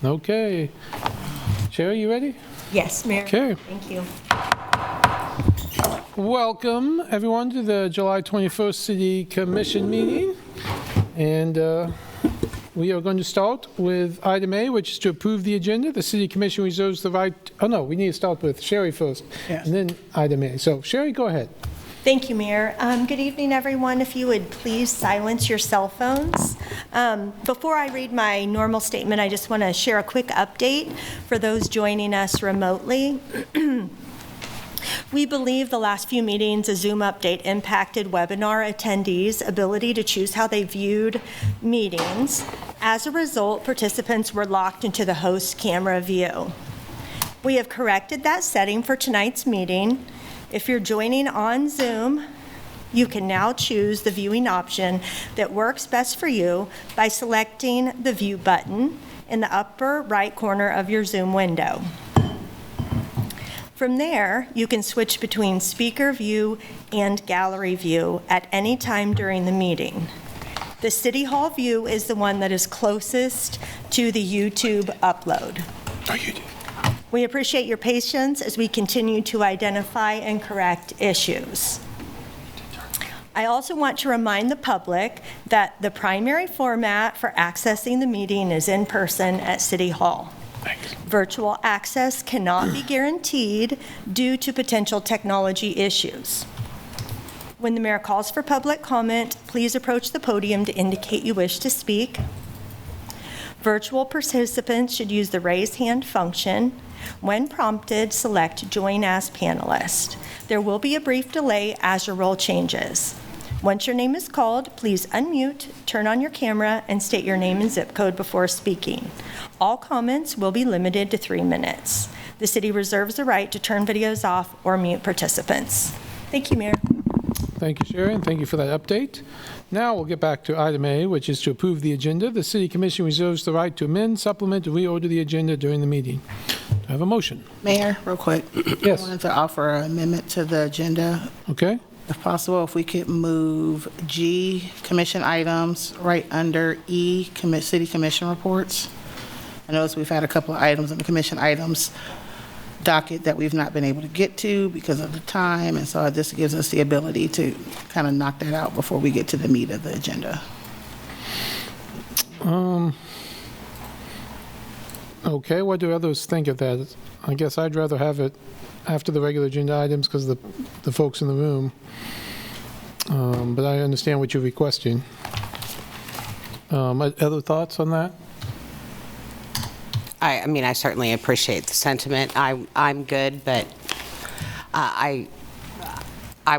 Okay. Sherry, you ready? Yes, Mayor. Okay. Thank you. Welcome, everyone, to the July 21st City Commission meeting. And we are going to start with item A, which is to approve the agenda. The City Commission reserves the right... Oh, no, we need to start with Sherry first, Yes. and then item A. So, Sherry, go ahead. Thank you, Mayor. Good evening, everyone. If you would please silence your cell phones. Before I read my normal statement, I just want to share a quick update for those joining us remotely. We believe the last few meetings, a Zoom update impacted webinar attendees' ability to choose how they viewed meetings. As a result, participants were locked into the host camera view. We have corrected that setting for tonight's meeting. If you're joining on Zoom, you can now choose the viewing option that works best for you by selecting the View button in the upper right corner of your Zoom window. From there, you can switch between speaker view and gallery view at any time during the meeting. The City Hall view is the one that is closest to the YouTube upload. We appreciate your patience as we continue to identify and correct issues. I also want to remind the public that the primary format for accessing the meeting is in person at City Hall. Thanks. Virtual access cannot be guaranteed due to potential technology issues. When the mayor calls for public comment, please approach the podium to indicate you wish to speak. Virtual participants should use the raise hand function. When prompted, select Join as Panelist. There will be a brief delay as your role changes. Once your name is called, please unmute, turn on your camera, and state your name and zip code before speaking. All comments will be limited to 3 minutes. The city reserves the right to turn videos off or mute participants. Thank you, Mayor. Thank you, Sherry, and thank you for that update. Now we'll get back to item A, which is to approve the agenda. The City Commission reserves the right to amend, supplement, and reorder the agenda during the meeting. Do I have a motion? Mayor, real quick. Yes. I wanted to offer an amendment to the agenda. Okay. If possible, if we could move G, commission items, right under E, city commission reports. I notice we've had a couple of items in the commission items docket that we've not been able to get to because of the time, and so this gives us the ability to kind of knock that out before we get to the meat of the agenda. Okay, what do others think of that? I guess I'd rather have it after the regular agenda items because the folks in the room. But I understand what you're requesting. Other thoughts on that? I mean, I certainly appreciate the sentiment. I'm good, but I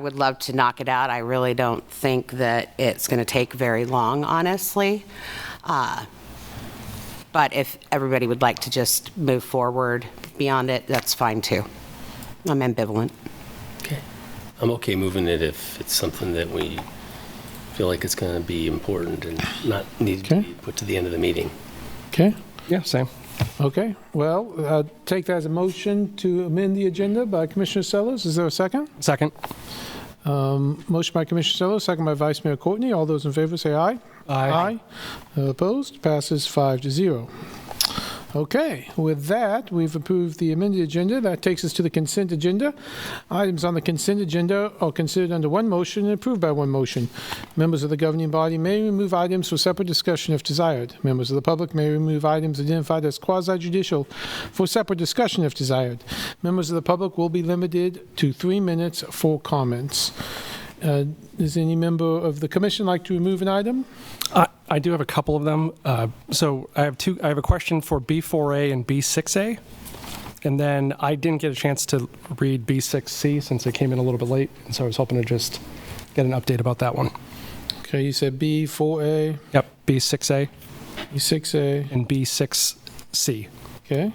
would love to knock it out. I really don't think that it's going to take very long, honestly. But if everybody would like to just move forward beyond it, that's fine too. I'm ambivalent. Okay. I'm okay moving it if it's something that we feel like it's going to be important and not need to be put to the end of the meeting. Okay. Yeah, same. Okay. Well, take that as a motion to amend the agenda by Commissioner Sellers. Is there a second? Second. Motion by Commissioner Sellers, second by Vice Mayor Courtney. All those in favor say aye. Aye. Opposed? Passes 5-0. Okay, with that, we've approved the amended agenda. That takes us to the consent agenda. Items on the consent agenda are considered under one motion and approved by one motion. Members of the governing body may remove items for separate discussion if desired. Members of the public may remove items identified as quasi-judicial for separate discussion if desired. Members of the public will be limited to 3 minutes for comments. Does any member of the commission like to remove an item? I do have a couple of them. So I have a question for B4A and B6A. And then I didn't get a chance to read B6C since it came in a little bit late. And so I was hoping to just get an update about that one. Okay, you said B4A. Yep, B6A. B6A. And B6C. Okay.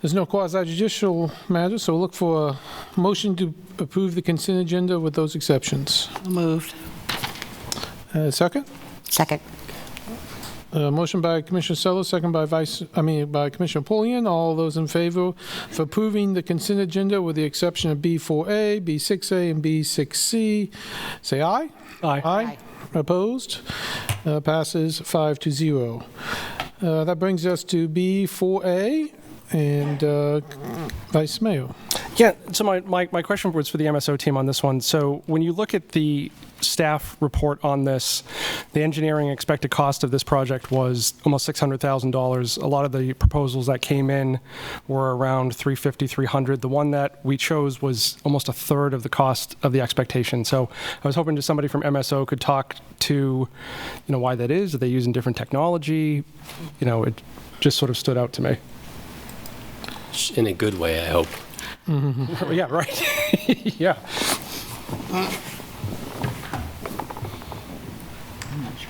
There's no quasi-judicial matter, so we'll look for a motion to approve the consent agenda with those exceptions. Moved. Second? Second. Motion by Commissioner Sellers, second by by Commissioner Pullian. All those in favor of approving the consent agenda with the exception of B4A, B6A, and B6C, say aye. Aye. Aye. Opposed? Passes 5-0. That brings us to B.4A and Vice Mayor. Yeah, so my question was for the MSO team on this one. So when you look at the staff report on this, the engineering expected cost of this project was almost $600,000. A lot of the proposals that came in were around $350,000, $300,000. The one that we chose was almost a third of the cost of the expectation. So I was hoping somebody from MSO could talk to, why that is. Are they using different technology? It just sort of stood out to me. In a good way, I hope. Mm-hmm. Yeah, right. Yeah.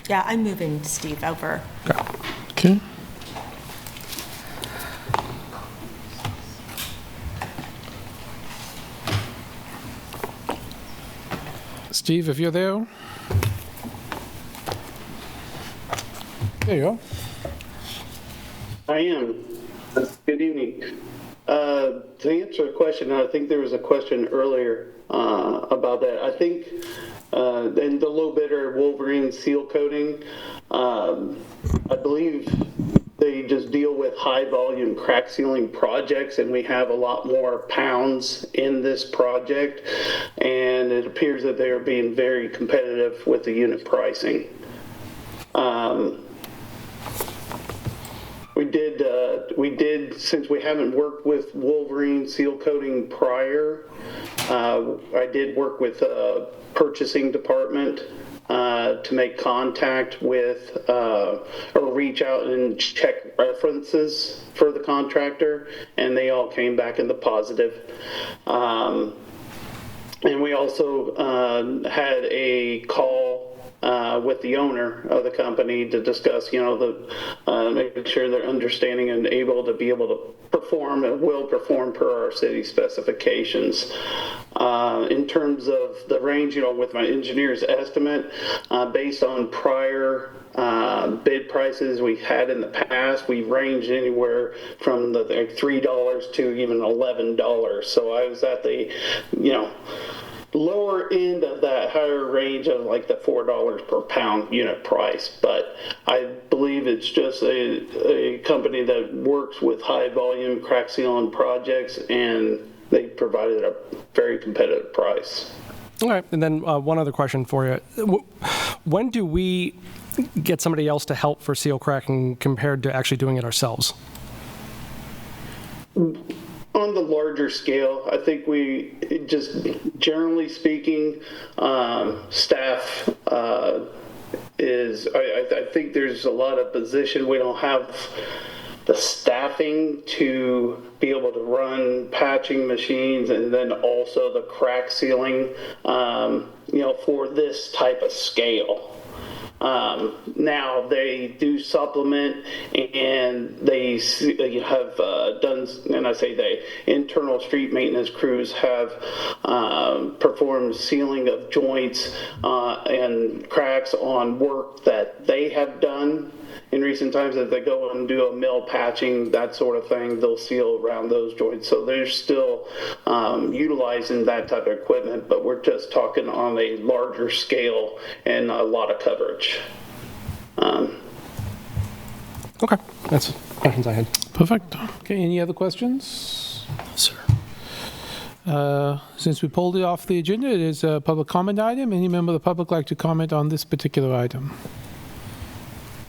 Yeah, I'm moving Steve over. Okay. Steve, if you're there. There you go. I am. Good evening. To answer a question, I think there was a question earlier about that. I think in the low bidder Wolverine seal coating, I believe they just deal with high volume crack sealing projects, and we have a lot more pounds in this project, and it appears that they are being very competitive with the unit pricing. We did, since we haven't worked with Wolverine seal coating prior, I did work with purchasing department to make contact with or reach out and check references for the contractor, and they all came back in the positive. And we also had a call with the owner of the company to discuss, making sure they're understanding and able to perform and will perform per our city specifications. In terms of the range, with my engineer's estimate, based on prior bid prices we had in the past, we ranged anywhere from the $3 to even $11. So I was at the, lower end of that higher range of like the $4 per pound unit price. But I believe it's just a company that works with high volume crack sealing projects, and they provided a very competitive price. All right, and then one other question for you. When do we get somebody else to help for seal cracking compared to actually doing it ourselves? On the larger scale, I think we just, generally speaking, staff I think there's a lot of position. We don't have the staffing to be able to run patching machines and then also the crack sealing, for this type of scale. Now they do supplement, and they have done, and I say they, internal street maintenance crews have performed sealing of joints and cracks on work that they have done in recent times. If they go and do a mill patching, that sort of thing, they'll seal around those joints. So they're still utilizing that type of equipment, but we're just talking on a larger scale and a lot of coverage. Okay, that's questions I had. Perfect. Okay, any other questions? Sir. Since we pulled it off the agenda, it is a public comment item. Any member of the public like to comment on this particular item?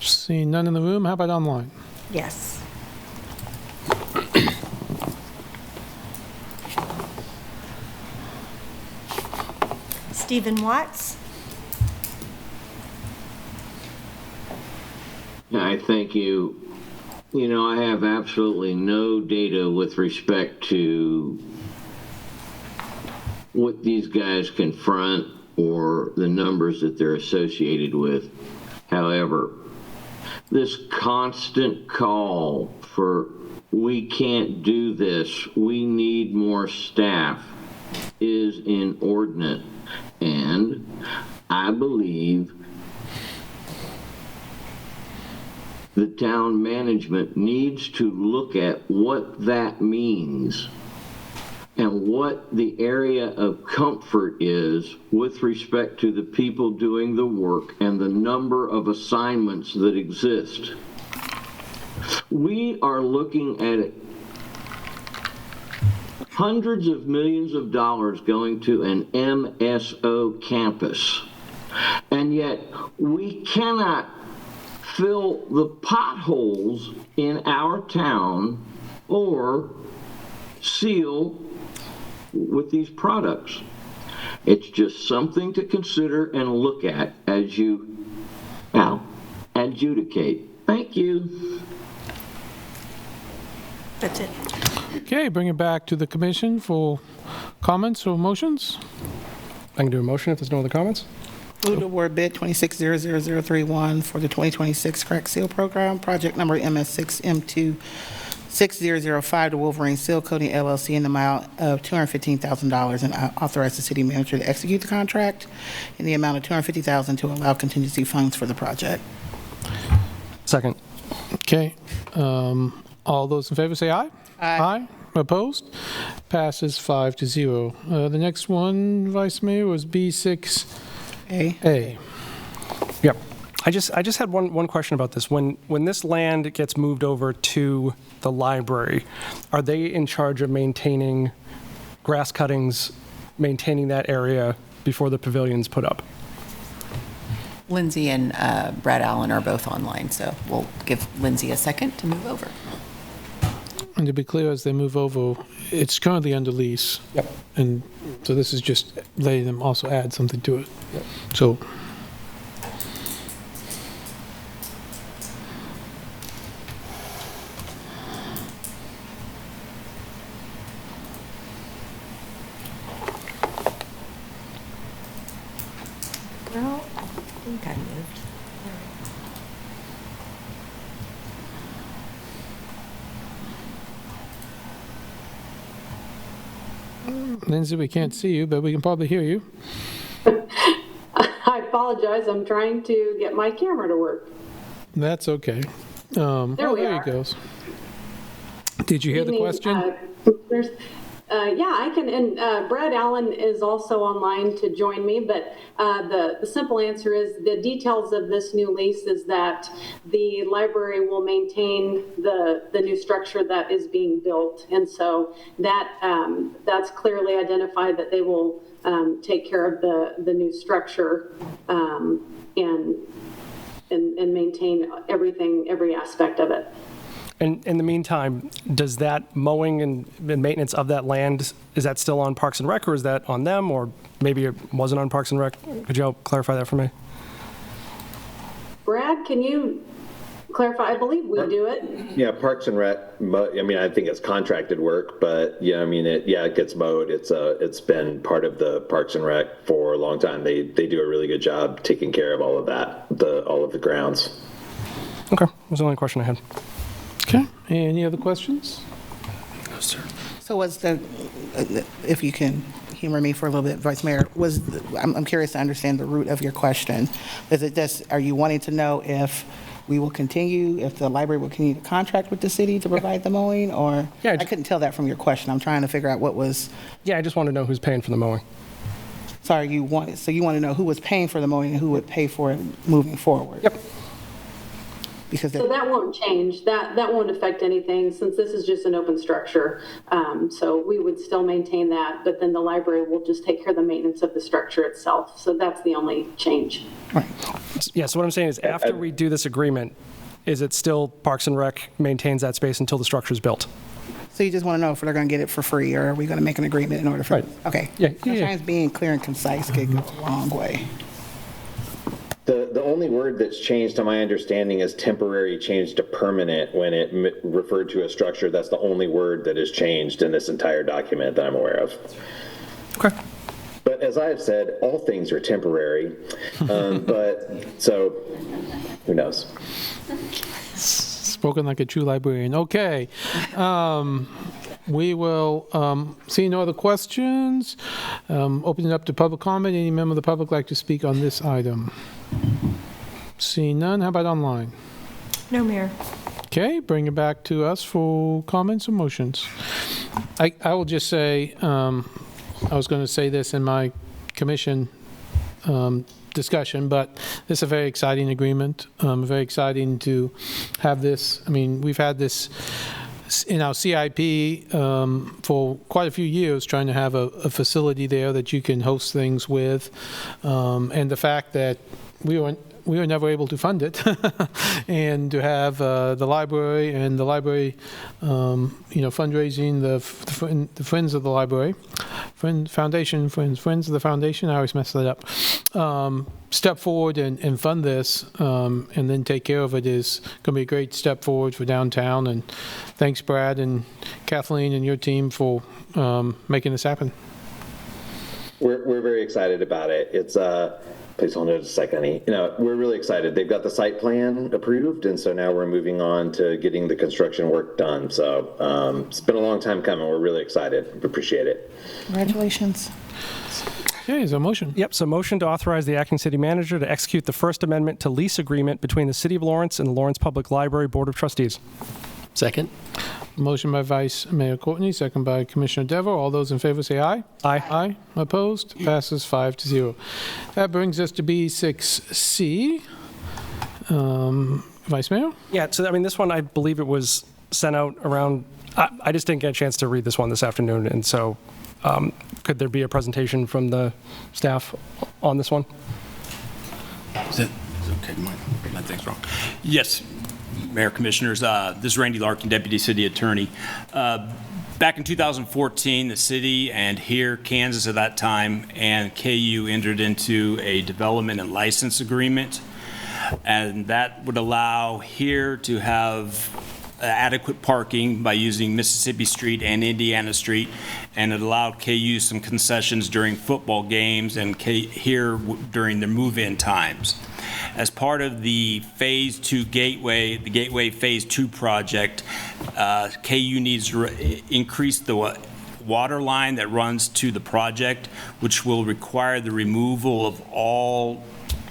Seeing none in the room, how about online? Yes. Stephen Watts. I thank you. I have absolutely no data with respect to what these guys confront or the numbers that they're associated with. However, this constant call for, we can't do this, we need more staff, is inordinate. And I believe the town management needs to look at what that means and what the area of comfort is with respect to the people doing the work and the number of assignments that exist. We are looking at hundreds of millions of dollars going to an MSO campus, and yet we cannot fill the potholes in our town or seal with these products. It's just something to consider and look at as you now adjudicate. Thank you. That's it. Okay, bring it back to the commission for comments or motions. I can do a motion if there's no other comments. Move to award bid 26000031 for the 2026 crack seal program, project number MS6M26005 to Wolverine Seal Coating LLC in the amount of $215,000 and authorize the city manager to execute the contract in the amount of $250,000 to allow contingency funds for the project. Second. Okay, all those in favor say aye. Aye. Opposed? Passes 5-0. The next one, Vice Mayor, was B6A. Yep. I just had one question about this. When this land gets moved over to the library, are they in charge of maintaining grass cuttings, maintaining that area before the pavilion's put up? Lindsay and Brad Allen are both online, so we'll give Lindsay a second to move over. And to be clear, as they move over, it's currently under lease. Yep. And so this is just letting them also add something to it. Yep. So, Well, I think I moved. Lindsay, we can't see you, but we can probably hear you. I apologize. I'm trying to get my camera to work. That's okay. There we there are. it goes. Did you hear the Evening, question? Yeah, I can, and Brad Allen is also online to join me, but the simple answer is the details of this new lease is that the library will maintain the new structure that is being built. And so that's clearly identified that they will take care of the new structure and maintain everything, every aspect of it. And in the meantime, does that mowing and maintenance of that land, is that still on Parks and Rec, or is that on them, or maybe it wasn't on Parks and Rec? Could you help clarify that for me? Brad, can you clarify? I believe we do it. Yeah, Parks and Rec, I mean, I think it's contracted work, but yeah, I mean, it gets mowed. It's been part of the Parks and Rec for a long time. They do a really good job taking care of all of that, all of the grounds. Okay, that was the only question I had. Okay. Any other questions? No, sir. So was if you can humor me for a little bit, Vice Mayor, I'm curious to understand the root of your question. Is it just, are you wanting to know if we will continue, if the library will continue to contract with the city to provide the mowing, or? Yeah, I couldn't tell that from your question. I'm trying to figure out what was. Yeah, I just want to know who's paying for the mowing. Sorry, you want to know who was paying for the mowing and who would pay for it moving forward? Yep. Because So that won't change. That won't affect anything since this is just an open structure. So we would still maintain that, but then the library will just take care of the maintenance of the structure itself. So that's the only change. right. Yeah, so what I'm saying is after we do this agreement, is it still Parks and Rec maintains that space until the structure's built? So you just want to know if they're going to get it for free, or are we going to make an agreement in order for? Right. Okay. Yeah, yeah. Sometimes being clear and concise could go a long way. The only word that's changed, to my understanding, is temporary changed to permanent when it referred to a structure. That's the only word that is changed in this entire document that I'm aware of. Okay. But as I have said, all things are temporary. But so, who knows? Spoken like a true librarian. Okay. We will see no other questions. Open it up to public comment. Any member of the public like to speak on this item? Seeing none, how about online? No, Mayor. Okay, bring it back to us for comments or motions. I will just say, I was going to say this in my commission discussion, but it's a very exciting agreement. Very exciting to have this. I mean, we've had this in our CIP for quite a few years, trying to have a facility there that you can host things with, and the fact that we were never able to fund it, and to have the library and the library, fundraising, the Friends of the Library, Friends of the Foundation, I always mess that up, step forward and fund this, and then take care of it is going to be a great step forward for downtown. And thanks, Brad and Kathleen and your team for making this happen. We're very excited about it. It's please hold on just a second, honey. We're really excited. They've got the site plan approved, and so now we're moving on to getting the construction work done. So it's been a long time coming. We're really excited. We appreciate it. Congratulations. Okay, is there a motion? Yep, so motion to authorize the acting city manager to execute the First Amendment to lease agreement between the City of Lawrence and the Lawrence Public Library Board of Trustees. Second? Motion by Vice Mayor Courtney, second by Commissioner Dever. All those in favor say aye. Aye. Aye. Opposed? Passes 5-0. That brings us to B6C. Vice Mayor? Yeah, so I mean, this one, I believe it was sent out around, I just didn't get a chance to read this one this afternoon, and so could there be a presentation from the staff on this one? Is it okay? My thing's wrong. Yes, Mayor, Commissioners, this is Randy Larkin, Deputy City Attorney. Back in 2014, the city and here, Kansas at that time, and KU entered into a development and license agreement, and that would allow here to have adequate parking by using Mississippi Street and Indiana Street, and it allowed KU some concessions during football games and here during the move-in times. As part of the Phase 2 Gateway, the Gateway Phase 2 project, KU needs to increase the water line that runs to the project, which will require the removal of all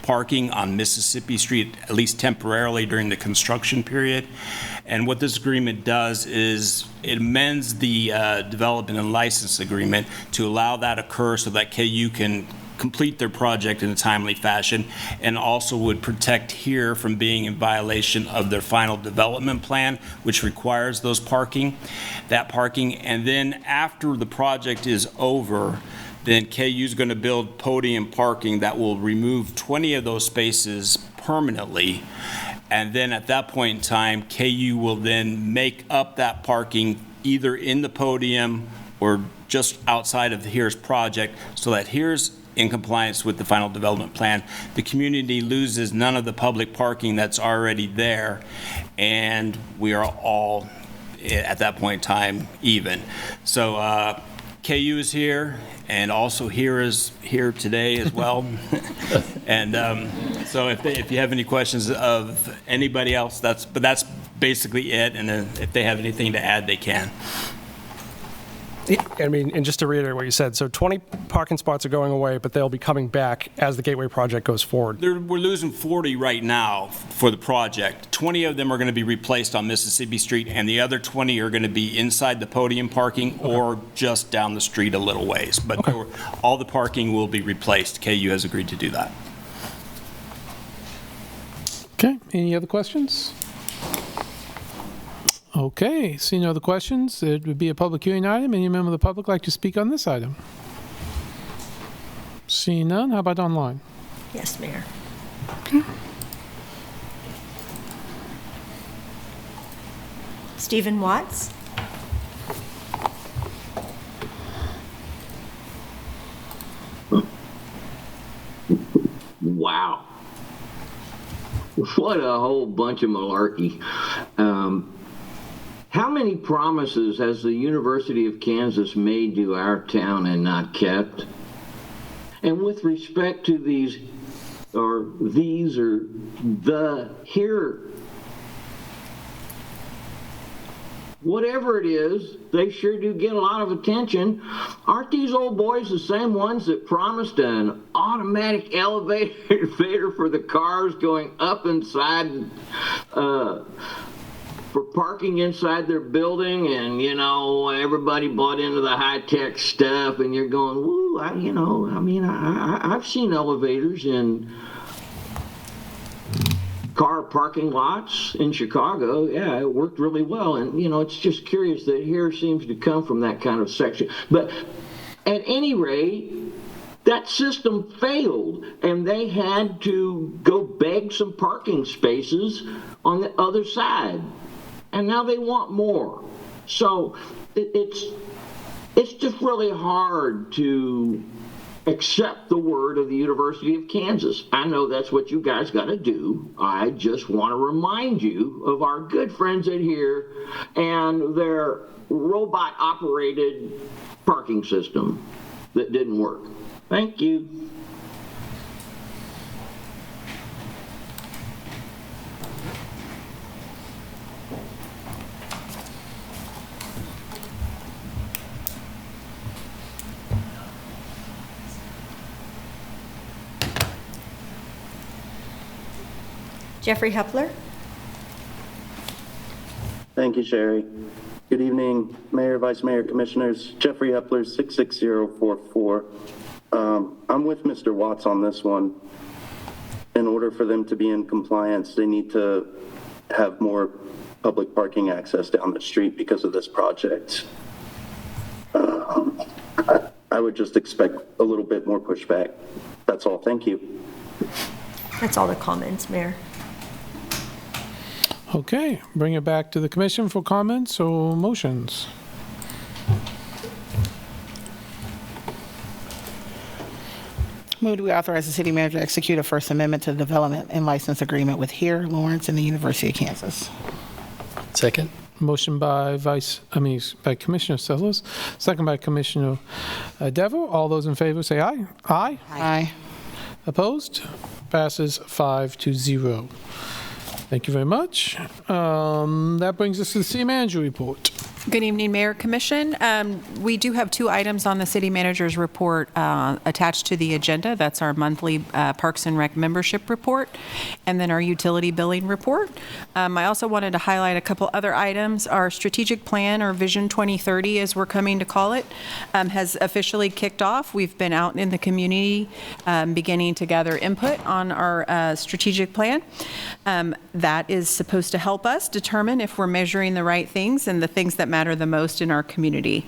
parking on Mississippi Street, at least temporarily during the construction period. And what this agreement does is it amends the development and license agreement to allow that occur so that KU can complete their project in a timely fashion, and also would protect here from being in violation of their final development plan, which requires that parking. And then after the project is over, then KU is going to build podium parking that will remove 20 of those spaces permanently. And then at that point in time, KU will then make up that parking either in the podium or just outside of the Here's project, so that Here's in compliance with the final development plan. The community loses none of the public parking that's already there, and we are all, at that point in time, even. So KU is here, and also Here is here today as well. And so if you have any questions of anybody else, that's basically it, and if they have anything to add, they can. I mean, and just to reiterate what you said, so 20 parking spots are going away, but they'll be coming back as the Gateway project goes forward. We're losing 40 right now for the project. 20 of them are going to be replaced on Mississippi Street, and the other 20 are going to be inside the podium parking or just down the street a little ways. But all the parking will be replaced. KU has agreed to do that. Okay, any other questions? Okay, seeing no other questions, it would be a public hearing item. Any member of the public like to speak on this item? Seeing none, how about online? Yes, Mayor. Stephen Watts. Wow. What a whole bunch of malarkey. How many promises has the University of Kansas made to our town and not kept? And with respect to these or the here, whatever it is, they sure do get a lot of attention. Aren't these old boys the same ones that promised an automatic elevator for the cars going up inside for for parking inside their building, and everybody bought into the high-tech stuff, and you're going, woo, I've seen elevators in car parking lots in Chicago. Yeah, it worked really well, and it's just curious that here seems to come from that kind of section. But at any rate, that system failed, and they had to go beg some parking spaces on the other side, and now they want more. So it's just really hard to accept the word of the University of Kansas. I know that's what you guys got to do. I just want to remind you of our good friends at here and their robot-operated parking system that didn't work. Thank you. Jeffrey Hepler. Thank you, Sherry. Good evening, Mayor, Vice Mayor, Commissioners. Jeffrey Hepler, 66044. I'm with Mr. Watts on this one. In order for them to be in compliance, they need to have more public parking access down the street because of this project. I would just expect a little bit more pushback. That's all. Thank you. That's all the comments, Mayor. Okay, bring it back to the commission for comments or motions. Move we authorize the city manager to execute a First Amendment to the development and license agreement with Here, Lawrence, and the University of Kansas. Second. Motion by by Commissioner Sellers, second by Commissioner Devo. All those in favor say aye. Aye. Aye. Opposed? Passes 5-0. Thank you very much. That brings us to the city manager report. Good evening, Mayor, Commission. We do have two items on the city manager's report attached to the agenda. That's our monthly Parks and Rec membership report, and then our utility billing report. I also wanted to highlight a couple other items. Our strategic plan, or Vision 2030, as we're coming to call it, has officially kicked off. We've been out in the community beginning to gather input on our strategic plan. That is supposed to help us determine if we're measuring the right things and the things that matter the most in our community.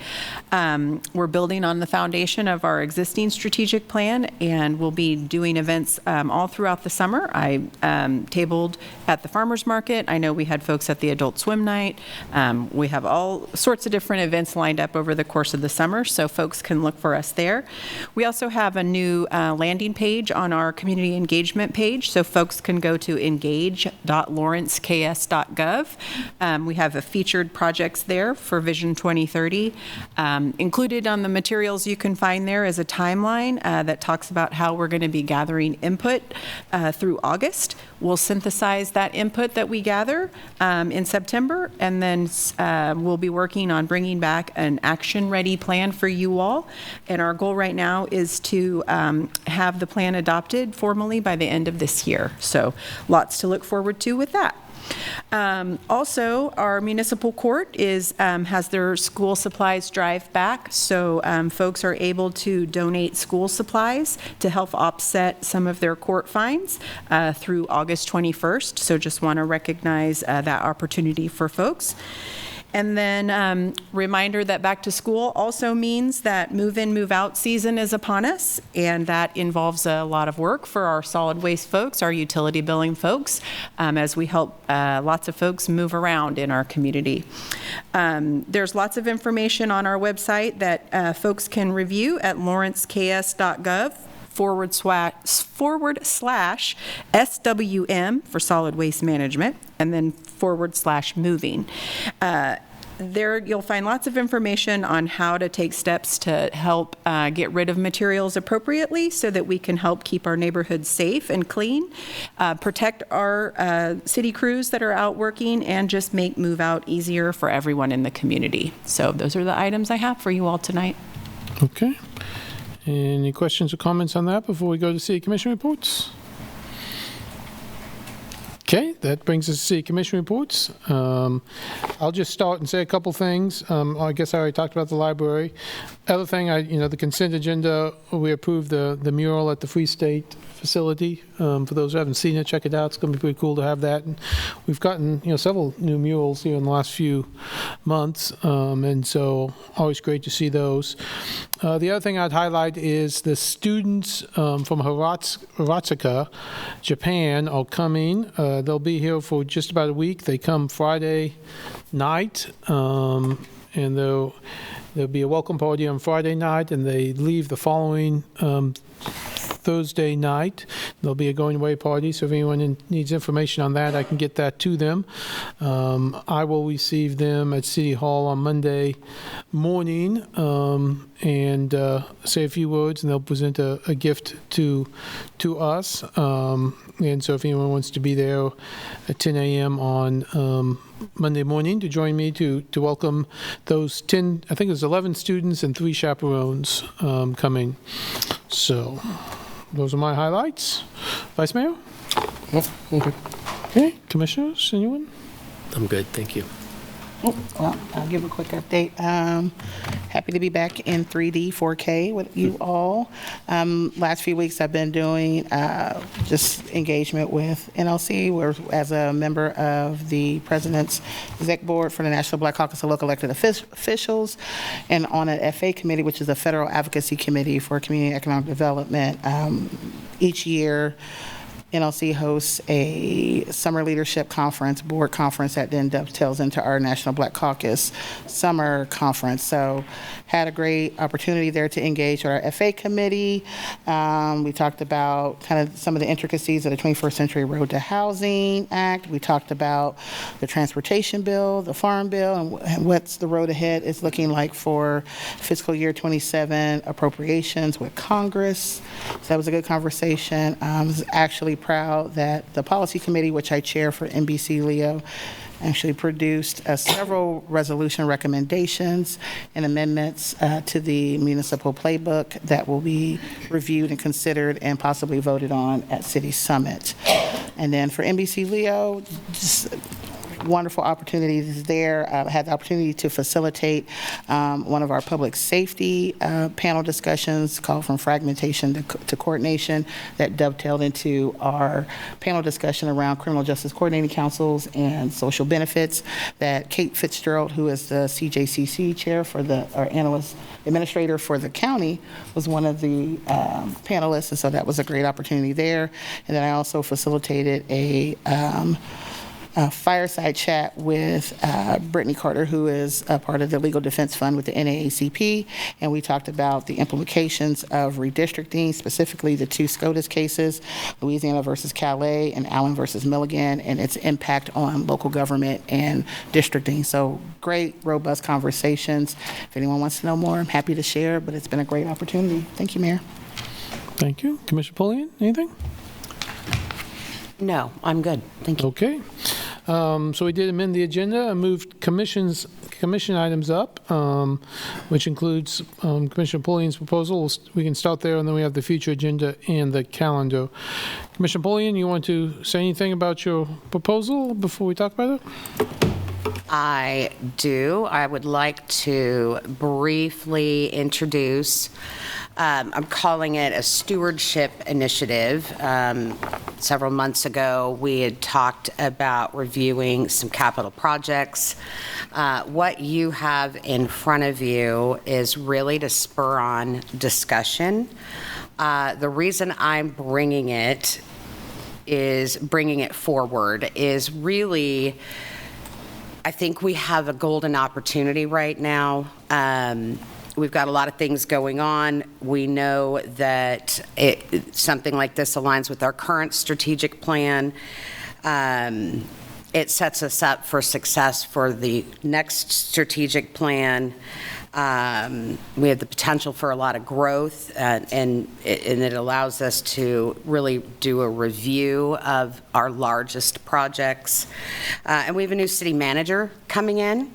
We're building on the foundation of our existing strategic plan, and we'll be doing events all throughout the summer. I tabled at the farmers market. I know we had folks at the adult swim night. We have all sorts of different events lined up over the course of the summer, so folks can look for us there. We also have a new landing page on our community engagement page, so folks can go to engage.lawrenceks.gov. We have a featured projects there for Vision 2030. Included on the materials you can find there is a timeline that talks about how we're going to be gathering input through August. We'll synthesize that input that we gather in September, and then we'll be working on bringing back an action-ready plan for you all. And our goal right now is to have the plan adopted formally by the end of this year. So lots to look forward to with that. Also, our municipal court has their school supplies drive back, so folks are able to donate school supplies to help offset some of their court fines through August 21st. So just want to recognize that opportunity for folks. And then reminder that back to school also means that move-in, move-out season is upon us, and that involves a lot of work for our solid waste folks, our utility billing folks, as we help lots of folks move around in our community. There's lots of information on our website that folks can review at lawrenceks.gov. /SWM for solid waste management, and then /moving. There you'll find lots of information on how to take steps to help get rid of materials appropriately so that we can help keep our neighborhoods safe and clean, protect our city crews that are out working, and just make move out easier for everyone in the community. So those are the items I have for you all tonight. Okay. Any questions or comments on that before we go to city commission reports? Okay, that brings us to City Commission reports. I'll just start and say a couple things. I guess I already talked about the library. Other thing, the consent agenda, we approved the mural at the Free State facility. For those who haven't seen it, check it out. It's going to be pretty cool to have that. And we've gotten, several new murals here in the last few months, and so always great to see those. The other thing I'd highlight is the students from Hiratsuka, Japan, are coming. They'll be here for just about a week. They come Friday night, and there'll be a welcome party on Friday night, and they leave the following Thursday night. There'll be a going away party, so if anyone needs information on that, I can get that to them. I will receive them at City Hall on Monday morning and say a few words, and they'll present a gift to us. And so if anyone wants to be there at 10 a.m. on Monday morning to join me to welcome those 10, I think there's 11 students and 3 chaperones coming. So those are my highlights. Vice Mayor? No, okay. Okay, Commissioners, anyone? I'm good, thank you. Well, I'll give a quick update. Happy to be back in 3D 4K with you all. Last few weeks I've been doing just engagement with NLC as a member of the President's Exec Board for the National Black Caucus of Local Elected Officials, and on an FA committee, which is a Federal Advocacy Committee for Community and Economic Development. Each year, NLC hosts a summer leadership conference, board conference, that then dovetails into our National Black Caucus summer conference. So had a great opportunity there to engage with our FA committee. We talked about kind of some of the intricacies of the 21st Century Road to Housing Act. We talked about the transportation bill, the farm bill, and what's the road ahead is looking like for fiscal year 27 appropriations with Congress. So that was a good conversation. I was actually proud that the policy committee, which I chair for NBC Leo, actually produced several resolution recommendations and amendments to the municipal playbook that will be reviewed and considered and possibly voted on at City Summit. And then for NBC Leo, just wonderful opportunities there. I had the opportunity to facilitate one of our public safety panel discussions called From Fragmentation to Coordination that dovetailed into our panel discussion around criminal justice coordinating councils and social benefits that Kate Fitzgerald, who is the CJCC chair for our analyst administrator for the county, was one of the panelists, and so that was a great opportunity there. And then I also facilitated a fireside chat with Brittany Carter, who is a part of the Legal Defense Fund with the NAACP, and we talked about the implications of redistricting, specifically the 2 SCOTUS cases, Louisiana versus Calais and Allen versus Milligan, and its impact on local government and districting. So great, robust conversations. If anyone wants to know more, I'm happy to share, but it's been a great opportunity. Thank you, Mayor. Thank you. Commissioner Pullian, anything? No, I'm good. Thank you. Okay. So we did amend the agenda and moved commission items up, which includes Commissioner Pullian's proposal. We can start there, and then we have the future agenda and the calendar. Commissioner Pullian, you want to say anything about your proposal before we talk about it? I do. I would like to briefly introduce, I'm calling it a stewardship initiative. Several months ago, we had talked about reviewing some capital projects. What you have in front of you is really to spur on discussion. The reason I'm bringing it forward is really, I think we have a golden opportunity right now. We've got a lot of things going on. We know that something like this aligns with our current strategic plan. It sets us up for success for the next strategic plan. We have the potential for a lot of growth, and it allows us to really do a review of our largest projects. And we have a new city manager coming in.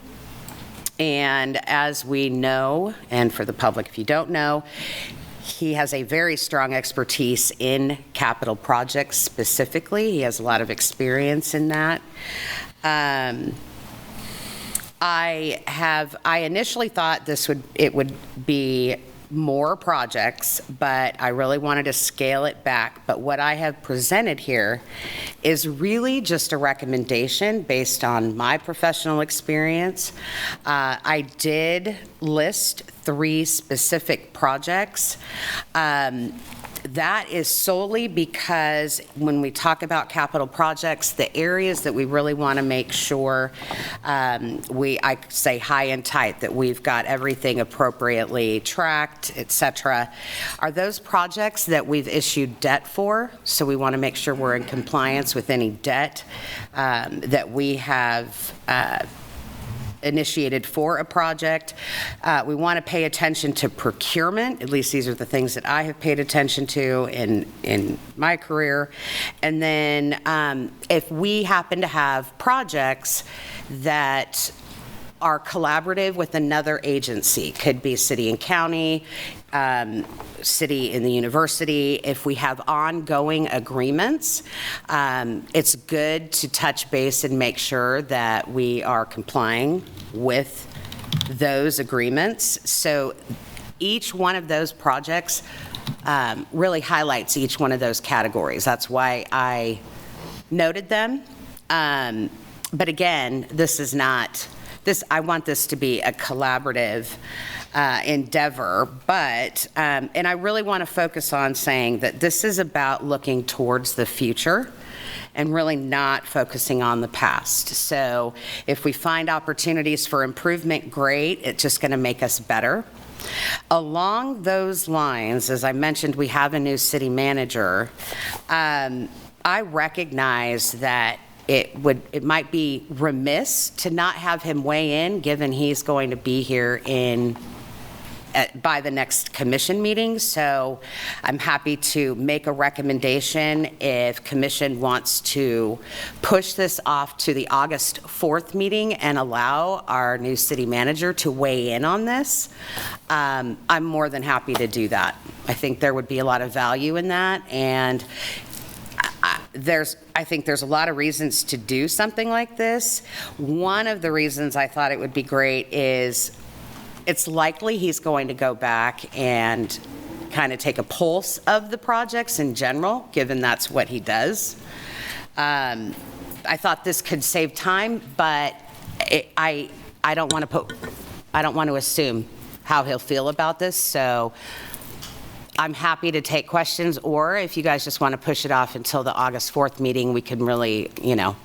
And as we know, and for the public if you don't know, He has a very strong expertise in capital projects specifically. He has a lot of experience in that. I initially thought it would be more projects, but I really wanted to scale it back. But what I have presented here is really just a recommendation based on my professional experience. I did list 3 specific projects. That is solely because when we talk about capital projects, the areas that we really want to make sure I say high and tight, that we've got everything appropriately tracked, et cetera, are those projects that we've issued debt for. So we want to make sure we're in compliance with any debt that we have initiated for a project. We want to pay attention to procurement. At least these are the things that I have paid attention to in my career. And then if we happen to have projects that are collaborative with another agency, could be city and county, city and the university. If we have ongoing agreements, it's good to touch base and make sure that we are complying with those agreements. So each one of those projects really highlights each one of those categories. That's why I noted them. But again, I want this to be a collaborative endeavor, but, and I really want to focus on saying that this is about looking towards the future and really not focusing on the past. So if we find opportunities for improvement, great. It's just going to make us better. Along those lines, as I mentioned, we have a new city manager. I recognize that it might be remiss to not have him weigh in, given he's going to be here by the next commission meeting. So I'm happy to make a recommendation if commission wants to push this off to the August 4th meeting and allow our new city manager to weigh in on this. I'm more than happy to do that. I think there would be a lot of value in that, and I think there's a lot of reasons to do something like this. One of the reasons I thought it would be great is it's likely he's going to go back and kind of take a pulse of the projects in general, given that's what he does. I thought this could save time, but I don't want to assume how he'll feel about this. So I'm happy to take questions, or if you guys just want to push it off until the August 4th meeting, we can really,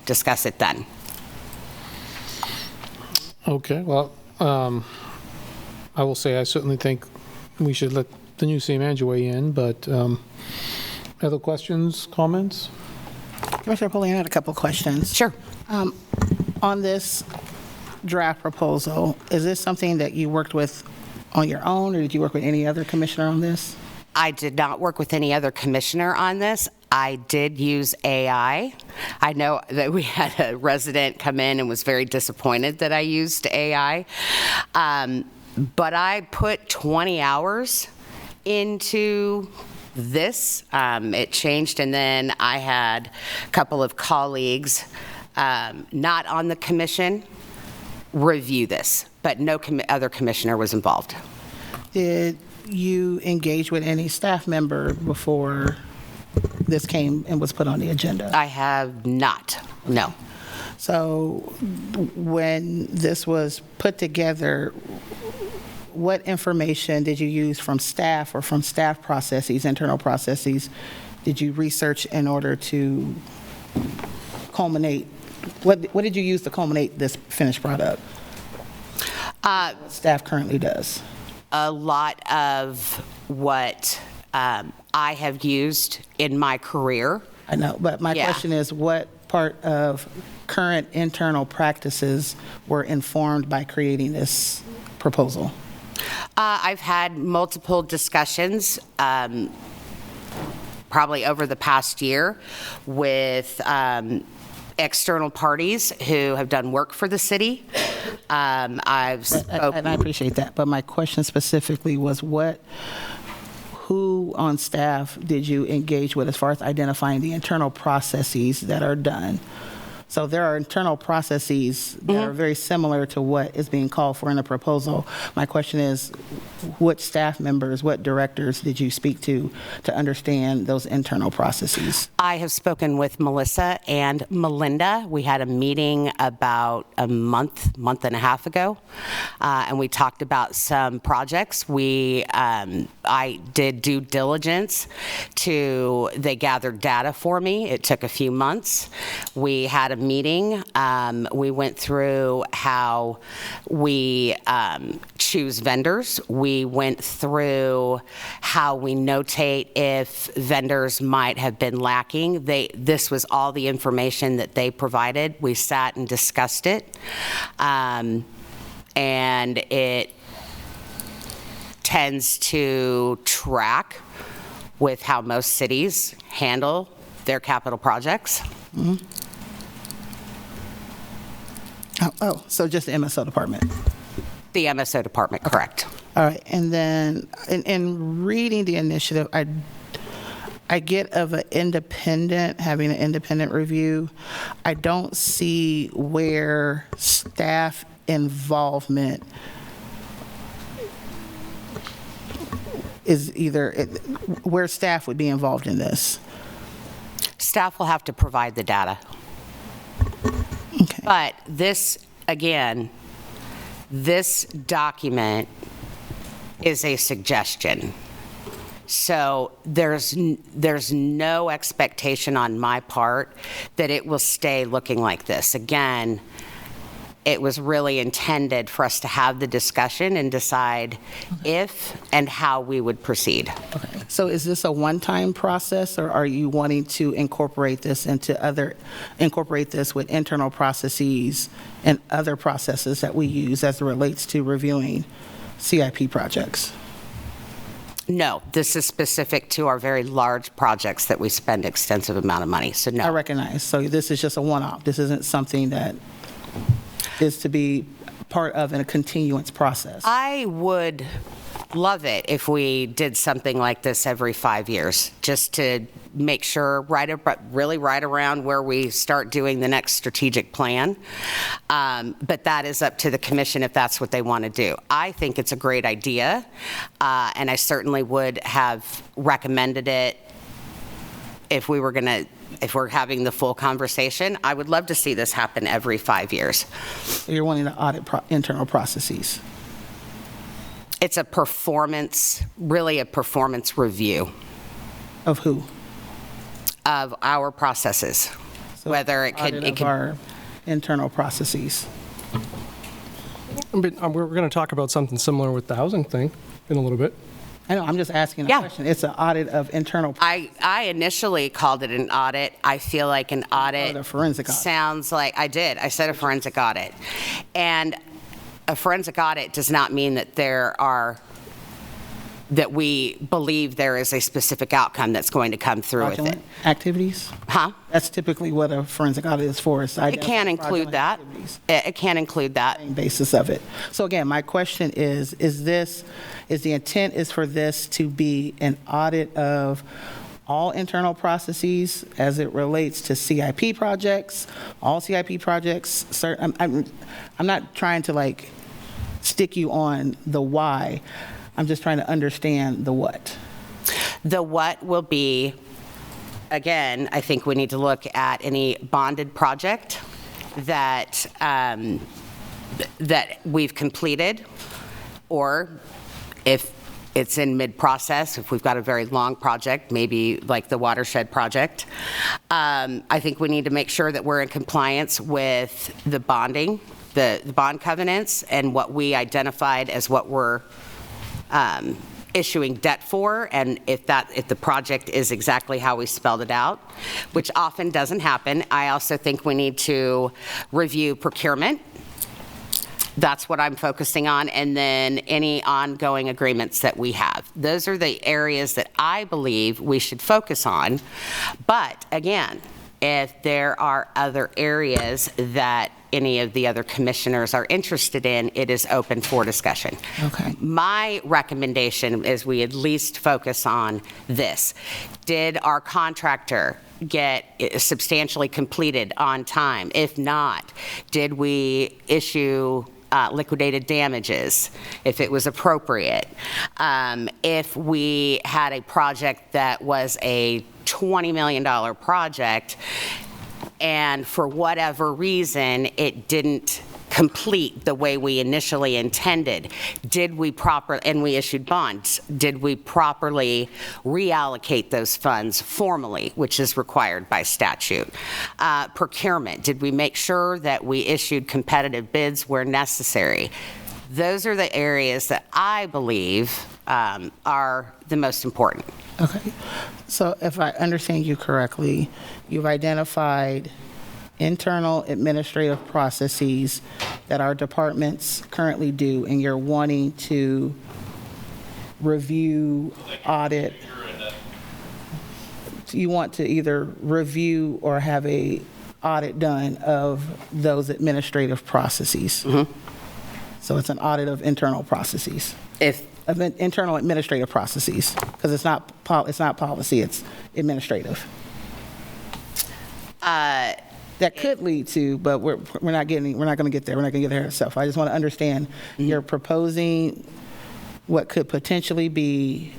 discuss it then. Okay, well, I will say I certainly think we should let the new city manager weigh in, but other questions, comments? Commissioner Pulliam, I had a couple questions. Sure. On this draft proposal, is this something that you worked with on your own, or did you work with any other commissioner on this? I did not work with any other commissioner on this. I did use AI. I know that we had a resident come in and was very disappointed that I used AI. But I put 20 hours into this. It changed, and then I had a couple of colleagues not on the commission review this, but no other commissioner was involved. Did you engage with any staff member before this came and was put on the agenda? I have not, no. So when this was put together, what information did you use from staff or from staff processes, internal processes, did you research in order to culminate? What did you use to culminate this finished product? What staff currently does? A lot of what I have used in my career. I know, but my question is, what part of current internal practices were informed by creating this proposal? I've had multiple discussions, probably over the past year, with external parties who have done work for the city. And I appreciate that, but my question specifically was who on staff did you engage with as far as identifying the internal processes that are done? So there are internal processes that are very similar to what is being called for in the proposal. My question is, what staff members, what directors did you speak to understand those internal processes? I have spoken with Melissa and Melinda. We had a meeting about a month and a half ago, and we talked about some projects. I did due diligence they gathered data for me. It took a few months. We had a meeting. We went through how we choose vendors. We went through how we notate if vendors might have been lacking. This was all the information that they provided. We sat and discussed it. And it tends to track with how most cities handle their capital projects. So just the MSO department? The MSO department, correct. All right, and then in reading the initiative, I get of having an independent review. I don't see where staff involvement is where staff would be involved in this. Staff will have to provide the data. Okay. But this document is a suggestion. So there's no expectation on my part that it will stay looking like this. Again, it was really intended for us to have the discussion and decide if and how we would proceed. Okay. So is this a one-time process, or are you wanting to incorporate this with internal processes and other processes that we use as it relates to reviewing CIP projects? No, this is specific to our very large projects that we spend extensive amount of money, so no. I recognize. So this is just a one-off. This isn't something that is to be part of in a continuance process. I would love it if we did something like this every 5 years, just to make sure really right around where we start doing the next strategic plan. But that is up to the commission if that's what they want to do. I think it's a great idea, and I certainly would have recommended it if we're having the full conversation. I would love to see this happen every 5 years. You're wanting to audit internal processes? It's a performance review. Of who? Of our processes. So whether it audit of our internal processes. But we're going to talk about something similar with the housing thing in a little bit. I know, I'm just asking a question. It's an audit of internal. I initially called it an audit. I feel like an audit a forensic audit. Sounds like, I said a forensic audit. And a forensic audit does not mean that that we believe there is a specific outcome that's going to come through with it. Activities? Huh? That's typically what a forensic audit is for. It can include that. It can include that. Basis of it. So again, my question is the intent is for this to be an audit of all internal processes as it relates to CIP projects, all CIP projects? I'm not trying to stick you on the why. I'm just trying to understand the what. The what will be, again, I think we need to look at any bonded project that we've completed, or if it's in mid-process, if we've got a very long project, maybe like the watershed project. I think we need to make sure that we're in compliance with the bonding, the bond covenants, and what we identified as what we're issuing debt for, and if the project is exactly how we spelled it out, which often doesn't happen. I also think we need to review procurement. That's what I'm focusing on, and then any ongoing agreements that we have. Those are the areas that I believe we should focus on. But again, if there are other areas that any of the other commissioners are interested in, it is open for discussion. Okay. My recommendation is we at least focus on this. Did our contractor get substantially completed on time? If not, did we issue liquidated damages, if it was appropriate? If we had a project that was a $20 million project, and for whatever reason, it didn't complete the way we initially intended, and we issued bonds, did we properly reallocate those funds formally, which is required by statute? Procurement, did we make sure that we issued competitive bids where necessary? Those are the areas that I believe are the most important. Okay. So if I understand you correctly, you've identified internal administrative processes that our departments currently do, and you're wanting to review, audit. You want to either review or have a audit done of those administrative processes. Mm-hmm. So it's an audit of internal processes. Of internal administrative processes, because it's not policy, it's administrative. That could lead to, but we're not going to get there. We're not going to get there ourselves. I just want to understand, you're proposing what could potentially be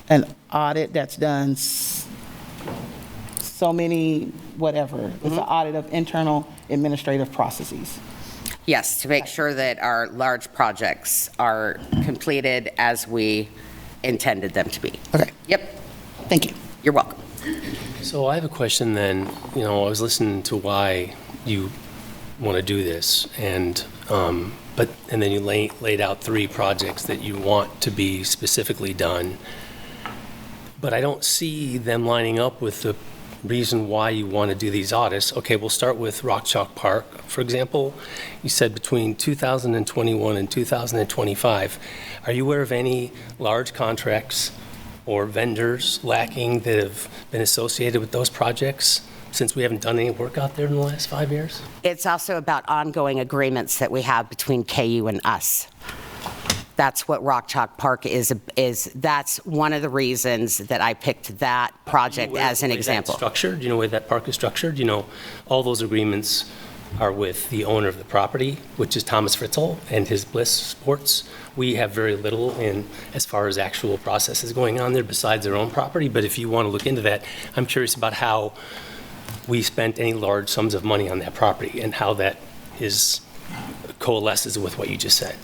an audit that's done so many, whatever. It's an audit of internal administrative processes. Yes, to make sure that our large projects are completed as we intended them to be. Okay. Yep. Thank you. You're welcome. So I have a question then. I was listening to why you want to do this, and then you laid out 3 projects that you want to be specifically done, but I don't see them lining up with the reason why you want to do these audits. Okay, we'll start with Rock Chalk Park, for example. You said between 2021 and 2025. Are you aware of any large contracts or vendors lacking that have been associated with those projects, since we haven't done any work out there in the last 5 years? It's also about ongoing agreements that we have between KU and us. That's what Rock Chalk Park is. That's one of the reasons that I picked that project as an example. Structured? Do you know where that park is structured? All those agreements are with the owner of the property, which is Thomas Fritzl and his Bliss Sports. We have very little as far as actual processes going on there besides their own property. But if you want to look into that, I'm curious about how we spent any large sums of money on that property and how that coalesces with what you just said.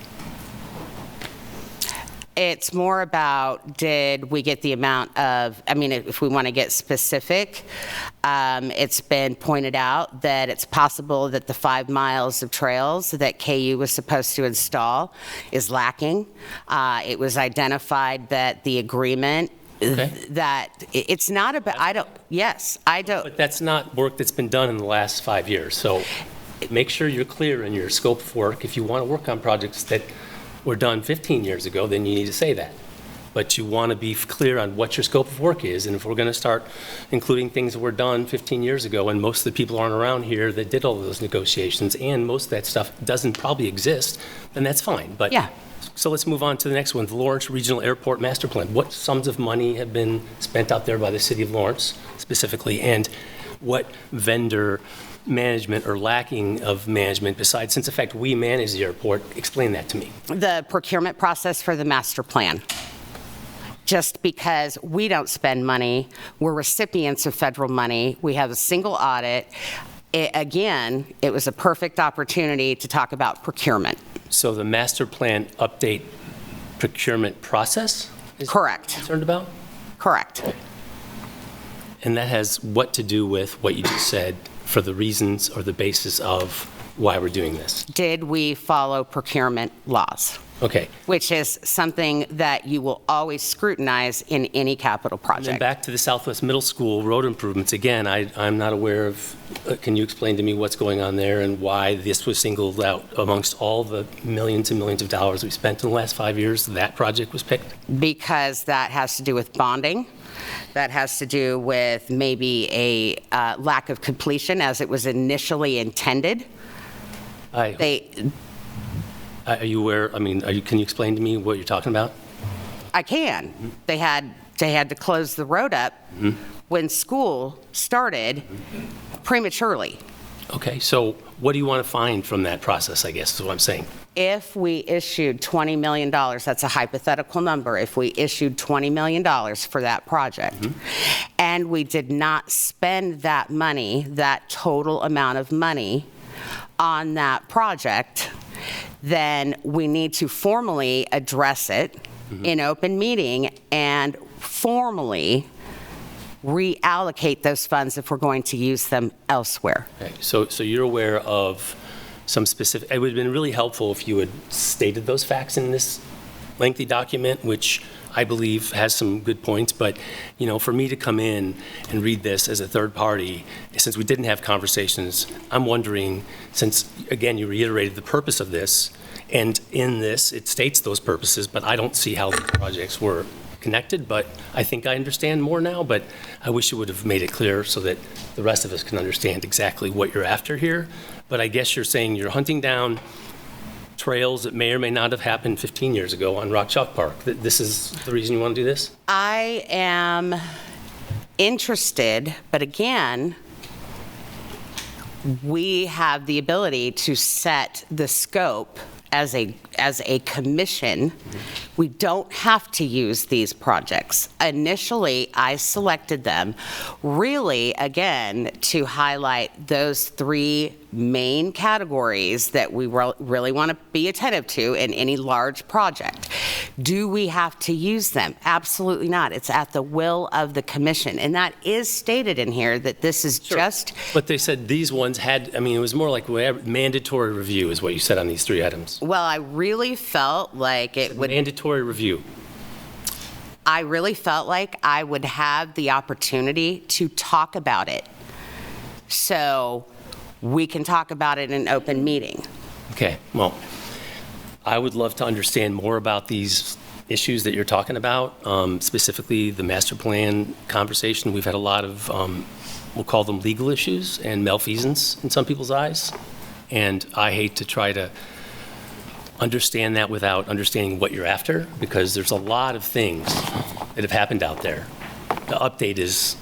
It's more about, did we get the amount of, if we want to get specific, it's been pointed out that it's possible that the 5 miles of trails that KU was supposed to install is lacking. It was identified that the agreement, that it's not about, I don't. But that's not work that's been done in the last 5 years. So make sure you're clear in your scope of work. If you want to work on projects that were done 15 years ago, then you need to say that. But you want to be clear on what your scope of work is. And if we're going to start including things that were done 15 years ago, and most of the people aren't around here that did all of those negotiations, and most of that stuff doesn't probably exist, then that's fine. But yeah. So let's move on to the next one, the Lawrence Regional Airport Master Plan. What sums of money have been spent out there by the city of Lawrence specifically, and what vendor management or lacking of management besides, since in fact we manage the airport? Explain that to me. The procurement process for the master plan. Just because we don't spend money, we're recipients of federal money, we have a single audit. It was a perfect opportunity to talk about procurement. So the master plan update procurement process? Correct. Concerned about? Correct. Okay. And that has what to do with what you just said for the reasons or the basis of why we're doing this? Did we follow procurement laws? Okay. Which is something that you will always scrutinize in any capital project. And then back to the Southwest Middle School road improvements. Again, I'm not aware of, can you explain to me what's going on there and why this was singled out amongst all the millions and millions of dollars we spent in the last 5 years, that project was picked? Because that has to do with bonding. That has to do with maybe a lack of completion as it was initially intended. Are you aware, I mean, can you explain to me what you're talking about? I can. They had to close the road up when school started prematurely. Okay, so what do you want to find from that process, I guess, is what I'm saying. If we issued $20 million, that's a hypothetical number, if we issued $20 million for that project, and we did not spend that money, that total amount of money on that project, then we need to formally address it in open meeting and formally reallocate those funds if we're going to use them elsewhere. Okay, so you're aware of some specific, it would have been really helpful if you had stated those facts in this lengthy document, which I believe has some good points, but, you know, for me to come in and read this as a third party, since we didn't have conversations, I'm wondering, since, again, you reiterated the purpose of this, and in this, it states those purposes, but I don't see how the projects were connected, but I think I understand more now, but I wish you would have made it clear so that the rest of us can understand exactly what you're after here. But I guess you're saying you're hunting down trails that may or may not have happened 15 years ago on Rock Chalk Park. This is the reason you want to do this? I am interested, but again, we have the ability to set the scope as a commission. We don't have to use these projects. Initially, I selected them really, again, to highlight those three main categories that we really want to be attentive to in any large project. Do we have to use them? Absolutely not. It's at the will of the commission. And that is stated in here that this is just... But they said these ones had, I mean, it was more like mandatory review is what you said on these three items. Well, I really felt like it would... Mandatory review. I really felt like I would have the opportunity to talk about it. So we can talk about it in an open meeting. Okay, well, I would love to understand more about these issues that you're talking about, specifically the master plan conversation. We've had a lot of, we'll call them legal issues and malfeasance in some people's eyes. And I hate to try to understand that without understanding what you're after, because there's a lot of things that have happened out there. The update is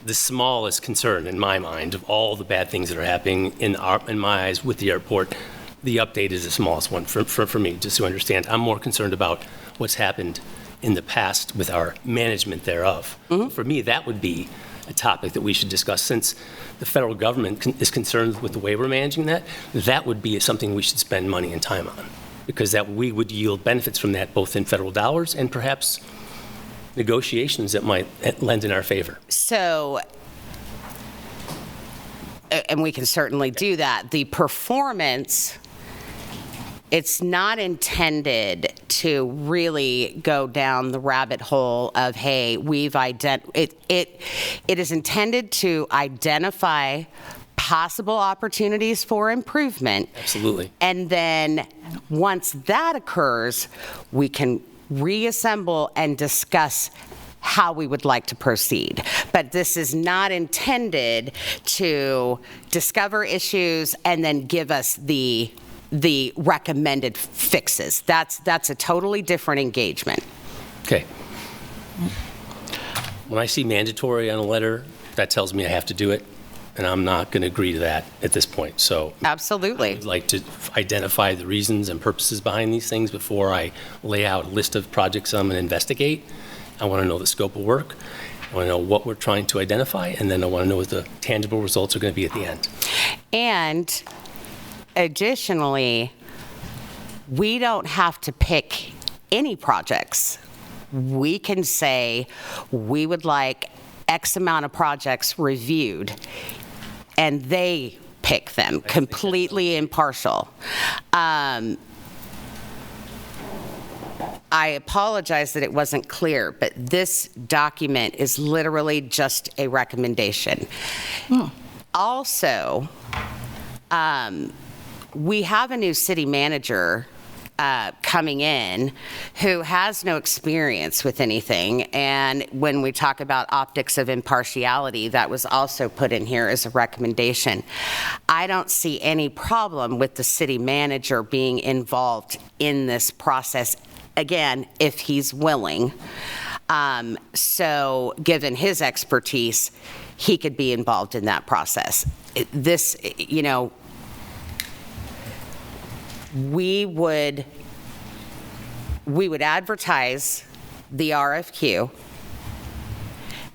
the smallest concern in my mind of all the bad things that are happening in my eyes with the airport. The update is the smallest one for me, just to understand. I'm more concerned about what's happened in the past with our management thereof. For me, that would be a topic that we should discuss. Since the federal government is concerned with the way we're managing that, that would be something we should spend money and time on, because that we would yield benefits from that, both in federal dollars and perhaps negotiations that might lend in our favor. So, and we can certainly do that. The performance, it's not intended to really go down the rabbit hole of, hey, it is intended to identify possible opportunities for improvement. Absolutely. And then once that occurs, we can reassemble and discuss how we would like to proceed. But this is not intended to discover issues and then give us the recommended fixes. That's a totally different engagement. Okay. When I see mandatory on a letter, that tells me I have to do it, and I'm not going to agree to that at this point. So absolutely, I'd like to identify the reasons and purposes behind these things before I lay out a list of projects I'm going to investigate. I want to know the scope of work. I want to know what we're trying to identify, and then I want to know what the tangible results are going to be at the end. And additionally, we don't have to pick any projects. We can say we would like X amount of projects reviewed, and they pick them, completely impartial. I apologize that it wasn't clear, but this document is literally just a recommendation. Also, we have a new city manager coming in who has no experience with anything. And when we talk about optics of impartiality, that was also put in here as a recommendation. I don't see any problem with the city manager being involved in this process, again, if he's willing. So given his expertise, he could be involved in that process. This, you know, we would advertise the RFQ,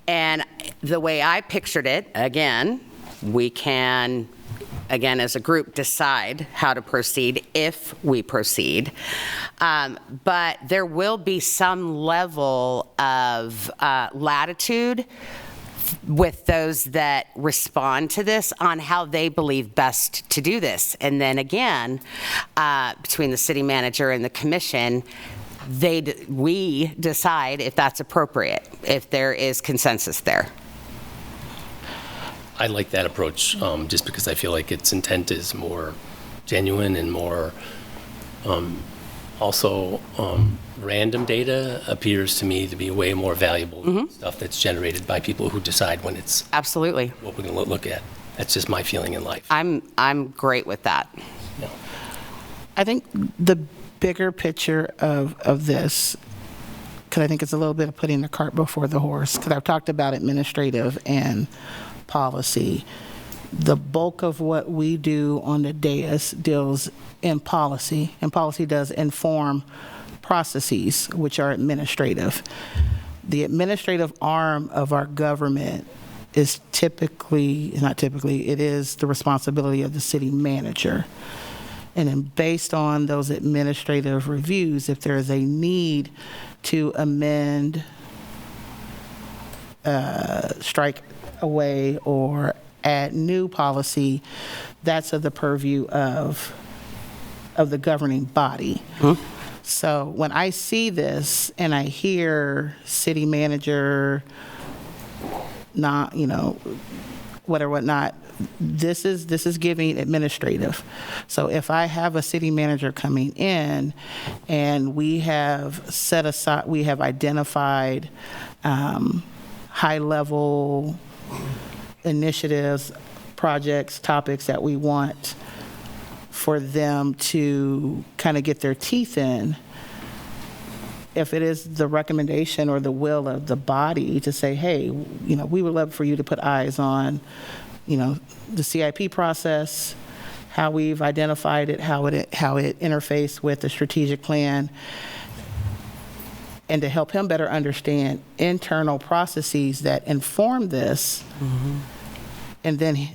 and the way I pictured it, again, we can, again, as a group, decide how to proceed if we proceed. But there will be some level of latitude with those that respond to this on how they believe best to do this. And then again, between the city manager and the commission, we decide if that's appropriate, if there is consensus there. I like that approach just because I feel like its intent is more genuine and more also random data appears to me to be way more valuable than stuff that's generated by people who decide when it's absolutely what we're going to look at. That's just my feeling in life. I'm great with that. Yeah. I think the bigger picture of this, because I think it's a little bit of putting the cart before the horse, because I've talked about administrative and policy. The bulk of what we do on the dais deals in policy, and policy does inform processes, which are administrative. The administrative arm of our government is it is the responsibility of the city manager. And then based on those administrative reviews, if there is a need to amend, strike away, or add new policy, that's of the purview of the governing body. So when I see this and I hear city manager, not, whatnot, this is giving administrative. So if I have a city manager coming in and we have identified high-level initiatives, projects, topics that we want for them to kind of get their teeth in, if it is the recommendation or the will of the body to say, hey, we would love for you to put eyes on, the CIP process, how we've identified it, how it interfaced with the strategic plan, and to help him better understand internal processes that inform this. And then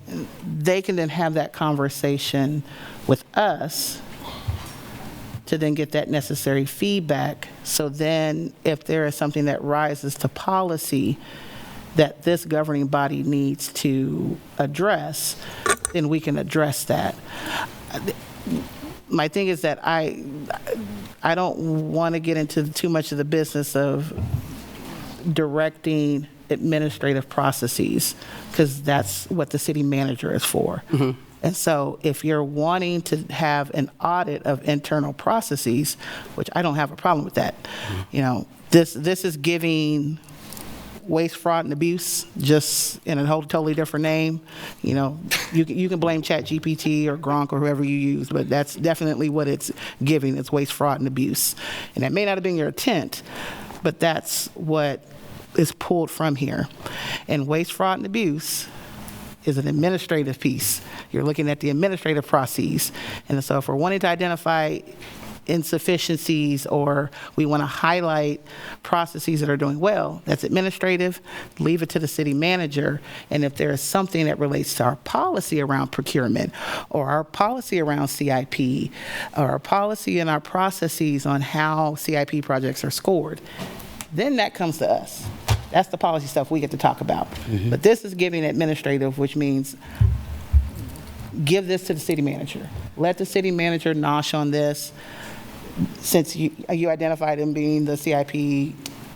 they can then have that conversation with us to then get that necessary feedback. So then if there is something that rises to policy that this governing body needs to address, then we can address that. My thing is that I don't want to get into too much of the business of directing administrative processes, because that's what the city manager is for. And so if you're wanting to have an audit of internal processes, which I don't have a problem with that, this is giving waste, fraud, and abuse, just in a whole totally different name. You can blame ChatGPT or Gronk or whoever you use, but that's definitely what it's giving. It's waste, fraud, and abuse. And that may not have been your intent, but that's what is pulled from here. And waste, fraud, and abuse is an administrative piece. You're looking at the administrative processes. And so if we're wanting to identify insufficiencies, or we want to highlight processes that are doing well, that's administrative. Leave it to the city manager. And if there is something that relates to our policy around procurement, or our policy around CIP, or our policy and our processes on how CIP projects are scored, then that comes to us. That's the policy stuff we get to talk about. But this is giving administrative, which means give this to the city manager. Let the city manager nosh on this. Since you identified him being the CIP,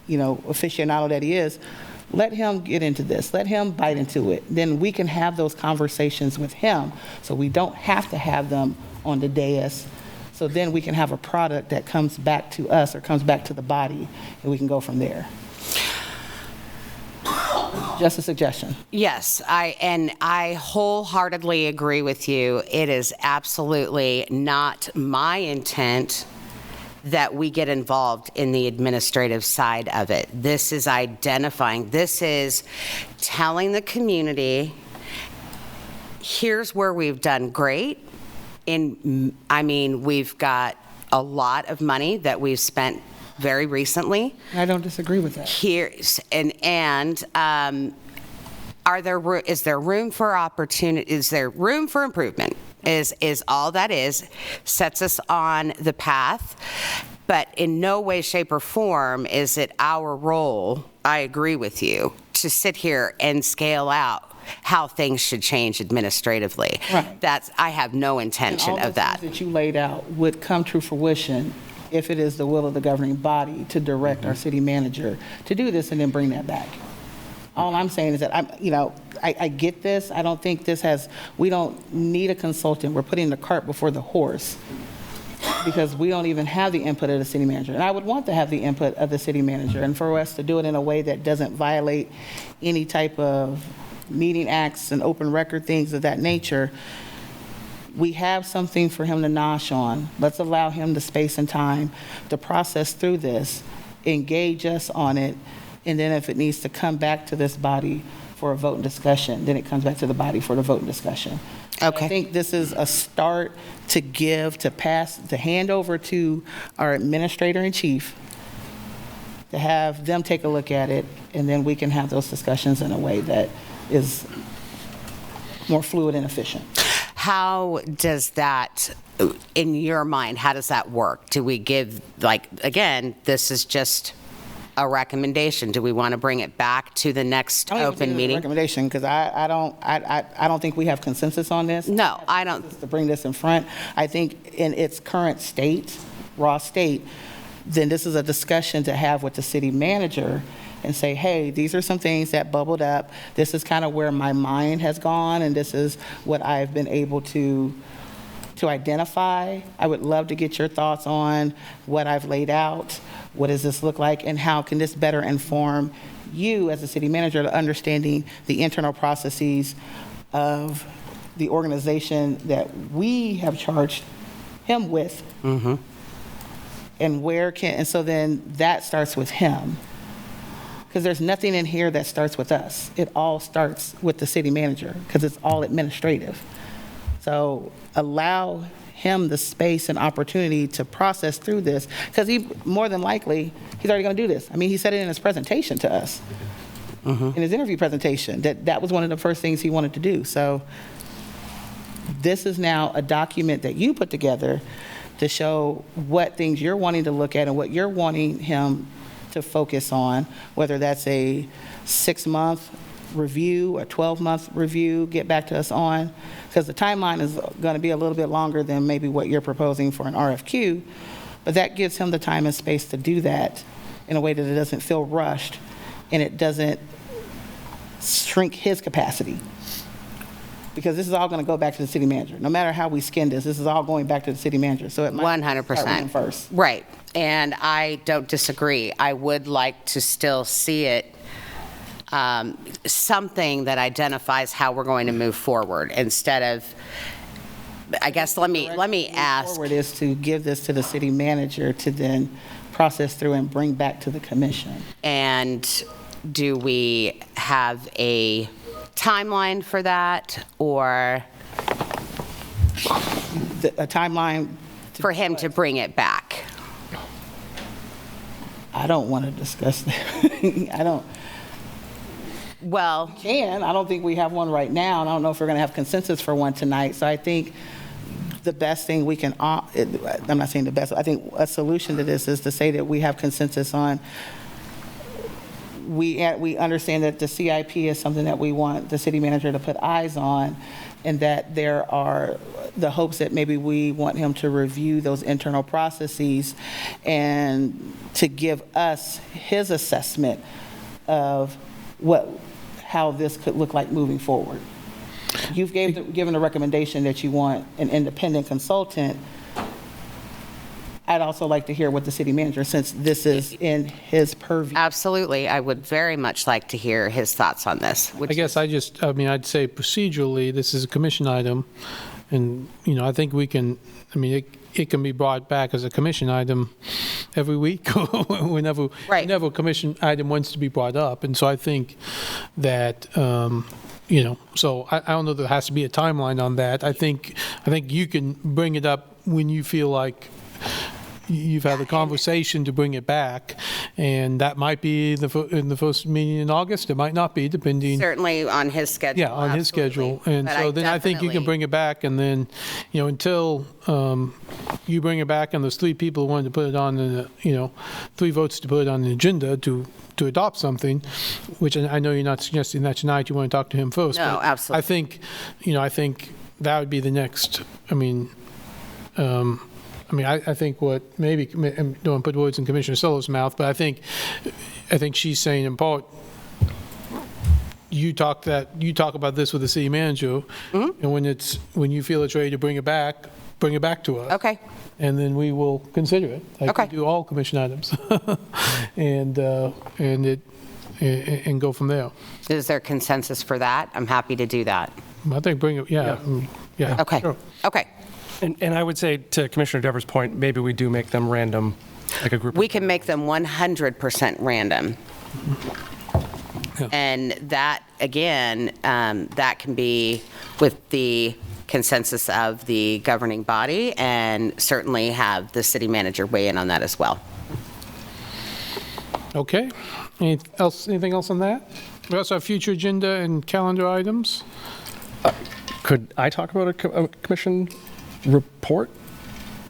aficionado that he is, let him get into this. Let him bite into it. Then we can have those conversations with him, so we don't have to have them on the dais. So then we can have a product that comes back to us or comes back to the body, and we can go from there. Just a suggestion. Yes, I wholeheartedly agree with you. It is absolutely not my intent that we get involved in the administrative side of it. This is identifying, this is telling the community, here's where we've done great. We've got a lot of money that we've spent very recently. I don't disagree with that. Is there room for opportunity? Is there room for improvement? Is all that is, sets us on the path, but in no way, shape, or form is it our role, I agree with you, to sit here and scale out how things should change administratively. Right. I have no intention of that. All the things that you laid out would come to fruition if it is the will of the governing body to direct our city manager to do this and then bring that back. All I'm saying is that I get this. I don't think we don't need a consultant. We're putting the cart before the horse because we don't even have the input of the city manager. And I would want to have the input of the city manager, and for us to do it in a way that doesn't violate any type of meeting acts and open record, things of that nature. We have something for him to nosh on. Let's allow him the space and time to process through this, engage us on it, and then if it needs to come back to this body for a vote and discussion, then it comes back to the body for the vote and discussion. Okay. I think this is a start to give, to pass, to hand over to our administrator-in-chief, to have them take a look at it, and then we can have those discussions in a way that is more fluid and efficient. How does that, in your mind, how does that work? Do we give, again, this is just a recommendation. Do we want to bring it back to the next open meeting? Recommendation, because I don't think we have consensus on this. No, I don't. To bring this in front, I think in its current state, raw state, then this is a discussion to have with the city manager and say, hey, these are some things that bubbled up. This is kind of where my mind has gone, and this is what I've been able to identify. I would love to get your thoughts on what I've laid out. What does this look like, and how can this better inform you as a city manager to understanding the internal processes of the organization that we have charged him with? Mm-hmm. And so then that starts with him. Because there's nothing in here that starts with us. It all starts with the city manager, because it's all administrative. So allow him the space and opportunity to process through this, because more than likely, he's already going to do this. I mean, he said it in his presentation to us, in his interview presentation, that was one of the first things he wanted to do. So this is now a document that you put together to show what things you're wanting to look at and what you're wanting him to focus on, whether that's a 6-month review, a 12-month review, get back to us on, because the timeline is going to be a little bit longer than maybe what you're proposing for an RFQ, but that gives him the time and space to do that in a way that it doesn't feel rushed and it doesn't shrink his capacity. Because this is all going to go back to the city manager. No matter how we skin this is all going back to the city manager. So it might 100%. start with him first. Right. And I don't disagree. I would like to still see it something that identifies how we're going to move forward instead of, I guess, let me ask. Forward is to give this to the city manager to then process through and bring back to the commission. And do we have a timeline for that, or a timeline for him to bring it back? I don't want to discuss that. I don't. Well, I don't think we have one right now, and I don't know if we're going to have consensus for one tonight. So I think the best thing we can, I'm not saying the best, I think a solution to this is to say that we have consensus on, we understand that the CIP is something that we want the city manager to put eyes on, and that there are the hopes that maybe we want him to review those internal processes and to give us his assessment of how this could look like moving forward. You've given a recommendation that you want an independent consultant I'd also like to hear what the city manager, since this is in his purview. Absolutely. I would very much like to hear his thoughts on this. I guess I'd say procedurally, this is a commission item, and, I think we can, it can be brought back as a commission item every week, whenever a commission item wants to be brought up. And so I think that, so I don't know, there has to be a timeline on that. I think you can bring it up when you feel like you've had a conversation to bring it back, and that might be in the first meeting in August. It might not be, depending. Certainly on his schedule. Yeah, on his schedule. And But so then I think you can bring it back, and then, until you bring it back and there's 3 people who wanted to put it on, 3 votes to put it on the agenda to adopt something, which I know you're not suggesting that tonight. You want to talk to him first. No, but absolutely. I think that would be the next. I think what maybe, I don't want to put words in Commissioner Sullivan's mouth, but I think she's saying in part, you talk about this with the city manager, and when you feel it's ready to bring it back to us. Okay. And then we will consider it. Like we do all commission items, and go from there. Is there consensus for that? I'm happy to do that. I think bring it. Yeah. Okay. Sure. Okay. And I would say, to Commissioner Devers' point, maybe we do make them random, like a group. We can make them 100% random. Yeah. And that, again, that can be with the consensus of the governing body, and certainly have the city manager weigh in on that as well. Okay. Anything else on that? We also have future agenda and calendar items. Could I talk about a commission report?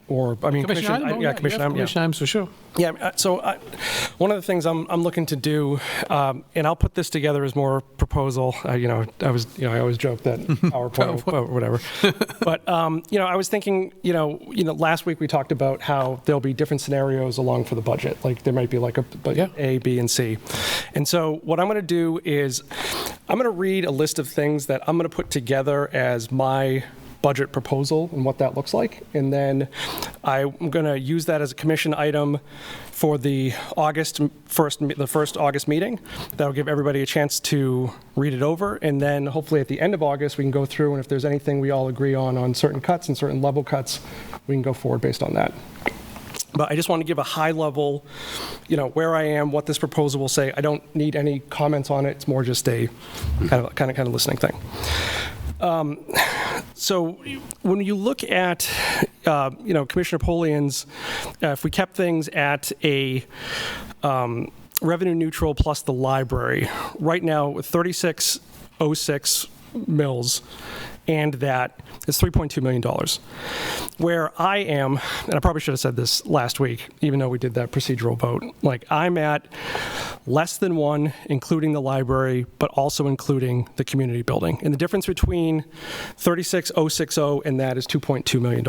Or, Commission item? commission item, Commission items for sure. Yeah, so one of the things I'm looking to do, and I'll put this together as more proposal. I always joke that PowerPoint or whatever. But I was thinking, last week we talked about how there'll be different scenarios along for the budget. Like there might be like A, B, and C. And so what I'm going to do is I'm going to read a list of things that I'm going to put together as my budget proposal and what that looks like. And then I'm going to use that as a commission item for the first August meeting. That'll give everybody a chance to read it over. And then hopefully at the end of August, we can go through, and if there's anything we all agree on certain cuts and certain level cuts, we can go forward based on that. But I just want to give a high level, where I am, what this proposal will say. I don't need any comments on it. It's more just a kind of listening thing. So when you look at, Commissioner Napoleon's, if we kept things at a revenue neutral plus the library, right now with 3606 mills, and that is $3.2 million. Where I am, and I probably should have said this last week, even though we did that procedural vote, like I'm at less than 1, including the library, but also including the community building. And the difference between 36060 and that is $2.2 million.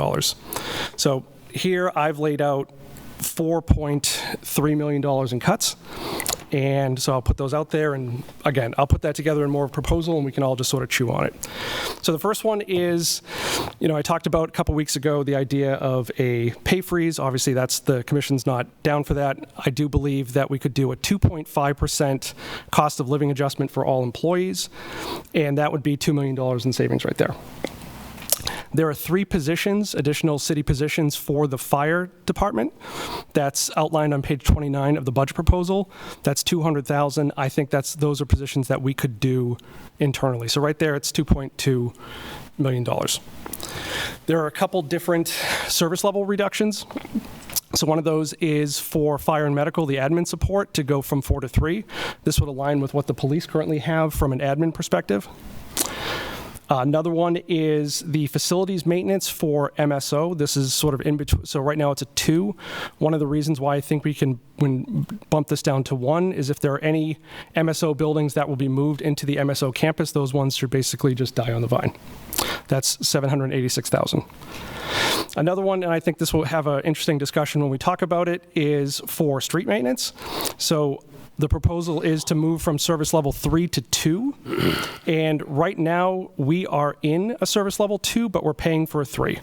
So here I've laid out $4.3 million in cuts. And so I'll put those out there, and again, I'll put that together in more of a proposal, and we can all just sort of chew on it. So the first one is, I talked about a couple weeks ago the idea of a pay freeze. Obviously, the commission's not down for that. I do believe that we could do a 2.5% cost of living adjustment for all employees, and that would be $2 million in savings right there. There are 3 positions, additional city positions for the fire department. That's outlined on page 29 of the budget proposal. That's $200,000. I think those are positions that we could do internally. So right there, it's $2.2 million. There are a couple different service level reductions. So one of those is for fire and medical, the admin support, to go from 4 to 3. This would align with what the police currently have from an admin perspective. Another one is the facilities maintenance for MSO. This is sort of in between. So right now it's a 2. One of the reasons why I think we can bump this down to 1 is if there are any MSO buildings that will be moved into the MSO campus, those ones should basically just die on the vine. That's $786,000. Another one, and I think this will have an interesting discussion when we talk about it, is for street maintenance. So The proposal is to move from service level 3 to 2. And right now, we are in a service level 2, but we're paying for a 3.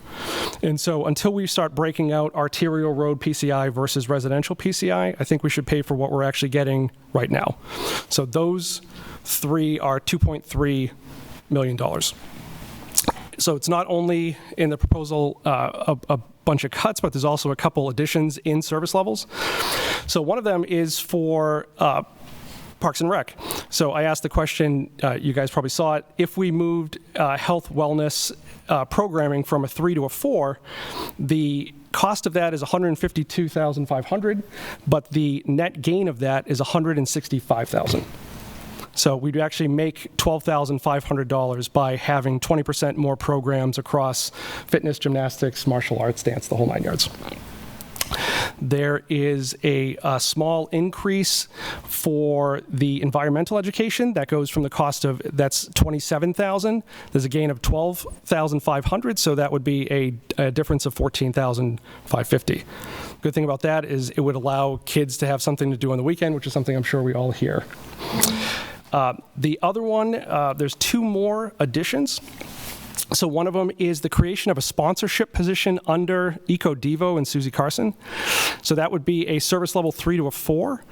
And so until we start breaking out arterial road PCI versus residential PCI, I think we should pay for what we're actually getting right now. So those 3 are $2.3 million. So it's not only in the proposal a bunch of cuts, but there's also a couple additions in service levels. So one of them is for Parks and Rec. So I asked the question, you guys probably saw it, if we moved health wellness programming from a 3 to a 4, the cost of that is $152,500, but the net gain of that is $165,000. So we'd actually make $12,500 by having 20% more programs across fitness, gymnastics, martial arts, dance, the whole 9 yards. There is a small increase for the environmental education that goes from the cost of, that's $27,000. There's a gain of $12,500, so that would be a difference of $14,550. Good thing about that is it would allow kids to have something to do on the weekend, which is something I'm sure we all hear. The other one, there's 2 more additions. So one of them is the creation of a sponsorship position under Eco Devo and Susie Carson. So that would be a service level 3 to a 4.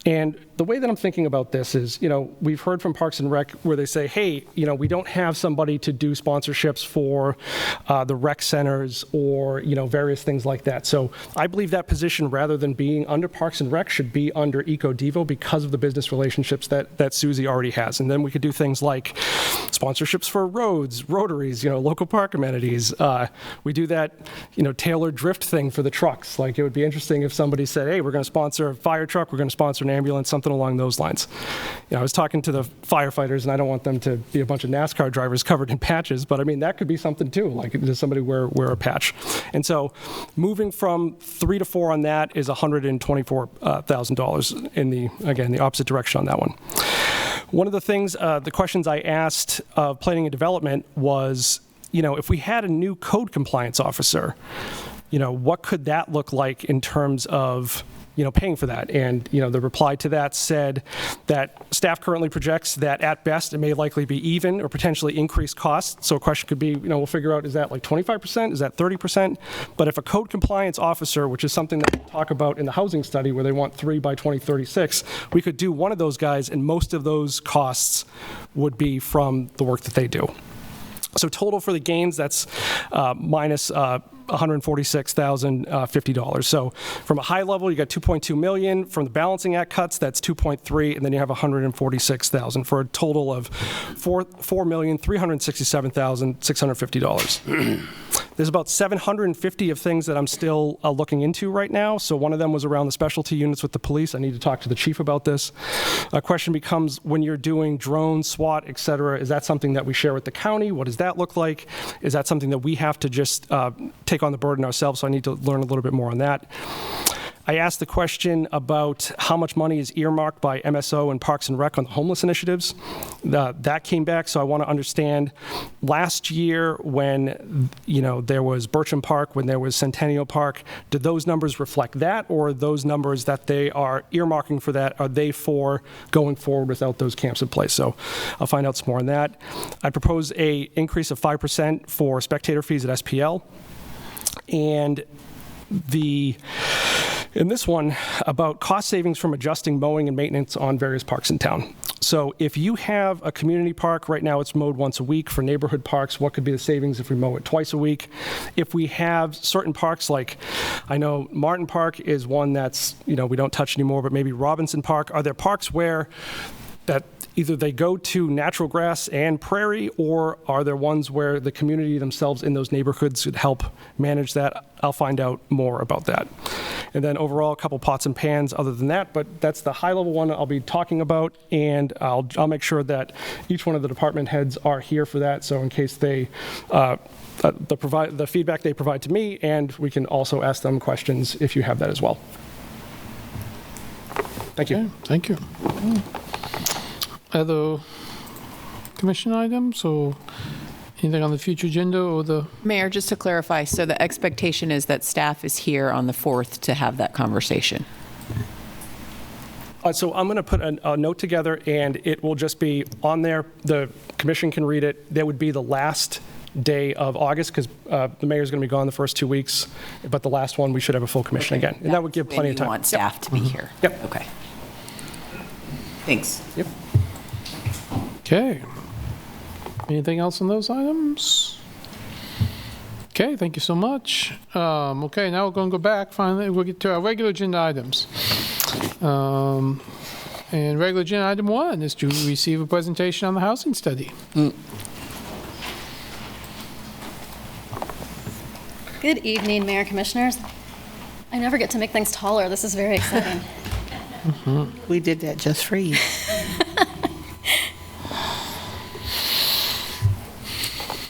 And the way that I'm thinking about this is, we've heard from Parks and Rec where they say, hey, we don't have somebody to do sponsorships for the rec centers or, various things like that. So I believe that position, rather than being under Parks and Rec, should be under Eco Devo because of the business relationships that Susie already has. And then we could do things like sponsorships for roads, rotaries, local park amenities. We do that, tailored drift thing for the trucks. Like, it would be interesting if somebody said, hey, we're going to sponsor a fire truck, we're going to sponsor an ambulance, something along those lines. I was talking to the firefighters, and I don't want them to be a bunch of NASCAR drivers covered in patches, but I mean, that could be something too. Like, does somebody wear a patch? And so moving from 3 to 4 on that is $124,000 in the opposite direction on that one. One of the things, the questions I asked of Planning and Development was, if we had a new code compliance officer, what could that look like in terms of, paying for that? And, the reply to that said that staff currently projects that at best it may likely be even or potentially increased costs. So a question could be, we'll figure out, is that like 25%? Is that 30%? But if a code compliance officer, which is something that we talk about in the housing study where they want 3 by 2036, we could do one of those guys, and most of those costs would be from the work that they do. So total for the gains, that's minus $146,050. So from a high level, you got $2.2 million. From the balancing act cuts, that's $2.3, and then you have $146,000 for a total of $4,367,650. There's about 750 of things that I'm still looking into right now. So one of them was around the specialty units with the police. I need to talk to the chief about this. A question becomes, when you're doing drones, SWAT, et cetera, is that something that we share with the county? What does that look like? Is that something that we have to just take on the burden ourselves? So I need to learn a little bit more on that. I asked the question about how much money is earmarked by MSO and Parks and Rec on the homeless initiatives. That came back, so I want to understand. Last year, when there was Bircham Park, when there was Centennial Park, did those numbers reflect that, or those numbers that they are earmarking for that, are they for going forward without those camps in place? So I'll find out some more on that. I propose a increase of 5% for spectator fees at SPL, and in this one, about cost savings from adjusting mowing and maintenance on various parks in town. So if you have a community park, right now it's mowed once a week. For neighborhood parks, what could be the savings if we mow it twice a week? If we have certain parks, like I know Martin Park is one that's, we don't touch anymore, but maybe Robinson Park, are there parks where that either they go to natural grass and prairie, or are there ones where the community themselves in those neighborhoods could help manage that? I'll find out more about that. And then overall, a couple pots and pans other than that, but that's the high-level one I'll be talking about, and I'll make sure that each one of the department heads are here for that, so in case they, the feedback they provide to me, and we can also ask them questions if you have that as well. Thank you. Okay, thank you. Other commission items or anything on the future agenda or the? Mayor, just to clarify, so the expectation is that staff is here on the 4th to have that conversation. So I'm going to put a note together, and it will just be on there. The commission can read it. That would be the last day of August, because the mayor's going to be gone the first 2 weeks, but the last one, we should have a full commission again. And that would give plenty of time. You want staff to be here? Yep. Okay. Thanks. Yep. Okay. Anything else on those items? Okay, thank you so much. Okay, now we're going to go back. Finally, we'll get to our regular agenda items. And regular agenda item 1 is to receive a presentation on the housing study. Good evening, Mayor Commissioners. I never get to make things taller. This is very exciting. We did that just for you.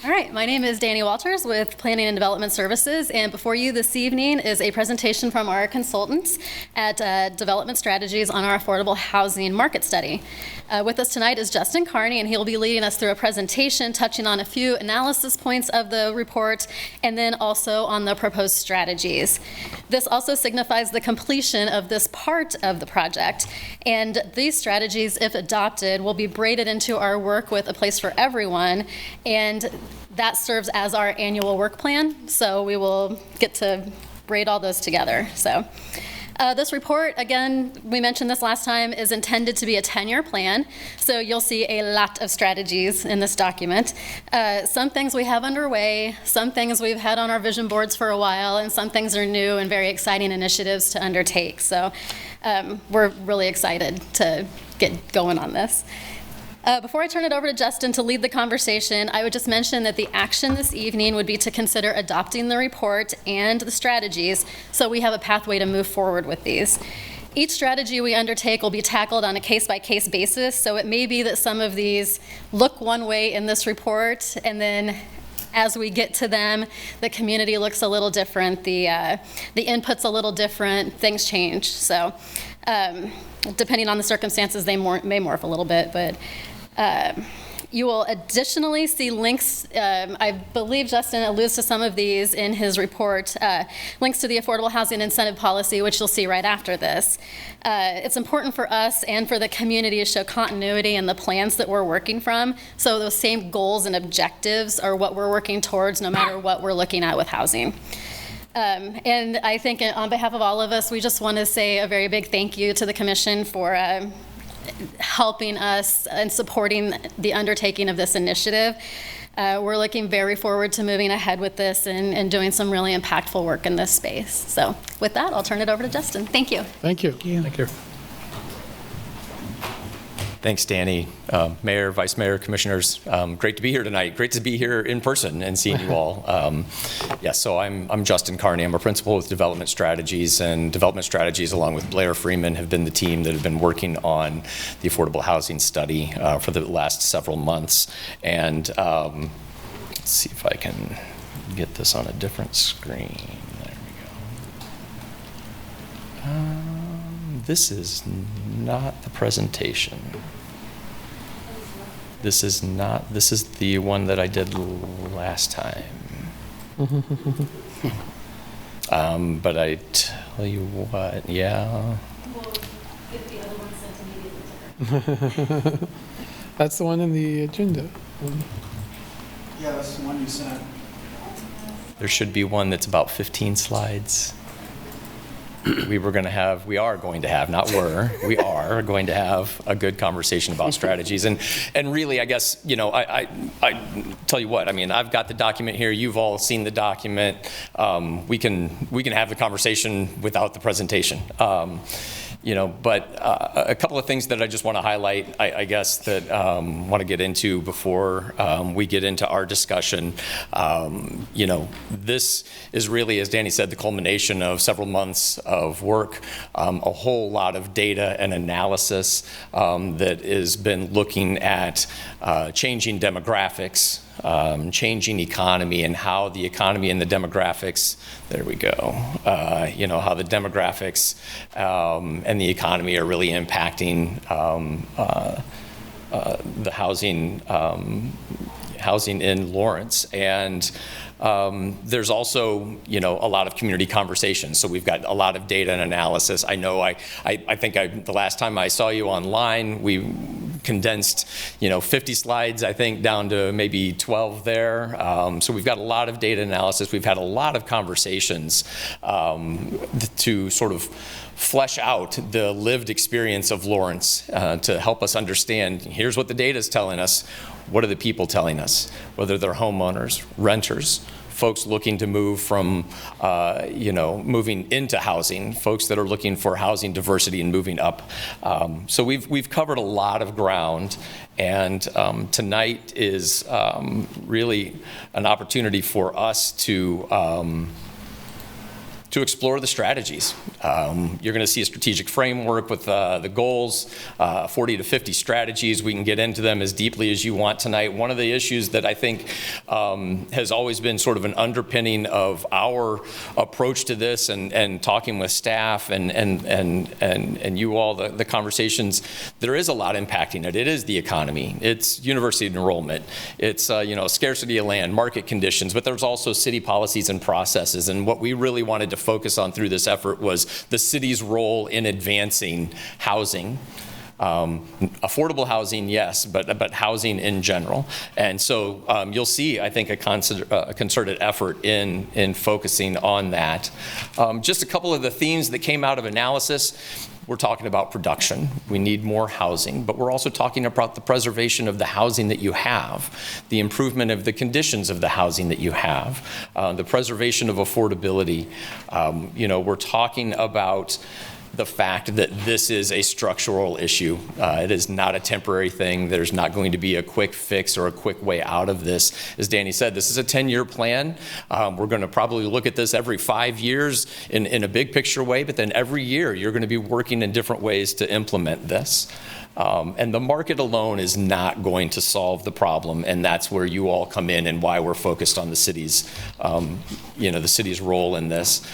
All right, my name is Danny Walters with Planning and Development Services, and before you this evening is a presentation from our consultants at Development Strategies on our affordable housing market study. With us tonight is Justin Carney, and he'll be leading us through a presentation touching on a few analysis points of the report and then also on the proposed strategies. This also signifies the completion of this part of the project, and these strategies, if adopted, will be braided into our work with A Place for Everyone, and that serves as our annual work plan, so we will get to braid all those together. So. This report, again, we mentioned this last time, is intended to be a 10-year plan, so you'll see a lot of strategies in this document. Some things we have underway, some things we've had on our vision boards for a while, and some things are new and very exciting initiatives to undertake. So we're really excited to get going on this. Before I turn it over to Justin to lead the conversation, I would just mention that the action this evening would be to consider adopting the report and the strategies so we have a pathway to move forward with these. Each strategy we undertake will be tackled on a case-by-case basis, so it may be that some of these look one way in this report, and then as we get to them, the community looks a little different, the input's a little different, things change. So depending on the circumstances, they may morph a little bit, but you will additionally see links, I believe Justin alludes to some of these in his report, links to the Affordable Housing Incentive Policy, which you'll see right after this. It's important for us and for the community to show continuity in the plans that we're working from, so those same goals and objectives are what we're working towards no matter what we're looking at with housing. And I think on behalf of all of us, we just want to say a very big thank you to the Commission for helping us and supporting the undertaking of this initiative. We're looking very forward to moving ahead with this and doing some really impactful work in this space. So with that, I'll turn it over to Justin. Thank you. Thank you. Thank you. Thanks, Danny. Mayor, Vice Mayor, Commissioners, great to be here tonight. Great to be here in person and seeing you all. So I'm Justin Carney. I'm a principal with Development Strategies, and Development Strategies, along with Blair Freeman, have been the team that have been working on the affordable housing study for the last several months. And let's see if I can get this on a different screen. There we go. This is not the presentation. This is the one that I did last time. But I tell you what, yeah. We'll get the other one sent immediately. That's the one in the agenda. Yeah, that's the one you sent. There should be one that's about 15 slides. We are going to have a good conversation about strategies. And really, I guess, I tell you what, I mean, I've got the document here. You've all seen the document. We can have the conversation without the presentation. But a couple of things that I just want to highlight, I guess, that want to get into before we get into our discussion. This is really, as Danny said, the culmination of several months of work, a whole lot of data and analysis that has been looking at changing demographics, changing economy, and how the economy and the demographics, there we go, how the demographics and the economy are really impacting the housing housing in Lawrence. And there's also, a lot of community conversations. So we've got a lot of data and analysis. I know I think the last time I saw you online, we condensed, 50 slides, I think, down to maybe 12 there. So we've got a lot of data analysis. We've had a lot of conversations to sort of flesh out the lived experience of Lawrence to help us understand, here's what the data is telling us. What are the people telling us? Whether they're homeowners, renters, folks looking to move from, moving into housing, folks that are looking for housing diversity and moving up. So we've covered a lot of ground, and tonight is really an opportunity for us to explore the strategies. You're going to see a strategic framework with the goals, 40 to 50 strategies. We can get into them as deeply as you want tonight. One of the issues that I think has always been sort of an underpinning of our approach to this, and talking with staff and you all, the conversations, there is a lot impacting it. It is the economy. It's university enrollment. It's scarcity of land, market conditions, but there's also city policies and processes. And what we really wanted to focus on through this effort was the city's role in advancing housing. Affordable housing, yes, but housing in general. And so you'll see, I think, a concerted effort in focusing on that. Just a couple of the themes that came out of analysis. We're talking about production. We need more housing, but we're also talking about the preservation of the housing that you have, the improvement of the conditions of the housing that you have, the preservation of affordability. We're talking about the fact that this is a structural issue. It is not a temporary thing. There's not going to be a quick fix or a quick way out of this. As Danny said, this is a 10-year plan. We're going to probably look at this every 5 years in a big picture way, but then every year you're going to be working in different ways to implement this. And the market alone is not going to solve the problem, and that's where you all come in and why we're focused on the city's, the city's role in this.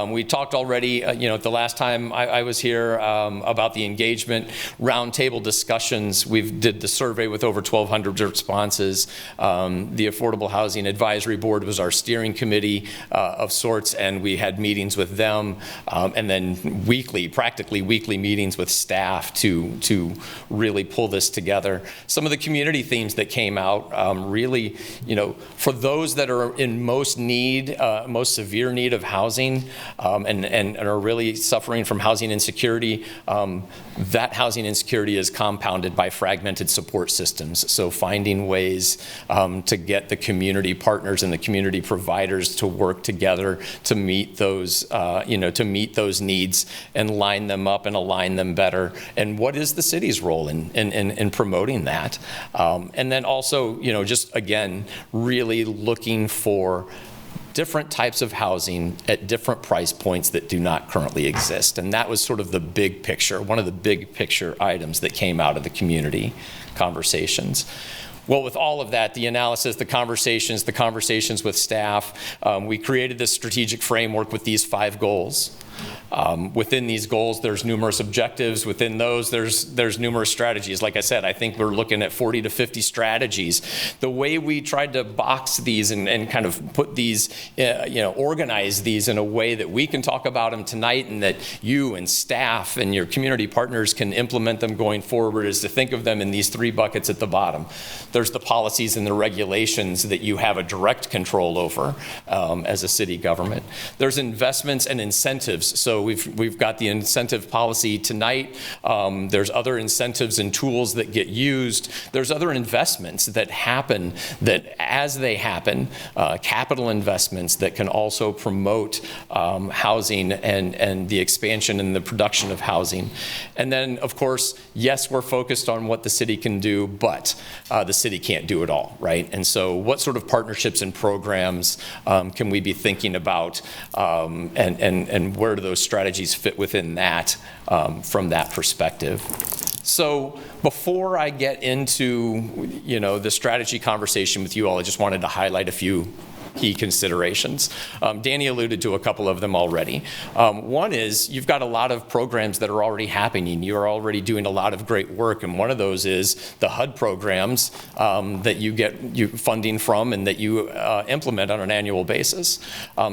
We talked already, the last time I was here about the engagement roundtable discussions. We did the survey with over 1,200 responses. The Affordable Housing Advisory Board was our steering committee of sorts, and we had meetings with them, and then practically weekly meetings with staff to really pull this together. Some of the community themes that came out, really, for those that are in most severe need of housing, and are really suffering from housing insecurity, that housing insecurity is compounded by fragmented support systems. So finding ways to get the community partners and the community providers to work together to meet those, needs and line them up and align them better. And what is the city's role in promoting that? And then also, just again, really looking for different types of housing at different price points that do not currently exist. And that was sort of the big picture, one of the big picture items that came out of the community conversations. Well, with all of that, the analysis, the conversations with staff, we created this strategic framework with these 5 goals. Within these goals, there's numerous objectives. Within those, there's numerous strategies. Like I said, I think we're looking at 40 to 50 strategies. The way we tried to box these and kind of put these, organize these in a way that we can talk about them tonight and that you and staff and your community partners can implement them going forward is to think of them in these 3 buckets at the bottom. There's the policies and the regulations that you have a direct control over as a city government. There's investments and incentives. So we've got the incentive policy tonight. There's other incentives and tools that get used. There's other investments that happen that as they happen, capital investments that can also promote housing and the expansion and the production of housing. And then, of course, yes, we're focused on what the city can do, but the city can't do it all, right? And so what sort of partnerships and programs can we be thinking about, and where do those strategies fit within that from that perspective? So before I get into, the strategy conversation with you all, I just wanted to highlight a few key considerations. Danny alluded to a couple of them already. One is you've got a lot of programs that are already happening. You're already doing a lot of great work, and one of those is the HUD programs that you get funding from and that you implement on an annual basis.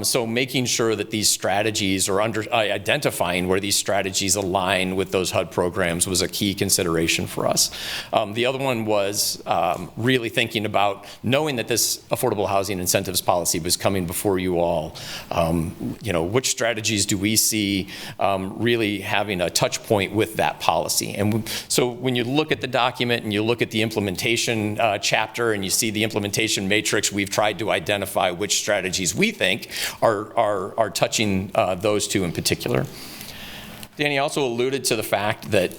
So making sure that these strategies or identifying where these strategies align with those HUD programs was a key consideration for us. The other one was really thinking about knowing that this affordable housing incentives policy was coming before you all. Which strategies do we see really having a touch point with that policy? And so when you look at the document and you look at the implementation chapter and you see the implementation matrix, we've tried to identify which strategies we think are touching those two in particular. Danny also alluded to the fact that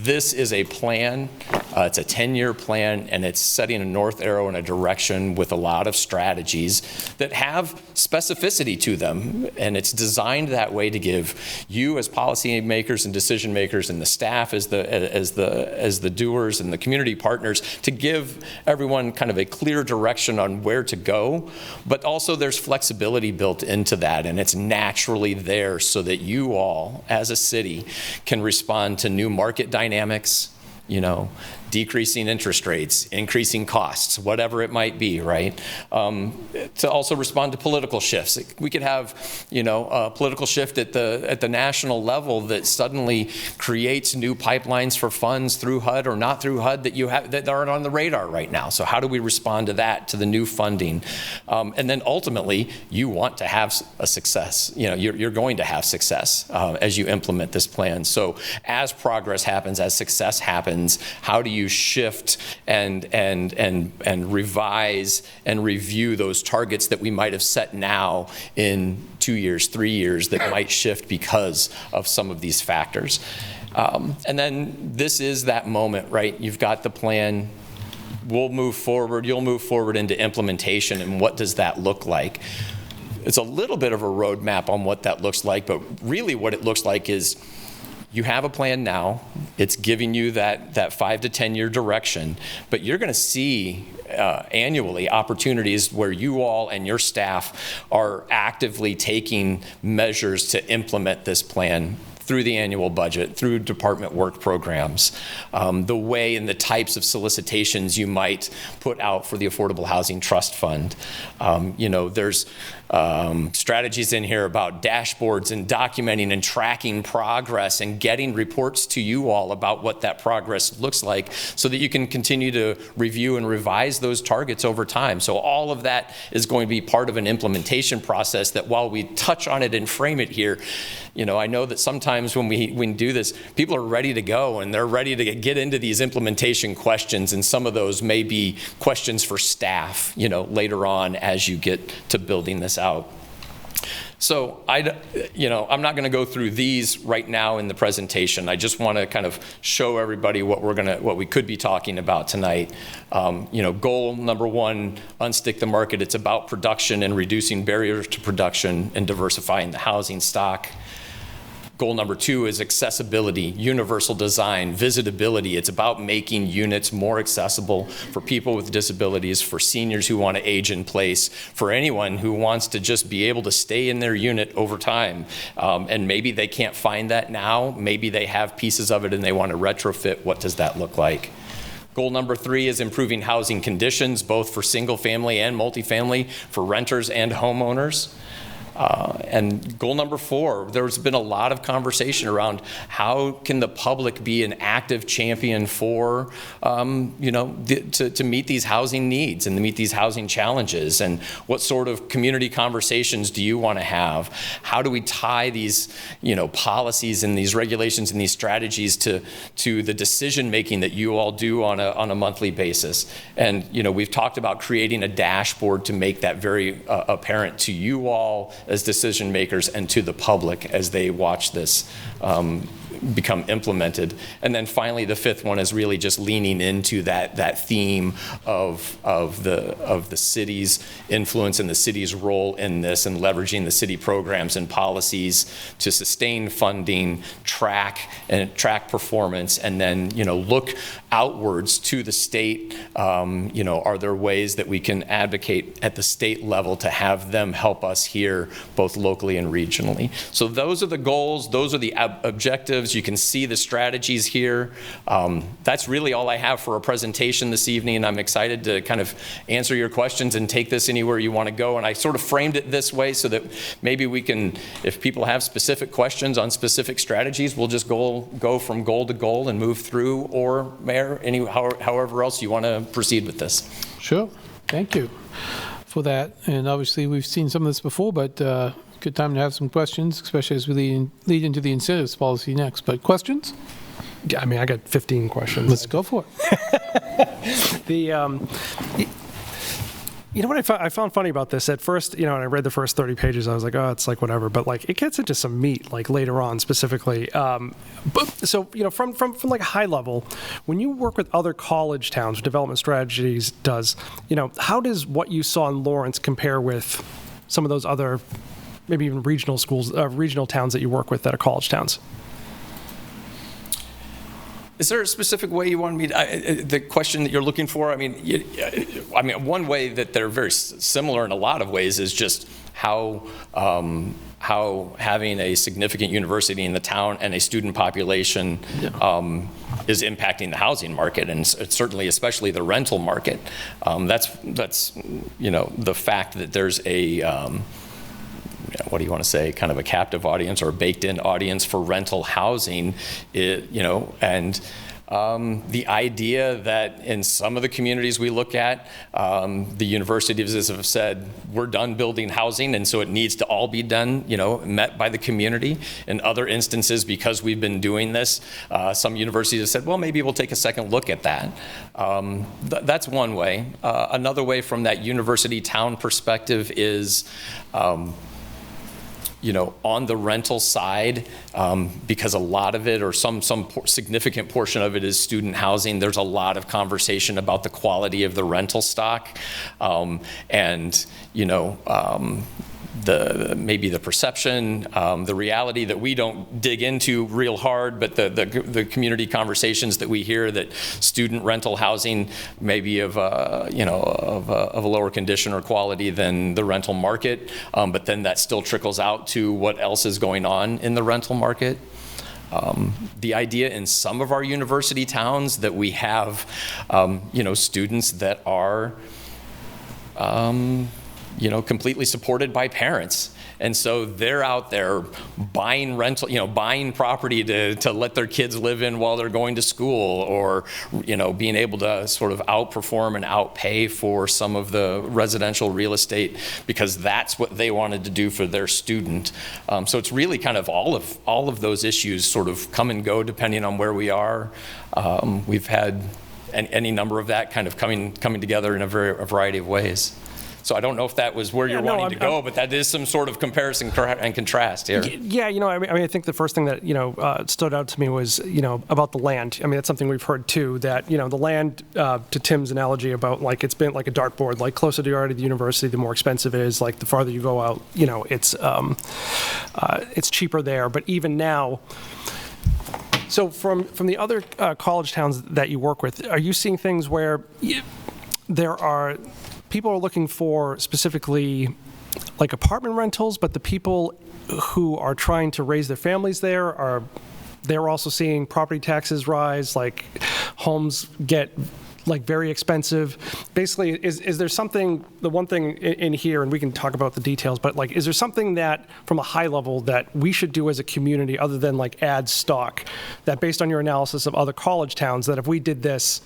this is a plan, it's a 10-year plan, and it's setting a north arrow in a direction with a lot of strategies that have specificity to them, and it's designed that way to give you as policymakers and decision makers and the staff as the doers and the community partners to give everyone kind of a clear direction on where to go, but also there's flexibility built into that, and it's naturally there so that you all as a city can respond to new market dynamics, decreasing interest rates, increasing costs, whatever it might be, right? To also respond to political shifts. We could have, a political shift at the national level that suddenly creates new pipelines for funds through HUD or not through HUD that aren't on the radar right now. So how do we respond to that, to the new funding? And then ultimately, you want to have a success. You're going to have success as you implement this plan. So as progress happens, as success happens, how do you shift and revise and review those targets that we might have set now in 2 years, 3 years that might shift because of some of these factors. And then this is that moment, right? You've got the plan. We'll move forward. You'll move forward into implementation. And what does that look like? It's a little bit of a roadmap on what that looks like, but really what it looks like is you have a plan now. It's giving you that 5 to 10 year direction, but you're going to see annually opportunities where you all and your staff are actively taking measures to implement this plan through the annual budget, through department work programs, the way and the types of solicitations you might put out for the Affordable Housing Trust Fund. There's strategies in here about dashboards and documenting and tracking progress and getting reports to you all about what that progress looks like so that you can continue to review and revise those targets over time. So all of that is going to be part of an implementation process that while we touch on it and frame it here, I know that sometimes when we do this, people are ready to go and they're ready to get into these implementation questions, and some of those may be questions for staff, later on as you get to building this out. So I'm not going to go through these right now in the presentation. I just want to kind of show everybody what we could be talking about tonight. Goal number 1, unstick the market. It's about production and reducing barriers to production and diversifying the housing stock. Goal number 2 is accessibility, universal design, visitability. It's about making units more accessible for people with disabilities, for seniors who want to age in place, for anyone who wants to just be able to stay in their unit over time. And maybe they can't find that now. Maybe they have pieces of it and they want to retrofit. What does that look like? Goal number 3 is improving housing conditions, both for single family and multifamily, for renters and homeowners. And goal number 4, there's been a lot of conversation around how can the public be an active champion for, to meet these housing needs and to meet these housing challenges, and what sort of community conversations do you want to have? How do we tie these, policies and these regulations and these strategies to the decision making that you all do on a monthly basis? And, we've talked about creating a dashboard to make that very apparent to you all as decision makers and to the public as they watch this become implemented. And then finally, the fifth one is really just leaning into that theme of the city's influence and the city's role in this, and leveraging the city programs and policies to sustain funding, track performance, and then look outwards to the state. Are there ways that we can advocate at the state level to have them help us here, both locally and regionally? So those are the goals, those are the objectives. You can see the strategies here. That's really all I have for a presentation this evening, and I'm excited to kind of answer your questions and take this anywhere you want to go. And I sort of framed it this way so that maybe we can, if people have specific questions on specific strategies, we'll just go from goal to goal and move through, or Mayor, however else you want to proceed with this. Sure. Thank you for that. And obviously, we've seen some of this before, but good time to have some questions, especially as we lead into the incentives policy next. But questions? Yeah, I mean, I got 15 questions. Let's go for it. You know what I found funny about this? At first, and I read the first 30 pages, I was like, oh, it's like whatever. But like, it gets into some meat, like later on specifically. So, from like a high level, when you work with other college towns, Development Strategies does, how does what you saw in Lawrence compare with some of those other, maybe even regional schools, regional towns that you work with that are college towns? Is there a specific way you want me to, the question that you're looking for? I mean, one way that they're very similar in a lot of ways is just how having a significant university in the town and a student population is impacting the housing market, and certainly, especially the rental market. That's the fact that there's a what do you want to say, kind of a captive audience or a baked-in audience for rental housing, and the idea that in some of the communities we look at, the universities have said, we're done building housing, and so it needs to all be done, met by the community. In other instances, because we've been doing this, some universities have said, well, maybe we'll take a second look at that. That's one way. Another way from that university town perspective is, on the rental side, because a lot of it, or some significant portion of it, is student housing, there's a lot of conversation about the quality of the rental stock, and maybe the perception, the reality that we don't dig into real hard, but the community conversations that we hear, that student rental housing may be of a lower condition or quality than the rental market, but then that still trickles out to what else is going on in the rental market. The idea in some of our university towns that we have, students that are completely supported by parents. And so they're out there buying buying property to let their kids live in while they're going to school, or, being able to sort of outperform and outpay for some of the residential real estate because that's what they wanted to do for their student. So it's really kind of all of those issues sort of come and go depending on where we are. We've had any number of that kind of coming together in a variety of ways. So I don't know if that was where you're wanting to go, but that is some sort of comparison and contrast here. Yeah, I think the first thing that, stood out to me was, about the land. I mean, that's something we've heard too, that, the land, to Tim's analogy about, like, it's been like a dartboard, like, closer to the university, the more expensive it is, like, the farther you go out, it's cheaper there. But even now, so from the other college towns that you work with, are you seeing things where people are looking for specifically like apartment rentals, but the people who are trying to raise their families they're also seeing property taxes rise, like homes get like very expensive. Basically, is there something, the one thing in here, and we can talk about the details, but like, is there something that from a high level that we should do as a community other than like add stock, that based on your analysis of other college towns, that if we did this,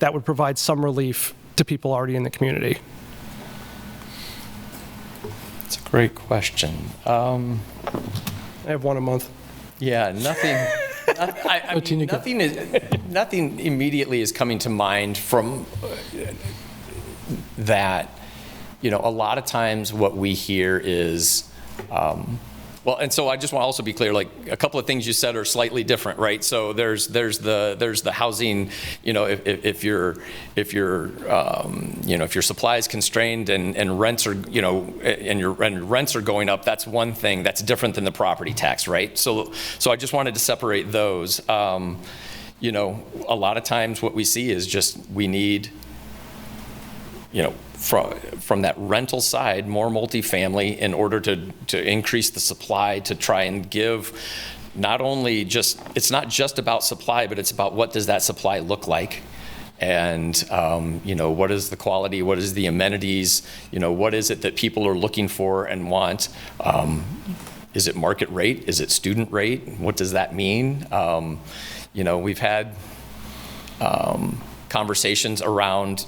that would provide some relief to people already in the community? It's a great question. I have one a month. Yeah, nothing immediately is coming to mind from that. A lot of times what we hear is, Well, and so I just want to also be clear, like a couple of things you said are slightly different, right? So there's the housing, if your supply is constrained and rents are, and rents are going up, that's one thing that's different than the property tax, right? So I just wanted to separate those. A lot of times what we see is just we need, from that rental side, more multifamily in order to increase the supply, to try and give not only just, it's not just about supply, but it's about what does that supply look like? And, what is the quality? What is the amenities? What is it that people are looking for and want? Is it market rate? Is it student rate? What does that mean? We've had conversations around,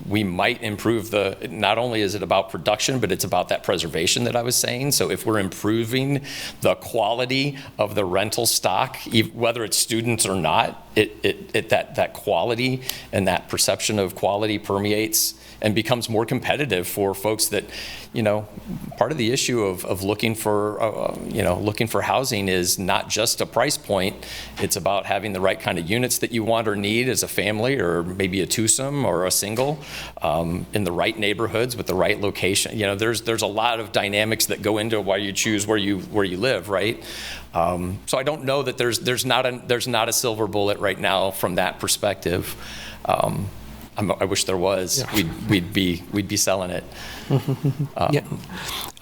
we might improve not only is it about production, but it's about that preservation that I was saying. So if we're improving the quality of the rental stock, whether it's students or not, that quality and that perception of quality permeates and becomes more competitive for folks that, part of the issue of looking for housing is not just a price point. It's about having the right kind of units that you want or need as a family, or maybe a twosome or a single, in the right neighborhoods with the right location. There's a lot of dynamics that go into why you choose where you live, right? So I don't know that there's not a silver bullet right now from that perspective. I wish there was. Yeah. We'd be selling it. Yeah.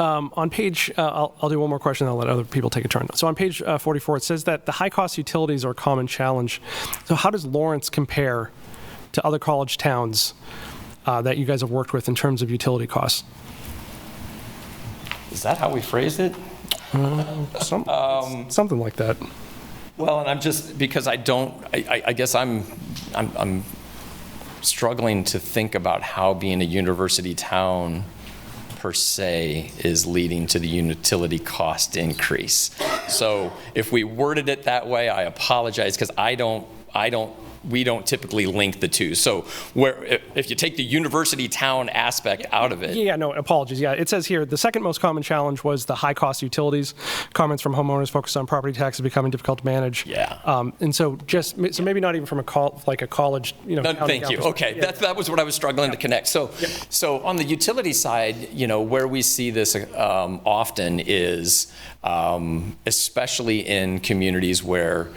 On page, I'll do one more question, and I'll let other people take a turn. So on page 44, it says that the high-cost utilities are a common challenge. So how does Lawrence compare to other college towns that you guys have worked with in terms of utility costs? Is that how we phrased it? Something like that. Well, and I'm just, because I guess I'm struggling to think about how being a university town per se is leading to the utility cost increase. So if we worded it that way, I apologize, because we don't typically link the two. So if you take the university town aspect out of it. Yeah, no, apologies. Yeah, it says here, the second most common challenge was the high cost utilities. Comments from homeowners focused on property taxes becoming difficult to manage. Yeah. And so maybe not even from a college, Thank you. Okay, yeah. That was what I was struggling to connect. So, So on the utility side, where we see this often is, especially in communities where,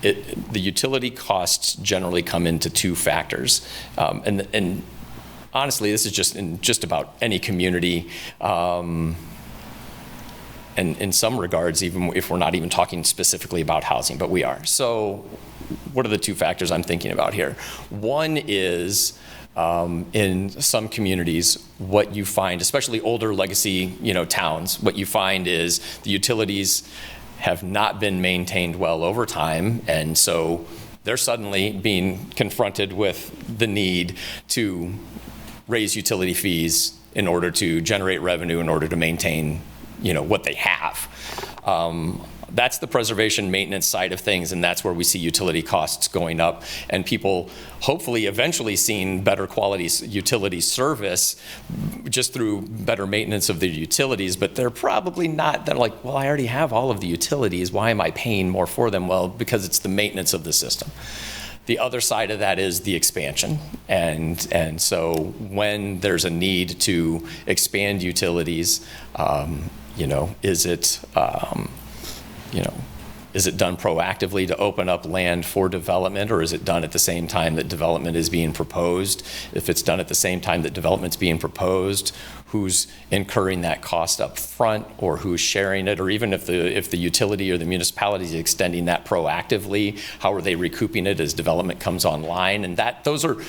the utility costs generally come into two factors, and honestly, this is just in just about any community, and in some regards, even if we're not even talking specifically about housing, but we are. So, what are the two factors I'm thinking about here? One is, in some communities, what you find, especially older legacy, towns, what you find is the utilities have not been maintained well over time, and so they're suddenly being confronted with the need to raise utility fees in order to generate revenue, in order to maintain, what they have. That's the preservation maintenance side of things, and that's where we see utility costs going up, and people hopefully eventually seeing better quality utility service just through better maintenance of the utilities, but they're probably not. They're like, well, I already have all of the utilities. Why am I paying more for them? Well, because it's the maintenance of the system. The other side of that is the expansion, and so when there's a need to expand utilities, is it done proactively to open up land for development, or is it done at the same time that development is being proposed? If it's done at the same time that development's being proposed, who's incurring that cost up front, or who's sharing it, or even if the utility or the municipality is extending that proactively, how are they recouping it as development comes online? And those are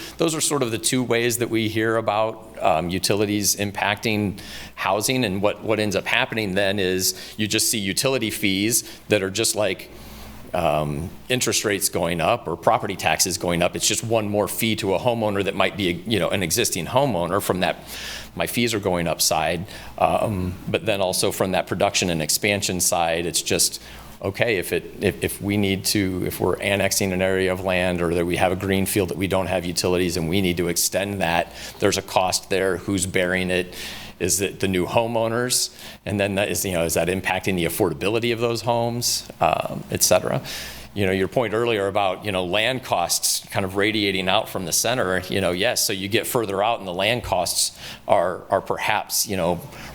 sort of the two ways that we hear about utilities impacting housing. And what ends up happening then is you just see utility fees that are just like interest rates going up or property taxes going up. It's just one more fee to a homeowner that might be an existing homeowner. From that, my fees are going up side, but then also from that production and expansion side, it's just okay, if we need to, if we're annexing an area of land or that we have a green field that we don't have utilities and we need to extend that, there's a cost there. Who's bearing it? Is it the new homeowners? And then that is, is that impacting the affordability of those homes, et cetera? Your point earlier about, land costs kind of radiating out from the center, yes, so you get further out and the land costs are perhaps,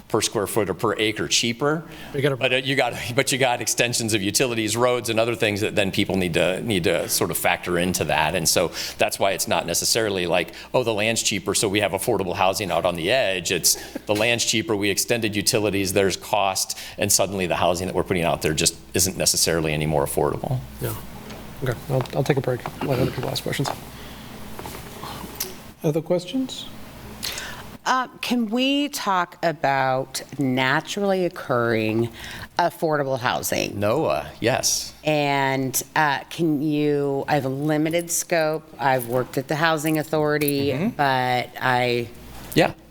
per square foot or per acre cheaper. But you got extensions of utilities, roads, and other things that then people need to sort of factor into that. And so that's why it's not necessarily like, oh, the land's cheaper, so we have affordable housing out on the edge. It's the land's cheaper, we extended utilities, there's cost, and suddenly the housing that we're putting out there just isn't necessarily any more affordable. Yeah. Okay, I'll take a break. Let other people ask questions. Other questions? Can we talk about naturally occurring affordable housing? NOAA, yes. And I have a limited scope. I've worked at the Housing Authority, but I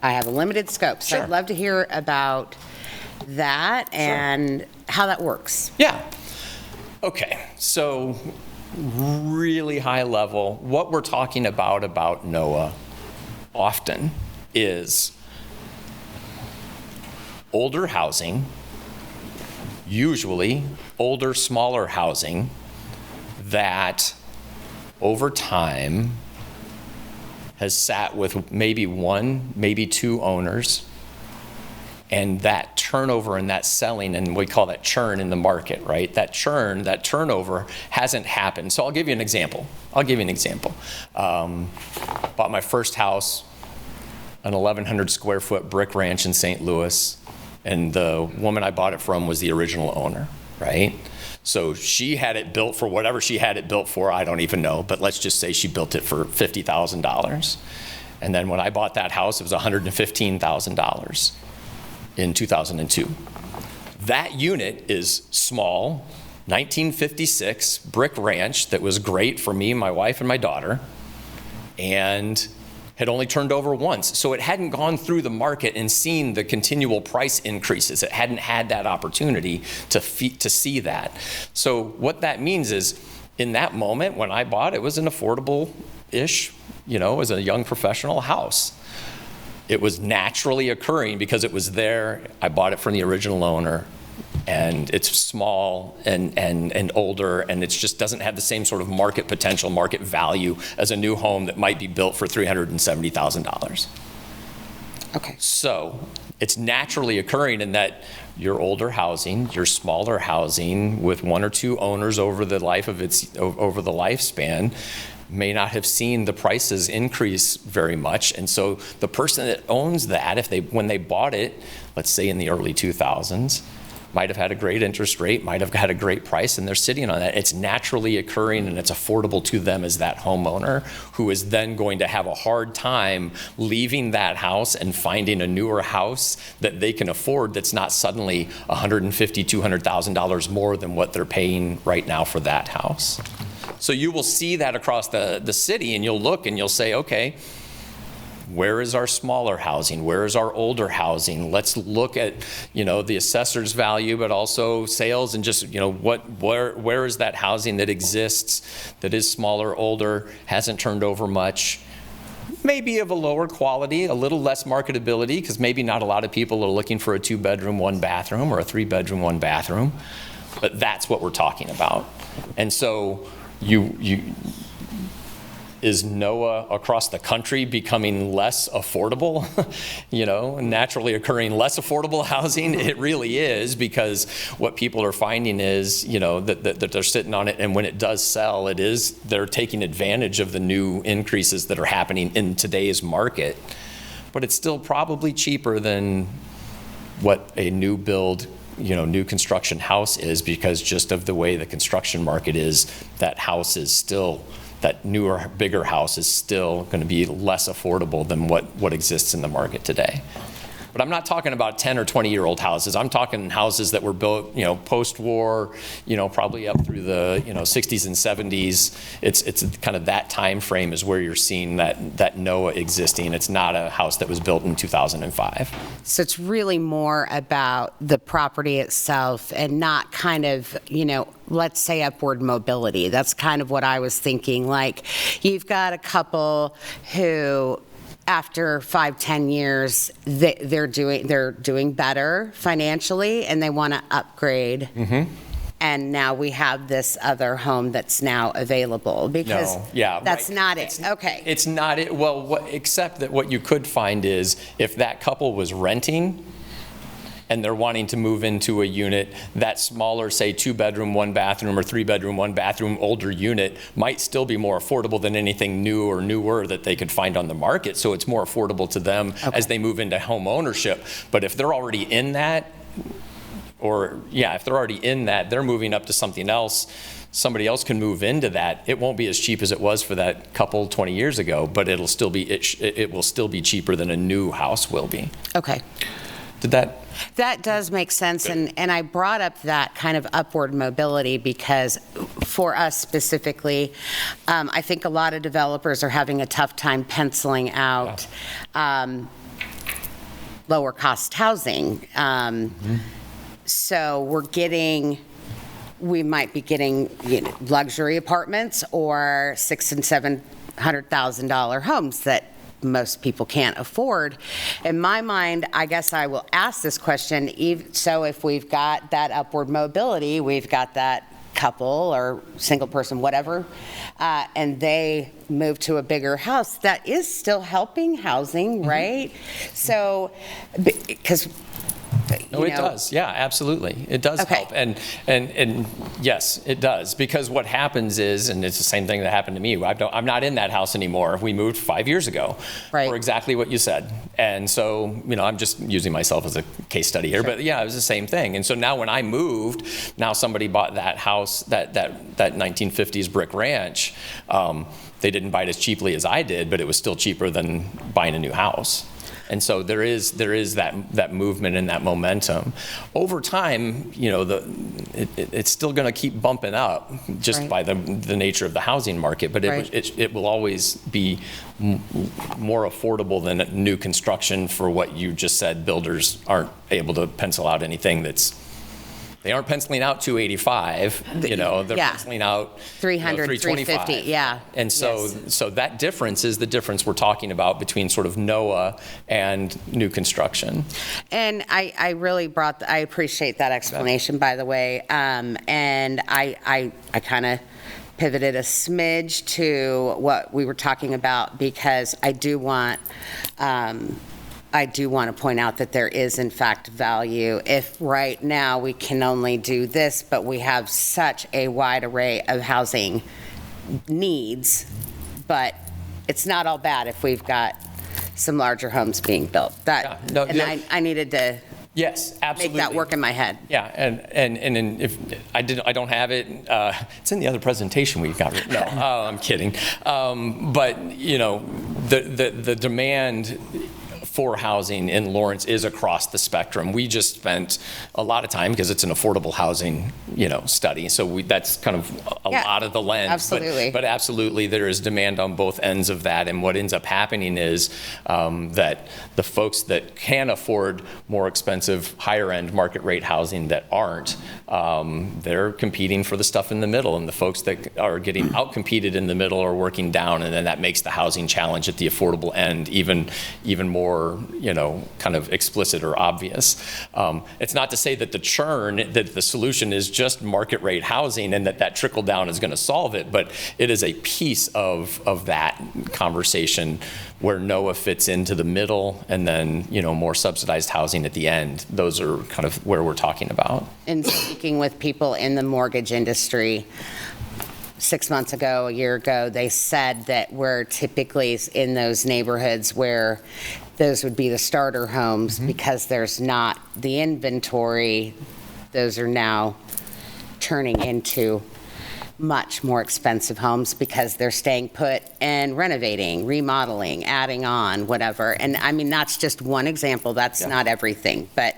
have a limited scope. So I'd love to hear about that and how that works. Yeah. Okay, so really high level, what we're talking about NOAA often is older housing, usually older, smaller housing that over time has sat with maybe one, maybe two owners, and that turnover and that selling, and we call that churn in the market, right? That churn, that turnover hasn't happened. So I'll give you an example. Bought my first house, an 1,100 square foot brick ranch in St. Louis, and the woman I bought it from was the original owner, right? So she had it built for whatever she had it built for, I don't even know, but let's just say she built it for $50,000. And then when I bought that house, it was $115,000 in 2002. That unit is small, 1956 brick ranch that was great for me, my wife, and my daughter, and had only turned over once. So it hadn't gone through the market and seen the continual price increases. It hadn't had that opportunity to see that. So what that means is, in that moment when I bought it, was an affordable-ish, as a young professional house. It was naturally occurring because it was there. I bought it from the original owner, and it's small and older, and it just doesn't have the same sort of market potential, market value as a new home that might be built for $370,000. Okay. So it's naturally occurring in that your older housing, your smaller housing with one or two owners over the lifespan may not have seen the prices increase very much. And so the person that owns that, when they bought it, let's say in the early 2000s, might have had a great interest rate, might have had a great price, and they're sitting on that. It's naturally occurring and it's affordable to them as that homeowner, who is then going to have a hard time leaving that house and finding a newer house that they can afford that's not suddenly $150,000, $200,000 more than what they're paying right now for that house. So you will see that across the city, and you'll look and you'll say, okay, where is our smaller housing? Where is our older housing? Let's look at, the assessor's value, but also sales, and just, where is that housing that exists that is smaller, older, hasn't turned over much, maybe of a lower quality, a little less marketability, because maybe not a lot of people are looking for a 2-bedroom, 1-bathroom, or a 3-bedroom, 1-bathroom, but that's what we're talking about. And so is NOAA across the country becoming less affordable? Naturally occurring less affordable housing? It really is, because what people are finding is, that they're sitting on it, and when it does sell, they're taking advantage of the new increases that are happening in today's market. But it's still probably cheaper than what a new build, new construction house is, because just of the way the construction market is, that newer, bigger house is still going to be less affordable than what exists in the market today. But I'm not talking about 10 or 20-year-old houses. I'm talking houses that were built, post-war, probably up through the, 60s and 70s. It's kind of that time frame is where you're seeing that NOAA existing. It's not a house that was built in 2005. So it's really more about the property itself and not kind of, let's say upward mobility. That's kind of what I was thinking. Like, you've got a couple who, after 5-10 years, they're doing better financially, and they want to upgrade. Mm-hmm. And now we have this other home that's now available because that's right. not it. Okay. It's not it. Well, except that what you could find is if that couple was renting and they're wanting to move into a unit, that smaller, say 2-bedroom, 1-bathroom, or 3-bedroom, 1-bathroom older unit might still be more affordable than anything new or newer that they could find on the market. So it's more affordable to them as they move into home ownership. But if they're already in that, if they're already in that, they're moving up to something else, somebody else can move into that. It won't be as cheap as it was for that couple 20 years ago, but it will still be cheaper than a new house will be. Okay. Did that? That does make sense, and I brought up that kind of upward mobility because for us specifically, I think a lot of developers are having a tough time penciling out lower cost housing. So we might be getting luxury apartments or $600,000 and $700,000 homes that most people can't afford. In my mind, I guess I will ask this question, so if we've got that upward mobility, we've got that couple or single person, whatever, and they move to a bigger house, that is still helping housing, right? So, because it does. Yeah, absolutely. It does help. And yes, it does. Because what happens is, and it's the same thing that happened to me, I'm not in that house anymore. We moved 5 years ago for exactly what you said. And so, I'm just using myself as a case study here, but yeah, it was the same thing. And so now when I moved, now somebody bought that house, that 1950s brick ranch. They didn't buy it as cheaply as I did, but it was still cheaper than buying a new house. And so there is that movement and that momentum. Over time, it's still going to keep bumping up just by the nature of the housing market, but it will always be more affordable than new construction for what you just said. Builders aren't able to pencil out anything they aren't penciling out 285, they're penciling out 300, 350, yeah. And so that difference is the difference we're talking about between sort of NOAA and new construction. And I really I appreciate that explanation, by the way. And I kind of pivoted a smidge to what we were talking about because I do want to point out that there is, in fact, value. If right now we can only do this, but we have such a wide array of housing needs, but it's not all bad if we've got some larger homes being built. I needed to absolutely make that work in my head. Yeah, and if I don't have it. It's in the other presentation we got. No, I'm kidding. But the demand for housing in Lawrence is across the spectrum. We just spent a lot of time, because it's an affordable housing, study. So that's kind of a lot of the lens. Absolutely. But absolutely, there is demand on both ends of that. And what ends up happening is that the folks that can afford more expensive, higher end market rate housing that aren't, they're competing for the stuff in the middle. And the folks that are getting outcompeted in the middle are working down. And then that makes the housing challenge at the affordable end even more, kind of explicit or obvious. It's not to say that the solution is just market rate housing and that trickle down is going to solve it, but it is a piece of that conversation where NOAA fits into the middle and then, more subsidized housing at the end. Those are kind of where we're talking about. And speaking with people in the mortgage industry, 6 months ago, a year ago, they said that we're typically in those neighborhoods where those would be the starter homes because there's not the inventory. Those are now turning into much more expensive homes because they're staying put and renovating, remodeling, adding on, whatever. And I mean, that's just one example. That's not everything, but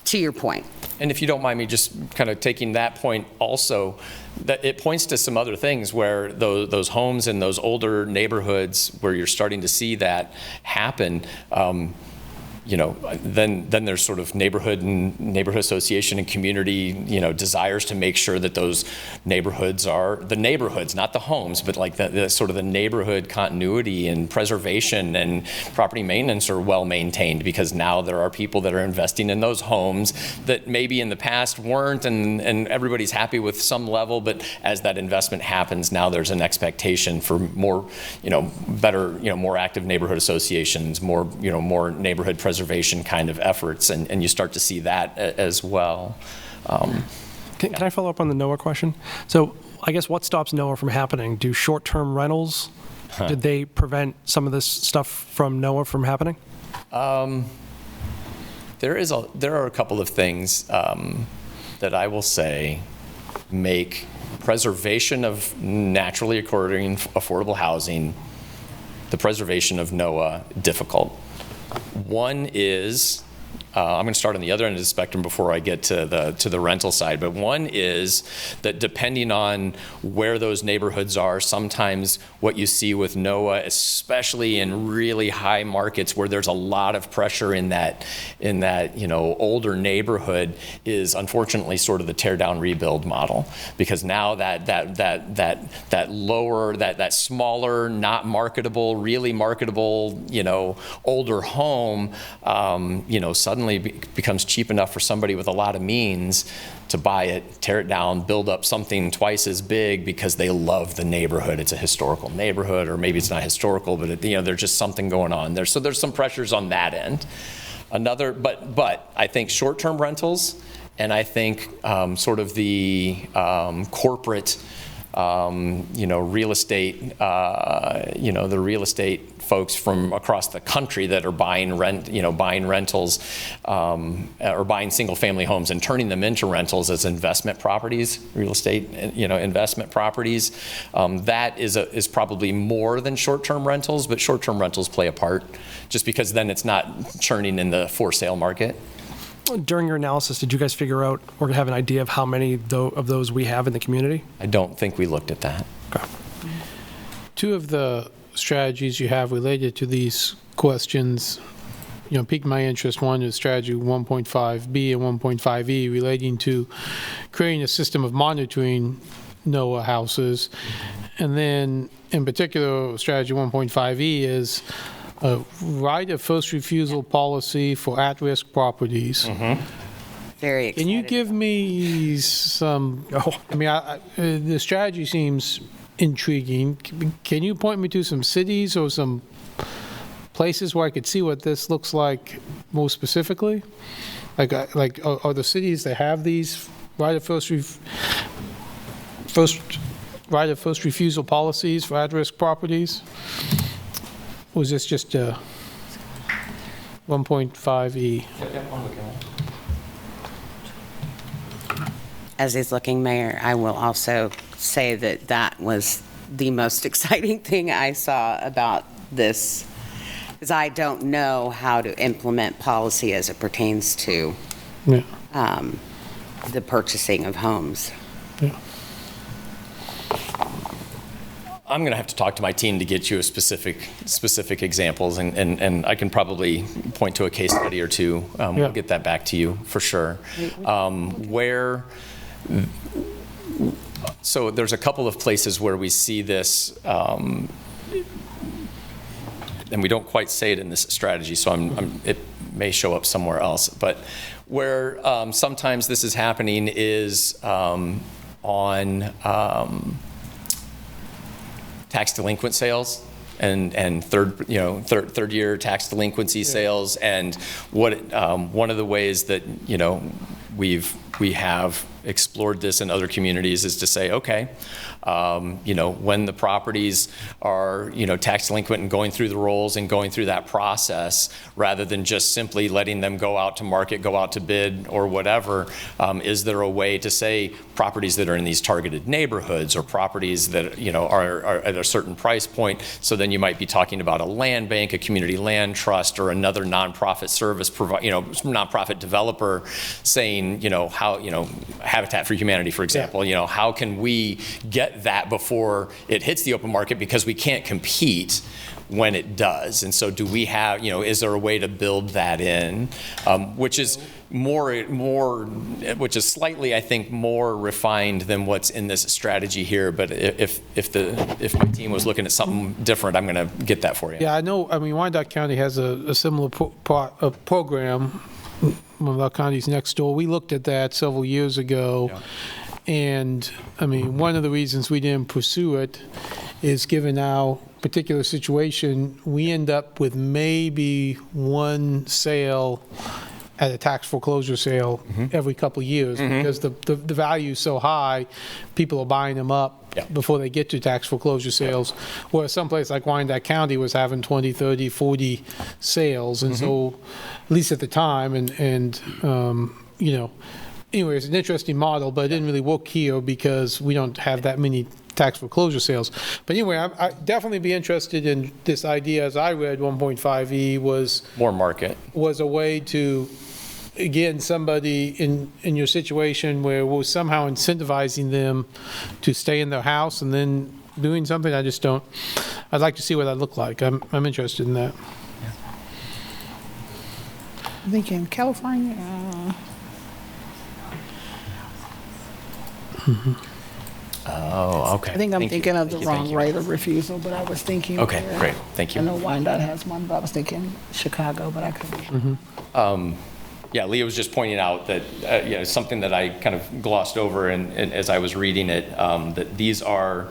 to your point. And if you don't mind me just kind of taking that point also, that it points to some other things where those homes in those older neighborhoods where you're starting to see that happen, then there's sort of neighborhood association and community, desires to make sure that those neighborhoods are the neighborhoods, not the homes, but like the sort of the neighborhood continuity and preservation and property maintenance are well maintained, because now there are people that are investing in those homes that maybe in the past weren't, and everybody's happy with some level, but as that investment happens, now there's an expectation for more, better, more active neighborhood associations, more neighborhood preservation kind of efforts, and you start to see that as well. Can I follow up on the NOAA question? So I guess what stops NOAA from happening? Do short-term rentals, did they prevent some of this stuff from NOAA from happening? There are a couple of things that I will say make preservation of naturally occurring affordable housing, the preservation of NOAA, difficult. One is, I'm going to start on the other end of the spectrum before I get to the rental side, but one is that depending on where those neighborhoods are, sometimes what you see with NOAA, especially in really high markets where there's a lot of pressure in that older neighborhood, is unfortunately sort of the tear down rebuild model, because now that lower, that smaller, not marketable, really marketable, older home, suddenly becomes cheap enough for somebody with a lot of means to buy it, tear it down, build up something twice as big because they love the neighborhood. It's a historical neighborhood, or maybe it's not historical, but there's just something going on there. So there's some pressures on that end. But I think short-term rentals, and I think sort of the corporate, real estate, the real estate folks from across the country that are buying rentals, or buying single-family homes and turning them into rentals as investment properties, real estate, investment properties. That is probably more than short-term rentals, but short-term rentals play a part, just because then it's not churning in the for-sale market. During your analysis, did you guys figure out or have an idea of how many of those we have in the community? I don't think we looked at that. Okay. Two of the strategies you have related to these questions, piqued my interest. One is strategy 1.5B and 1.5E relating to creating a system of monitoring NOAA houses. And then in particular, strategy 1.5E is a right of first refusal policy for at-risk properties. Mm-hmm. Very excited. Can you give me some, the strategy seems intriguing. Can you point me to some cities or some places where I could see what this looks like more specifically? Like are the cities that have these right of first refusal policies for at-risk properties? Or is this just 1.5E? As he's looking, Mayor, I will also say that was the most exciting thing I saw about this, because I don't know how to implement policy as it pertains to the purchasing of homes. Yeah. I'm going to have to talk to my team to get you a specific examples, and I can probably point to a case study or two. We'll get that back to you for sure. So there's a couple of places where we see this, and we don't quite say it in this strategy, so it may show up somewhere else. But where sometimes this is happening is on tax delinquent sales and third year tax delinquency sales, and one of the ways that we've we have explored this in other communities is to say, okay, when the properties are, tax delinquent and going through the rolls and going through that process, rather than just simply letting them go out to market, go out to bid or whatever, is there a way to say properties that are in these targeted neighborhoods or properties that, are at a certain price point? So then you might be talking about a land bank, a community land trust, or another nonprofit service nonprofit developer saying, how, Habitat for Humanity, for example, how can we get that before it hits the open market, because we can't compete when it does. And so do we have, is there a way to build that in, which is which is slightly, I think, more refined than what's in this strategy here. But if my team was looking at something different, I'm going to get that for you. Yeah, I know. I mean, Wyandotte County has a similar program. One of our counties next door. We looked at that several years ago. Yeah. And, I mean, one of the reasons we didn't pursue it is, given our particular situation, we end up with maybe one sale at a tax foreclosure sale every couple of years, because the value is so high, people are buying them up before they get to tax foreclosure sales, whereas someplace like Wyandotte County was having 20, 30, 40 sales. And so, at least at the time, anyway, it's an interesting model, but it didn't really work here because we don't have that many tax foreclosure sales. But anyway, I'd definitely be interested in this idea. As I read 1.5E was more market, was a way to, again, somebody in your situation where we're somehow incentivizing them to stay in their house and then doing something. I'd like to see what that looked like. I'm interested in that. I think in California. Oh, okay. I think I'm thinking of the wrong right of refusal, but I was thinking. Okay, great. Thank you. I know Wyandotte has one, but I was thinking Chicago, but I couldn't. Yeah, Leah was just pointing out that something that I kind of glossed over and as I was reading it, that these are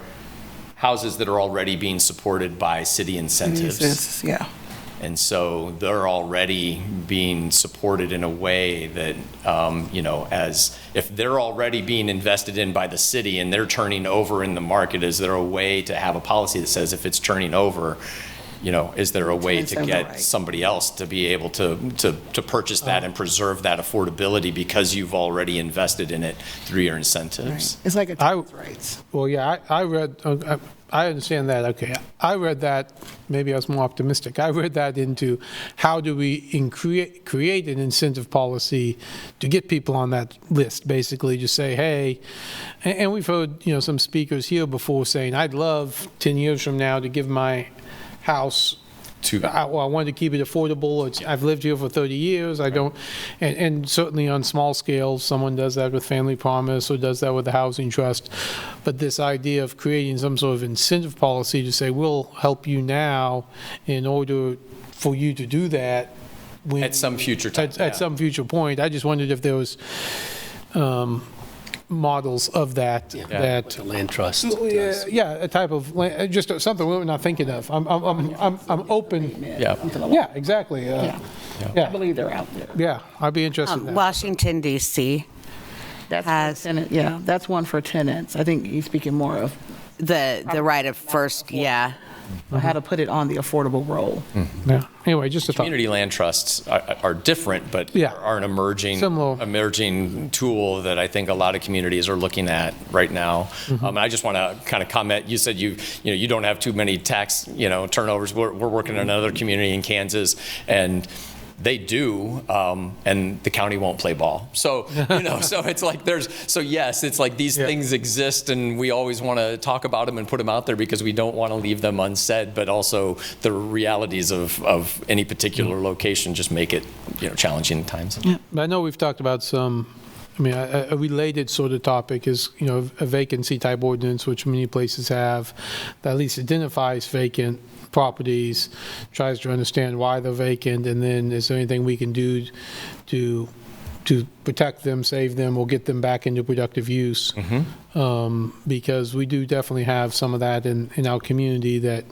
houses that are already being supported by city incentives. Yeah. And so they're already being supported in a way that, as if they're already being invested in by the city and they're turning over in the market, is there a way to have a policy that says if it's turning over, is there a way to get somebody else to be able to purchase that and preserve that affordability because you've already invested in it through your incentives? Right. It's like a tenant's rights. Well, yeah, I read. I understand that. Okay, I read that. Maybe I was more optimistic. I read that into how do we create an incentive policy to get people on that list. Basically, just say, hey, and we've heard some speakers here before saying, I'd love 10 years from now to give my house. I wanted to keep it affordable. I've lived here for 30 years. I don't, and certainly on small scale, someone does that with Family Promise or does that with the Housing Trust. But this idea of creating some sort of incentive policy to say, we'll help you now in order for you to do that. At some future time. At some future point. I just wondered if there was models of that. Like a land trust. Yeah, a type of land, just something we're not thinking of. I'm open. Yeah, exactly. I believe they're out there. Yeah, I'd be interested in that. Washington, D.C. That's that's one for tenants. I think he's speaking more of the right of first, how to put it on the affordable roll. Yeah. Anyway, just a thought. Community land trusts are different, but are an emerging tool that I think a lot of communities are looking at right now. And I just want to kind of comment. You said you don't have too many tax turnovers. We're working in another community in Kansas, and they do, and the county won't play ball. So, so it's like yes, it's like these things exist and we always want to talk about them and put them out there because we don't want to leave them unsaid, but also the realities of any particular location just make it, challenging at times. Yeah. I know we've talked about some, a related sort of topic is, a vacancy type ordinance, which many places have, that at least identifies vacant properties, tries to understand why they're vacant, and then is there anything we can do to protect them, save them, or get them back into productive use? Because we do definitely have some of that in our community that,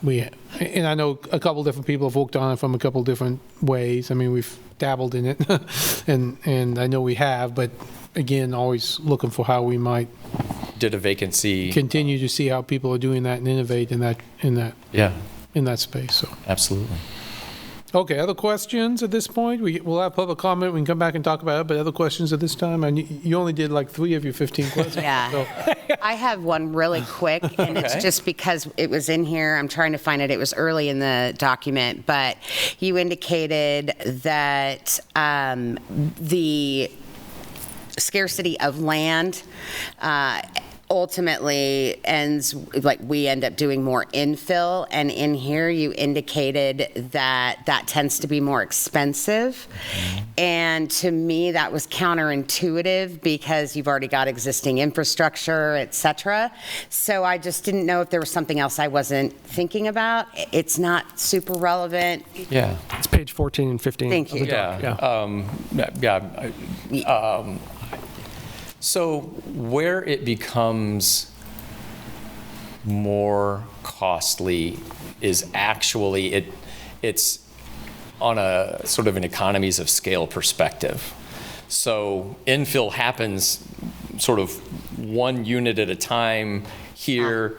and I know a couple different people have worked on it from a couple different ways. I mean, we've dabbled in it, and I know we have, but again, always looking for how we might Did a vacancy. continue to see how people are doing that and innovate in that space. So. Absolutely. Okay, other questions at this point? We'll have public comment, we can come back and talk about it, but other questions at this time? And you only did like 3 of your 15 questions. Yeah. So. I have one really quick, and it's just because it was in here. I'm trying to find it. It was early in the document, but you indicated that the scarcity of land ultimately ends, like we end up doing more infill, and in here you indicated that that tends to be more expensive. And to me that was counterintuitive because you've already got existing infrastructure, et cetera. So I just didn't know if there was something else I wasn't thinking about. It's not super relevant. Yeah. It's page 14 and 15. Thank you. So where it becomes more costly is actually it's on a sort of an economies of scale perspective. So infill happens sort of one unit at a time, here,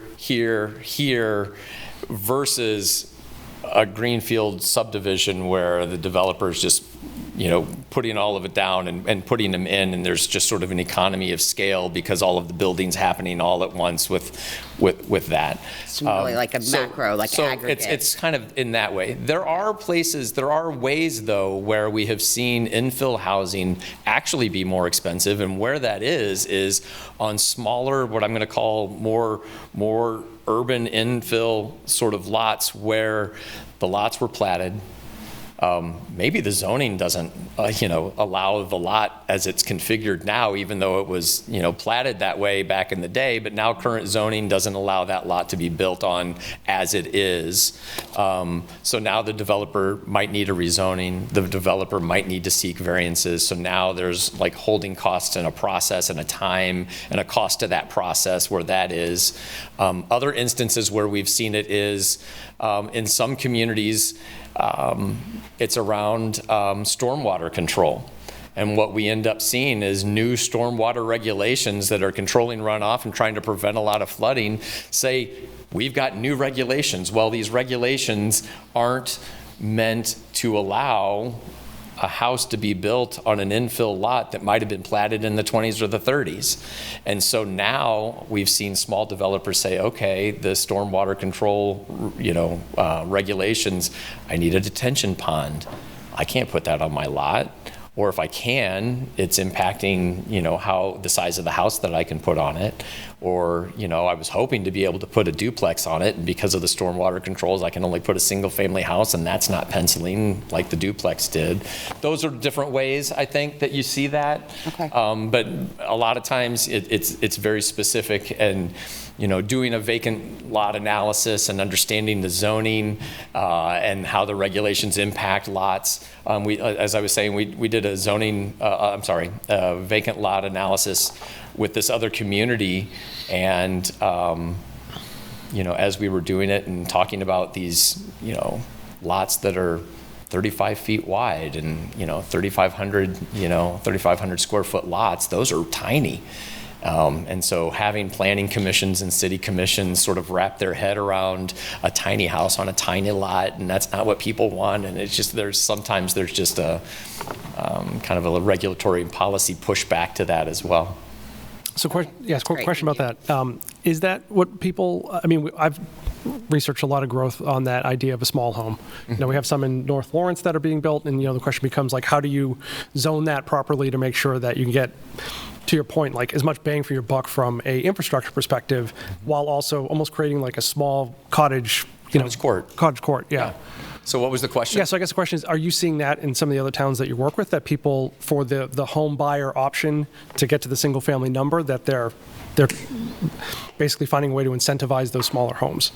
versus a greenfield subdivision where the developer's just putting all of it down and putting them in, and there's just sort of an economy of scale because all of the buildings happening all at once with that. It's really like a macro, like aggregate. So it's kind of in that way. There are ways though where we have seen infill housing actually be more expensive, and where that is on smaller, what I'm going to call more urban infill sort of lots where the lots were platted. Maybe the zoning doesn't, allow the lot as it's configured now, even though it was, platted that way back in the day, but now current zoning doesn't allow that lot to be built on as it is. So now the developer might need a rezoning, the developer might need to seek variances. So now there's like holding costs and a process and a time and a cost to that process where that is. Other instances where we've seen it is in some communities, it's around stormwater control. And what we end up seeing is new stormwater regulations that are controlling runoff and trying to prevent a lot of flooding say, we've got new regulations. Well, these regulations aren't meant to allow a house to be built on an infill lot that might have been platted in the 20s or the 30s. And so now we've seen small developers say, okay, the stormwater control, regulations, I need a detention pond. I can't put that on my lot. Or if I can, it's impacting, how the size of the house that I can put on it. Or, I was hoping to be able to put a duplex on it, and because of the stormwater controls, I can only put a single family house, and that's not penciling like the duplex did. Those are different ways, I think, that you see that. Okay. But a lot of times it's very specific, and doing a vacant lot analysis and understanding the zoning and how the regulations impact lots. As I was saying, we did a vacant lot analysis with this other community, and as we were doing it and talking about these lots that are 35 feet wide and 3,500 square foot lots, those are tiny. And so having planning commissions and city commissions sort of wrap their head around a tiny house on a tiny lot, and that's not what people want. And it's just, sometimes there's just a kind of a regulatory and policy pushback to that as well. So question about that. Is that what people, I've researched a lot of growth on that idea of a small home. We have some in North Lawrence that are being built, and the question becomes like, how do you zone that properly to make sure that you can get, to your point, like as much bang for your buck from a infrastructure perspective, while also almost creating like a small cottage court, yeah. So what was the question? Yeah, so I guess the question is, are you seeing that in some of the other towns that you work with, that people, for the home buyer option to get to the single family number, that they're basically finding a way to incentivize those smaller homes?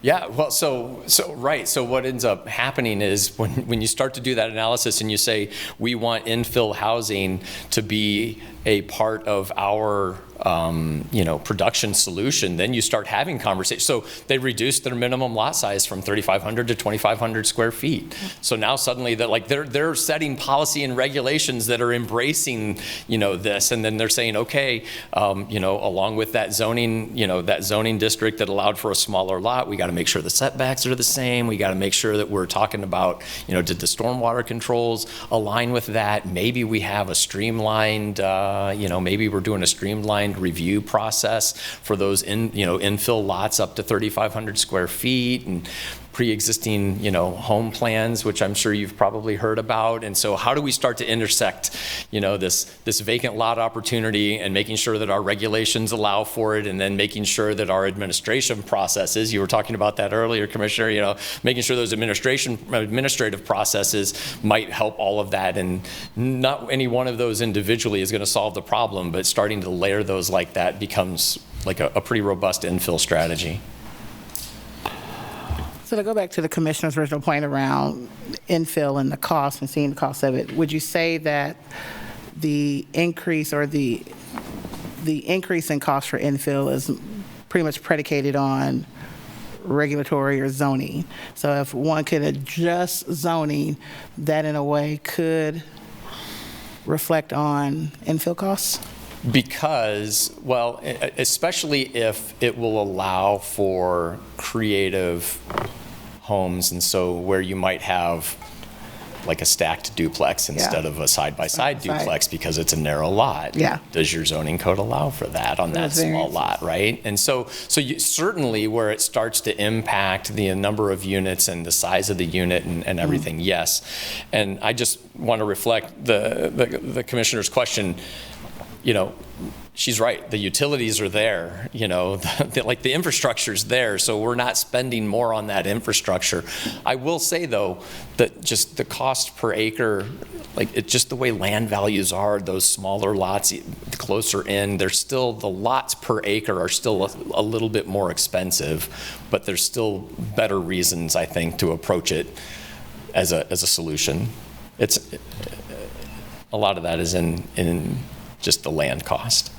Yeah, well, so right. So what ends up happening is when you start to do that analysis and you say, we want infill housing to be a part of our production solution, then you start having conversations. So they reduced their minimum lot size from 3,500 to 2,500 square feet. So now suddenly they're setting policy and regulations that are embracing, this, and then they're saying, okay, along with that zoning, that zoning district that allowed for a smaller lot, we got to make sure the setbacks are the same. We got to make sure that we're talking about, did the stormwater controls align with that? Maybe we have a streamlined, maybe we're doing a streamlined review process for those infill lots up to 3,500 square feet and pre-existing, home plans, which I'm sure you've probably heard about. And so how do we start to intersect, this vacant lot opportunity and making sure that our regulations allow for it, and then making sure that our administration processes, you were talking about that earlier, Commissioner, making sure those administrative processes might help all of that. And not any one of those individually is going to solve the problem, but starting to layer those like that becomes like a pretty robust infill strategy. So to go back to the commissioner's original point around infill and the cost and seeing the cost of it, would you say that the increase or the increase in cost for infill is pretty much predicated on regulatory or zoning? So if one could adjust zoning, that in a way could reflect on infill costs? Because, well, especially if it will allow for creative homes, and so where you might have like a stacked duplex instead of a side-by-side duplex because it's a narrow lot. Yeah. Does your zoning code allow for that on that small lot, right? And so you, certainly where it starts to impact the number of units and the size of the unit and everything, yes. And I just want to reflect the commissioner's question. She's right. The utilities are there, the infrastructure's there, so we're not spending more on that infrastructure. I will say, though, that just the cost per acre, just the way land values are, those smaller lots, closer in, the lots per acre are still a little bit more expensive, but there's still better reasons, I think, to approach it as a solution. It's a lot of that is in just the land cost.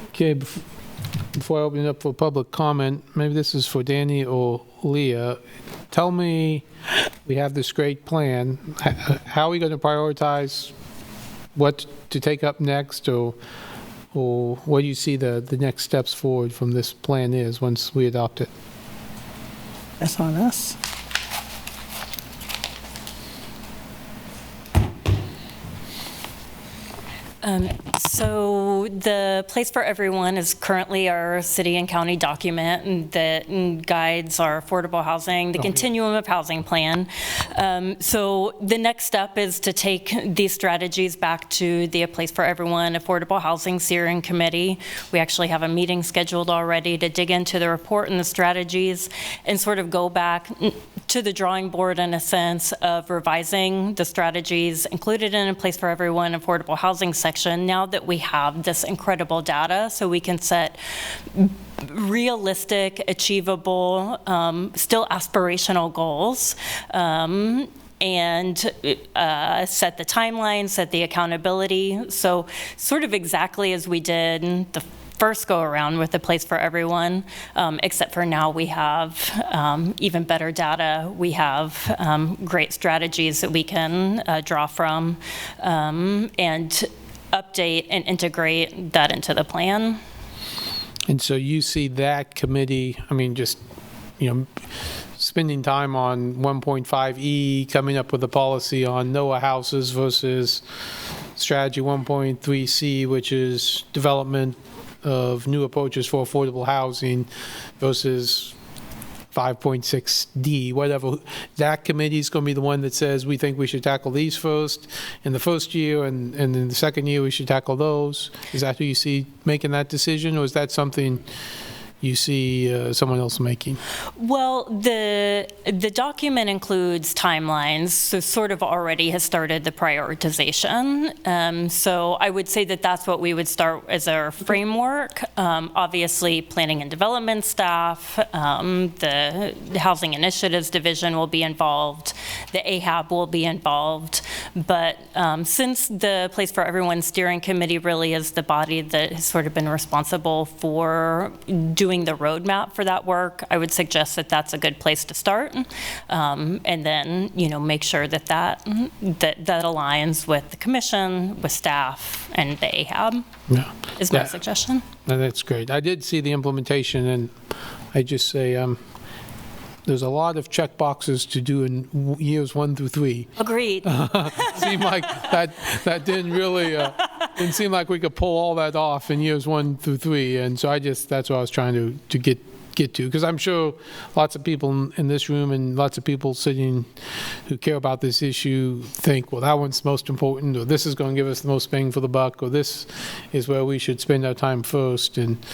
Okay, before I open it up for public comment, maybe this is for Danny or Leah. Tell me, we have this great plan. How are we going to prioritize what to take up next, or what do you see the next steps forward from this plan is once we adopt it? That's on us. So the Place for Everyone is currently our city and county document that guides our affordable housing, the continuum of housing plan. So the next step is to take these strategies back to the Place for Everyone Affordable Housing Steering Committee. We actually have a meeting scheduled already to dig into the report and the strategies and sort of go back to the drawing board in a sense of revising the strategies included in a Place for Everyone Affordable Housing section now that we have this incredible data, so we can set realistic, achievable, still aspirational goals, and set the timeline, set the accountability. So sort of exactly as we did the first go around with the Place for Everyone, except for now we have even better data. We have great strategies that we can draw from and update and integrate that into the plan. And so you see that committee, spending time on 1.5E, coming up with a policy on NOAA houses versus strategy 1.3C, which is development of new approaches for affordable housing, versus 5.6D, whatever. That committee is going to be the one that says we think we should tackle these first in the first year, and in the second year we should tackle those. Is that who you see making that decision, or is that something you see someone else making? Well, the document includes timelines, so sort of already has started the prioritization. So I would say that that's what we would start as our framework. Obviously, planning and development staff, the Housing Initiatives Division will be involved, the AHAB will be involved, but since the Place for Everyone Steering Committee really is the body that has sort of been responsible for doing the roadmap for that work, I would suggest that that's a good place to start, and then make sure that that aligns with the commission, with staff, and the AHAB. Yeah, is my suggestion. No, that's great. I did see the implementation, and I just say there's a lot of check boxes to do in years 1 through 3. Agreed. Seemed like that didn't really didn't seem like we could pull all that off in years 1 through 3, and so that's what I was trying to get to, because I'm sure lots of people in this room and lots of people sitting who care about this issue think, well, that one's most important, or this is going to give us the most bang for the buck, or this is where we should spend our time first. And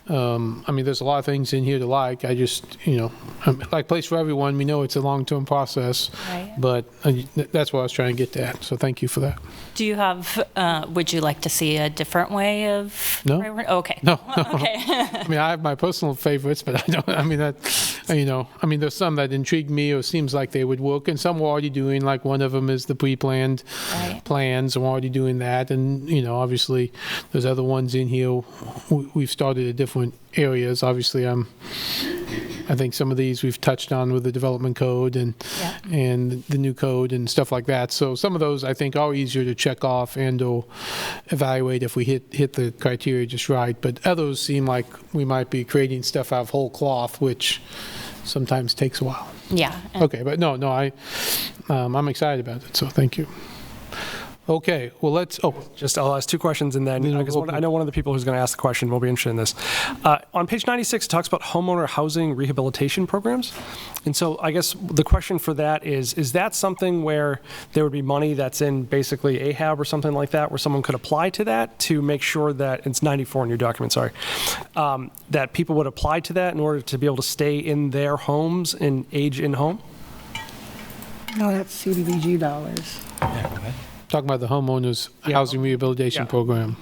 I mean, there's a lot of things in here to like. I just, like Place for Everyone, we know it's a long-term process, right. But that's what I was trying to get at. So thank you for that. Do you have, would you like to see a different way of? No. Okay. No. Okay. I mean, I have my personal favorites, but I don't, I mean, there's some that intrigue me or seems like they would work, and some we're already doing, like one of them is the pre-planned plans, and we're already doing that. And, obviously, there's other ones in here. We've started at different areas. Obviously, I think some of these we've touched on with the development code and the new code and stuff like that. So some of those I think are easier to check off and or evaluate if we hit the criteria just right. But others seem like we might be creating stuff out of whole cloth, which sometimes takes a while. Yeah. Okay, but no, I'm excited about it. So thank you. Okay, well, I'll ask 2 questions, and then I know one of the people who's going to ask the question will be interested in this. On page 96, it talks about homeowner housing rehabilitation programs. And so I guess the question for that is that something where there would be money that's in basically AHAB or something like that, where someone could apply to that to make sure that, it's 94 in your document, sorry, that people would apply to that in order to be able to stay in their homes and age in home? No, that's CDBG dollars. Yeah, go ahead. Talking about the homeowners housing rehabilitation program.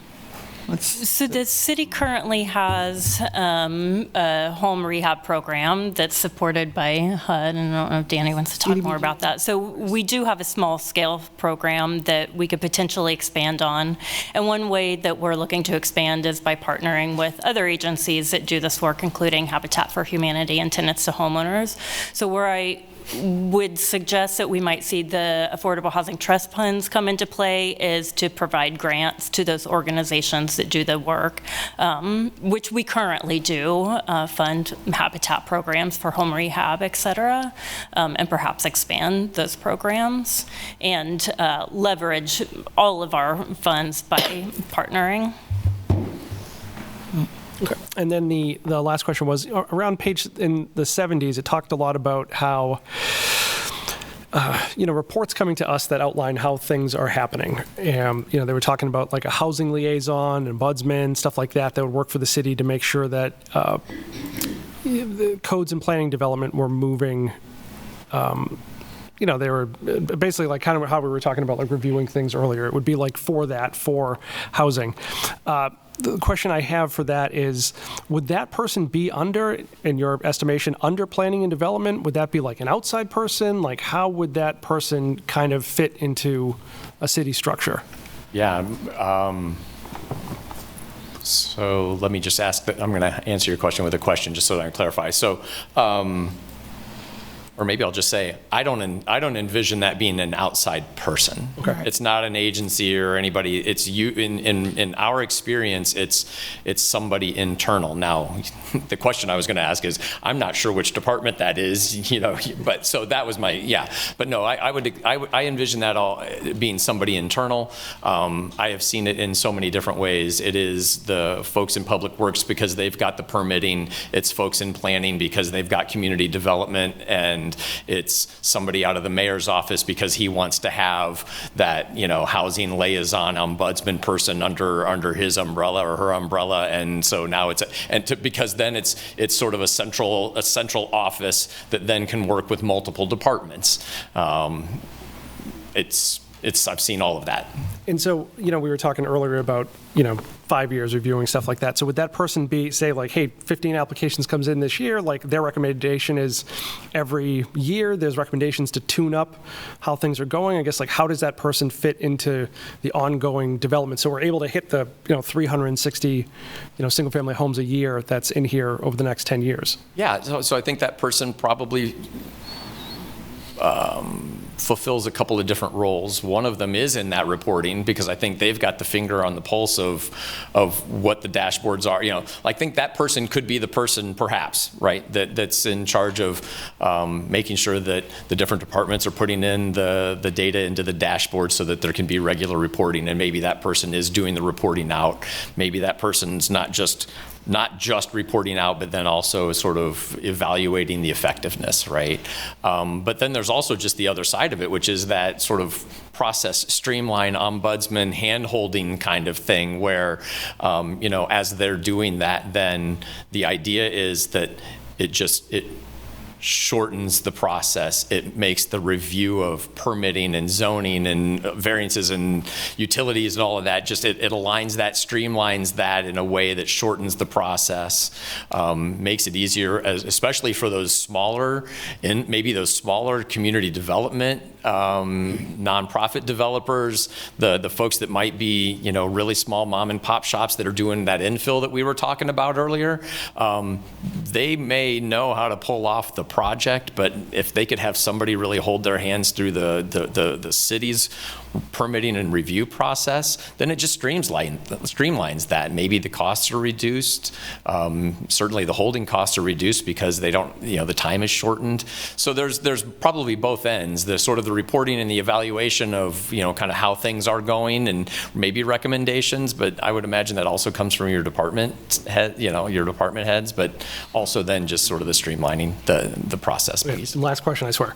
So the city currently has a home rehab program that's supported by HUD, and I don't know if Danny wants to talk more about that. So we do have a small scale program that we could potentially expand on. And one way that we're looking to expand is by partnering with other agencies that do this work, including Habitat for Humanity and Tenants to Homeowners. So where I would suggest that we might see the Affordable Housing Trust funds come into play is to provide grants to those organizations that do the work, which we currently do, fund habitat programs for home rehab, et cetera, and perhaps expand those programs and leverage all of our funds by partnering. Okay. And then the last question was around page in the 70s, it talked a lot about how, reports coming to us that outline how things are happening. They were talking about like a housing liaison and ombudsman, stuff like that would work for the city to make sure that the codes and planning development were moving. They were basically like kind of how we were talking about like reviewing things earlier. It would be like for housing. The question I have for that is, would that person be under, in your estimation, under planning and development? Would that be like an outside person? Like how would that person kind of fit into a city structure? Yeah. So let me just ask I'm going to answer your question with a question just so that I can clarify. So, or maybe I'll just say, I don't envision that being an outside person. Okay. It's not an agency or anybody. It's you. In our experience, it's somebody internal. Now, the question I was going to ask is, I'm not sure which department that is. But so that was my But no, I envision that all being somebody internal. I have seen it in so many different ways. It is the folks in public works because they've got the permitting. It's folks in planning because they've got community development and and it's somebody out of the mayor's office because he wants to have that, housing liaison ombudsman person under his umbrella or her umbrella. And so now because then it's sort of a central office that then can work with multiple departments. I've seen all of that. And so, we were talking earlier about, 5 years reviewing stuff like that. So would that person say like, hey, 15 applications comes in this year, like their recommendation is every year there's recommendations to tune up how things are going? I guess, like, how does that person fit into the ongoing development? So we're able to hit the, 360, single family homes a year that's in here over the next 10 years. Yeah, so I think that person probably fulfills a couple of different roles. One of them is in that reporting, because I think they've got the finger on the pulse of what the dashboards are. I think that person could be the person, perhaps, right, that's in charge of making sure that the different departments are putting in the data into the dashboard so that there can be regular reporting. And maybe that person is doing the reporting out. Maybe that person's not just reporting out, but then also sort of evaluating the effectiveness, right? But then there's also just the other side of it, which is that sort of process streamline, ombudsman, hand-holding kind of thing where, as they're doing that, then the idea is that it shortens the process. It makes the review of permitting and zoning and variances and utilities and all of that, it aligns that, streamlines that in a way that shortens the process, makes it easier, especially for those smaller community development, nonprofit developers, the folks that might be, really small mom and pop shops that are doing that infill that we were talking about earlier. They may know how to pull off the project, but if they could have somebody really hold their hands through the city's permitting and review process, then it just streamlines that. Maybe the costs are reduced. Certainly the holding costs are reduced because they don't, the time is shortened. So there's probably both ends, the sort of the reporting and the evaluation of, kind of how things are going and maybe recommendations, but I would imagine that also comes from your department head, your department heads, but also then just sort of the streamlining the process piece. Last question, I swear.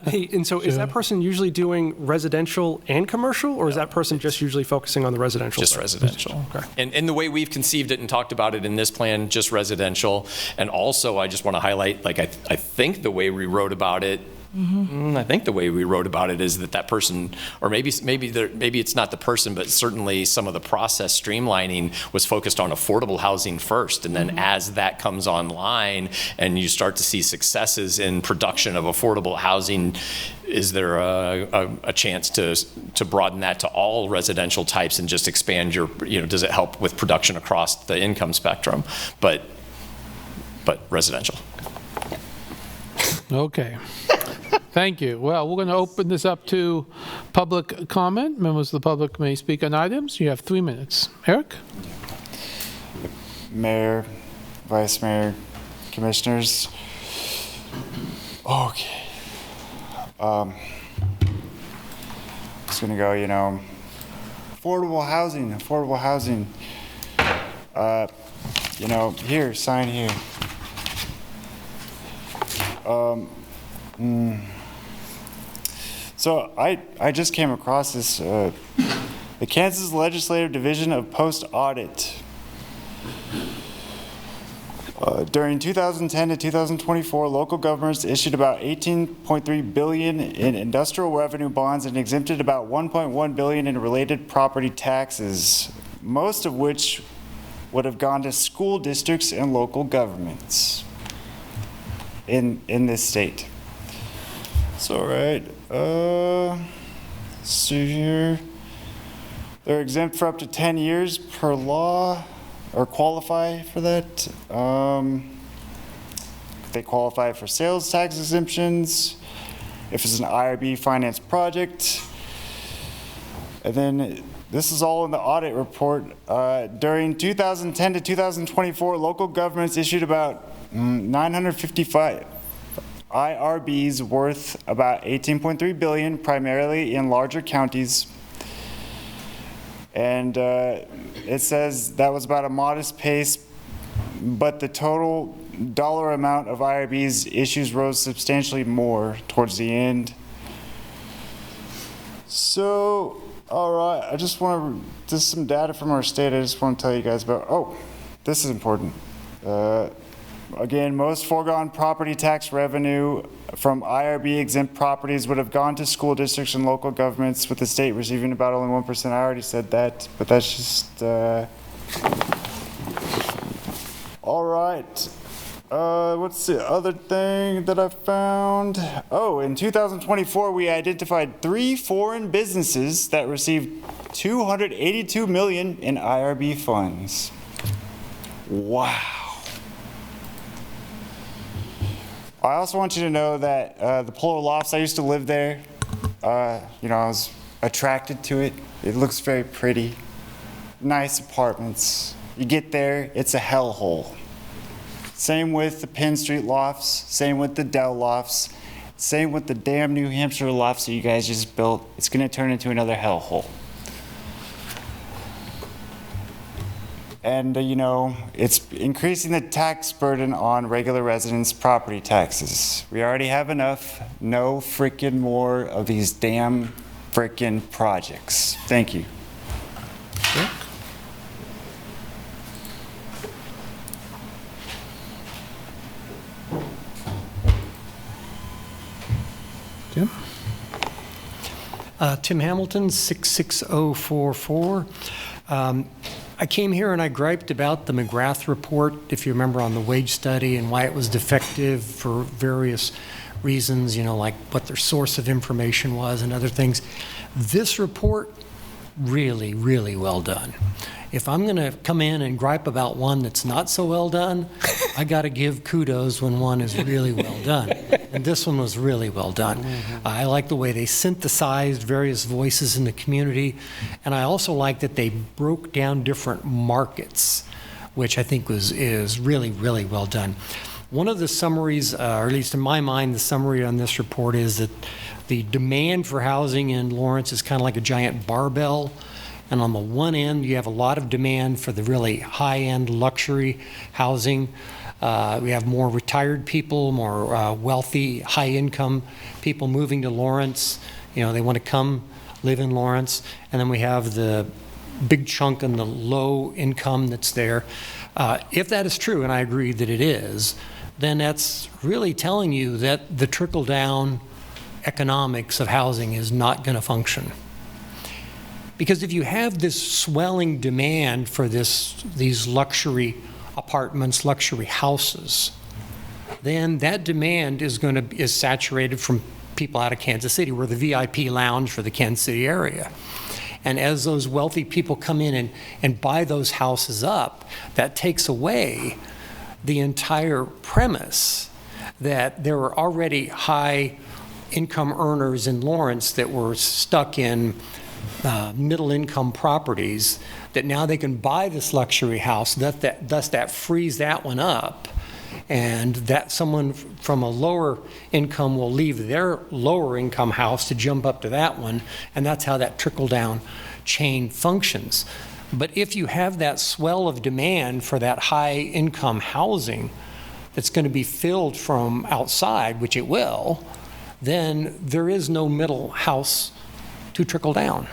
Hey, and so is that person usually doing residential and commercial, or is that person just usually focusing on the residential? Just residential. Okay. And the way we've conceived it and talked about it in this plan, just residential. And also, I just want to highlight, I think the way we wrote about it, I think the way we wrote about it is that person, or maybe it's not the person, but certainly some of the process streamlining was focused on affordable housing first. And then as that comes online and you start to see successes in production of affordable housing, is there a chance to broaden that to all residential types and just expand does it help with production across the income spectrum? But residential. Okay. Thank you. Well, we're going to open this up to public comment. Members of the public may speak on items. You have 3 minutes. Eric? Mayor, Vice Mayor, Commissioners. Okay. Just going to go, affordable housing. Here, sign here. So I just came across this, the Kansas Legislative Division of Post-Audit. During 2010 to 2024, local governments issued about $18.3 billion in industrial revenue bonds and exempted about $1.1 billion in related property taxes, most of which would have gone to school districts and local governments in this state. So, right, see here. They're exempt for up to 10 years per law, or qualify for that. They qualify for sales tax exemptions, if it's an IRB finance project. And then this is all in the audit report. During 2010 to 2024, local governments issued about 955 IRBs worth about $18.3 billion, primarily in larger counties. And it says that was about a modest pace, but the total dollar amount of IRB's issues rose substantially more towards the end. So, all right, I just want to, this is some data from our state I just want to tell you guys about. Oh, this is important. Again, most foregone property tax revenue from IRB exempt properties would have gone to school districts and local governments, with the state receiving about only 1%. I already said that, but that's just, all right. What's the other thing that I found? Oh, in 2024, we identified 3 foreign businesses that received $282 million in IRB funds. Wow. I also want you to know that the Polo Lofts, I used to live there. I was attracted to it. It looks very pretty. Nice apartments. You get there, it's a hellhole. Same with the Penn Street Lofts, same with the Dell Lofts, same with the damn New Hampshire Lofts that you guys just built. It's gonna turn into another hellhole. And, it's increasing the tax burden on regular residents' property taxes. We already have enough. No freaking more of these damn freaking projects. Thank you. Yeah. Tim? Tim Hamilton, 66044. I came here and I griped about the McGrath report, if you remember, on the wage study and why it was defective for various reasons, like what their source of information was and other things. This report, really, really well done. If I'm going to come in and gripe about one that's not so well done, I got to give kudos when one is really well done. And this one was really well done. I like the way they synthesized various voices in the community. And I also like that they broke down different markets, which I think is really, really well done. One of the summaries, or at least in my mind, the summary on this report is that the demand for housing in Lawrence is kind of like a giant barbell. And on the one end, you have a lot of demand for the really high-end luxury housing. We have more retired people, more wealthy, high-income people moving to Lawrence. They want to come live in Lawrence. And then we have the big chunk in the low income that's there. If that is true, and I agree that it is, then that's really telling you that the trickle-down economics of housing is not going to function. Because if you have this swelling demand for these luxury apartments, luxury houses, then that demand is saturated from people out of Kansas City. We're the VIP lounge for the Kansas City area. And as those wealthy people come in and buy those houses up, that takes away the entire premise that there were already high income earners in Lawrence that were stuck in middle income properties, that now they can buy this luxury house, thus that frees that one up, and that someone from a lower income will leave their lower income house to jump up to that one, and that's how that trickle down chain functions. But if you have that swell of demand for that high income housing that's going to be filled from outside, which it will, then there is no middle house to trickle down.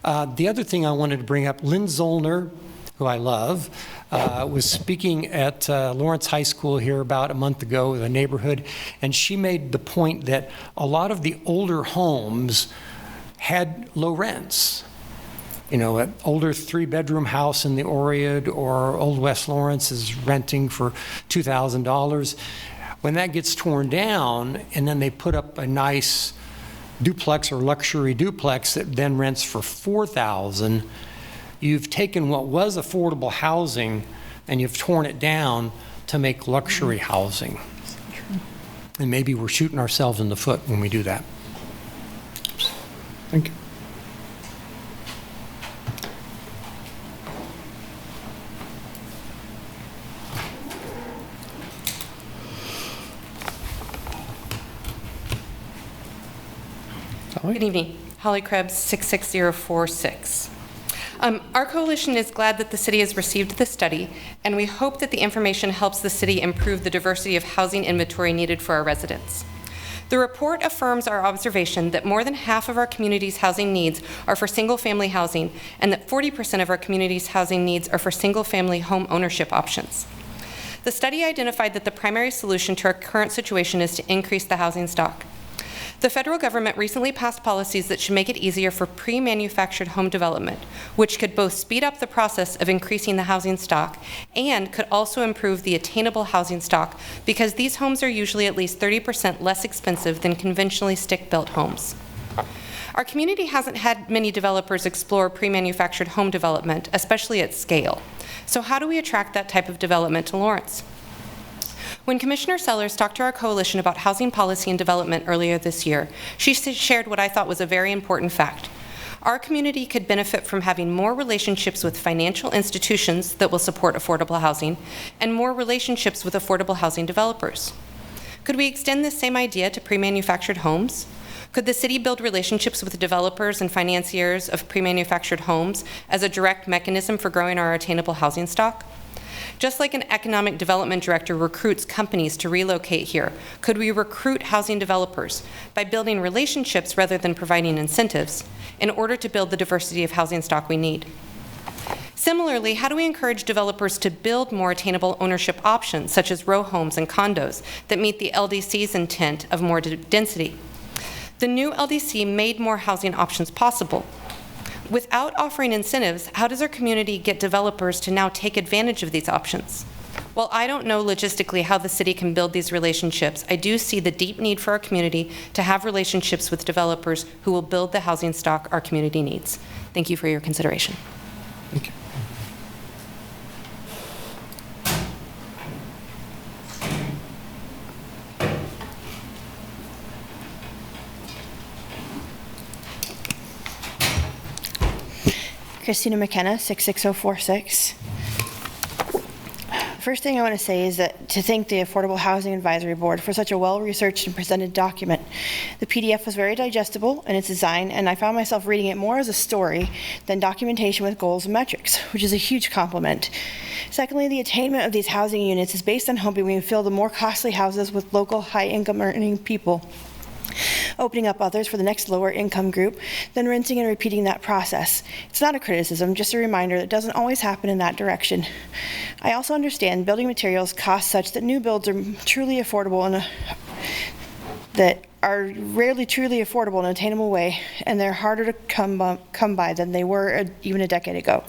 The other thing I wanted to bring up, Lynn Zollner, who I love, was speaking at Lawrence High School here about a month ago in the neighborhood, and she made the point that a lot of the older homes had low rents. An older 3-bedroom house in the Oread or Old West Lawrence is renting for $2,000. When that gets torn down and then they put up a nice duplex or luxury duplex that then rents for $4,000, you've taken what was affordable housing and you've torn it down to make luxury housing. And maybe we're shooting ourselves in the foot when we do that. Thank you. Good evening. Holly Krebs, 66046. Our coalition is glad that the city has received the study, and we hope that the information helps the city improve the diversity of housing inventory needed for our residents. The report affirms our observation that more than half of our community's housing needs are for single-family housing, and that 40% of our community's housing needs are for single-family home ownership options. The study identified that the primary solution to our current situation is to increase the housing stock. The federal government recently passed policies that should make it easier for pre-manufactured home development, which could both speed up the process of increasing the housing stock and could also improve the attainable housing stock, because these homes are usually at least 30% less expensive than conventionally stick-built homes. Our community hasn't had many developers explore pre-manufactured home development, especially at scale. So how do we attract that type of development to Lawrence? When Commissioner Sellers talked to our coalition about housing policy and development earlier this year, she shared what I thought was a very important fact. Our community could benefit from having more relationships with financial institutions that will support affordable housing and more relationships with affordable housing developers. Could we extend this same idea to pre-manufactured homes? Could the city build relationships with developers and financiers of pre-manufactured homes as a direct mechanism for growing our attainable housing stock? Just like an economic development director recruits companies to relocate here, could we recruit housing developers by building relationships rather than providing incentives in order to build the diversity of housing stock we need? Similarly, how do we encourage developers to build more attainable ownership options, such as row homes and condos, that meet the LDC's intent of more density? The new LDC made more housing options possible. Without offering incentives, how does our community get developers to now take advantage of these options? While I don't know logistically how the city can build these relationships, I do see the deep need for our community to have relationships with developers who will build the housing stock our community needs. Thank you for your consideration. Thank you. Christina McKenna, 66046. First thing I want to say is that to thank the Affordable Housing Advisory Board for such a well-researched and presented document. The PDF was very digestible in its design, and I found myself reading it more as a story than documentation with goals and metrics, which is a huge compliment. Secondly, the attainment of these housing units is based on hoping we can fill the more costly houses with local high-income earning people, opening up others for the next lower income group, then rinsing and repeating that process. It's not a criticism, just a reminder that it doesn't always happen in that direction. I also understand building materials cost such that new builds are truly affordable that are rarely truly affordable in an attainable way, and they're harder to come by than they were even a decade ago.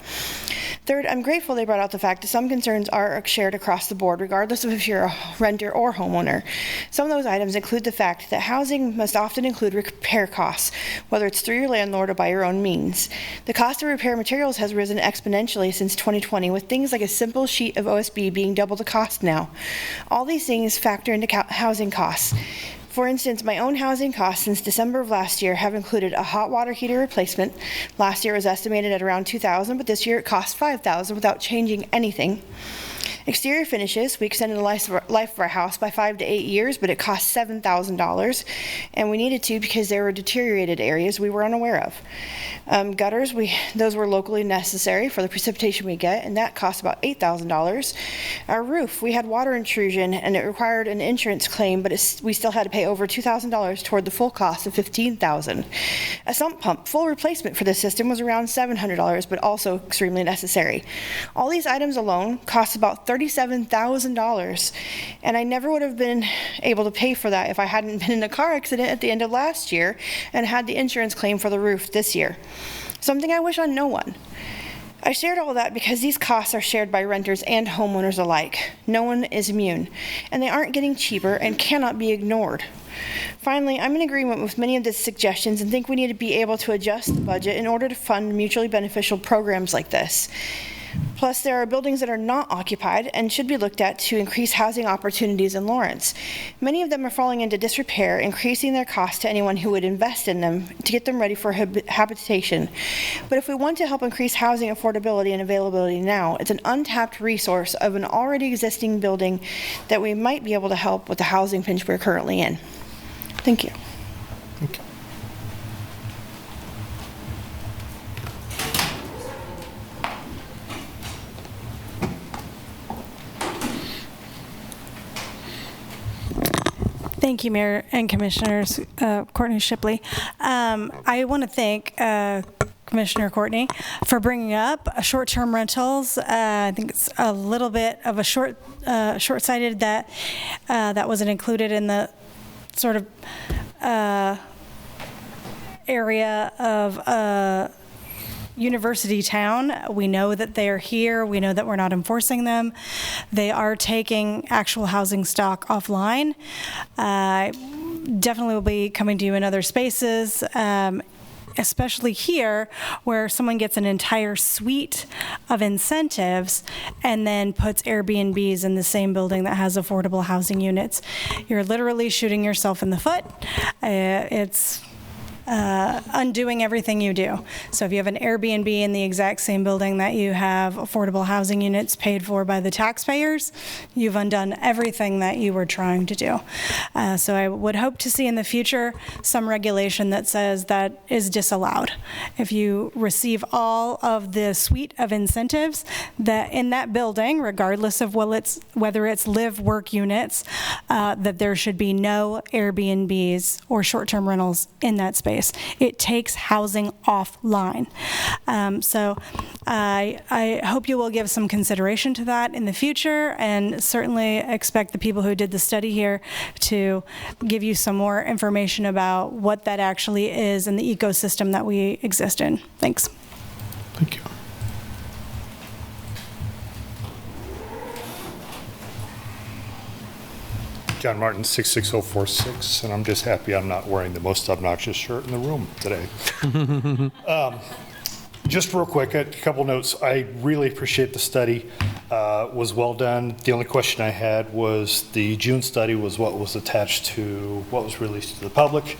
Third, I'm grateful they brought out the fact that some concerns are shared across the board, regardless of if you're a renter or homeowner. Some of those items include the fact that housing must often include repair costs, whether it's through your landlord or by your own means. The cost of repair materials has risen exponentially since 2020, with things like a simple sheet of OSB being double the cost now. All these things factor into housing costs. For instance, my own housing costs since December of last year have included a hot water heater replacement. Last year it was estimated at around $2,000, but this year it cost $5,000 without changing anything. Exterior finishes, we extended the life of our house by 5 to 8 years, but it cost $7,000, and we needed to because there were deteriorated areas we were unaware of. Gutters, those were locally necessary for the precipitation we get, and that cost about $8,000. Our roof, we had water intrusion, and it required an insurance claim, but we still had to pay over $2,000 toward the full cost of $15,000. A sump pump, full replacement for this system was around $700, but also extremely necessary. All these items alone cost about $37,000, and I never would have been able to pay for that if I hadn't been in a car accident at the end of last year and had the insurance claim for the roof this year. Something I wish on no one. I shared all that because these costs are shared by renters and homeowners alike. No one is immune, and they aren't getting cheaper and cannot be ignored. Finally, I'm in agreement with many of the suggestions and think we need to be able to adjust the budget in order to fund mutually beneficial programs like this. Plus, there are buildings that are not occupied and should be looked at to increase housing opportunities in Lawrence. Many of them are falling into disrepair, increasing their cost to anyone who would invest in them to get them ready for habitation. But if we want to help increase housing affordability and availability now, it's an untapped resource of an already existing building that we might be able to help with the housing pinch we're currently in. Thank you. Okay. Thank you, Mayor and Commissioners. Courtney Shipley. I want to thank Commissioner Courtney for bringing up short-term rentals. I think it's a little bit of a short-sighted that that wasn't included in the sort of area of university town. We know that they are here. We know that we're not enforcing them. They are taking actual housing stock offline. Definitely will be coming to you in other spaces, especially here where someone gets an entire suite of incentives and then puts Airbnbs in the same building that has affordable housing units. You're literally shooting yourself in the foot. It's undoing everything you do. So if you have an Airbnb in the exact same building that you have affordable housing units paid for by the taxpayers, you've undone everything that you were trying to do. So I would hope to see in the future some regulation that says that is disallowed. If you receive all of the suite of incentives that in that building, regardless of whether it's live work units, that there should be no Airbnbs or short-term rentals in that space. It takes housing offline. So I hope you will give some consideration to that in the future, and certainly expect the people who did the study here to give you some more information about what that actually is and the ecosystem that we exist in. Thanks. Thank you. John Martin, 66046, and I'm just happy I'm not wearing the most obnoxious shirt in the room today. Just real quick, a couple notes. I really appreciate the study. Was well done. The only question I had was the June study was what was attached to what was released to the public.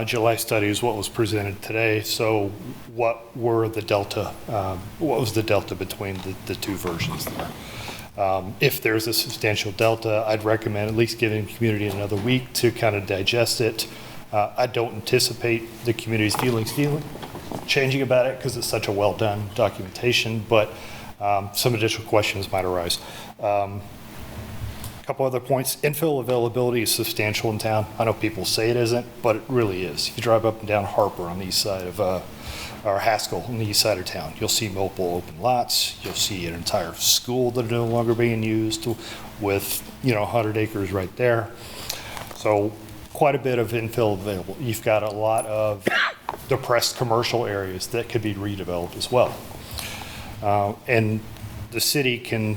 July study is what was presented today. So what were the delta? What was the delta between the two versions there? If there's a substantial delta, I'd recommend at least giving the community another week to kind of digest it. I don't anticipate the community's feelings changing about it because it's such a well-done documentation, but some additional questions might arise. A couple other points. Infill availability is substantial in town. I know people say it isn't, but it really is. If you drive up and down Harper on the east side of or Haskell on the east side of town, you'll see multiple open lots. You'll see an entire school that are no longer being used with 100 acres right there. So quite a bit of infill available. You've got a lot of depressed commercial areas that could be redeveloped as well. And the city can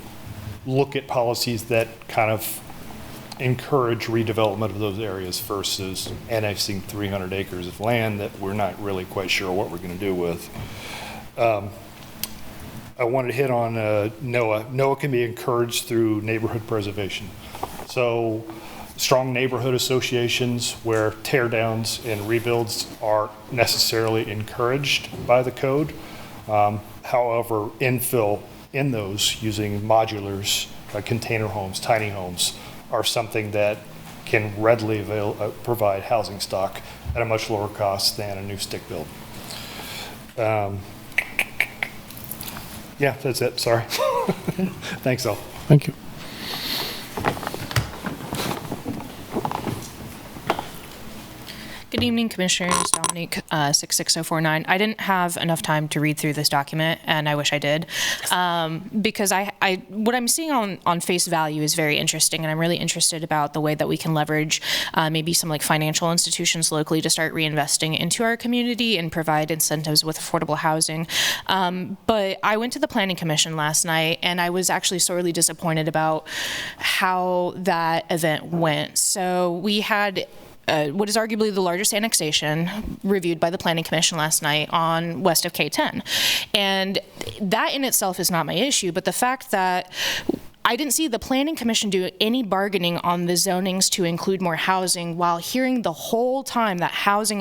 look at policies that kind of encourage redevelopment of those areas versus annexing 300 acres of land that we're not really quite sure what we're going to do with. I wanted to hit on NOAA. NOAA can be encouraged through neighborhood preservation. So strong neighborhood associations where tear downs and rebuilds aren't necessarily encouraged by the code. However, infill in those using modulars, container homes, tiny homes, are something that can readily provide housing stock at a much lower cost than a new stick build. Yeah, that's it. Sorry. Thanks, all. Thank you. Good evening, Commissioners. Dominique, 66049. I didn't have enough time to read through this document, and I wish I did, because what I'm seeing on face value is very interesting, and I'm really interested about the way that we can leverage maybe some like financial institutions locally to start reinvesting into our community and provide incentives with affordable housing. But I went to the Planning Commission last night, and I was actually sorely disappointed about how that event went. So we had what is arguably the largest annexation reviewed by the Planning Commission last night on west of K10. And that in itself is not my issue, but the fact that I didn't see the Planning Commission do any bargaining on the zonings to include more housing, while hearing the whole time that housing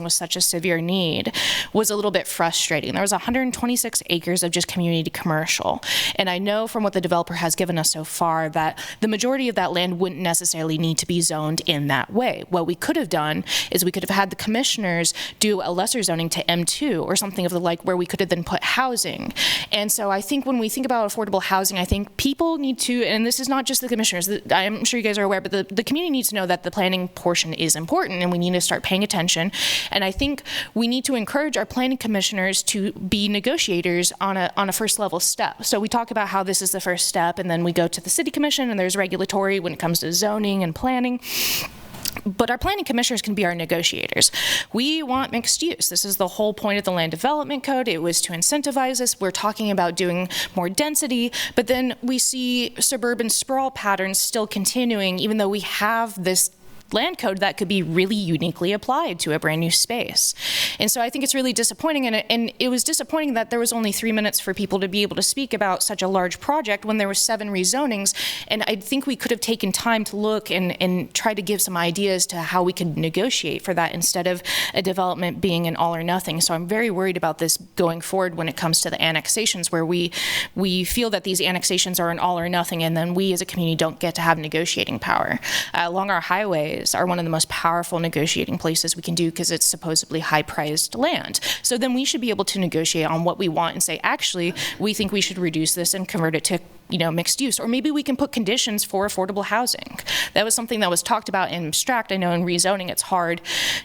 was such a severe need was a little bit frustrating. There was 126 acres of just community commercial. And I know from what the developer has given us so far that the majority of that land wouldn't necessarily need to be zoned in that way. What we could have done is we could have had the commissioners do a lesser zoning to M2 or something of the like, where we could have then put housing. And so I think when we think about affordable housing, I think people people need to, and this is not just the commissioners, I'm sure you guys are aware, but the community needs to know that the planning portion is important and we need to start paying attention. And I think we need to encourage our planning commissioners to be negotiators on a first level step. So we talk about how this is the first step, and then we go to the city commission and there's regulatory when it comes to zoning and planning. But our planning commissioners can be our negotiators. We want mixed use. This is the whole point of the Land Development Code. It was to incentivize this. We're talking about doing more density, but then we see suburban sprawl patterns still continuing, even though we have this land code that could be really uniquely applied to a brand new space. And so I think it's really disappointing, and it was disappointing that there was only 3 minutes for people to be able to speak about such a large project when there were 7 rezonings, and I think we could have taken time to look and try to give some ideas to how we could negotiate for that instead of a development being an all or nothing. So I'm very worried about this going forward when it comes to the annexations, where we feel that these annexations are an all or nothing, and then we as a community don't get to have negotiating power. Along our highways are one of the most powerful negotiating places we can do because it's supposedly high-priced land. So then we should be able to negotiate on what we want and say, actually, we think we should reduce this and convert it to mixed use. Or maybe we can put conditions for affordable housing. That was something that was talked about in abstract. I know in rezoning it's hard,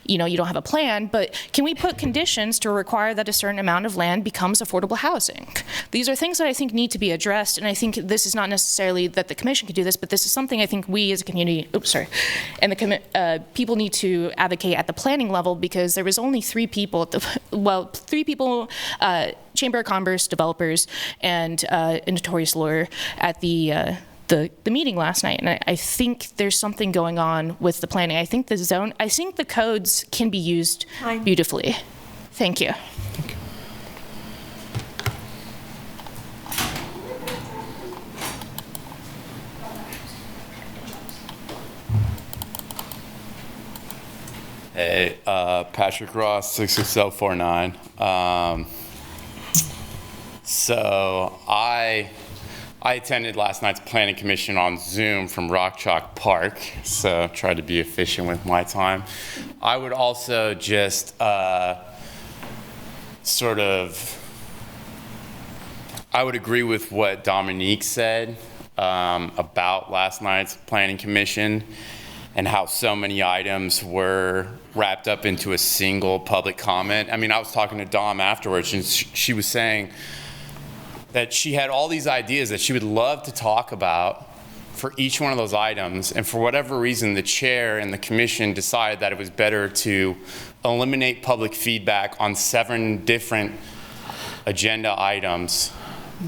you don't have a plan, but can we put conditions to require that a certain amount of land becomes affordable housing? These are things that I think need to be addressed, and I think this is not necessarily that the commission can do this, but this is something I think we as a community, and the people need to advocate at the planning level, because there was only 3 people, Chamber of Commerce, developers, and a notorious lawyer at the meeting last night, and I think there's something going on with the planning. I think the codes can be used beautifully. Thank you. Hey, Patrick Ross, 66049. So I attended last night's planning commission on Zoom from Rock Chalk Park, so tried to be efficient with my time. I would also just I would agree with what Dominique said about last night's planning commission and how so many items were wrapped up into a single public comment. I mean, I was talking to Dom afterwards, and she was saying that she had all these ideas that she would love to talk about for each one of those items, and for whatever reason, the chair and the commission decided that it was better to eliminate public feedback on 7 different agenda items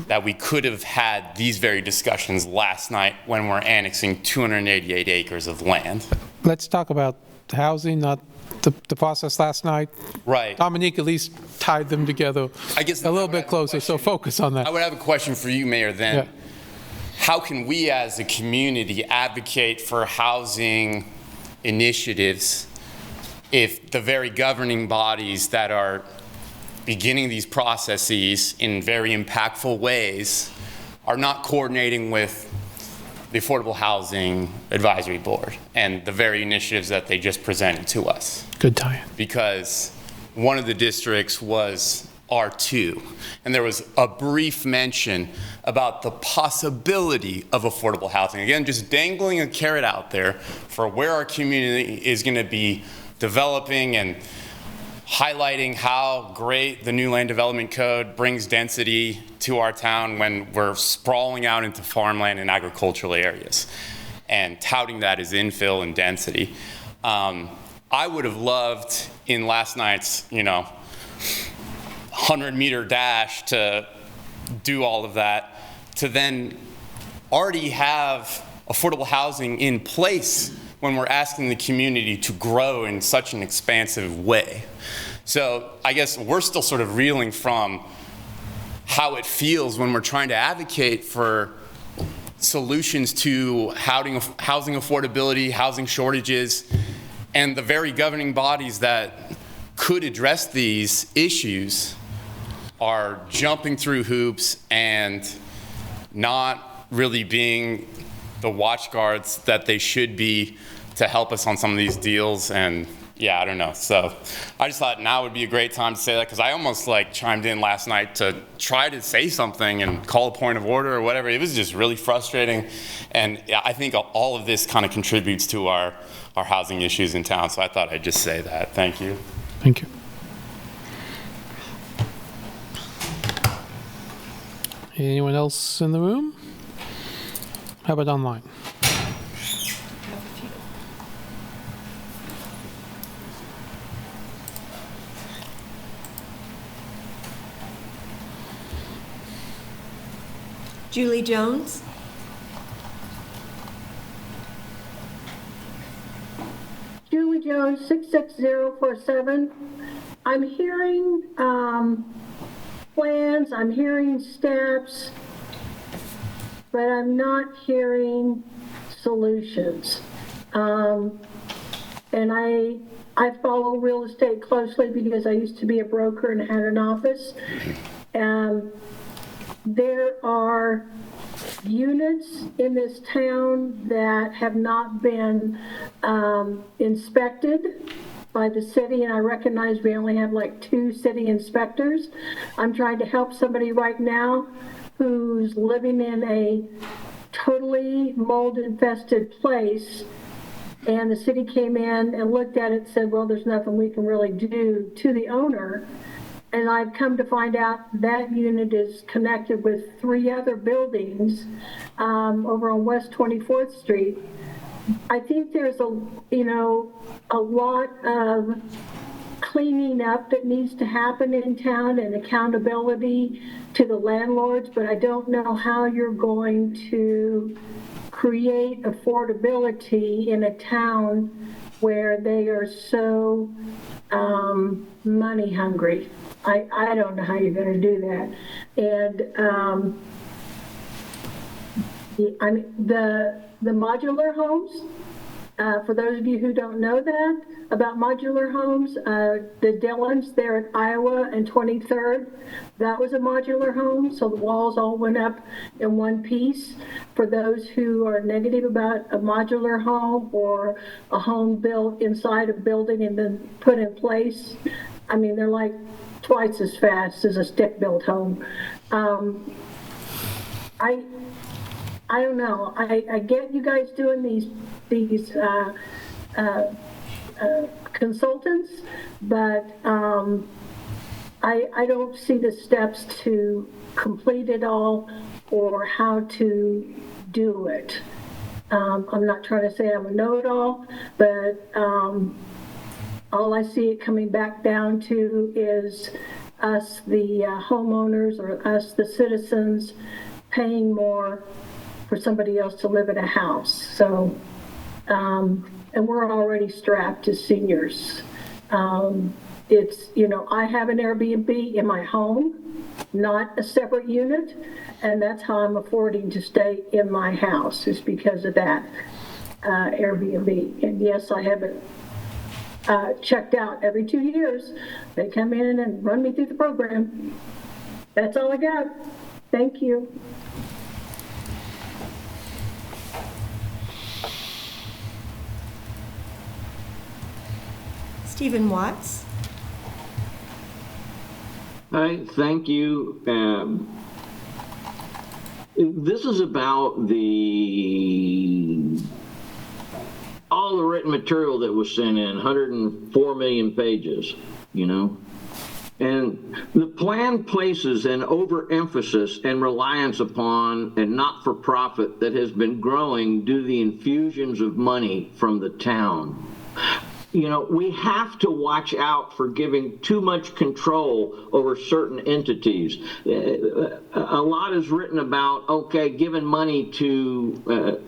that we could have had these very discussions last night when we're annexing 288 acres of land. Let's talk about housing, not the process last night. Right. Dominique at least tied them together I guess a little bit closer, so focus on that. I would have a question for you, Mayor, then. Yeah. How can we as a community advocate for housing initiatives if the very governing bodies that are beginning these processes in very impactful ways are not coordinating with the Affordable Housing Advisory Board and the very initiatives that they just presented to us? Good tie. Because one of the districts was R2, and there was a brief mention about the possibility of affordable housing. Again, just dangling a carrot out there for where our community is going to be developing and highlighting how great the new Land Development Code brings density to our town when we're sprawling out into farmland and agricultural areas, and touting that as infill and density. I would have loved in last night's, 100-meter dash to do all of that, to then already have affordable housing in place when we're asking the community to grow in such an expansive way. So I guess we're still sort of reeling from how it feels when we're trying to advocate for solutions to housing affordability, housing shortages, and the very governing bodies that could address these issues are jumping through hoops and not really being the watchguards that they should be to help us on some of these deals. And yeah, I don't know. So I just thought now would be a great time to say that, because I almost like chimed in last night to try to say something and call a point of order or whatever. It was just really frustrating. And I think all of this kind of contributes to our housing issues in town. So I thought I'd just say that. Thank you. Thank you. Anyone else in the room? How about online? Julie Jones. Julie Jones, 66047. I'm hearing plans, I'm hearing steps, but I'm not hearing solutions. And I follow real estate closely because I used to be a broker and had an office. There are units in this town that have not been inspected by the city, and I recognize we only have like 2 city inspectors. I'm trying to help somebody right now who's living in a totally mold-infested place, and the city came in and looked at it and said, well, there's nothing we can really do to the owner. And I've come to find out that unit is connected with 3 other buildings over on West 24th Street. I think there's a lot of cleaning up that needs to happen in town and accountability to the landlords, but I don't know how you're going to create affordability in a town where they are so money hungry. I don't know how you're going to do that. And the modular homes, for those of you who don't know that about modular homes, the Dillons there at Iowa and 23rd, that was a modular home, so the walls all went up in one piece. For those who are negative about a modular home or a home built inside a building and then put in place, I mean, they're like twice as fast as a stick-built home. I don't know. I get you guys doing these consultants, but I don't see the steps to complete it all or how to do it. I'm not trying to say I'm a know-it-all, but all I see it coming back down to is us, the homeowners, or us, the citizens, paying more for somebody else to live in a house. So, and we're already strapped as seniors. It's, I have an Airbnb in my home, not a separate unit, and that's how I'm affording to stay in my house, is because of that Airbnb. And yes, I have it checked out every 2 years. They come in and run me through the program. That's all I got. Thank you. Stephen Watts. Hi, thank you. This is about all the written material that was sent in, 104 million pages, And the plan places an overemphasis and reliance upon a not-for-profit that has been growing due to the infusions of money from the town. We have to watch out for giving too much control over certain entities. A lot is written about, giving money to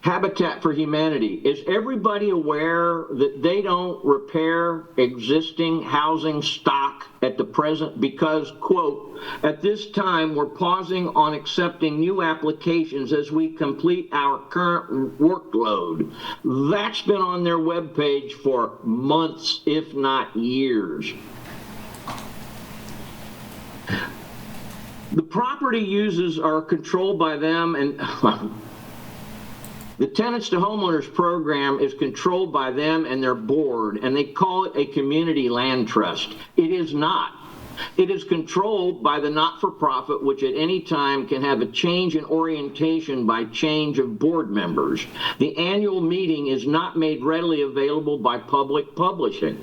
Habitat for Humanity. Is everybody aware that they don't repair existing housing stock at the present because, quote, at this time we're pausing on accepting new applications as we complete our current workload? That's been on their webpage for months, if not years. The property uses are controlled by them, and The Tenants to Homeowners program is controlled by them and their board, and they call it a community land trust. It is not. It is controlled by the not-for-profit, which at any time can have a change in orientation by change of board members. The annual meeting is not made readily available by public publishing.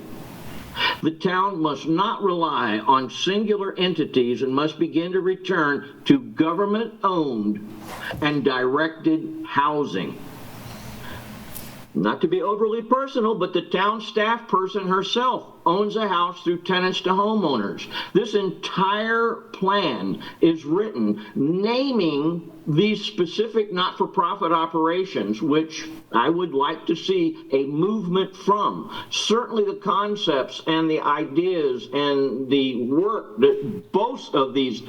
The town must not rely on singular entities and must begin to return to government-owned and directed housing. Not to be overly personal, but the town staff person herself owns a house through Tenants to Homeowners. This entire plan is written naming these specific not-for-profit operations, which I would like to see a movement from. Certainly the concepts and the ideas and the work that both of these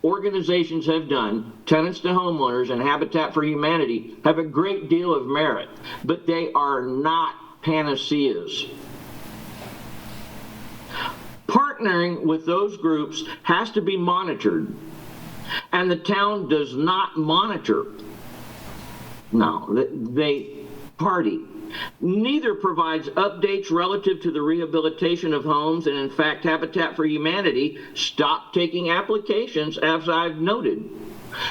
organizations have done, Tenants to Homeowners and Habitat for Humanity, have a great deal of merit, but they are not panaceas. Partnering with those groups has to be monitored, and the town does not monitor. No, they party. Neither provides updates relative to the rehabilitation of homes, and in fact, Habitat for Humanity stopped taking applications, as I've noted.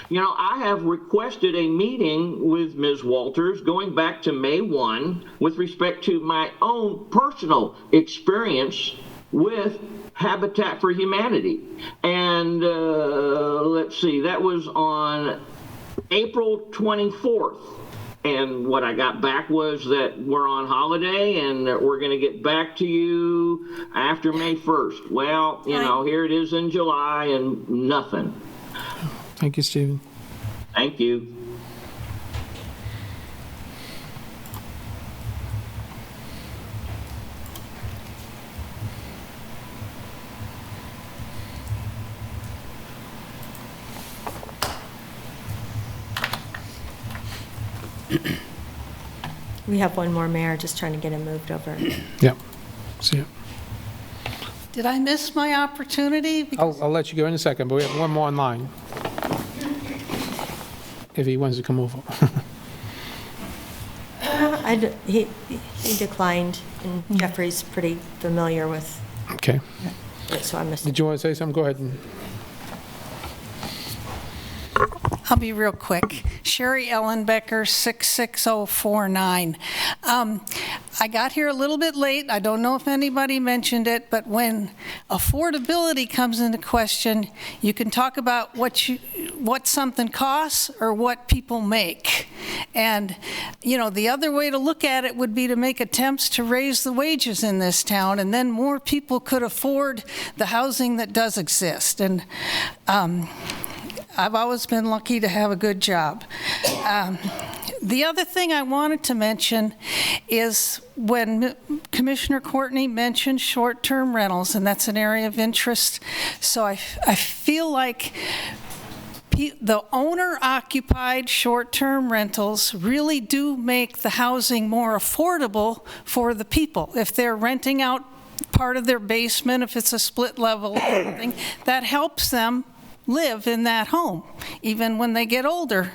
You know, I have requested a meeting with Ms. Walters going back to May 1 with respect to my own personal experience with Habitat for Humanity. And let's see, that was on April 24th. And what I got back was that we're on holiday and that we're going to get back to you after May 1st. Well, you know, here it is in July and nothing. Thank you, Stephen. Thank you. We have one more, Mayor, just trying to get him moved over. Yeah. See ya. Did I miss my opportunity? I'll let you go in a second, but we have one more online. If he wants to come over. He declined, and Jeffrey's pretty familiar with Okay. it, so I missed it. Did you want to say something? Go ahead. I'll be real quick. Sherry Ellenbecker, 66049. I got here a little bit late. I don't know if anybody mentioned it, but when affordability comes into question, you can talk about what something costs or what people make. And, you know, the other way to look at it would be to make attempts to raise the wages in this town, and then more people could afford the housing that does exist. And I've always been lucky to have a good job. The other thing I wanted to mention is when Commissioner Courtney mentioned short-term rentals, and that's an area of interest. So I feel like the owner-occupied short-term rentals really do make the housing more affordable for the people. If they're renting out part of their basement, if it's a split level or something, that helps them live in that home, even when they get older.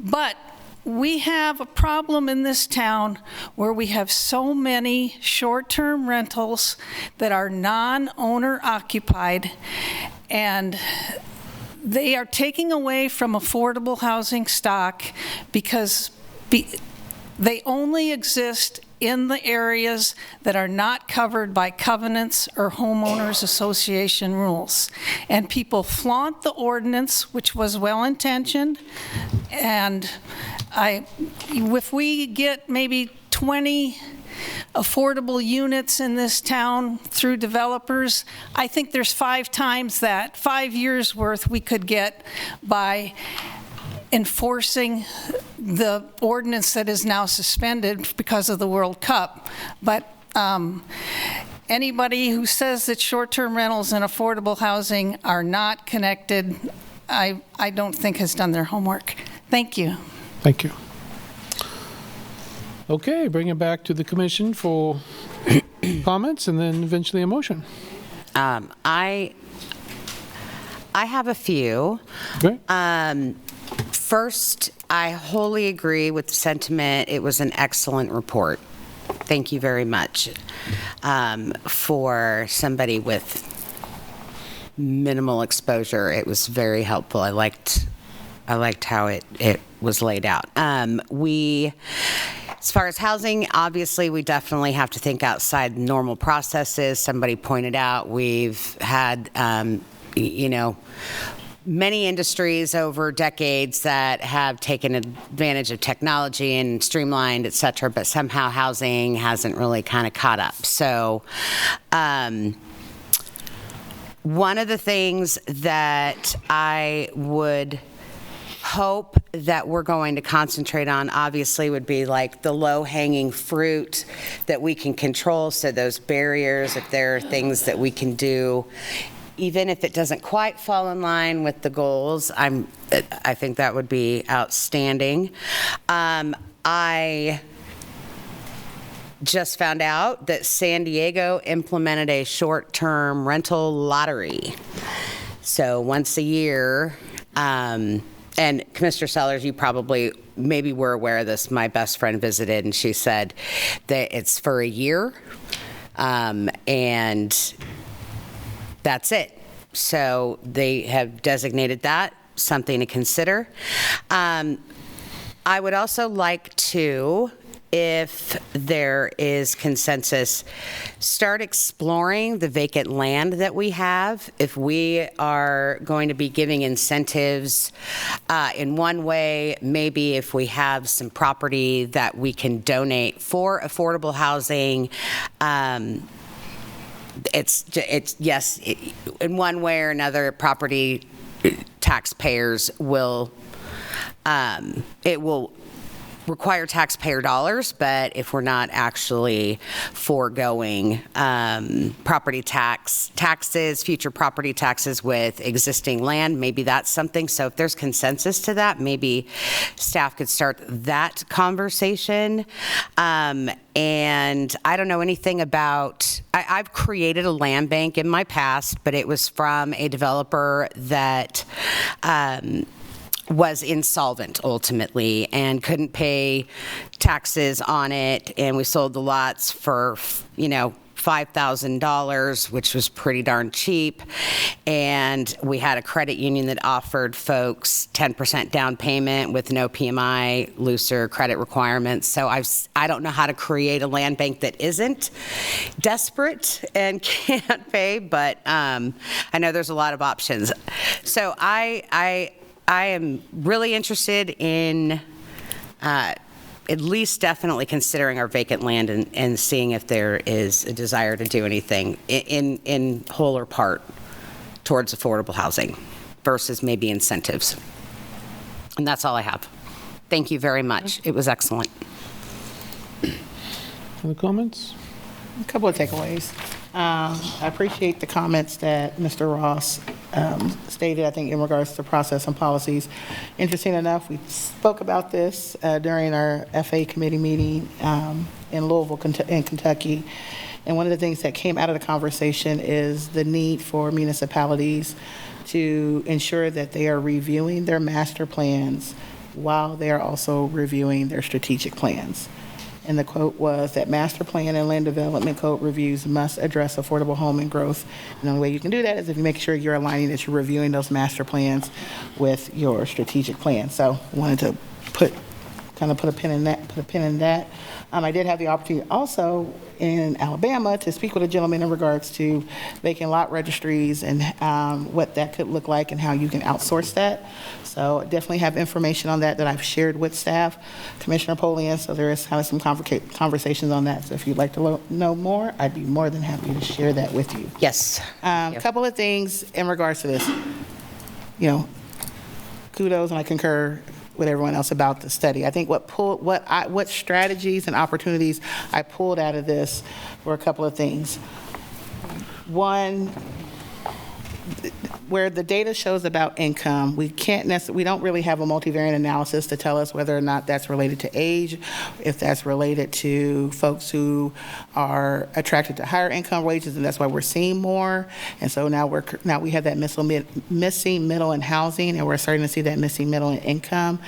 But we have a problem in this town where we have so many short-term rentals that are non-owner occupied, and they are taking away from affordable housing stock because they only exist in the areas that are not covered by covenants or homeowners association rules. And people flaunt the ordinance, which was well-intentioned, and if we get maybe 20 affordable units in this town through developers, I think there's 5 times that, 5 years worth we could get by enforcing the ordinance that is now suspended because of the World Cup. But anybody who says that short-term rentals and affordable housing are not connected, I don't think has done their homework. Thank you. Thank you. Okay, bring it back to the commission for comments and then eventually a motion. I have a few. Okay. First, I wholly agree with the sentiment. It was an excellent report. Thank you very much. For somebody with minimal exposure, it was very helpful. I liked how it was laid out. As far as housing, obviously, we definitely have to think outside normal processes. Somebody pointed out we've had, many industries over decades that have taken advantage of technology and streamlined, et cetera, but somehow housing hasn't really kind of caught up. So one of the things that I would hope that we're going to concentrate on, obviously, would be like the low-hanging fruit that we can control. So those barriers, if there are things that we can do, even if it doesn't quite fall in line with the goals, I think that would be outstanding. I just found out that San Diego implemented a short-term rental lottery. So once a year, and Commissioner Sellers, you probably maybe were aware of this. My best friend visited, and she said that it's for a year, and that's it. So they have designated that something to consider. I would also like to, if there is consensus, start exploring the vacant land that we have. If we are going to be giving incentives in one way, maybe if we have some property that we can donate for affordable housing, yes, in one way or another, property taxpayers will, it will require taxpayer dollars, but if we're not actually foregoing property taxes, future property taxes with existing land, maybe that's something. So if there's consensus to that, maybe staff could start that conversation. And I don't know anything about, I've created a land bank in my past, but it was from a developer that was insolvent ultimately and couldn't pay taxes on it, and we sold the lots for, $5,000, which was pretty darn cheap, and we had a credit union that offered folks 10% down payment with no PMI, looser credit requirements. So I don't know how to create a land bank that isn't desperate and can't pay, but I know there's a lot of options. So I am really interested in at least definitely considering our vacant land and seeing if there is a desire to do anything in whole or part towards affordable housing versus maybe incentives. And that's all I have. Thank you very much. It was excellent. Other comments? A couple of takeaways. I appreciate the comments that Mr. Ross stated, I think, in regards to process and policies. Interesting enough, we spoke about this during our FA committee meeting in Louisville, in Kentucky. And one of the things that came out of the conversation is the need for municipalities to ensure that they are reviewing their master plans while they are also reviewing their strategic plans. And the quote was that master plan and land development code reviews must address affordable home and growth. And the only way you can do that is if you make sure you're aligning that you're reviewing those master plans with your strategic plan. So I wanted to put a pin in that. I did have the opportunity also in Alabama to speak with a gentleman in regards to vacant lot registries and what that could look like and how you can outsource that. So definitely have information on that I've shared with staff, Commissioner Polian, so there is some conversations on that. So if you'd like to know more, I'd be more than happy to share that with you. Yes. A couple of things in regards to this. Kudos, and I concur with everyone else about the study. I think what strategies and opportunities I pulled out of this were a couple of things. One, where the data shows about income, we don't really have a multivariate analysis to tell us whether or not that's related to age, if that's related to folks who are attracted to higher income wages, and that's why we're seeing more. And so now we have that missing middle in housing, and we're starting to see that missing middle in income.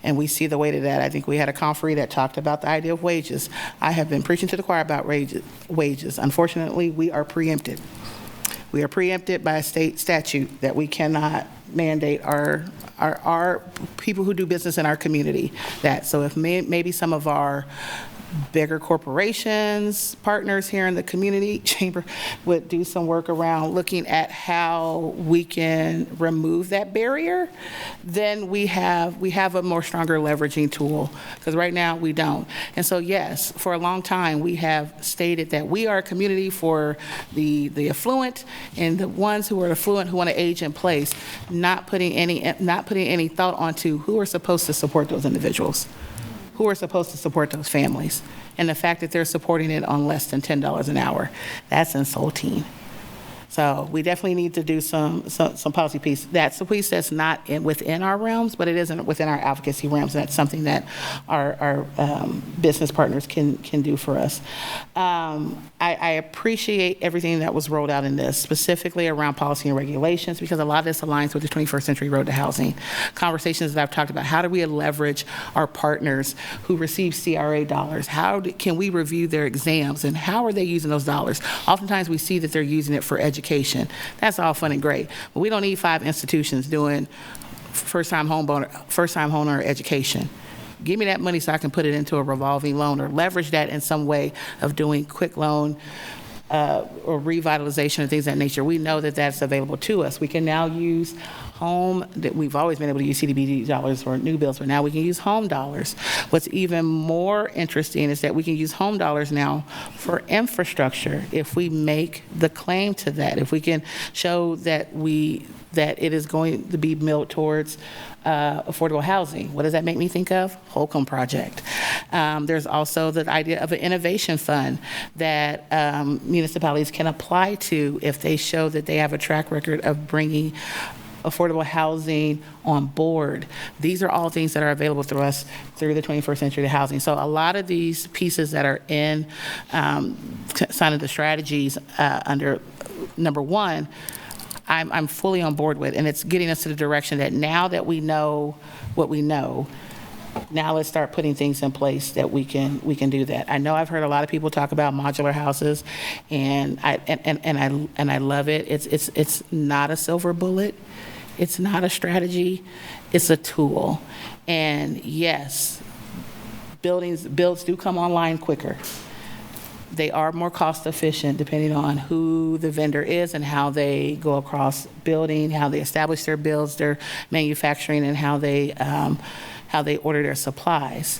And we see the weight of that. I think we had a conferee that talked about the idea of wages. I have been preaching to the choir about wages. Unfortunately, we are preempted. We are preempted by a state statute that we cannot mandate our people who do business in our community that. So if maybe some of our bigger corporations, partners here in the community chamber would do some work around looking at how we can remove that barrier, then we have a more stronger leveraging tool, because right now we don't. And so yes, for a long time we have stated that we are a community for the affluent and the ones who are affluent who want to age in place, not putting any thought onto who are supposed to support those individuals, who are supposed to support those families. And the fact that they're supporting it on less than $10 an hour, that's insulting. So we definitely need to do some policy piece. That's a piece that's not within our realms, but it isn't within our advocacy realms. And that's something that our business partners can do for us. I appreciate everything that was rolled out in this, specifically around policy and regulations, because a lot of this aligns with the 21st Century Road to Housing. Conversations that I've talked about, how do we leverage our partners who receive CRA dollars? How can we review their exams, and how are they using those dollars? Oftentimes we see that they're using it for education. That's all fun and great, but we don't need 5 institutions doing first-time homeowner education. Give me that money so I can put it into a revolving loan or leverage that in some way of doing quick loan or revitalization and things of that nature. We know that that's available to us. We can now use that we've always been able to use CDBG dollars for new builds, but now we can use home dollars. What's even more interesting is that we can use home dollars now for infrastructure if we make the claim to that, if we can show that it is going to be built towards affordable housing. What does that make me think of? Holcomb Project. There's also the idea of an innovation fund that municipalities can apply to if they show that they have a track record of bringing affordable housing on board. These are all things that are available through us through the 21st Century Housing. So a lot of these pieces that are in some of the strategies under number 1, I'm fully on board with, and it's getting us to the direction that now that we know what we know, now let's start putting things in place that we can do that. I know I've heard a lot of people talk about modular houses, and I love it. It's not a silver bullet. It's not a strategy. It's a tool. And yes, builds do come online quicker. They are more cost efficient depending on who the vendor is and how they go across building, how they establish their builds, their manufacturing, and how they order their supplies.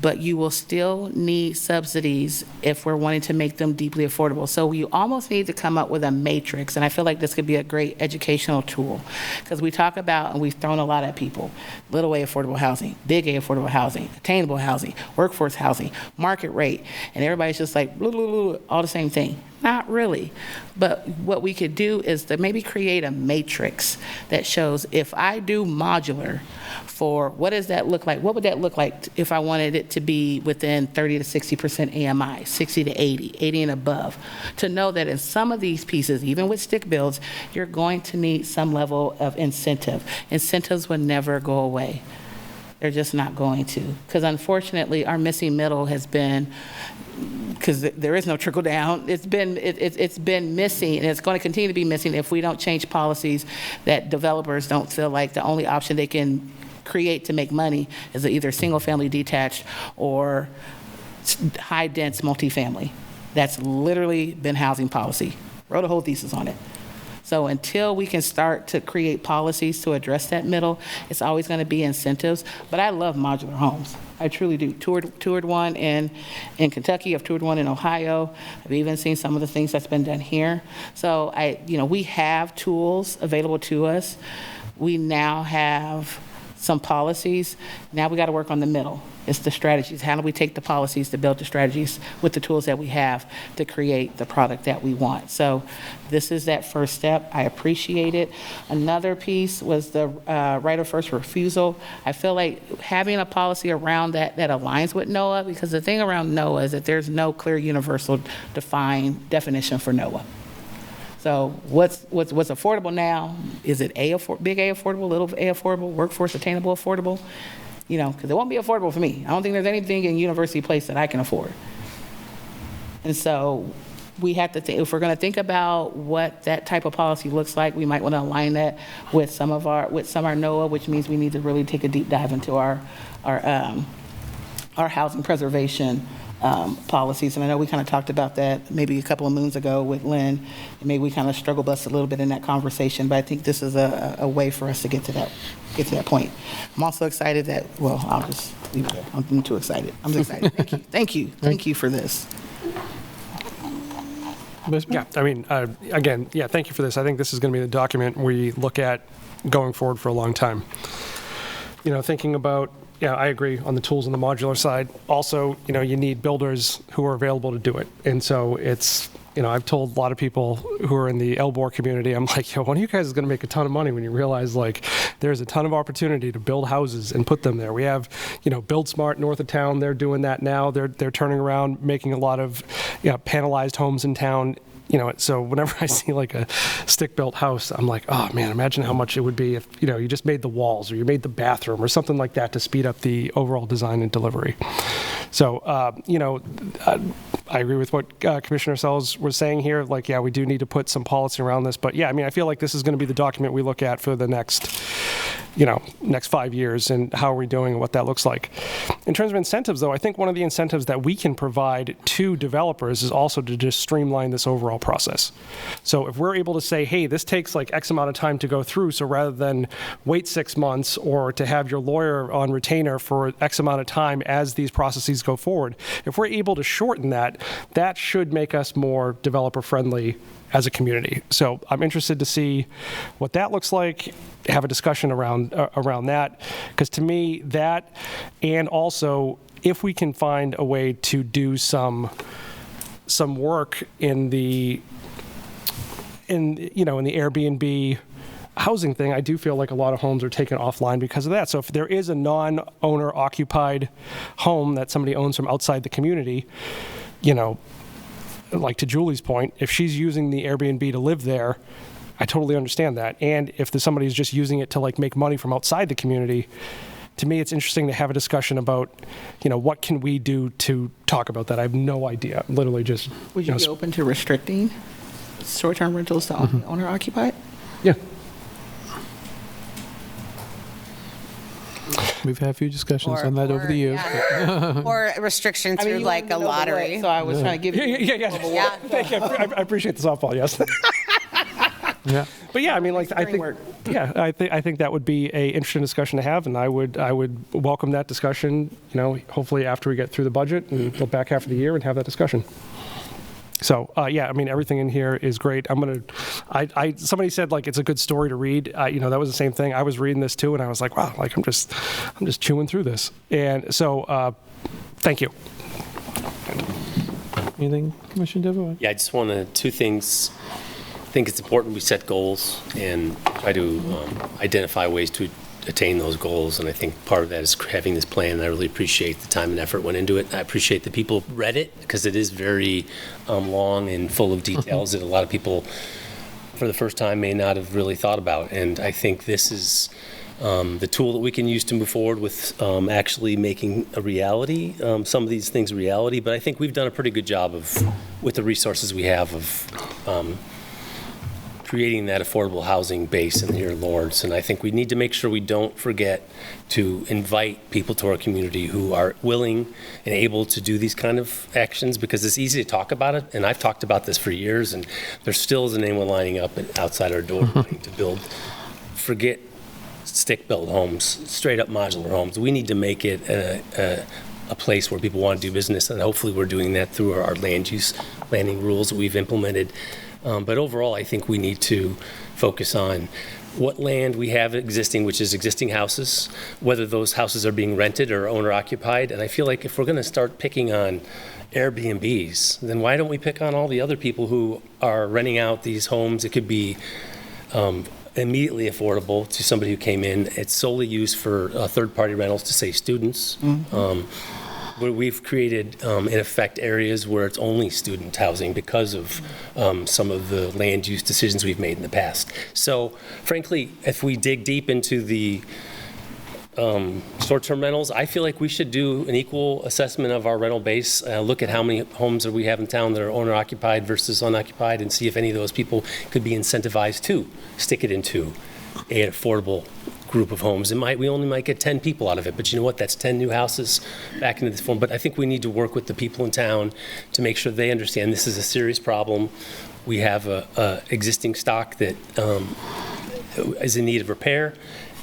But you will still need subsidies if we're wanting to make them deeply affordable. So you almost need to come up with a matrix, and I feel like this could be a great educational tool, because we talk about, and we've thrown a lot at people, little A affordable housing, big A affordable housing, attainable housing, workforce housing, market rate, and everybody's just like, blah, blah, blah, all the same thing. Not really. But what we could do is to maybe create a matrix that shows if I do modular for what does that look like? What would that look like if I wanted it to be within 30 to 60% AMI, 60 to 80, 80 and above? To know that in some of these pieces, even with stick builds, you're going to need some level of incentive. Incentives would never go away. They're just not going to. Because unfortunately, our missing middle has been, because there is no trickle down, it's been missing, and it's going to continue to be missing if we don't change policies that developers don't feel like the only option they can create to make money is either single family detached or high dense multifamily. That's literally been housing policy. Wrote a whole thesis on it. So until we can start to create policies to address that middle, it's always going to be incentives. But I love modular homes. I truly do. Toured one in Kentucky. I've toured one in Ohio. I've even seen some of the things that's been done here. So we have tools available to us. We now have some policies. Now we got to work on the middle. It's the strategies. How do we take the policies to build the strategies with the tools that we have to create the product that we want? So this is that first step. I appreciate it. Another piece was the right of first refusal. I feel like having a policy around that aligns with NOAA, because the thing around NOAA is that there's no clear universal defined definition for NOAA. So what's affordable now? Is it big A affordable, little A affordable, workforce attainable affordable? You know, because it won't be affordable for me. I don't think there's anything in University Place that I can afford. And so we have to think, if we're going to think about what that type of policy looks like, we might want to align that with some of our NOAA, which means we need to really take a deep dive into our housing preservation policies. And I know we kind of talked about that maybe a couple of moons ago with Lynn, and maybe we kind of struggle bust a little bit in that conversation, but I think this is a way for us to get to that point. I'm also excited that, well, I'll just leave it there. I'm too excited. I'm just excited. Thank you for this. Yeah, I mean, again, yeah, thank you for this. I think this is going to be the document we look at going forward for a long time. You know, thinking about, yeah, I agree on the tools on the modular side. Also, you know, you need builders who are available to do it. And so it's, you know, I've told a lot of people who are in the Elbor community, I'm like, yo, one of you guys is going to make a ton of money when you realize, like, there's a ton of opportunity to build houses and put them there. We have, you know, Build Smart north of town. They're doing that now. They're turning around, making a lot of, you know, panelized homes in town. You know, so whenever I see like a stick-built house, I'm like, oh man, imagine how much it would be if, you know, you just made the walls or you made the bathroom or something like that to speed up the overall design and delivery. So, you know, I agree with what Commissioner Sells was saying here. Like, yeah, we do need to put some policy around this. But yeah, I mean, I feel like this is going to be the document we look at for the next 5 years, and how are we doing and what that looks like. In terms of incentives, though, I think one of the incentives that we can provide to developers is also to just streamline this overall process. So if we're able to say, hey, this takes like X amount of time to go through, so rather than wait 6 months or to have your lawyer on retainer for X amount of time as these processes go forward, if we're able to shorten that, that should make us more developer friendly as a community. So I'm interested to see what that looks like, have a discussion around that, because to me that, and also if we can find a way to do some work in the Airbnb housing thing, I do feel like a lot of homes are taken offline because of that. So if there is a non-owner occupied home that somebody owns from outside the community, you know, like to Julie's point, if she's using the Airbnb to live there, I totally understand that. And if somebody's just using it to like make money from outside the community, to me, it's interesting to have a discussion about, you know, what can we do to talk about that? I have no idea. Literally just. Would you be open to restricting short-term rentals to owner occupied? Yeah. We've had a few discussions on that over the years. Yeah. Or restriction through like a lottery. So I was trying to give you. Yeah. Thank you. I appreciate the softball. Yes. Yeah. But yeah, I mean, like, I think that would be a interesting discussion to have, and I would welcome that discussion. You know, hopefully after we get through the budget and the back half of the year and have that discussion. So yeah, I mean, everything in here is great. Somebody said like it's a good story to read. You know, that was the same thing. I was reading this too, and I was like, wow, like I'm just chewing through this. And so, thank you. Anything, Commissioner Devereaux? Yeah, I just want to, two things. I think it's important we set goals and try to identify ways to attain those goals. And I think part of that is having this plan. I really appreciate the time and effort went into it. I appreciate that people read it because it is very long and full of details that a lot of people for the first time may not have really thought about. And I think this is the tool that we can use to move forward with actually making a reality, some of these things a reality. But I think we've done a pretty good job with the resources we have of creating that affordable housing base in your Lords. And I think we need to make sure we don't forget to invite people to our community who are willing and able to do these kind of actions, because it's easy to talk about it. And I've talked about this for years, and there still isn't anyone lining up outside our door to build. Forget stick-built homes, straight-up modular homes. We need to make it a place where people want to do business, and hopefully we're doing that through our land use planning rules that we've implemented. But overall, I think we need to focus on what land we have existing, which is existing houses, whether those houses are being rented or owner-occupied. And I feel like if we're going to start picking on Airbnbs, then why don't we pick on all the other people who are renting out these homes? It could be immediately affordable to somebody who came in. It's solely used for third-party rentals to say students. Where we've created, in effect, areas where it's only student housing because of some of the land use decisions we've made in the past. So, frankly, if we dig deep into the short-term rentals, I feel like we should do an equal assessment of our rental base, look at how many homes that we have in town that are owner-occupied versus unoccupied, and see if any of those people could be incentivized to stick it into an affordable group of homes. We only might get 10 people out of it, but you know what? That's 10 new houses back into this form. But I think we need to work with the people in town to make sure they understand this is a serious problem. We have a existing stock that is in need of repair.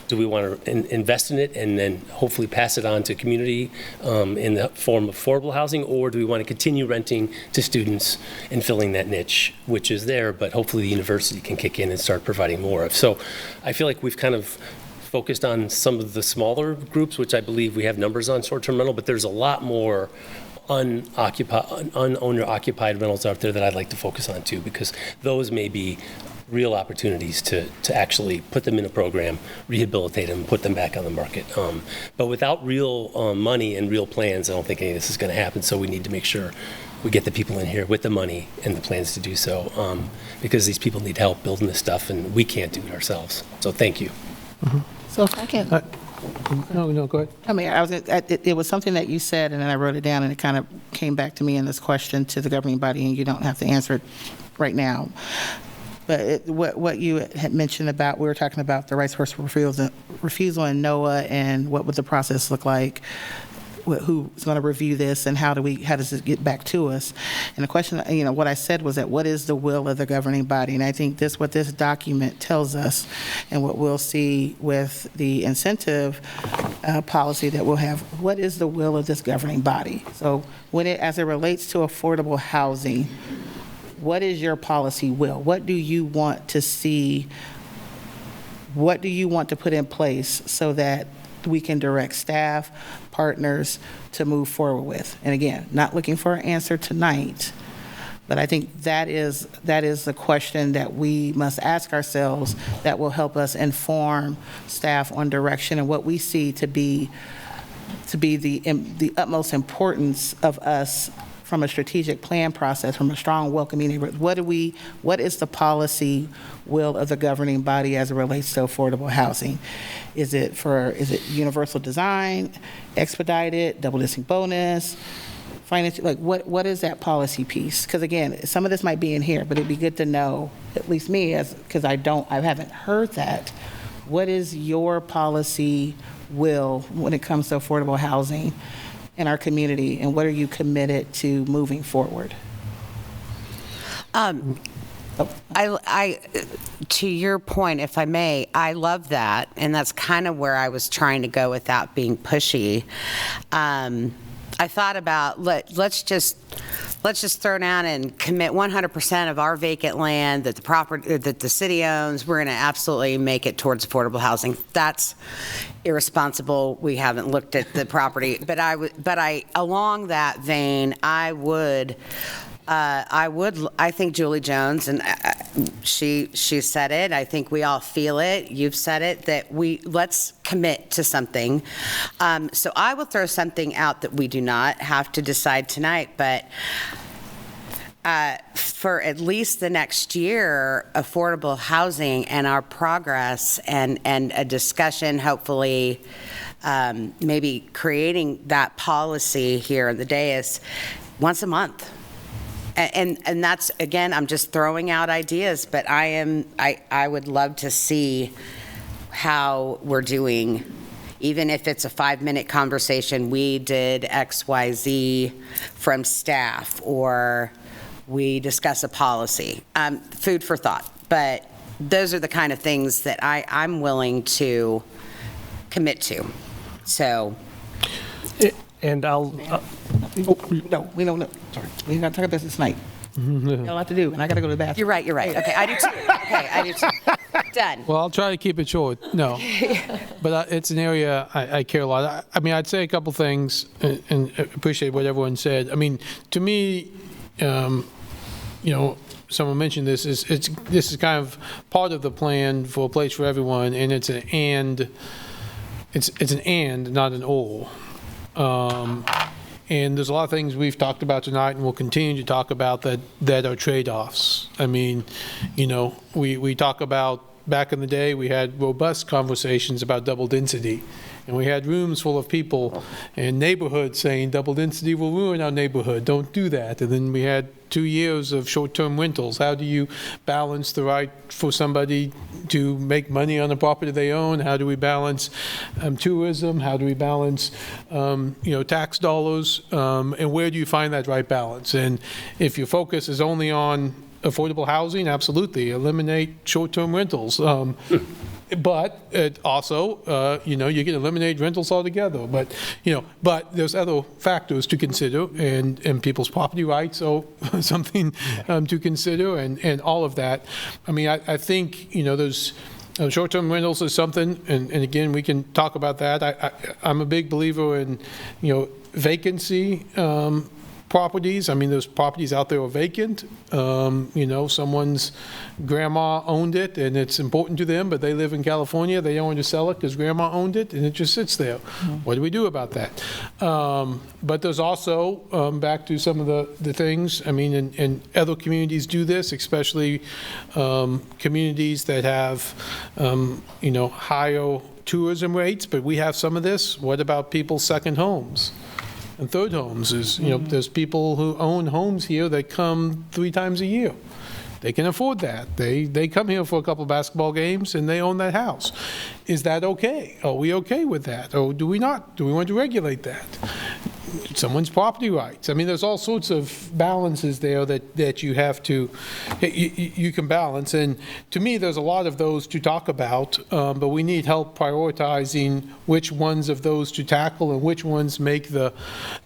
Do we want to invest in it and then hopefully pass it on to community in the form of affordable housing, or do we want to continue renting to students and filling that niche, which is there, but hopefully the university can kick in and start providing more of. So I feel like we've kind of focused on some of the smaller groups, which I believe we have numbers on short-term rental, but there's a lot more owner-occupied rentals out there that I'd like to focus on too, because those may be real opportunities to actually put them in a program, rehabilitate them, put them back on the market. But without real money and real plans, I don't think any of this is going to happen. So we need to make sure we get the people in here with the money and the plans to do so, because these people need help building this stuff, and we can't do it ourselves. So thank you. So if I can. No, go ahead. I mean, it was something that you said, and then I wrote it down, and it kind of came back to me in this question to the governing body, and you don't have to answer it right now. But what you had mentioned about, we were talking about the rights first refusal in NOAA, and what would the process look like, who's going to review this, and how does it get back to us? And the question, what I said was that what is the will of the governing body? And I think what this document tells us, and what we'll see with the incentive policy that we'll have, what is the will of this governing body? So as it relates to affordable housing, what is your policy will? What do you want to see? What do you want to put in place so that we can direct staff, partners to move forward with? And again, not looking for an answer tonight, but I think that is the question that we must ask ourselves that will help us inform staff on direction and what we see to be the utmost importance of us from a strategic plan process, from a strong, welcoming neighborhood. What is the policy will of the governing body as it relates to affordable housing? Is it universal design, expedited, double listing bonus, financial, what is that policy piece? Because again, some of this might be in here, but it'd be good to know, at least me, because I haven't heard that. What is your policy will when it comes to affordable housing in our community, and what are you committed to moving forward? To your point, if I may, I love that, and that's kind of where I was trying to go without being pushy. I thought about let's just throw down and commit 100% of our vacant land that the city owns. We're going to absolutely make it towards affordable housing. That's irresponsible. We haven't looked at the property, but along that vein, I think Julie Jones, and she said it, I think we all feel it, you've said it, that let's commit to something. So I will throw something out that we do not have to decide tonight, but for at least the next year, affordable housing and our progress and a discussion, hopefully, maybe creating that policy here in the dais once a month. And that's, again, I'm just throwing out ideas, but I would love to see how we're doing, even if it's a 5-minute conversation. We did XYZ from staff, or we discuss a policy. Food for thought, but those are the kind of things that I'm willing to commit to. So. And I'll. No, we don't know. Sorry. We got to talk about this tonight. Got a lot to do, and I got to go to the bathroom. You're right. Okay, I do too. Done. Well, I'll try to keep it short. No. But it's an area I care a lot. I mean, I'd say a couple things and appreciate what everyone said. I mean, to me, someone mentioned this, this is kind of part of the plan for a place for everyone, and it's an and, it's an and, not an or. And there's a lot of things we've talked about tonight and we'll continue to talk about that are trade-offs. I mean, we talk about, back in the day, we had robust conversations about double density. And we had rooms full of people and neighborhoods saying double density will ruin our neighborhood, don't do that. And then we had 2 years of short-term rentals. How do you balance the right for somebody to make money on the property they own? How do we balance tourism? How do we balance tax dollars? And where do you find that right balance? And if your focus is only on affordable housing, absolutely, eliminate short-term rentals. But it also, you can eliminate rentals altogether. But, but there's other factors to consider, and people's property rights are something to consider, and all of that. I mean, I think, those short-term rentals is something, and again, we can talk about that. I'm a big believer in, vacancy properties. I mean, those properties out there are vacant. Someone's grandma owned it and it's important to them, but they live in California. They don't want to sell it because grandma owned it and it just sits there. What do we do about that? But there's also, back to some of the things, I mean, and other communities do this, especially communities that have, higher tourism rates, but we have some of this. What about people's second homes? And third homes is, there's people who own homes here that come 3 times a year. They can afford that. They come here for a couple basketball games and they own that house. Is that okay? Are we okay with that? Or do we not? Do we want to regulate that? Someone's property rights. I mean, there's all sorts of balances there that you have to, you can balance. And to me, there's a lot of those to talk about, but we need help prioritizing which ones of those to tackle and which ones make the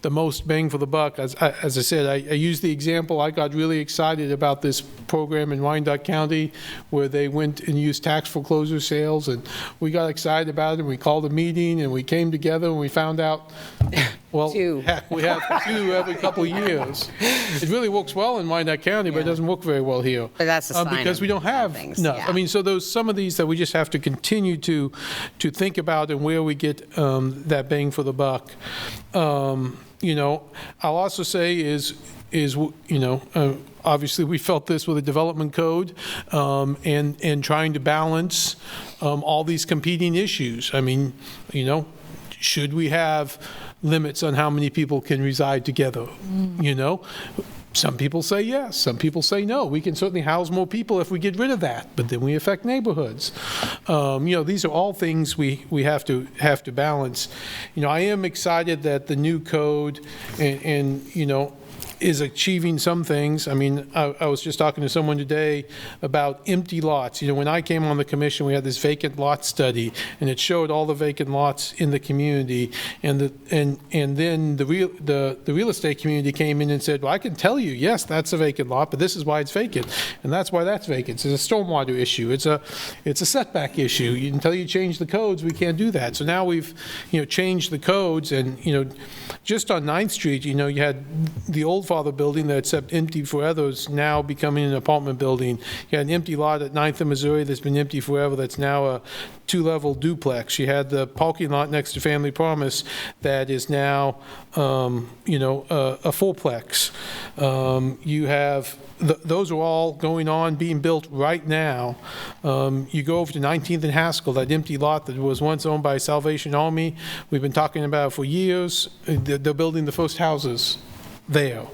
most bang for the buck. As I said, I used the example, I got really excited about this program in Wyandotte County where they went and used tax foreclosure sales, and we got excited about it, and we called a meeting, and we came together, and we found out, well, heck, we have 2 every couple of years. It really works well in Wyandotte County, but it doesn't work very well here. But that's a sign because we don't have things. enough. Yeah. I mean, so there's some of these that we just have to continue to think about and where we get that bang for the buck. I'll also say is obviously we felt this with the development code and trying to balance all these competing issues. I mean, should we have limits on how many people can reside together? Some people say yes, some people say no. We can certainly house more people if we get rid of that, but then we affect neighborhoods. These are all things we have to balance. I am excited that the new code and is achieving some things. I mean, I was just talking to someone today about empty lots. When I came on the commission, we had this vacant lot study, and it showed all the vacant lots in the community. And then the real estate community came in and said, well, I can tell you, yes, that's a vacant lot, but this is why it's vacant, and that's why that's vacant. It's a stormwater issue. It's a setback issue. Until you change the codes, we can't do that. So now we've changed the codes, and just on 9th Street, you had the old father building that sat empty forever is now becoming an apartment building. You had an empty lot at 9th and Missouri that's been empty forever that's now a 2-level duplex. You had the parking lot next to Family Promise that is now, a 4-plex. You have those are all going on, being built right now. You go over to 19th and Haskell, that empty lot that was once owned by Salvation Army. We've been talking about it for years. They're building the first houses there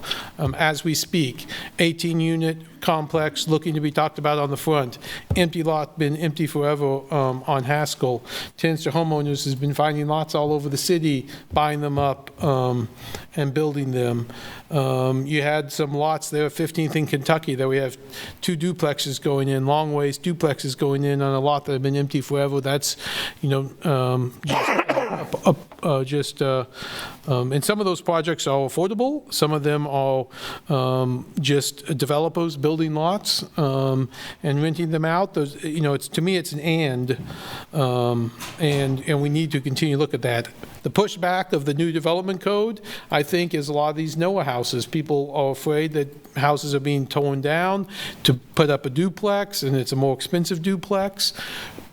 as we speak. 18-unit complex looking to be talked about on the front. Empty lot, been empty forever on Haskell. Tenants to homeowners has been finding lots all over the city, buying them up and building them. You had some lots there, 15th in Kentucky, that we have 2 duplexes going in, long ways duplexes going in on a lot that have been empty forever. That's, just and some of those projects are affordable. Some of them are just developers building lots and renting them out. Those, to me, it's an and we need to continue to look at that. The pushback of the new development code, I think, is a lot of these NOAA houses. People are afraid that houses are being torn down to put up a duplex, and it's a more expensive duplex.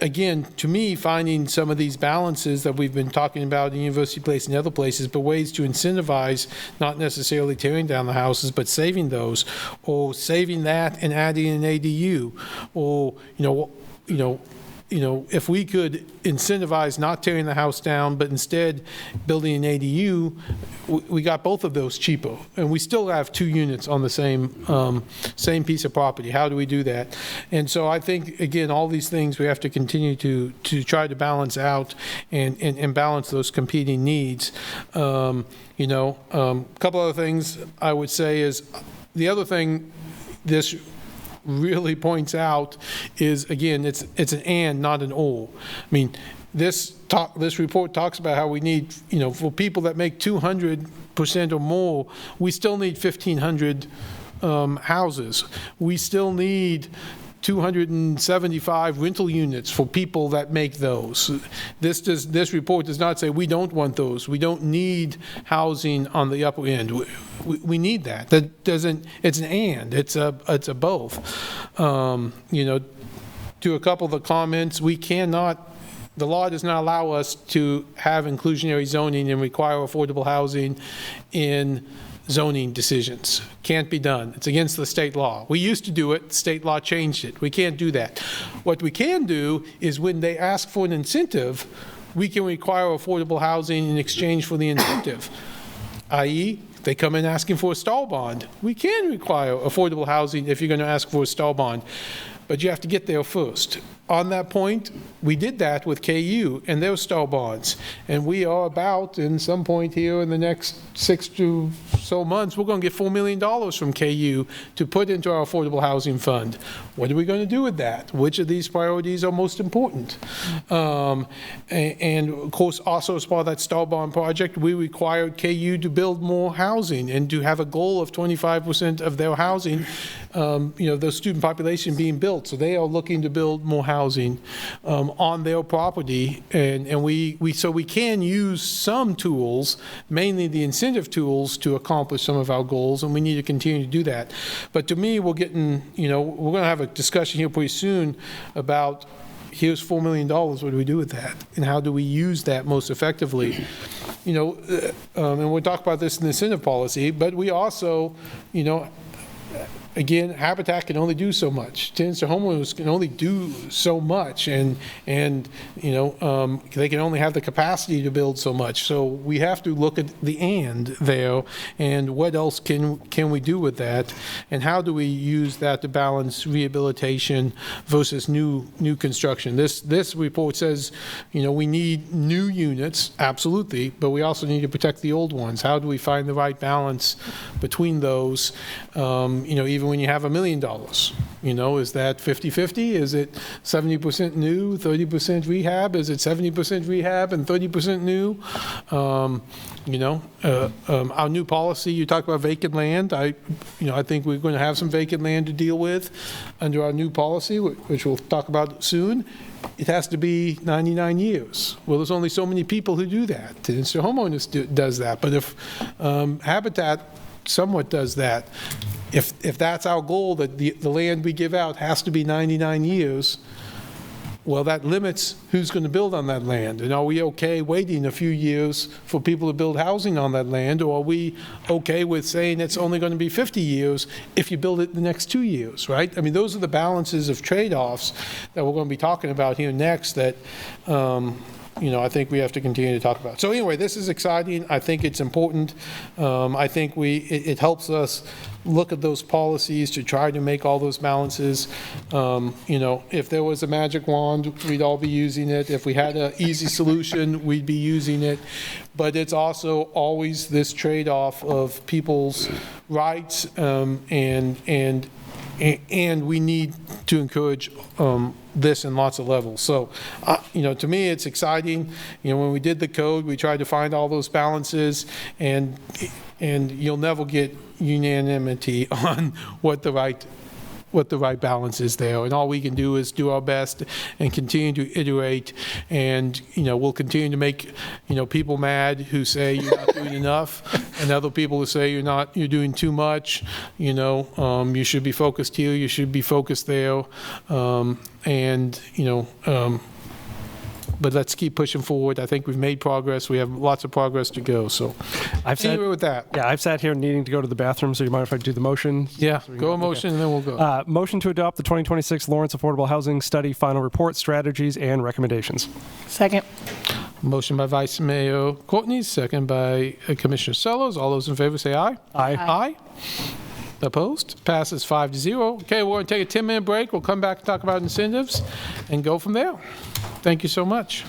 Again, to me, finding some of these balances that we've been talking about in University Place and other places, but ways to incentivize not necessarily tearing down the houses, but saving those, or saving that and adding an ADU, or if we could incentivize not tearing the house down, but instead building an ADU, we got both of those cheaper, and we still have 2 units on the same piece of property. How do we do that? And so I think, again, all these things we have to continue to try to balance out and balance those competing needs. A couple other things I would say is, the other thing this really points out is, again, it's an and, not an or. I mean, this report talks about how we need, for people that make 200% or more, we still need 1,500 houses. We still need 275 rental units for people that make those. This report does not say we don't want those. We don't need housing on the upper end. We need that. That doesn't. It's an and. It's a both. To a couple of the comments, we cannot. The law does not allow us to have inclusionary zoning and require affordable housing in zoning decisions. Can't be done. It's against the state law. We used to do it. State law changed it. We can't do that. What we can do is, when they ask for an incentive, we can require affordable housing in exchange for the incentive. I.e., if they come in asking for a stall bond, we can require affordable housing if you're going to ask for a stall bond. But you have to get there first. On that point, we did that with KU and their stall bonds. And we are about, in some point here in the next 6 to so months, we're going to get $4 million from KU to put into our affordable housing fund. What are we going to do with that? Which of these priorities are most important? And of course, also as part of that stall bond project, we required KU to build more housing and to have a goal of 25% of their housing, the student population being built. So they are looking to build more housing on their property, and we can use some tools, mainly the incentive tools, to accomplish some of our goals, and we need to continue to do that. But to me, we're going to have a discussion here pretty soon about, here's $4 million, what do we do with that? And how do we use that most effectively? And we'll talk about this in the incentive policy, but we also, again, Habitat can only do so much. Tenants to homeowners can only do so much, and they can only have the capacity to build so much. So we have to look at the and there, and what else can we do with that, and how do we use that to balance rehabilitation versus new construction. This report says, we need new units, absolutely, but we also need to protect the old ones. How do we find the right balance between those? Even when you have $1 million, is that 50-50? Is it 70% new, 30% rehab? Is it 70% rehab and 30% new? Our new policy, you talked about vacant land. I think we're going to have some vacant land to deal with under our new policy, which we'll talk about soon. It has to be 99 years. Well, there's only so many people who do that. Tenants to homeowners does that. But if Habitat somewhat does that, if that's our goal, that the land we give out has to be 99 years, well, that limits who's going to build on that land. And are we okay waiting a few years for people to build housing on that land, or are we okay with saying it's only going to be 50 years if you build it in the next 2 years, right? I mean, those are the balances of trade-offs that we're going to be talking about here next that I think we have to continue to talk about. So anyway, this is exciting. I think it's important. I think it helps us look at those policies to try to make all those balances. If there was a magic wand, we'd all be using it. If we had an easy solution, we'd be using it. But it's also always this trade-off of people's rights and and we need to encourage this in lots of levels. So, to me, it's exciting. When we did the code, we tried to find all those balances, and you'll never get unanimity on what the right balance is there. And all we can do is do our best and continue to iterate. And, we'll continue to make, people mad who say you're not doing enough, and other people who say you're doing too much. You should be focused here, you should be focused there. But let's keep pushing forward. I think we've made progress. We have lots of progress to go. So, anyway with that. Yeah, I've sat here needing to go to the bathroom, so you mind if I do the motion? Yeah, go a motion, and then we'll go. Motion to adopt the 2026 Lawrence Affordable Housing Study Final Report, Strategies, and Recommendations. Second. Motion by Vice Mayor Courtney, second by Commissioner Sellers. All those in favor say aye. Aye. Aye. Opposed? Passes 5-0. Okay, we're going to take a 10-minute break. We'll come back and talk about incentives and go from there. Thank you so much.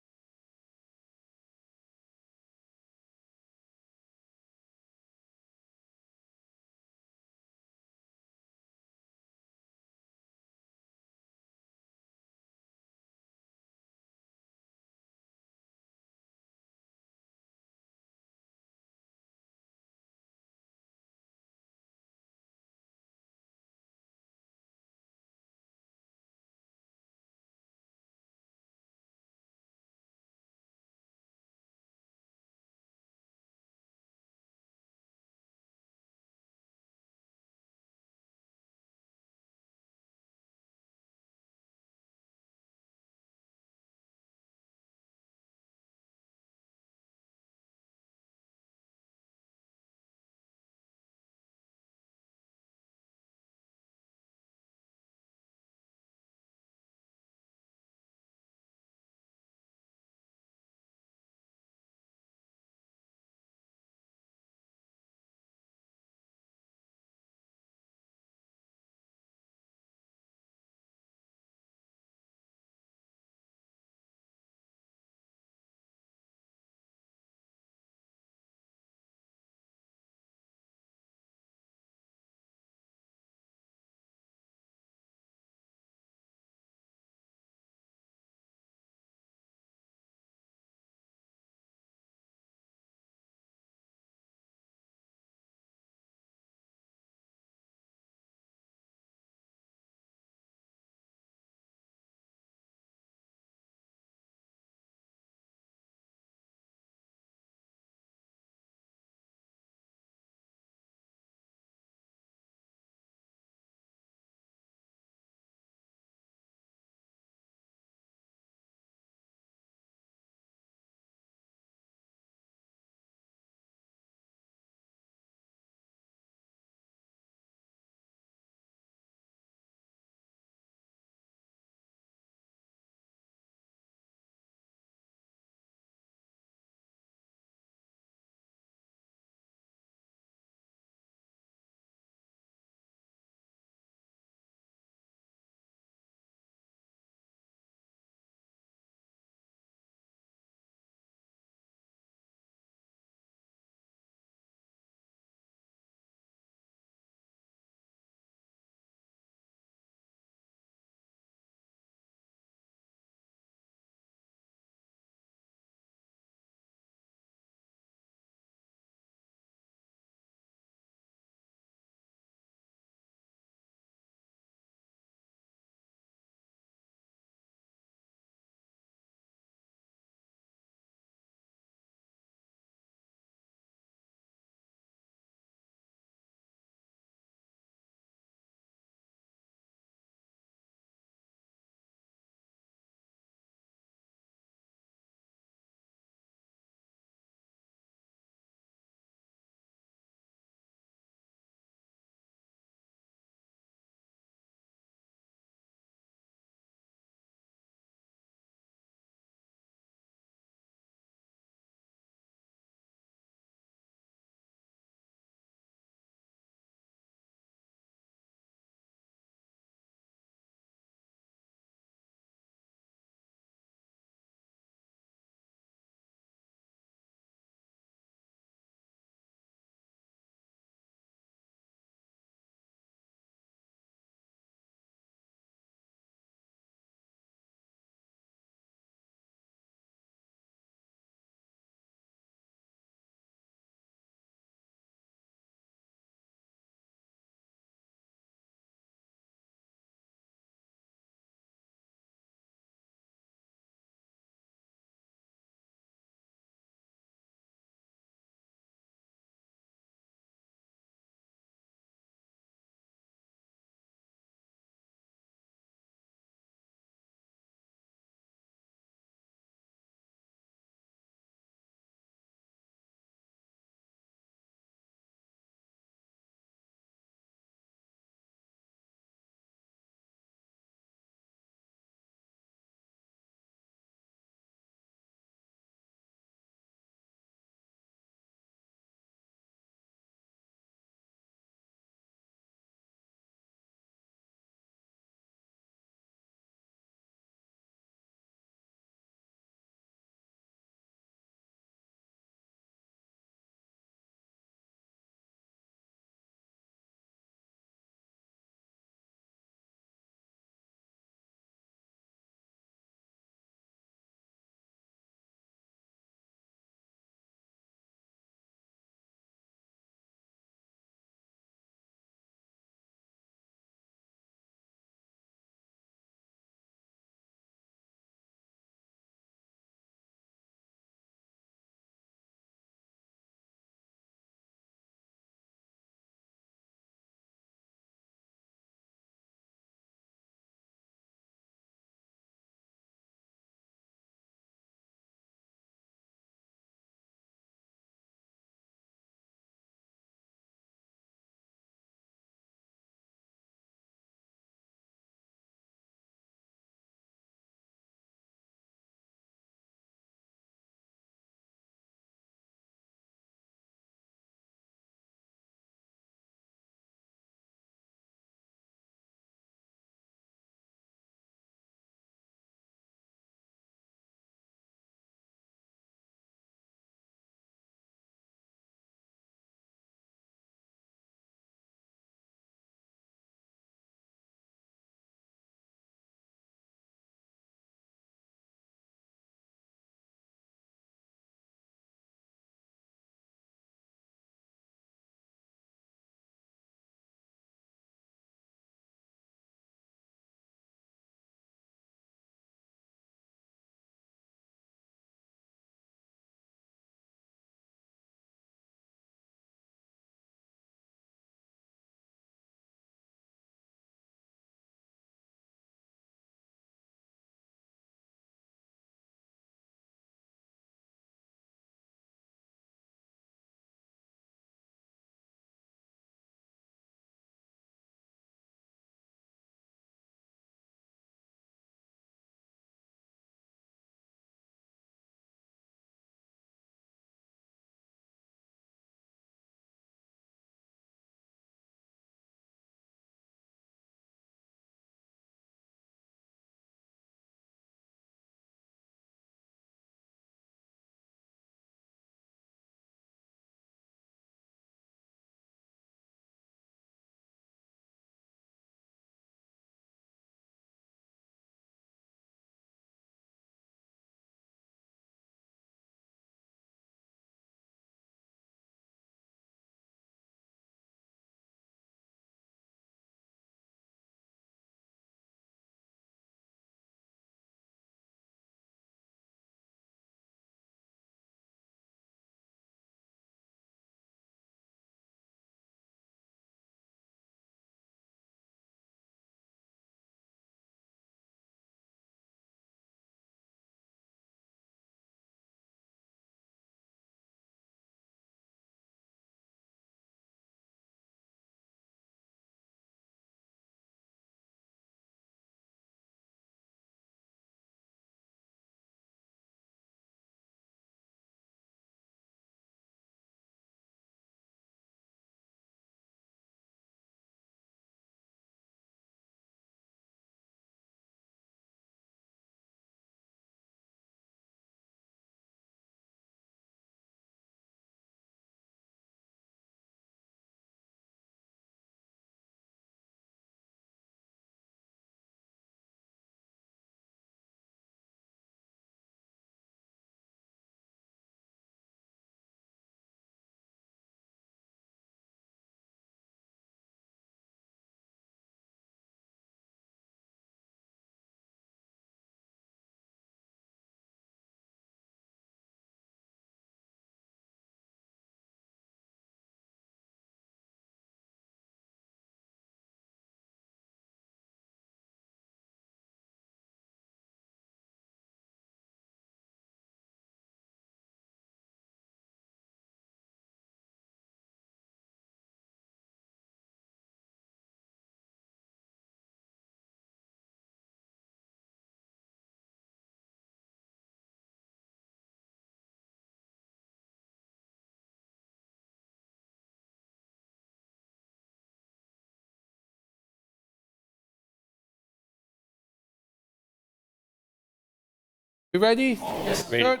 You ready? Yes. Ready. Start.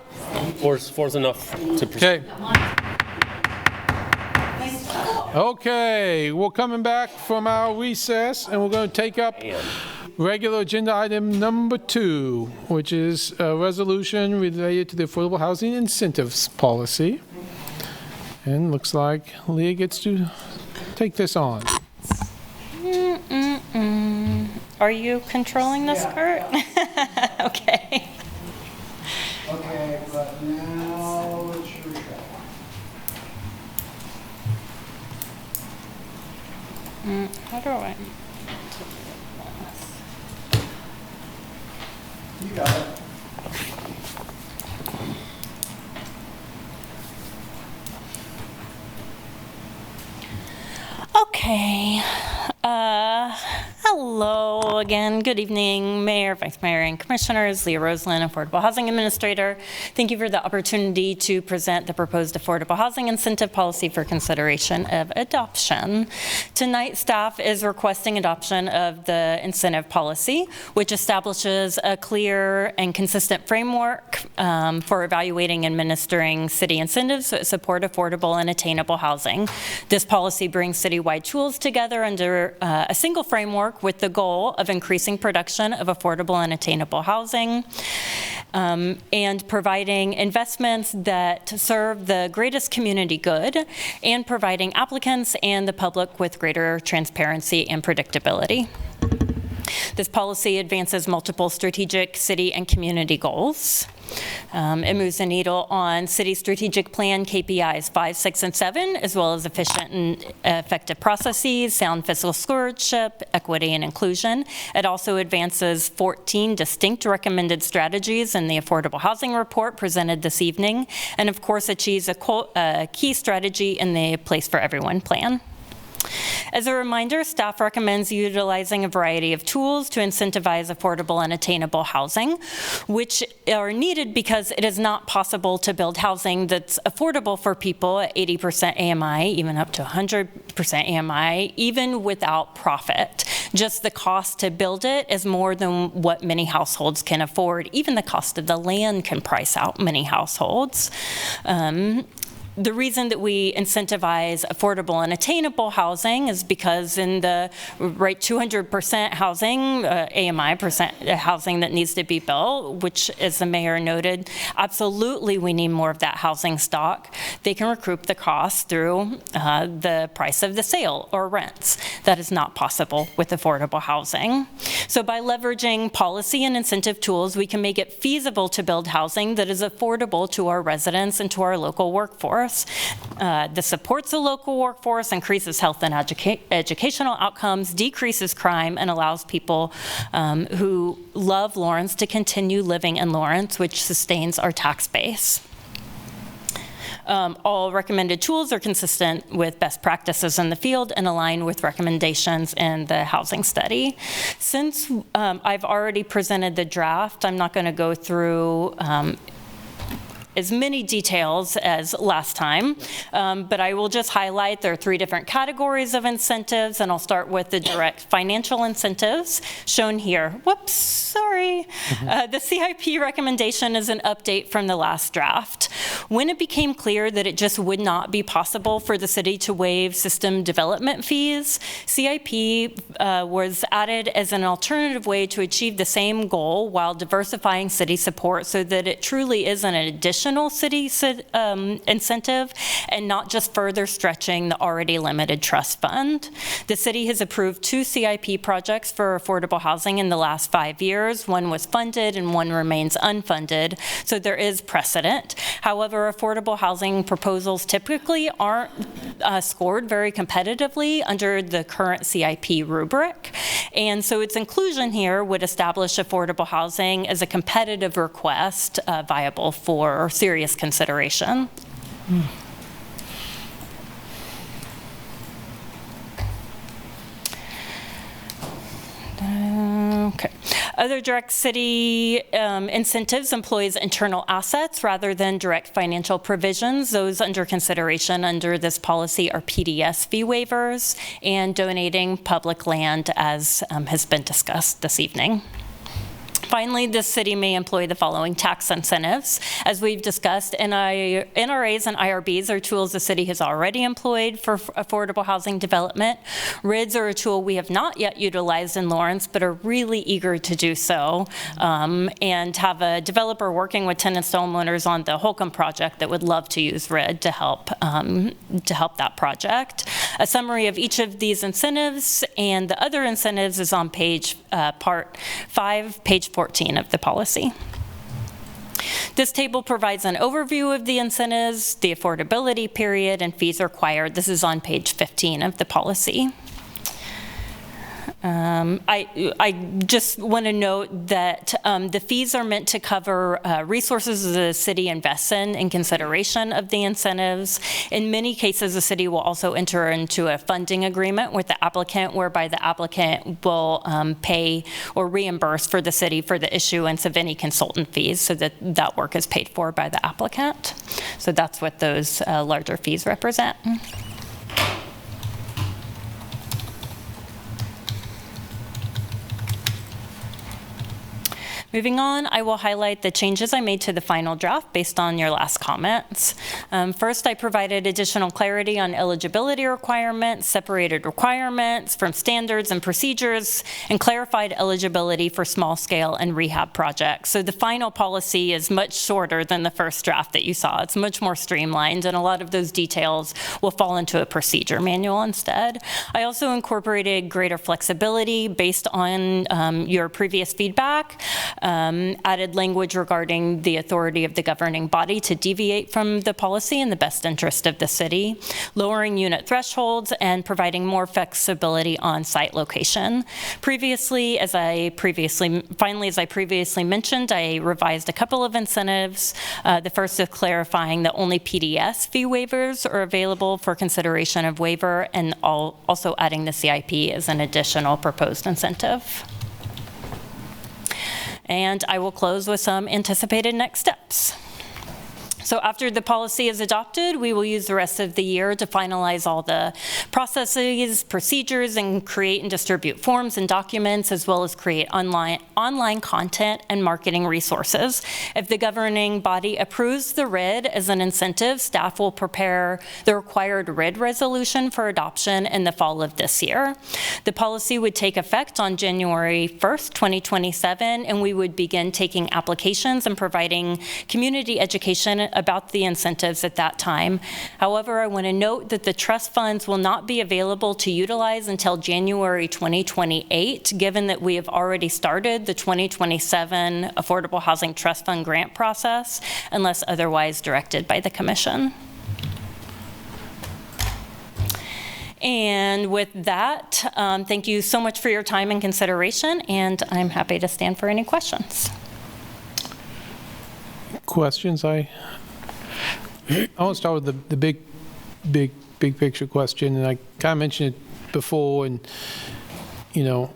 Four's enough to proceed. Okay, we're coming back from our recess, and we're going to take up regular agenda item number 2, which is a resolution related to the affordable housing incentives policy. And looks like Leah gets to take this on. Are you controlling this, Kurt? Okay. Okay, but now it's your show. How do I? You got it. Okay. Hello again. Good evening, Mayor, Vice Mayor, and Commissioners. Leah Roseland, Affordable Housing Administrator. Thank you for the opportunity to present the proposed Affordable Housing Incentive Policy for consideration of adoption. Tonight, staff is requesting adoption of the incentive policy, which establishes a clear and consistent framework for evaluating and administering city incentives that support affordable and attainable housing. This policy brings citywide tools together under a single framework with the goal of increasing production of affordable and attainable housing and providing investments that serve the greatest community good and providing applicants and the public with greater transparency and predictability. This policy advances multiple strategic city and community goals. It moves the needle on city strategic plan KPIs 5, 6, and 7, as well as efficient and effective processes, sound fiscal stewardship, equity, and inclusion. It also advances 14 distinct recommended strategies in the Affordable Housing Report presented this evening, and of course achieves a key strategy in the Place for Everyone plan. As a reminder, staff recommends utilizing a variety of tools to incentivize affordable and attainable housing, which are needed because it is not possible to build housing that's affordable for people at 80% AMI, even up to 100% AMI, even without profit. Just the cost to build it is more than what many households can afford. Even the cost of the land can price out many households. The reason that we incentivize affordable and attainable housing is because in the 200% housing, AMI percent housing that needs to be built, which as the mayor noted, absolutely we need more of that housing stock. They can recoup the cost through the price of the sale or rents. That is not possible with affordable housing. So by leveraging policy and incentive tools, we can make it feasible to build housing that is affordable to our residents and to our local workforce. This supports the local workforce, increases health and educational outcomes, decreases crime, and allows people who love Lawrence to continue living in Lawrence, which sustains our tax base. All recommended tools are consistent with best practices in the field and align with recommendations in the housing study. Since I've already presented the draft, I'm not going to go through as many details as last time, but I will just highlight there are 3 different categories of incentives, and I'll start with the direct financial incentives shown here. Whoops, sorry. The CIP recommendation is an update from the last draft. When it became clear that it just would not be possible for the city to waive system development fees, CIP was added as an alternative way to achieve the same goal while diversifying city support so that it truly is an additional city incentive and not just further stretching the already limited trust fund. The city has approved 2 CIP projects for affordable housing in the last 5 years. One was funded and one remains unfunded, so there is precedent. However, affordable housing proposals typically aren't scored very competitively under the current CIP rubric, and so its inclusion here would establish affordable housing as a competitive request viable for serious consideration. Okay. Other direct city incentives employs internal assets rather than direct financial provisions. Those under consideration under this policy are PDS fee waivers and donating public land, as has been discussed this evening. Finally, the city may employ the following tax incentives. As we've discussed, NRAs and IRBs are tools the city has already employed for affordable housing development. RIDs are a tool we have not yet utilized in Lawrence, but are really eager to do so, and have a developer working with tenants to homeowners on the Holcomb project that would love to use RID to help that project. A summary of each of these incentives and the other incentives is on part 5, page 14 of the policy. This table provides an overview of the incentives, the affordability period, and fees required. This is on page 15 of the policy. I just want to note that the fees are meant to cover resources the city invests in consideration of the incentives. In many cases, the city will also enter into a funding agreement with the applicant, whereby the applicant will pay or reimburse for the city for the issuance of any consultant fees, so that that work is paid for by the applicant. So that's what those larger fees represent. Moving on, I will highlight the changes I made to the final draft based on your last comments. First, I provided additional clarity on eligibility requirements, separated requirements from standards and procedures, and clarified eligibility for small scale and rehab projects. So the final policy is much shorter than the first draft that you saw. It's much more streamlined, and a lot of those details will fall into a procedure manual instead. I also incorporated greater flexibility based on your previous feedback. Added language regarding the authority of the governing body to deviate from the policy in the best interest of the city, lowering unit thresholds, and providing more flexibility on site location. Finally, as I previously mentioned, I revised a couple of incentives. The first is clarifying that only PDS fee waivers are available for consideration of waiver, and also adding the CIP as an additional proposed incentive. And I will close with some anticipated next steps. So after the policy is adopted, we will use the rest of the year to finalize all the processes, procedures, and create and distribute forms and documents, as well as create online content and marketing resources. If the governing body approves the RID as an incentive, staff will prepare the required RID resolution for adoption in the fall of this year. The policy would take effect on January 1st, 2027, and we would begin taking applications and providing community education about the incentives at that time. However, I want to note that the trust funds will not be available to utilize until January 2028, given that we have already started the 2027 Affordable Housing Trust Fund grant process, unless otherwise directed by the Commission. And with that, thank you so much for your time and consideration, and I'm happy to stand for any questions. Questions? I want to start with the big picture question, and I kind of mentioned it before, and you know,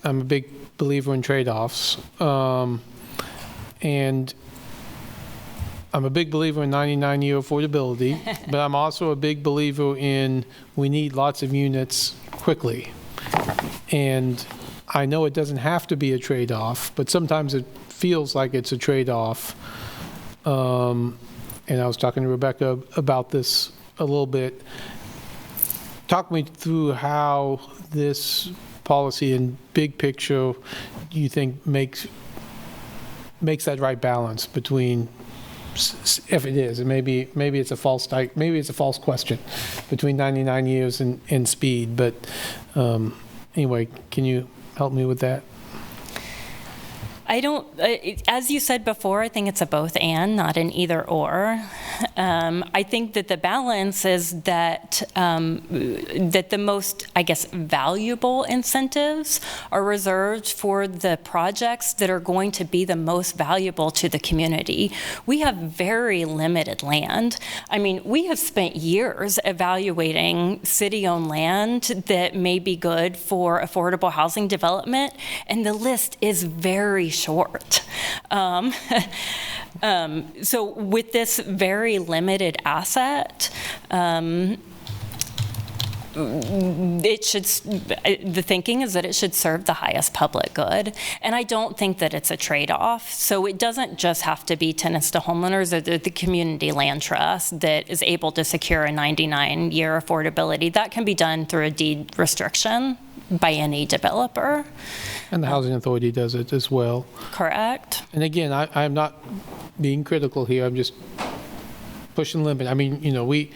I'm a big believer in trade-offs, and I'm a big believer in 99-year affordability, but I'm also a big believer in we need lots of units quickly. And I know it doesn't have to be a trade-off, but sometimes it feels like it's a trade-off. And I was talking to Rebecca about this a little bit. Talk me through how this policy and big picture you think makes that right balance between, if it is, and maybe it's a false question, between 99 years and speed. But anyway, can you help me with that? I don't, as you said before, I think it's a both and, not an either or. I think that the balance is that that the most, I guess, valuable incentives are reserved for the projects that are going to be the most valuable to the community. We have very limited land. I mean, we have spent years evaluating city-owned land that may be good for affordable housing development, and the list is very short. So with this very limited asset, the thinking is that it should serve the highest public good. And I don't think that it's a trade-off. So it doesn't just have to be tenants to homeowners or the community land trust that is able to secure a 99-year affordability. That can be done through a deed restriction by any developer. And the Housing Authority does it as well. Correct. And again, I'm not being critical here, I'm just pushing the limit. I mean, we,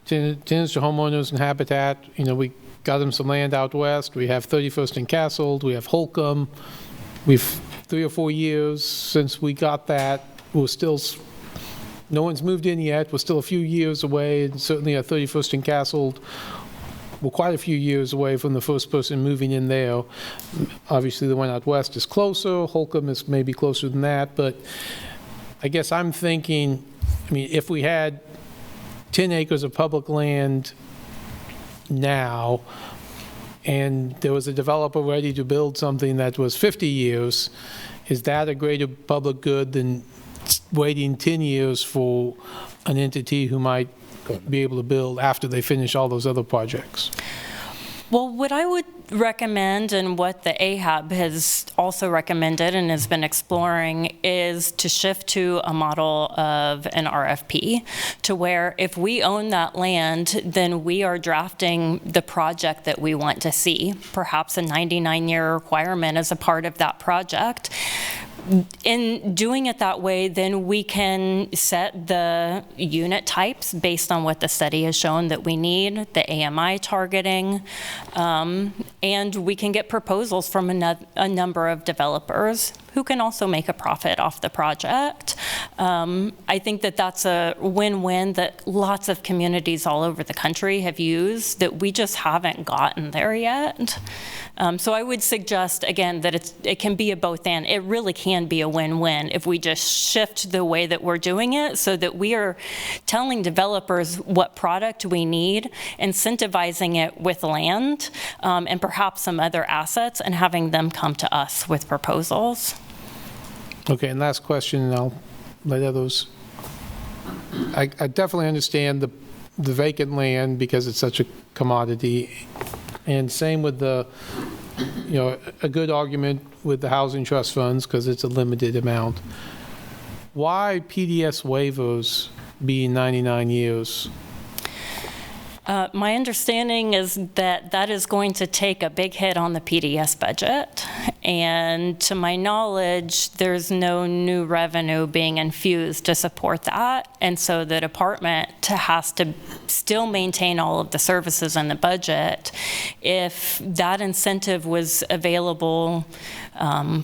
tenants to homeowners and Habitat, we got them some land out west, we have 31st and Castle, we have Holcomb, we've 3 or 4 years since we got that, we're still, no one's moved in yet, we're still a few years away, and certainly at 31st and Castle, we're quite a few years away from the first person moving in there. Obviously, the one out west is closer. Holcomb is maybe closer than that. But I guess I'm thinking, if we had 10 acres of public land now, and there was a developer ready to build something that was 50 years, is that a greater public good than waiting 10 years for an entity who might be able to build after they finish all those other projects? Well, what I would recommend, and what the AHAB has also recommended and has been exploring, is to shift to a model of an RFP, to where if we own that land, then we are drafting the project that we want to see, perhaps a 99-year requirement as a part of that project. In doing it that way, then we can set the unit types based on what the study has shown that we need, the AMI targeting, and we can get proposals from a number of developers who can also make a profit off the project. I think that that's a win-win that lots of communities all over the country have used, that we just haven't gotten there yet. So I would suggest, again, that it can be a both and. It really can be a win-win if we just shift the way that we're doing it so that we are telling developers what product we need, incentivizing it with land, and perhaps some other assets, and having them come to us with proposals. Okay, and last question, and I'll let others. I definitely understand the vacant land because it's such a commodity. And same with the, a good argument with the housing trust funds because it's a limited amount. Why PDS waivers being 99 years? My understanding is that that is going to take a big hit on the PDS budget. And to my knowledge, there's no new revenue being infused to support that. And so the department has to still maintain all of the services in the budget. If that incentive was available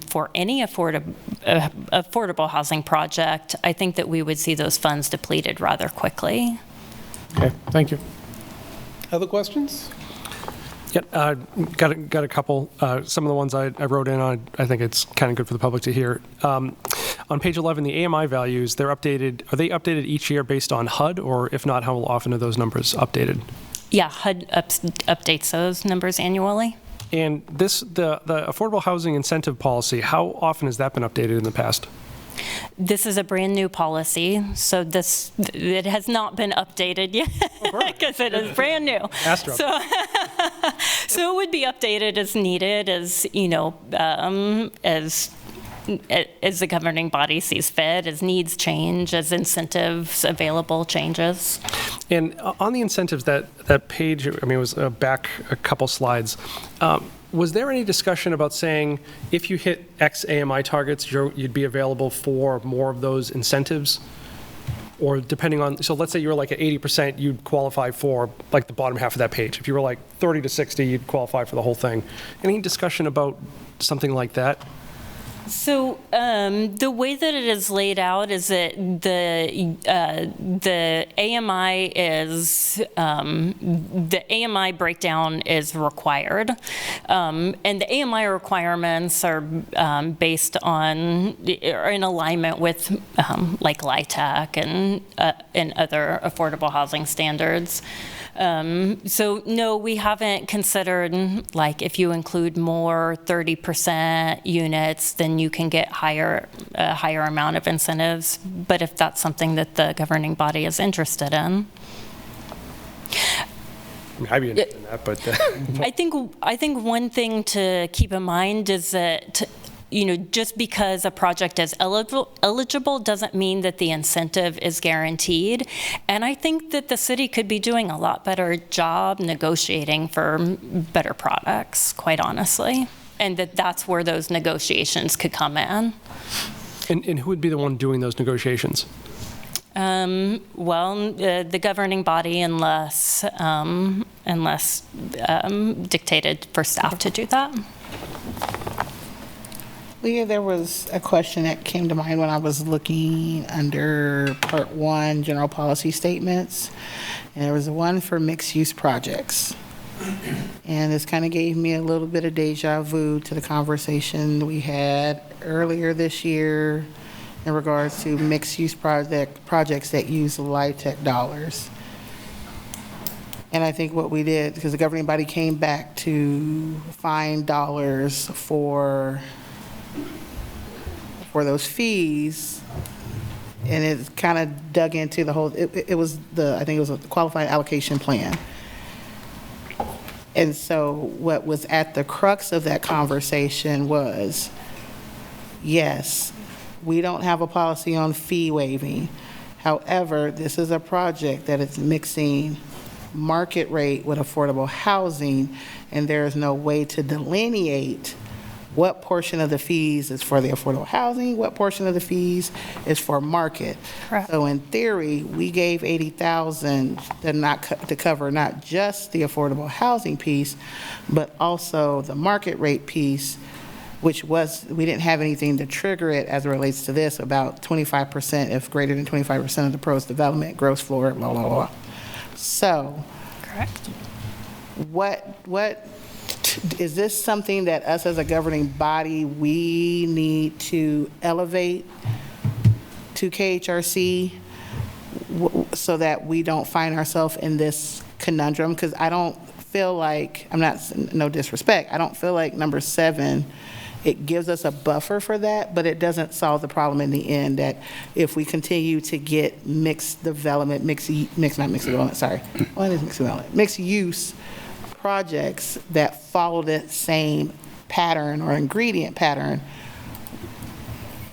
for any affordable housing project, I think that we would see those funds depleted rather quickly. Okay, thank you. Other questions? Yeah, got a couple. Some of the ones I wrote in on, I think it's kind of good for the public to hear. On page 11, the AMI values, they're updated. Are they updated each year based on HUD, or if not, how often are those numbers updated? Yeah, HUD updates those numbers annually. And the affordable housing incentive policy, how often has that been updated in the past? This is a brand new policy, so it has not been updated yet because it is brand new. So it would be updated as needed, as as the governing body sees fit, as needs change, as incentives available changes. And on the incentives, that page, it was back a couple slides. Was there any discussion about saying if you hit X AMI targets, you'd be available for more of those incentives? Or depending on, so let's say you were like at 80%, you'd qualify for like the bottom half of that page. If you were like 30 to 60, you'd qualify for the whole thing. Any discussion about something like that? So the way that it is laid out is that the AMI is the AMI breakdown is required, and the AMI requirements are based on, are in alignment with like LIHTC and other affordable housing standards. So no, we haven't considered, like, if you include more 30% units, then you can get a higher amount of incentives. But if that's something that the governing body is interested in. I mean, I'd be interested in that, but I think one thing to keep in mind is that, just because a project is eligible doesn't mean that the incentive is guaranteed. And I think that the city could be doing a lot better job negotiating for better products, quite honestly. And that's where those negotiations could come in. And who would be the one doing those negotiations? The governing body, unless dictated for staff to do that. Leah, there was a question that came to mind when I was looking under Part 1, General Policy Statements, and there was one for mixed-use projects. And this kind of gave me a little bit of deja vu to the conversation we had earlier this year in regards to mixed-use projects that use LIHTC dollars. And I think what we did, because the governing body came back to find dollars for those fees, and it kind of dug into the whole, I think it was the qualified allocation plan. And so what was at the crux of that conversation was, yes, we don't have a policy on fee waiving. However, this is a project that is mixing market rate with affordable housing, and there is no way to delineate what portion of the fees is for the affordable housing, what portion of the fees is for market. Correct. So in theory, we gave $80,000 to cover not just the affordable housing piece, but also the market rate piece, which was, we didn't have anything to trigger it as it relates to this, about 25%, if greater than 25% of the proposed development, gross floor, blah, blah, blah. So, Correct. What is this something that us as a governing body, we need to elevate to KHRC so that we don't find ourselves in this conundrum? Because I don't feel like, no disrespect, I don't feel like number 7, it gives us a buffer for that, but it doesn't solve the problem in the end, that if we continue to get mixed use projects that follow that same pattern or ingredient pattern,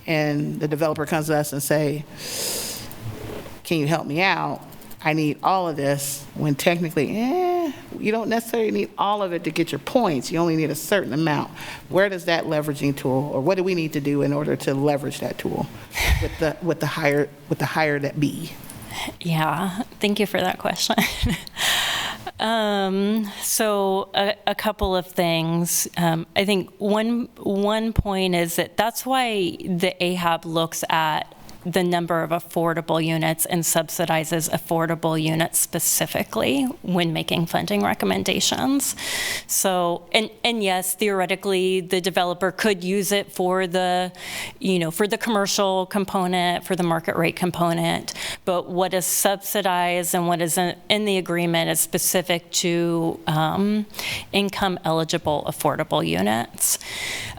and the developer comes to us and say, can you help me out? I need all of this, when technically, you don't necessarily need all of it to get your points. You only need a certain amount. Where does that leveraging tool, or what do we need to do in order to leverage that tool with the higher that be? Yeah, thank you for that question. So a couple of things. I think one point is that's why the AHAB looks at the number of affordable units and subsidizes affordable units specifically when making funding recommendations. So, and yes, theoretically, the developer could use it for the, for the commercial component, for the market rate component, but what is subsidized and what is in the agreement is specific to income eligible affordable units.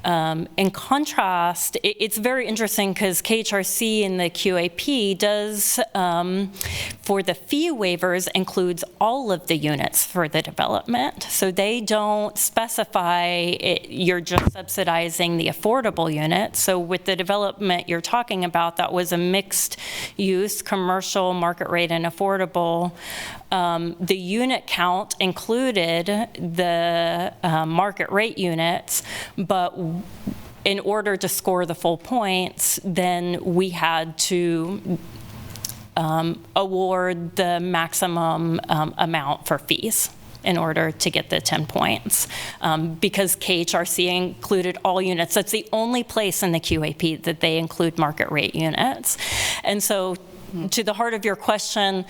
In contrast, it's very interesting because KHRC in the QAP does, for the fee waivers, includes all of the units for the development. So they don't specify you're just subsidizing the affordable unit. So with the development you're talking about, that was a mixed use, commercial, market rate, and affordable. The unit count included the market rate units, but in order to score the full points, then we had to award the maximum amount for fees in order to get the 10 points. Because KHRC included all units. That's the only place in the QAP that they include market rate units. And so to the heart of your question,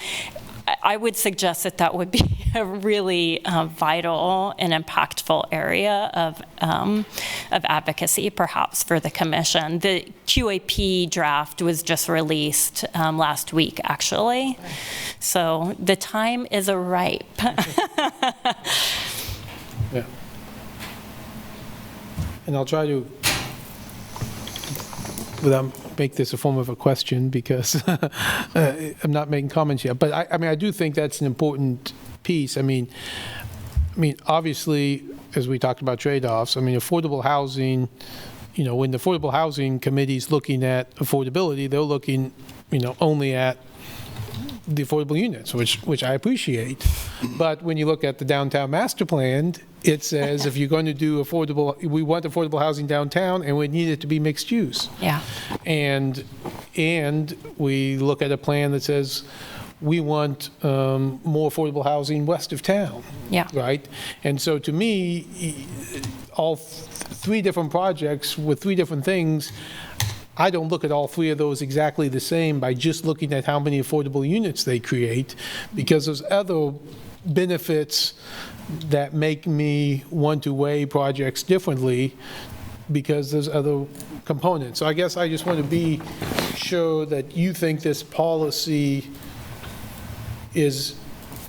I would suggest that would be a really vital and impactful area of advocacy, perhaps, for the commission. The QAP draft was just released last week, actually. So the time is ripe. Yeah. And I'll try to, without make this a form of a question, because I'm not making comments yet. But I mean, I do think that's an important piece. I mean, obviously, as we talked about trade-offs, I mean, affordable housing, when the Affordable Housing Committee's looking at affordability, they're looking, only at the affordable units, which I appreciate. But when you look at the downtown master plan, it says if you're going to do we want affordable housing downtown, and we need it to be mixed use. Yeah. And we look at a plan that says we want more affordable housing west of town. Yeah. Right? And so to me, all three different projects with three different things, I don't look at all three of those exactly the same by just looking at how many affordable units they create, because there's other benefits that make me want to weigh projects differently because there's other components. So I guess I just want to be sure that you think this policy is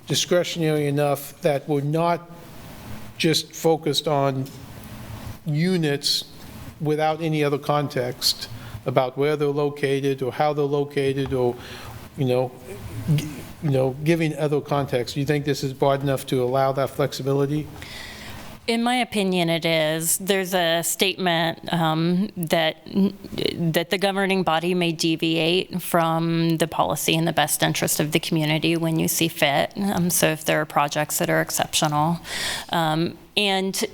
discretionary enough that we're not just focused on units without any other context about where they're located or how they're located or, giving other context. Do you think this is broad enough to allow that flexibility? In my opinion, it is. There's a statement that the governing body may deviate from the policy in the best interest of the community when you see fit. So if there are projects that are exceptional. And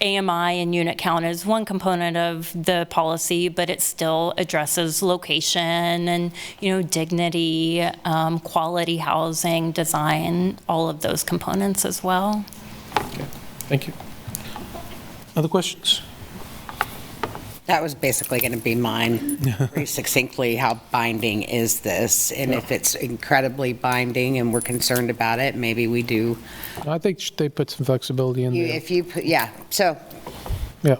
AMI and unit count is one component of the policy, but it still addresses location and, dignity, quality housing, design, all of those components as well. Okay. Thank you. Other questions? That was basically going to be mine, very succinctly. How binding is this? And if it's incredibly binding and we're concerned about it, maybe we do. I think they put some flexibility in there. If you put, yeah, so. Yeah.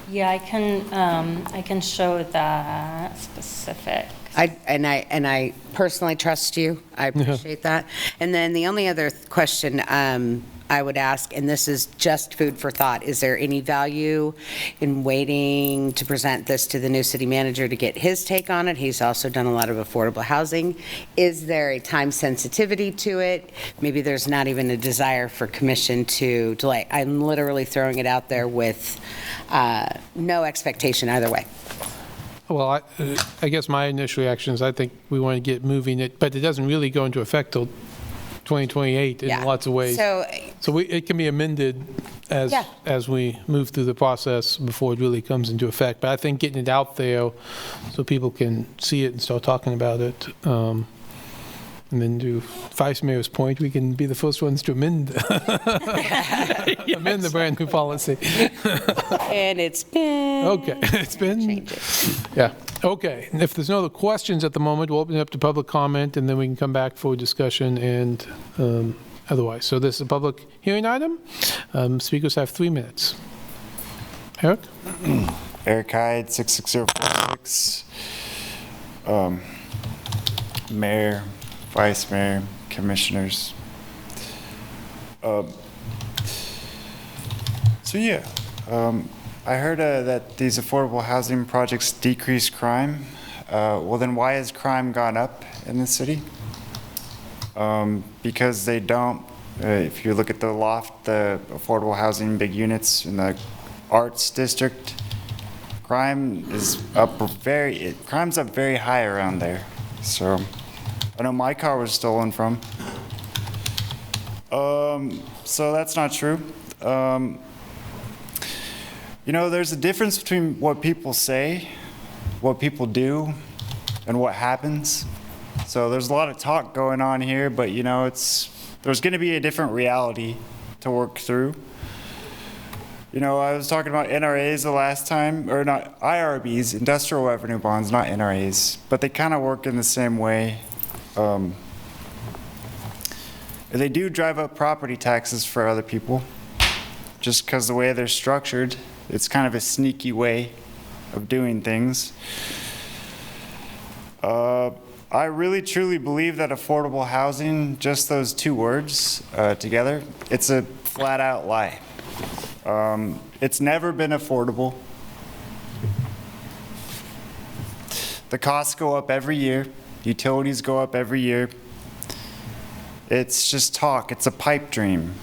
Yeah, I can show that specific. I personally trust you. I appreciate that. And then the only other question I would ask, and this is just food for thought, is there any value in waiting to present this to the new city manager to get his take on it? He's also done a lot of affordable housing. Is there a time sensitivity to it? Maybe there's not even a desire for commission to delay. I'm literally throwing it out there with no expectation either way. Well, I guess my initial reaction is I think we want to get moving it, but it doesn't really go into effect till 2028 in lots of ways. So it can be amended as we move through the process before it really comes into effect. But I think getting it out there so people can see it and start talking about it, and then to Vice Mayor's point, we can be the first ones to amend amend the brand new policy. And it's been. Okay, it's been. Yeah. Okay. And if there's no other questions at the moment, we'll open it up to public comment, and then we can come back for discussion and otherwise. So this is a public hearing item. Speakers have 3 minutes. Eric? Eric Hyde, 66046. Mayor, Vice Mayor, Commissioners. I heard that these affordable housing projects decrease crime. Well, then why has crime gone up in the city? Because they don't, if you look at the loft, the affordable housing big units in the arts district, crime's up very high around there. So I know my car was stolen from. So that's not true. There's a difference between what people say, what people do, and what happens. So there's a lot of talk going on here, but there's going to be a different reality to work through. I was talking about NRAs the last time, or not IRBs, industrial revenue bonds, not NRAs, but they kind of work in the same way. They do drive up property taxes for other people, just because the way they're structured. It's kind of a sneaky way of doing things. I really truly believe that affordable housing, just those two words together, it's a flat out lie. It's never been affordable. The costs go up every year. Utilities go up every year. It's just talk. It's a pipe dream.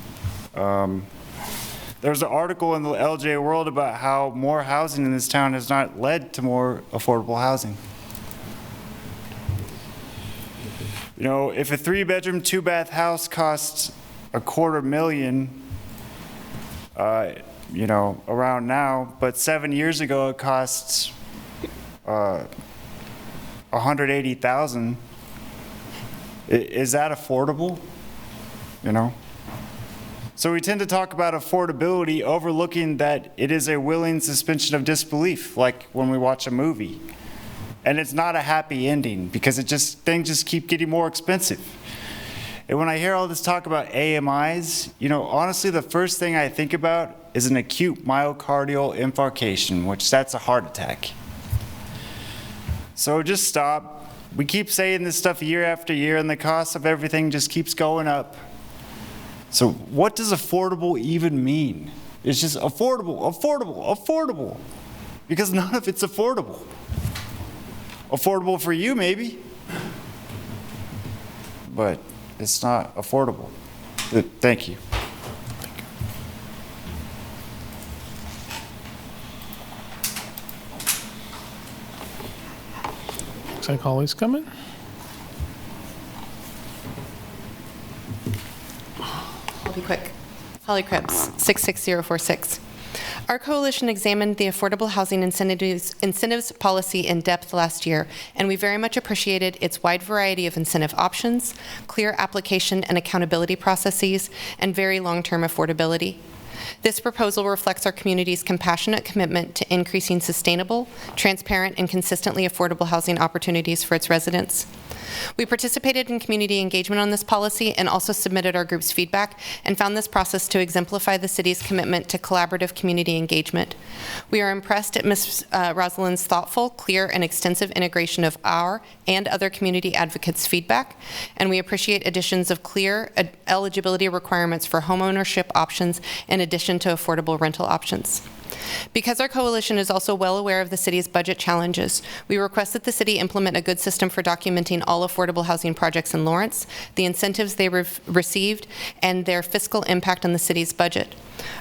There's an article in the LJ World about how more housing in this town has not led to more affordable housing. You know, if a 3-bedroom, 2-bath house costs $250,000, you know, around now, but 7 years ago it costs $180,000. Is that affordable? You know? So we tend to talk about affordability, overlooking that it is a willing suspension of disbelief, like when we watch a movie. And it's not a happy ending because things just keep getting more expensive. And when I hear all this talk about AMIs, you know, honestly, the first thing I think about is an acute myocardial infarction, which that's a heart attack. So just stop. We keep saying this stuff year after year, and the cost of everything just keeps going up. So what does affordable even mean? It's just affordable, affordable, affordable. Because none of it's affordable. Affordable for you, maybe. But it's not affordable. Thank you. Looks like Holly's coming. I'll be quick. Holly Krebs, 66046. Our coalition examined the affordable housing incentives policy in depth last year, and we very much appreciated its wide variety of incentive options, clear application and accountability processes, and very long-term affordability. This proposal reflects our community's compassionate commitment to increasing sustainable, transparent, and consistently affordable housing opportunities for its residents. We participated in community engagement on this policy and also submitted our group's feedback and found this process to exemplify the city's commitment to collaborative community engagement. We are impressed at Ms. Rosalind's thoughtful, clear, and extensive integration of our and other community advocates' feedback, and we appreciate additions of clear eligibility requirements for homeownership options in addition to affordable rental options. Because our coalition is also well aware of the city's budget challenges, we request that the city implement a good system for documenting all affordable housing projects in Lawrence, the incentives they received, and their fiscal impact on the city's budget.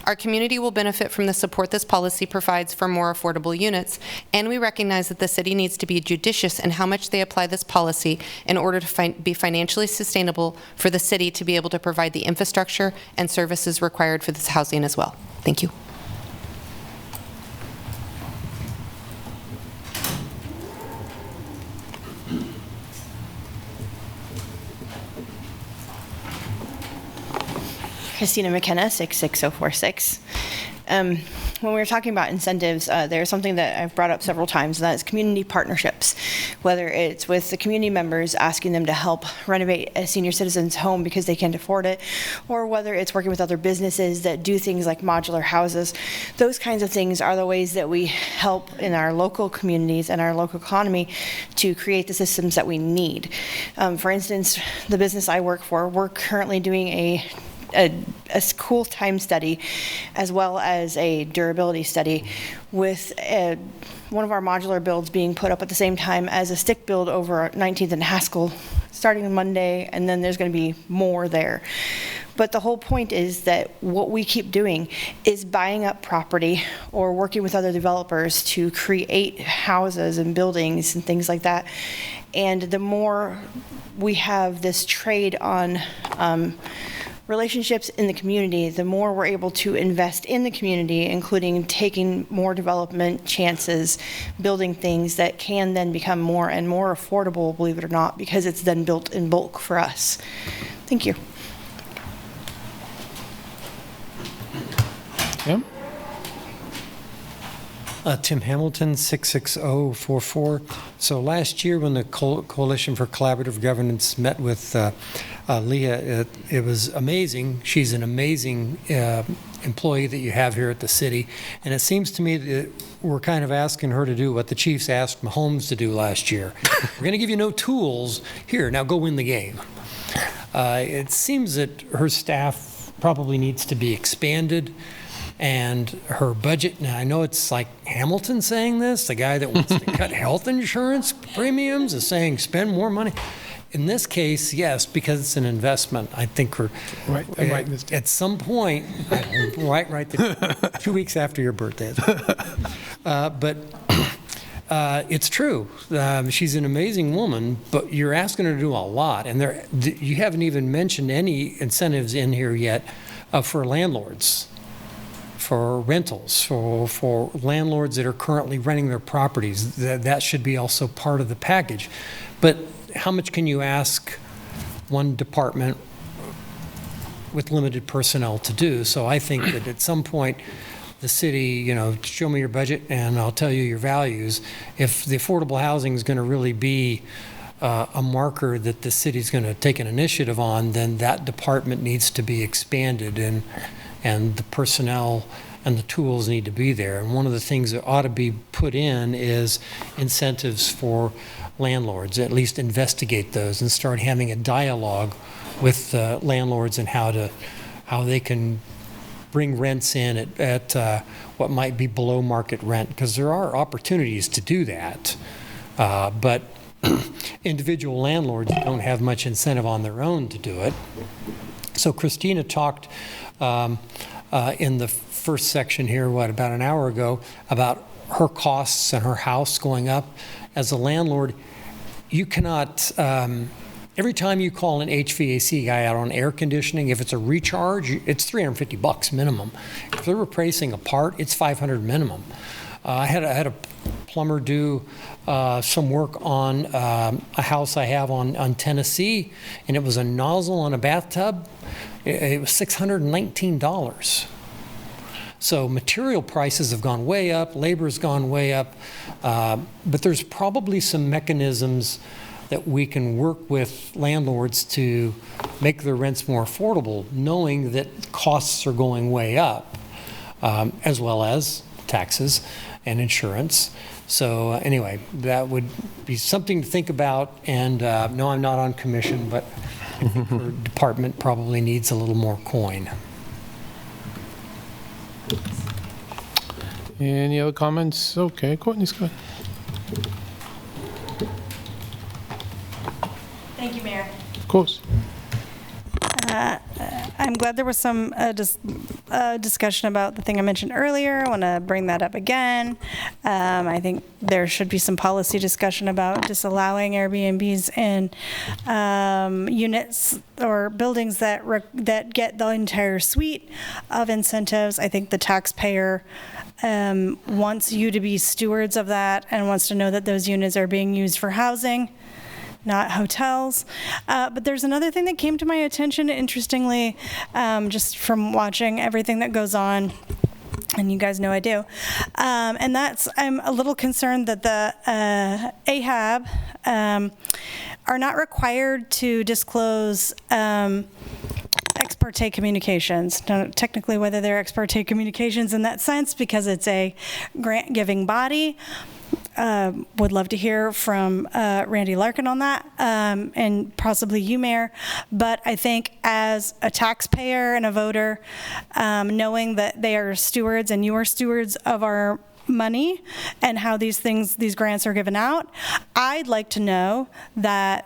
Our community will benefit from the support this policy provides for more affordable units, and we recognize that the city needs to be judicious in how much they apply this policy in order to be financially sustainable for the city to be able to provide the infrastructure and services required for this housing as well. Thank you. Christina McKenna, 66046. When we were talking about incentives, there's something that I've brought up several times, and that is community partnerships. Whether it's with the community members asking them to help renovate a senior citizen's home because they can't afford it, or whether it's working with other businesses that do things like modular houses. Those kinds of things are the ways that we help in our local communities and our local economy to create the systems that we need. For instance, the business I work for, we're currently doing a cool time study as well as a durability study with one of our modular builds being put up at the same time as a stick build over 19th and Haskell starting Monday, and then there's going to be more there. But the whole point is that what we keep doing is buying up property or working with other developers to create houses and buildings and things like that. And the more we have this trade on relationships in the community, the more we're able to invest in the community, including taking more development chances, building things that can then become more and more affordable, believe it or not, because it's then built in bulk for us. Thank you. Tim? Tim Hamilton, 66044. So last year when the Coalition for Collaborative Governance met with Leah, it was amazing. She's an amazing employee that you have here at the city. And it seems to me that we're kind of asking her to do what the Chiefs asked Mahomes to do last year. We're going to give you no tools. Here, now go win the game. It seems that her staff probably needs to be expanded. And her budget, now I know it's like Hamilton saying this, the guy that wants to cut health insurance premiums is saying spend more money. In this case, yes, because it's an investment, I think we're, Right, I'm writing this down. at some point, right there, 2 weeks after your birthday. But it's true. She's an amazing woman, but you're asking her to do a lot, and you haven't even mentioned any incentives in here yet for landlords, for rentals, for landlords that are currently renting their properties. That should be also part of the package. But how much can you ask one department with limited personnel to do? So I think that at some point, the city, show me your budget and I'll tell you your values. If the affordable housing is going to really be a marker that the city's going to take an initiative on, then that department needs to be expanded, and the personnel and the tools need to be there. And one of the things that ought to be put in is incentives for landlords, at least investigate those and start having a dialogue with landlords and how they can bring rents in at what might be below market rent, because there are opportunities to do that. But individual landlords don't have much incentive on their own to do it. So Christina talked in the first section here, about an hour ago, about her costs and her house going up. As a landlord, you cannot, every time you call an HVAC guy out on air conditioning, if it's a recharge, it's $350 minimum. If they're replacing a part, it's $500 minimum. I had a plumber do some work on a house I have on Tennessee, and it was a nozzle on a bathtub. It was $619. So material prices have gone way up, labor's gone way up, but there's probably some mechanisms that we can work with landlords to make their rents more affordable, knowing that costs are going way up, as well as taxes and insurance. So anyway, that would be something to think about. And no, I'm not on commission, but I think our department probably needs a little more coin. Any other comments? Okay, Courtney's good. Thank you, Mayor. Of course. I'm glad there was some discussion about the thing I mentioned earlier. I want to bring that up again. I think there should be some policy discussion about disallowing Airbnbs in units or buildings that get the entire suite of incentives. I think the taxpayer wants you to be stewards of that and wants to know that those units are being used for housing, not hotels. But there's another thing that came to my attention, interestingly, just from watching everything that goes on, and you guys know I do. And that's, I'm a little concerned that the AHAB are not required to disclose ex parte communications. Don't technically whether they're ex parte communications in that sense, because it's a grant-giving body. Would love to hear from Randy Larkin on that, and possibly you, Mayor. But I think as a taxpayer and a voter, knowing that they are stewards and you are stewards of our money and how these grants are given out, I'd like to know that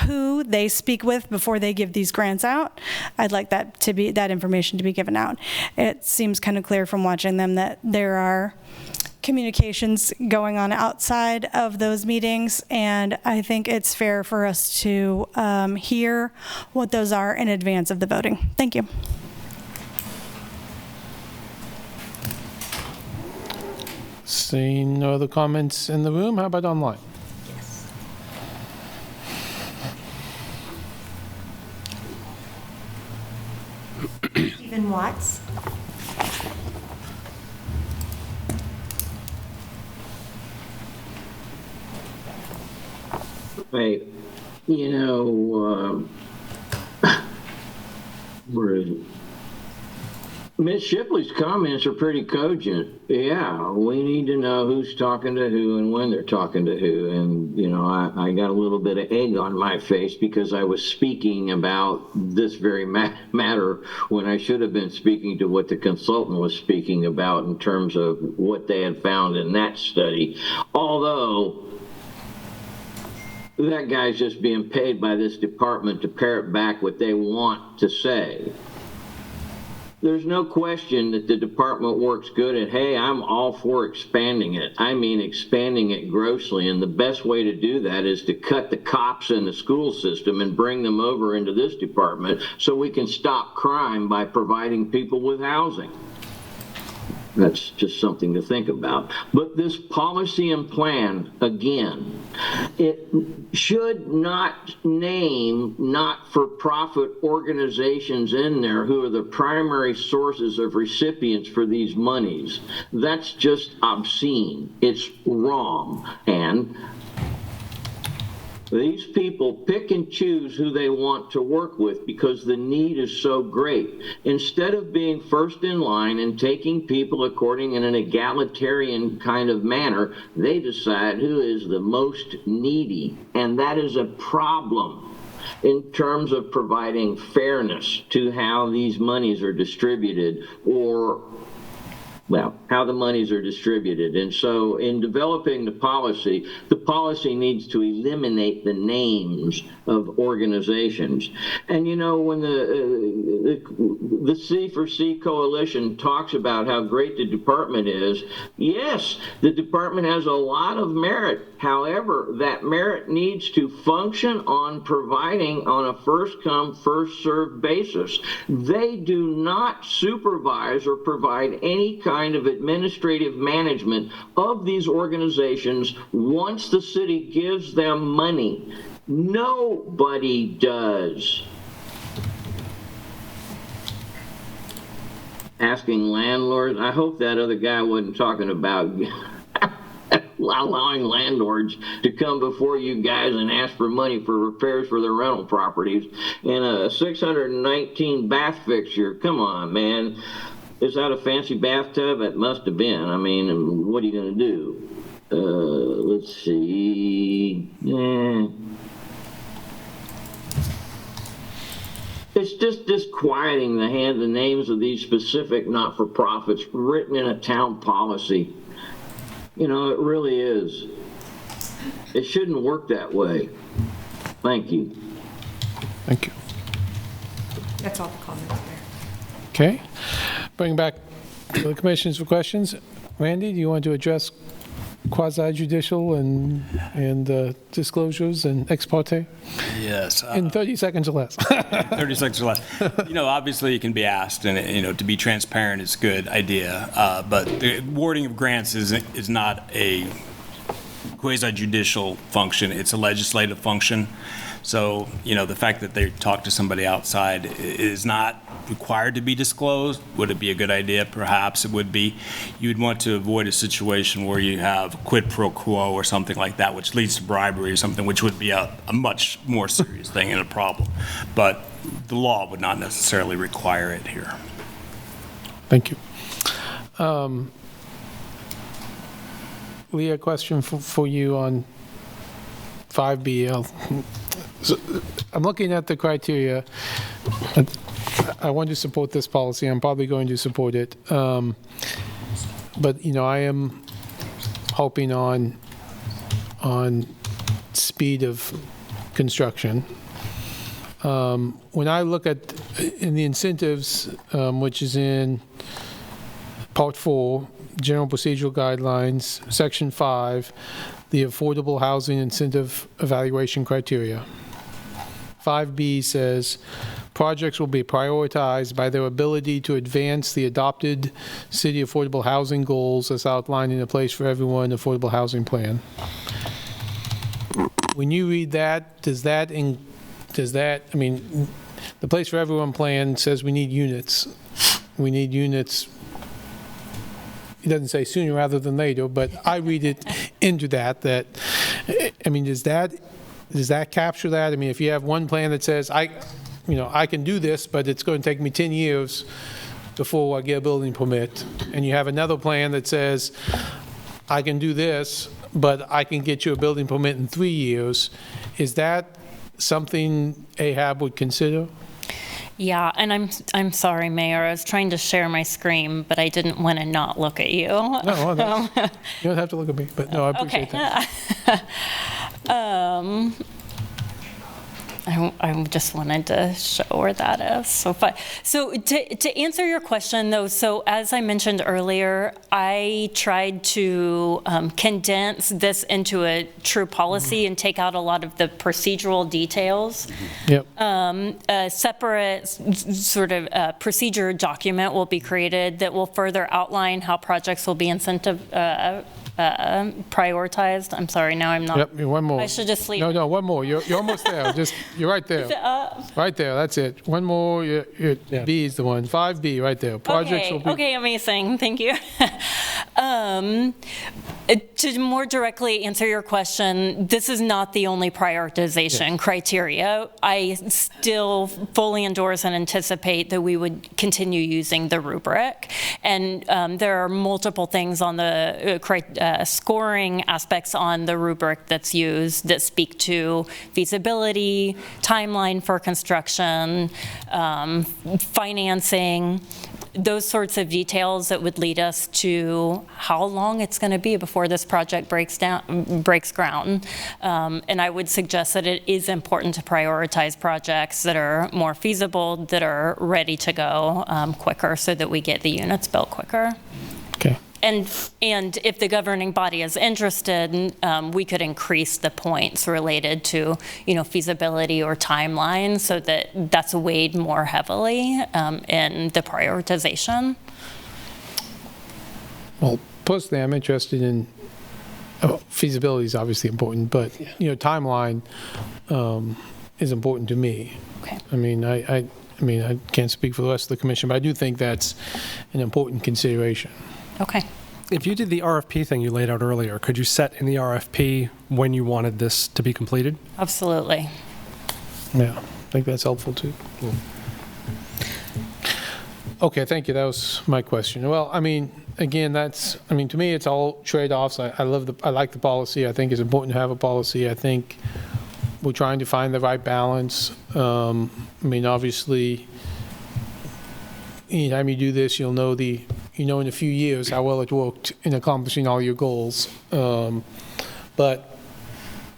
who they speak with before they give these grants out. I'd like that information to be given out. It seems kind of clear from watching them that there are communications going on outside of those meetings, and I think it's fair for us to hear what those are in advance of the voting. Thank you. Seeing no other comments in the room, how about online? Yes. Stephen Watts. Hey, where is it? Ms. Shipley's comments are pretty cogent. Yeah, we need to know who's talking to who and when they're talking to who. And, I got a little bit of egg on my face because I was speaking about this very matter when I should have been speaking to what the consultant was speaking about in terms of what they had found in that study. Although that guy's just being paid by this department to parrot back what they want to say. There's no question that the department works good at, hey, I'm all for expanding it. I mean, expanding it grossly. And the best way to do that is to cut the cops in the school system and bring them over into this department so we can stop crime by providing people with housing. That's just something to think about. But this policy and plan, again, it should not name not-for-profit organizations in there who are the primary sources of recipients for these monies. That's just obscene. It's wrong. And these people pick and choose who they want to work with because the need is so great. Instead of being first in line and taking people according in an egalitarian kind of manner, they decide who is the most needy. And that is a problem in terms of providing fairness to how these monies are distributed, or how the monies are distributed. And so in developing the policy needs to eliminate the names of organizations. And you know, when the C4C coalition talks about how great the department is, yes, the department has a lot of merit. However, that merit needs to function on providing on a first-come, first-served basis. They do not supervise or provide any kind of administrative management of these organizations once the city gives them money. Nobody does. Asking landlords, I hope that other guy wasn't talking about allowing landlords to come before you guys and ask for money for repairs for their rental properties. And a 619 bath fixture, come on, man. Is that a fancy bathtub? It must have been. I mean, what are you going to do? Let's see. It's just disquieting the names of these specific not-for-profits written in a town policy. You know, it really is. It shouldn't work that way. Thank you. Thank you. That's all the comments there. Okay. Bring back to the commissions for questions. Randy, do you want to address quasi-judicial and disclosures and ex parte? Yes. In 30 seconds or less. 30 seconds or less. You know, obviously it can be asked, and, you know, to be transparent is a good idea, but the awarding of grants is not a quasi-judicial function. It's a legislative function. So, you know, the fact that they talk to somebody outside is not required to be disclosed. Would it be a good idea? Perhaps it would be. You'd want to avoid a situation where you have quid pro quo or something like that, which leads to bribery or something, which would be a much more serious thing and a problem. But the law would not necessarily require it here. Thank you. Leah, a question for you on 5B. So I'm looking at the criteria. I want to support this policy. I'm probably going to support it. But, you know, I am hoping on speed of construction. When I look at in the incentives, which is in Part 4, General Procedural Guidelines, Section 5, the Affordable Housing Incentive Evaluation Criteria. 5B says, projects will be prioritized by their ability to advance the adopted city affordable housing goals as outlined in the Place for Everyone Affordable Housing Plan. When you read that, does that, I mean, the Place for Everyone plan says we need units. We need units. It doesn't say sooner rather than later, but I read it into that, I mean, does that capture that? I mean, if you have one plan that says, I can do this, but it's going to take me 10 years before I get a building permit, and you have another plan that says, I can do this, but I can get you a building permit in 3 years, is that something AHAB would consider? Yeah, and I'm sorry, Mayor. I was trying to share my screen, but I didn't want to not look at you. No, you don't have to look at me, but no, I appreciate that. I just wanted to show where that is. So to answer your question, though, so as I mentioned earlier, I tried to condense this into a true policy and take out a lot of the procedural details. Yep. A separate sort of procedure document will be created that will further outline how projects will be prioritized. I'm sorry, now I'm not. Yep, one more. I should just leave. No, one more. You're almost there. You're right there. Right there, that's it. One more, B is the one. 5B, right there. Projects will be. Okay, amazing, thank you. To more directly answer your question, this is not the only prioritization criteria. I still fully endorse and anticipate that we would continue using the rubric. And there are multiple things on the scoring aspects on the rubric that's used that speak to feasibility, timeline for construction, financing, those sorts of details that would lead us to how long it's going to be before this project breaks ground. And I would suggest that it is important to prioritize projects that are more feasible, that are ready to go quicker, so that we get the units built quicker. Okay. And if the governing body is interested, we could increase the points related to, feasibility or timeline, so that that's weighed more heavily in the prioritization. Well, personally, I'm interested in feasibility is obviously important, but timeline is important to me. Okay. I mean, I can't speak for the rest of the commission, but I do think that's an important consideration. Okay. If you did the RFP thing you laid out earlier, could you set in the RFP when you wanted this to be completed? Absolutely. Yeah, I think that's helpful too. Cool. Okay, thank you. That was my question. Well, again, to me, it's all trade-offs. I like the policy. I think it's important to have a policy. I think we're trying to find the right balance. Obviously, anytime you do this, you'll know in a few years how well it worked in accomplishing all your goals. But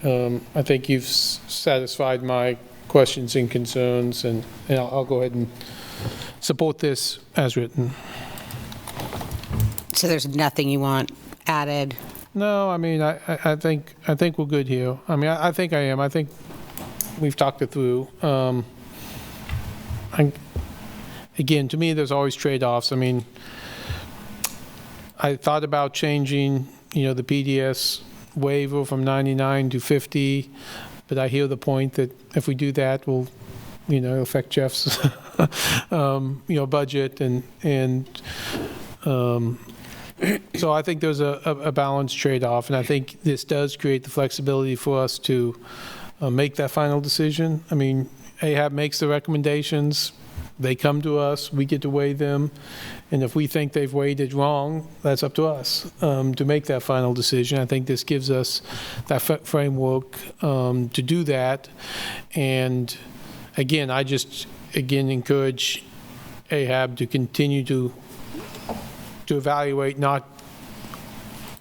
I think you've satisfied my questions and concerns, and I'll go ahead and support this as written. So there's nothing you want added? No, I think we're good here. I think I am. I think we've talked it through. Again, to me, there's always trade-offs. I thought about changing, the PDS waiver from 99 to 50, but I hear the point that if we do that, we'll, affect Jeff's, budget, and so I think there's a balanced trade-off, and I think this does create the flexibility for us to make that final decision. AHAB makes the recommendations. They come to us, we get to weigh them, and if we think they've weighed it wrong, that's up to us to make that final decision. I think this gives us that framework to do that. And again, I just encourage AHAB to continue to evaluate, not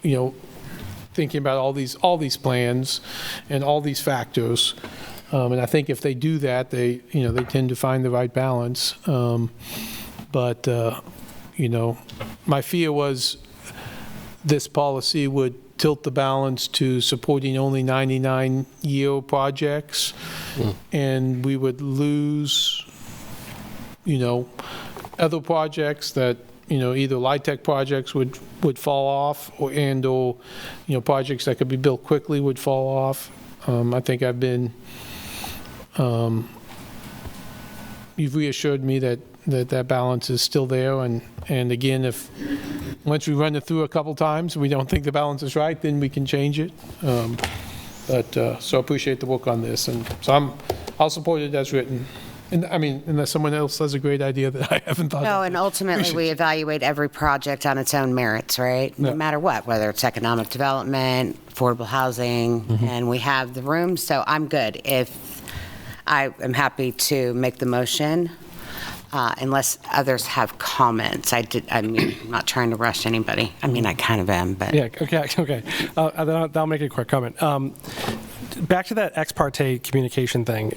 thinking about all these plans and all these factors. And I think if they do that, they tend to find the right balance. But my fear was this policy would tilt the balance to supporting only 99-year projects, and we would lose, other projects that, either LIHTC projects would fall off, or projects that could be built quickly would fall off. I think I've been. You've reassured me that balance is still there, and again, if once we run it through a couple times, we don't think the balance is right, then we can change it. So I appreciate the work on this, and so I'll support it as written. And unless someone else has a great idea that I haven't thought of. No, and ultimately we evaluate every project on its own merits, right? No matter what, whether it's economic development, affordable housing, and we have the room, so I'm good. I am happy to make the motion, unless others have comments. I'm not trying to rush anybody. I kind of am, but. Yeah, okay. I'll make a quick comment. back to that ex parte communication thing.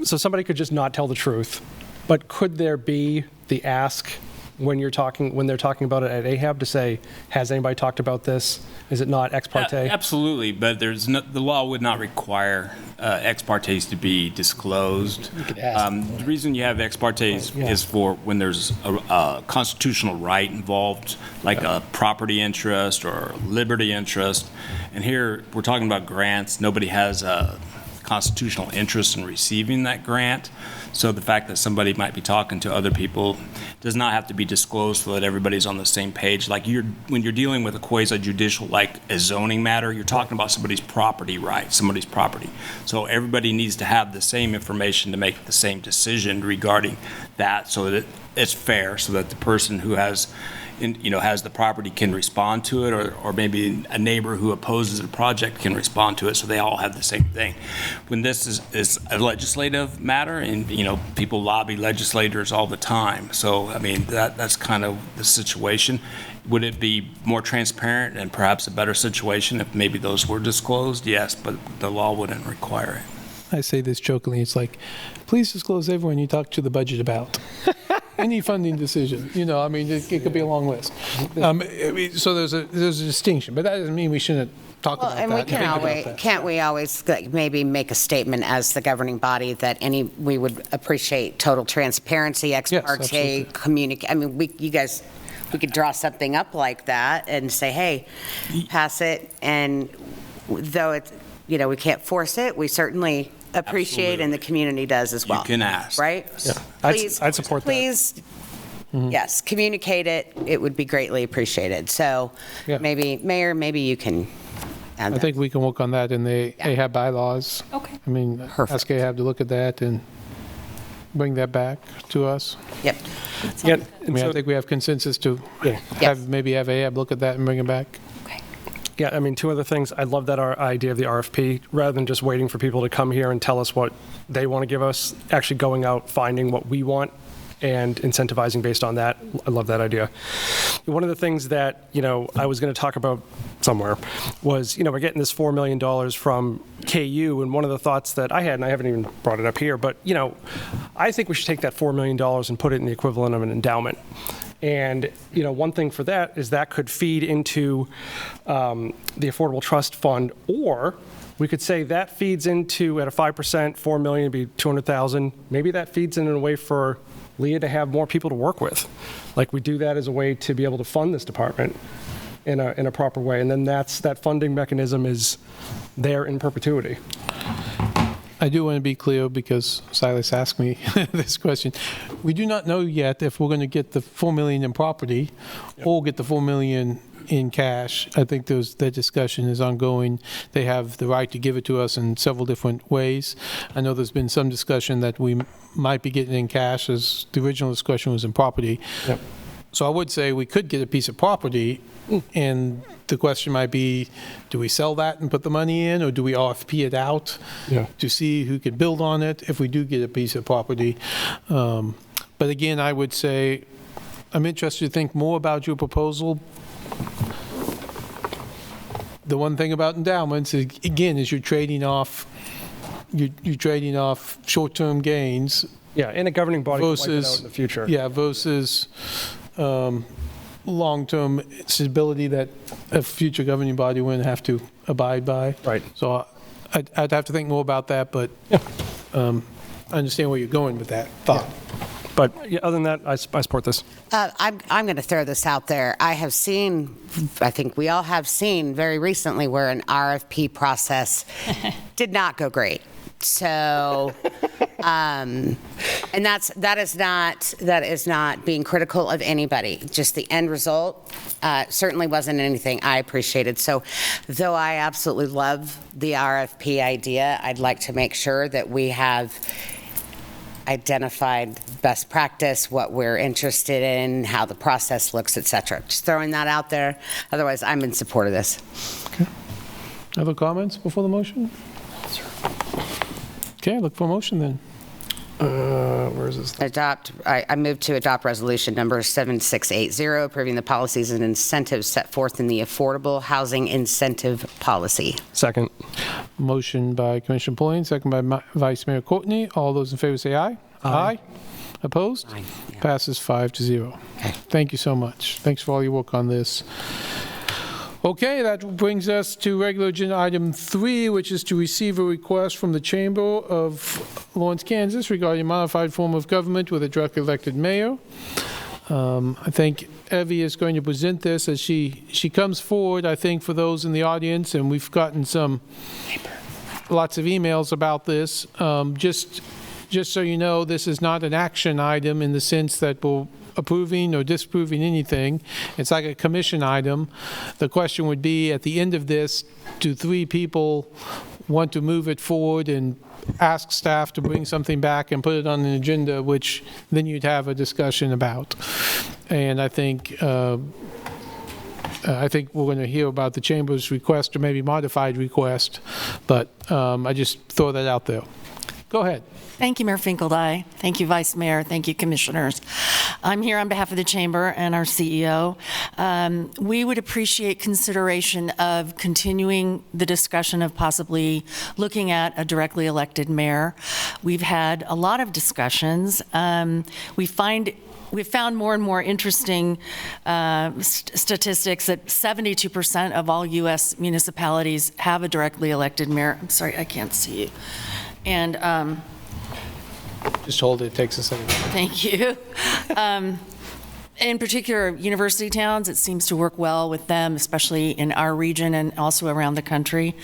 So somebody could just not tell the truth, but could there be the ask when they're talking about it at AHAB to say, has anybody talked about this? Is it not ex parte? Absolutely, but the law would not require ex partes to be disclosed. You could ask. The reason you have ex partes is for when there's a constitutional right involved, like a property interest or liberty interest. And here we're talking about grants. Nobody has a constitutional interest in receiving that grant. So the fact that somebody might be talking to other people does not have to be disclosed so that everybody's on the same page. Like when you're dealing with a quasi-judicial, like a zoning matter, you're talking about somebody's property right, somebody's property. So everybody needs to have the same information to make the same decision regarding that, so that it's fair, so that the person who has the property can respond to it, or maybe a neighbor who opposes the project can respond to it, so they all have the same thing. When this is a legislative matter, and people lobby legislators all the time, so I mean that's kind of the situation. Would it be more transparent and perhaps a better situation if maybe those were disclosed? Yes, but the law wouldn't require it. I say this jokingly. It's like, please disclose everyone you talk to the budget about. Any funding decision, I mean, it could be a long list. So there's a distinction, but that doesn't mean we shouldn't talk about that. And can't we always maybe make a statement as the governing body that we would appreciate total transparency, ex parte, communicate. I mean, we could draw something up like that and say, hey, pass it. And though it's, we can't force it, we certainly appreciate, and the community does as well. You can ask. Right? Yeah. Please, I'd support that. Please, yes, communicate it. It would be greatly appreciated. So maybe, Mayor, maybe you can add that. I think we can work on that in the AHAB bylaws. Okay. I mean, ask AHAB to look at that and bring that back to us. Yep. Yeah, I think we have consensus to have AHAB look at that and bring it back. Yeah, I mean, two other things. I love that our idea of the RFP, rather than just waiting for people to come here and tell us what they want to give us, actually going out, finding what we want, and incentivizing based on that. I love that idea. One of the things that, I was going to talk about somewhere was, we're getting this $4 million from KU, and one of the thoughts that I had, and I haven't even brought it up here, but, I think we should take that $4 million and put it in the equivalent of an endowment. And, one thing for that is that could feed into the Affordable Trust Fund, or we could say that feeds into, at a 5%, $4 million would be $200,000. Maybe that feeds in a way for Leah to have more people to work with. Like, we do that as a way to be able to fund this department in a proper way. And then that funding mechanism is there in perpetuity. I do want to be clear, because Silas asked me this question. We do not know yet if we're going to get the $4 million in property or get the $4 million in cash. I think that discussion is ongoing. They have the right to give it to us in several different ways. I know there's been some discussion that we might be getting in cash, as the original discussion was in property. Yep. So I would say we could get a piece of property, and the question might be, do we sell that and put the money in, or do we RFP it out to see who can build on it if we do get a piece of property? But again, I would say I'm interested to think more about your proposal. The one thing about endowments, again, is you're trading off short-term gains. Yeah, and a governing body versus, can wipe it out in the future. Yeah, versus long-term stability that a future governing body wouldn't have to abide by. Right. So I'd have to think more about that, but I understand where you're going with that thought. Yeah. But other than that, I support this. I'm going to throw this out there. I think we all have seen very recently where an RFP process did not go great. So, and that is not being critical of anybody. Just the end result certainly wasn't anything I appreciated. So, though I absolutely love the RFP idea, I'd like to make sure that we have identified best practice, what we're interested in, how the process looks, et cetera. Just throwing that out there. Otherwise, I'm in support of this. Okay. Other comments before the motion? Okay, look for a motion then. Where is this? I move to adopt resolution number 7680, approving the policies and incentives set forth in the Affordable Housing Incentive Policy. Second. Motion by Commissioner Pulliam, second by Vice Mayor Courtney. All those in favor say aye. Aye. Opposed? Aye. Yeah. Passes 5-0. Okay. Thank you so much. Thanks for all your work on this. Okay, that brings us to regular agenda item 3, which is to receive a request from the Chamber of Lawrence, Kansas regarding a modified form of government with a directly elected mayor. I think Evie is going to present this as she comes forward, I think, for those in the audience, and we've gotten lots of emails about this. Just so you know, this is not an action item in the sense that we're approving or disapproving anything. It's like a commission item. The question would be, at the end of this, do 3 people want to move it forward and ask staff to bring something back and put it on an agenda, which then you'd have a discussion about. And I think we're going to hear about the Chamber's request, or maybe modified request, but I just throw that out there. Go ahead. Thank you, Mayor Finkeldye. Thank you, Vice Mayor. Thank you, Commissioners. I'm here on behalf of the Chamber and our CEO. We would appreciate consideration of continuing the discussion of possibly looking at a directly elected mayor. We've had a lot of discussions. We've found more and more interesting statistics that 72% of all U.S. municipalities have a directly elected mayor. I'm sorry, I can't see you. And just hold it. It takes a second. Thank you. In particular, university towns, it seems to work well with them, especially in our region and also around the country.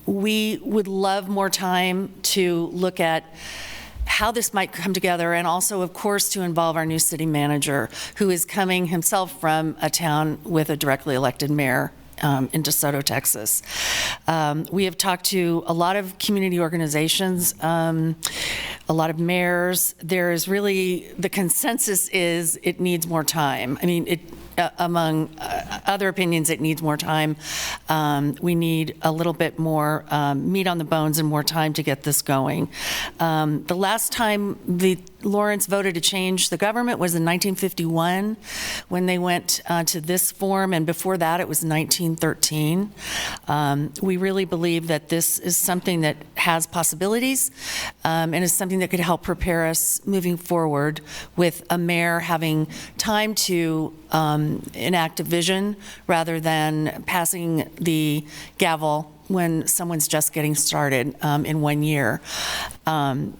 We would love more time to look at how this might come together, and also, of course, to involve our new city manager, who is coming himself from a town with a directly elected mayor in DeSoto, Texas. We have talked to a lot of community organizations, a lot of mayors. There is really, the consensus is it needs more time. I mean, among other opinions, it needs more time. We need a little bit more meat on the bones and more time to get this going. The last time Lawrence voted to change the government was in 1951, when they went to this form, and before that it was 1913. We really believe that this is something that has possibilities, and is something that could help prepare us moving forward with a mayor having time to enact a vision rather than passing the gavel when someone's just getting started in 1 year.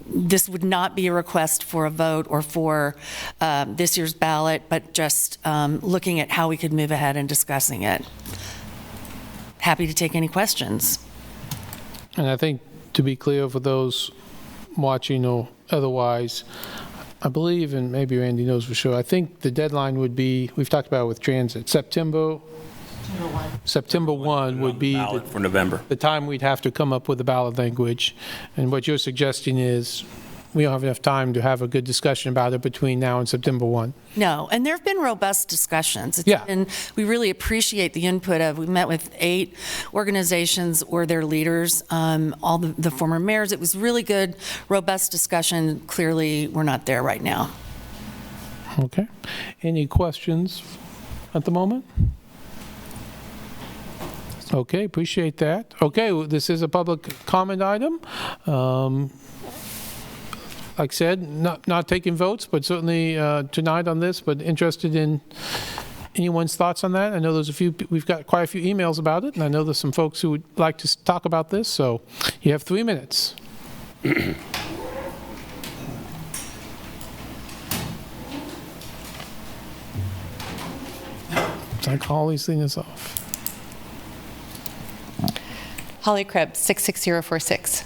This would not be a request for a vote or for this year's ballot, but just looking at how we could move ahead and discussing it. Happy to take any questions. And I think, to be clear for those watching or otherwise, I believe, and maybe Randy knows for sure, I think the deadline would be, we've talked about it with transit, September 1 would be for November. The time we'd have to come up with the ballot language. And what you're suggesting is we don't have enough time to have a good discussion about it between now and September 1. No, and there have been robust discussions. Yeah. We really appreciate the input of, we met with 8 organizations or their leaders, all the former mayors. It was really good, robust discussion. Clearly, we're not there right now. Okay. Any questions at the moment? Okay, appreciate that. Okay, well, this is a public comment item. Like I said, not taking votes, but certainly tonight on this, but interested in anyone's thoughts on that. I know we've got quite a few emails about it, and I know there's some folks who would like to talk about this, so you have 3 minutes. It's like Holly's leading us off. Holly Krebs, 66046.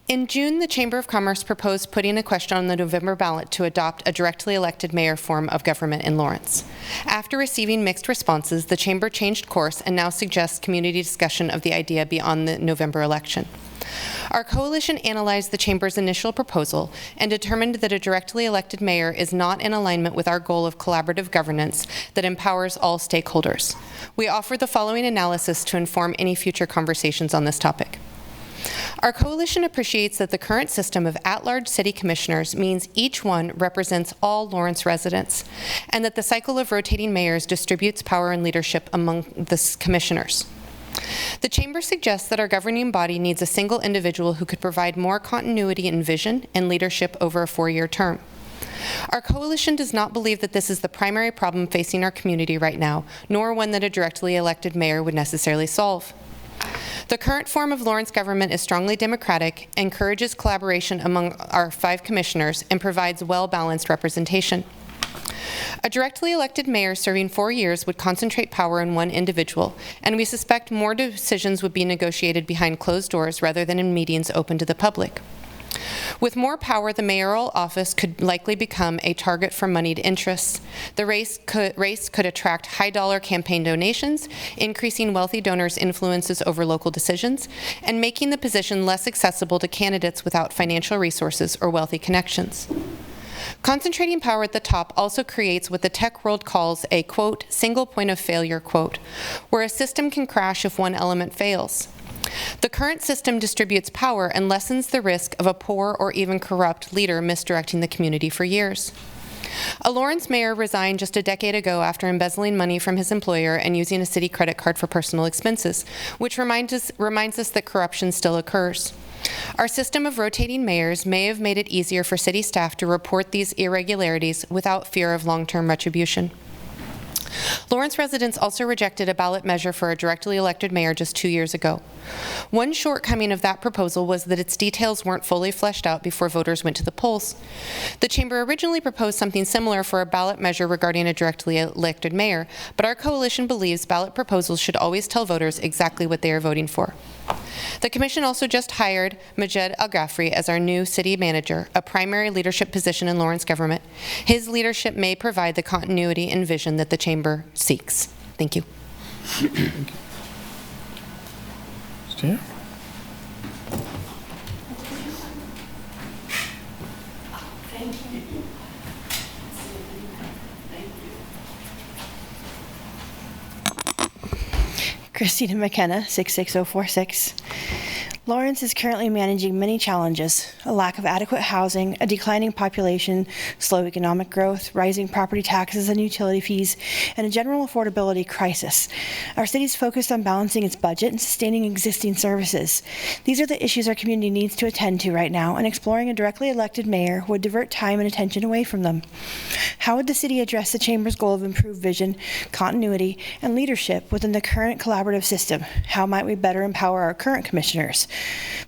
In June, the Chamber of Commerce proposed putting a question on the November ballot to adopt a directly elected mayor form of government in Lawrence. After receiving mixed responses, the Chamber changed course and now suggests community discussion of the idea beyond the November election. Our coalition analyzed the Chamber's initial proposal and determined that a directly elected mayor is not in alignment with our goal of collaborative governance that empowers all stakeholders. We offer the following analysis to inform any future conversations on this topic. Our coalition appreciates that the current system of at-large city commissioners means each one represents all Lawrence residents, and that the cycle of rotating mayors distributes power and leadership among the commissioners. The Chamber suggests that our governing body needs a single individual who could provide more continuity in vision and leadership over a 4-year term. Our coalition does not believe that this is the primary problem facing our community right now, nor one that a directly elected mayor would necessarily solve. The current form of Lawrence government is strongly democratic, encourages collaboration among our 5 commissioners, and provides well-balanced representation. A directly elected mayor serving 4 years would concentrate power in one individual, and we suspect more decisions would be negotiated behind closed doors rather than in meetings open to the public. With more power, the mayoral office could likely become a target for moneyed interests. The race could attract high-dollar campaign donations, increasing wealthy donors' influences over local decisions, and making the position less accessible to candidates without financial resources or wealthy connections. Concentrating power at the top also creates what the tech world calls a, quote, single point of failure, quote, where a system can crash if one element fails. The current system distributes power and lessens the risk of a poor or even corrupt leader misdirecting the community for years. A Lawrence mayor resigned just a decade ago after embezzling money from his employer and using a city credit card for personal expenses, which reminds us that corruption still occurs. Our system of rotating mayors may have made it easier for city staff to report these irregularities without fear of long-term retribution. Lawrence residents also rejected a ballot measure for a directly elected mayor just 2 years ago. One shortcoming of that proposal was that its details weren't fully fleshed out before voters went to the polls. The Chamber originally proposed something similar for a ballot measure regarding a directly elected mayor, but our coalition believes ballot proposals should always tell voters exactly what they are voting for. The Commission also just hired Majed Al-Ghafri as our new city manager, a primary leadership position in Lawrence government. His leadership may provide the continuity and vision that the Chamber seeks. Thank you. Yeah. Christina McKenna, 66046. Lawrence is currently managing many challenges: a lack of adequate housing, a declining population, slow economic growth, rising property taxes and utility fees, and a general affordability crisis. Our city is focused on balancing its budget and sustaining existing services. These are the issues our community needs to attend to right now, and exploring a directly elected mayor would divert time and attention away from them. How would the city address the Chamber's goal of improved vision, continuity, and leadership within the current collaborative system? How might we better empower our current commissioners?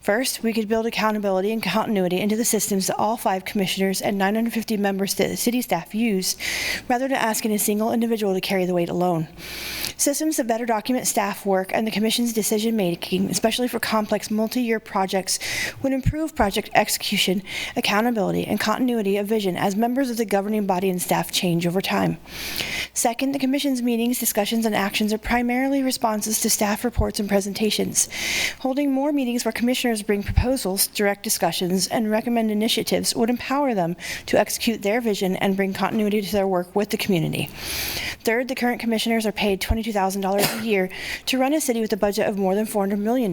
First, we could build accountability and continuity into the systems that all 5 commissioners and 950 members that the city staff use, rather than asking a single individual to carry the weight alone. Systems that better document staff work and the Commission's decision-making, especially for complex multi-year projects, would improve project execution, accountability, and continuity of vision as members of the governing body and staff change over time. Second, the Commission's meetings, discussions, and actions are primarily responses to staff reports and presentations. Holding more meetings where commissioners bring proposals, direct discussions, and recommend initiatives would empower them to execute their vision and bring continuity to their work with the community. Third, the current commissioners are paid $22,000 a year to run a city with a budget of more than $400 million.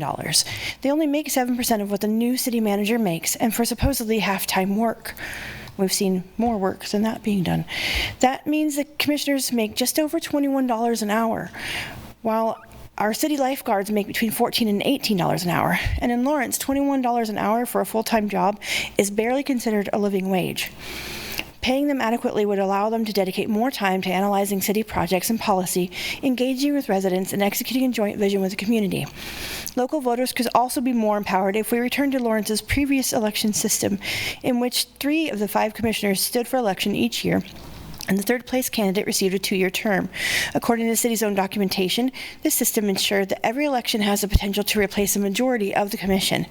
They only make 7% of what the new city manager makes, and for supposedly half-time work. We've seen more work than that being done. That means the commissioners make just over $21 an hour, while our city lifeguards make between $14 and $18 an hour. And in Lawrence, $21 an hour for a full-time job is barely considered a living wage. Paying them adequately would allow them to dedicate more time to analyzing city projects and policy, engaging with residents, and executing a joint vision with the community. Local voters could also be more empowered if we return to Lawrence's previous election system, in which 3 of the 5 commissioners stood for election each year, and the third-place candidate received a 2-year term. According to the city's own documentation, this system ensured that every election has the potential to replace a majority of the commission.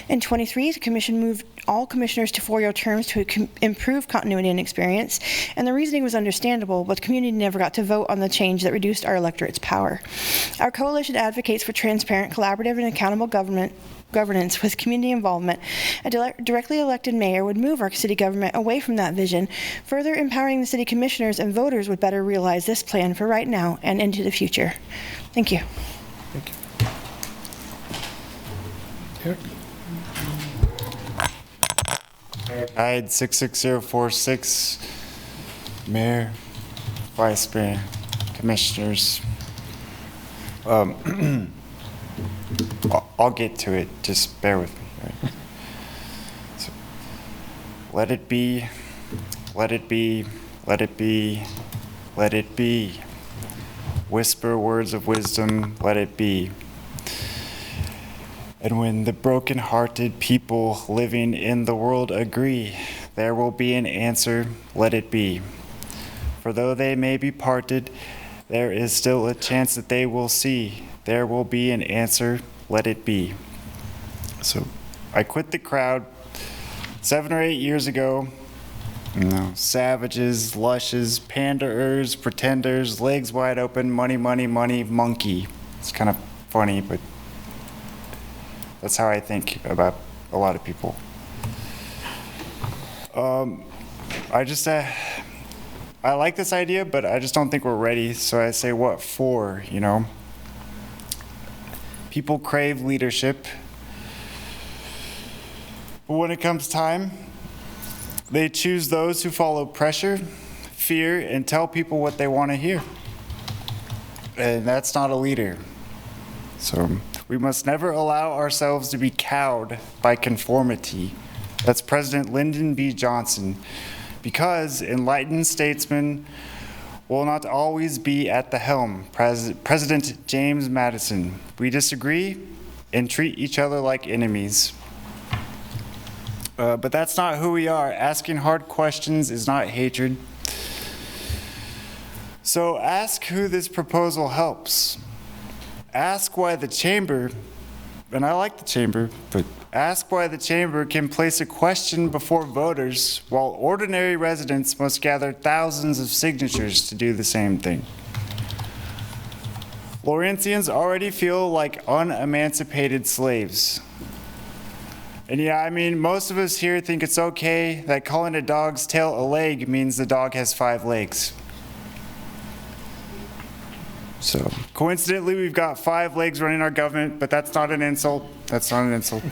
In 23, the commission moved all commissioners to 4-year terms to improve continuity and experience, and the reasoning was understandable, but the community never got to vote on the change that reduced our electorate's power. Our coalition advocates for transparent, collaborative, and accountable governance with community involvement. A directly elected mayor would move our city government away from that vision, further empowering the city commissioners and voters would better realize this plan for right now and into the future. Thank you. Thank you. Eric? Guide 66046, Mayor, Vice Mayor, Commissioners. I'll get to it, just bear with me. Right? So, let it be, let it be, let it be, let it be. Whisper words of wisdom, let it be. And when the broken-hearted people living in the world agree, there will be an answer, let it be. For though they may be parted, there is still a chance that they will see. There will be an answer, let it be. So I quit the crowd 7 or 8 years ago. You know, savages, lushes, panderers, pretenders, legs wide open, money, money, money, monkey. It's kind of funny, but that's how I think about a lot of people. I like this idea, but I just don't think we're ready. So I say, what for, you know? People crave leadership. But when it comes time, they choose those who follow pressure, fear, and tell people what they want to hear. And that's not a leader. So we must never allow ourselves to be cowed by conformity. That's President Lyndon B. Johnson. Because enlightened statesmen will not always be at the helm. President James Madison. We disagree and treat each other like enemies. But that's not who we are. Asking hard questions is not hatred. So ask who this proposal helps. Ask why the chamber, and I like the chamber, but ask why the chamber can place a question before voters while ordinary residents must gather thousands of signatures to do the same thing. Lawrencians already feel like unemancipated slaves. And yeah, I mean, most of us here think it's okay that calling a dog's tail a leg means the dog has 5 legs. So, coincidentally, we've got 5 legs running our government, but that's not an insult. That's not an insult.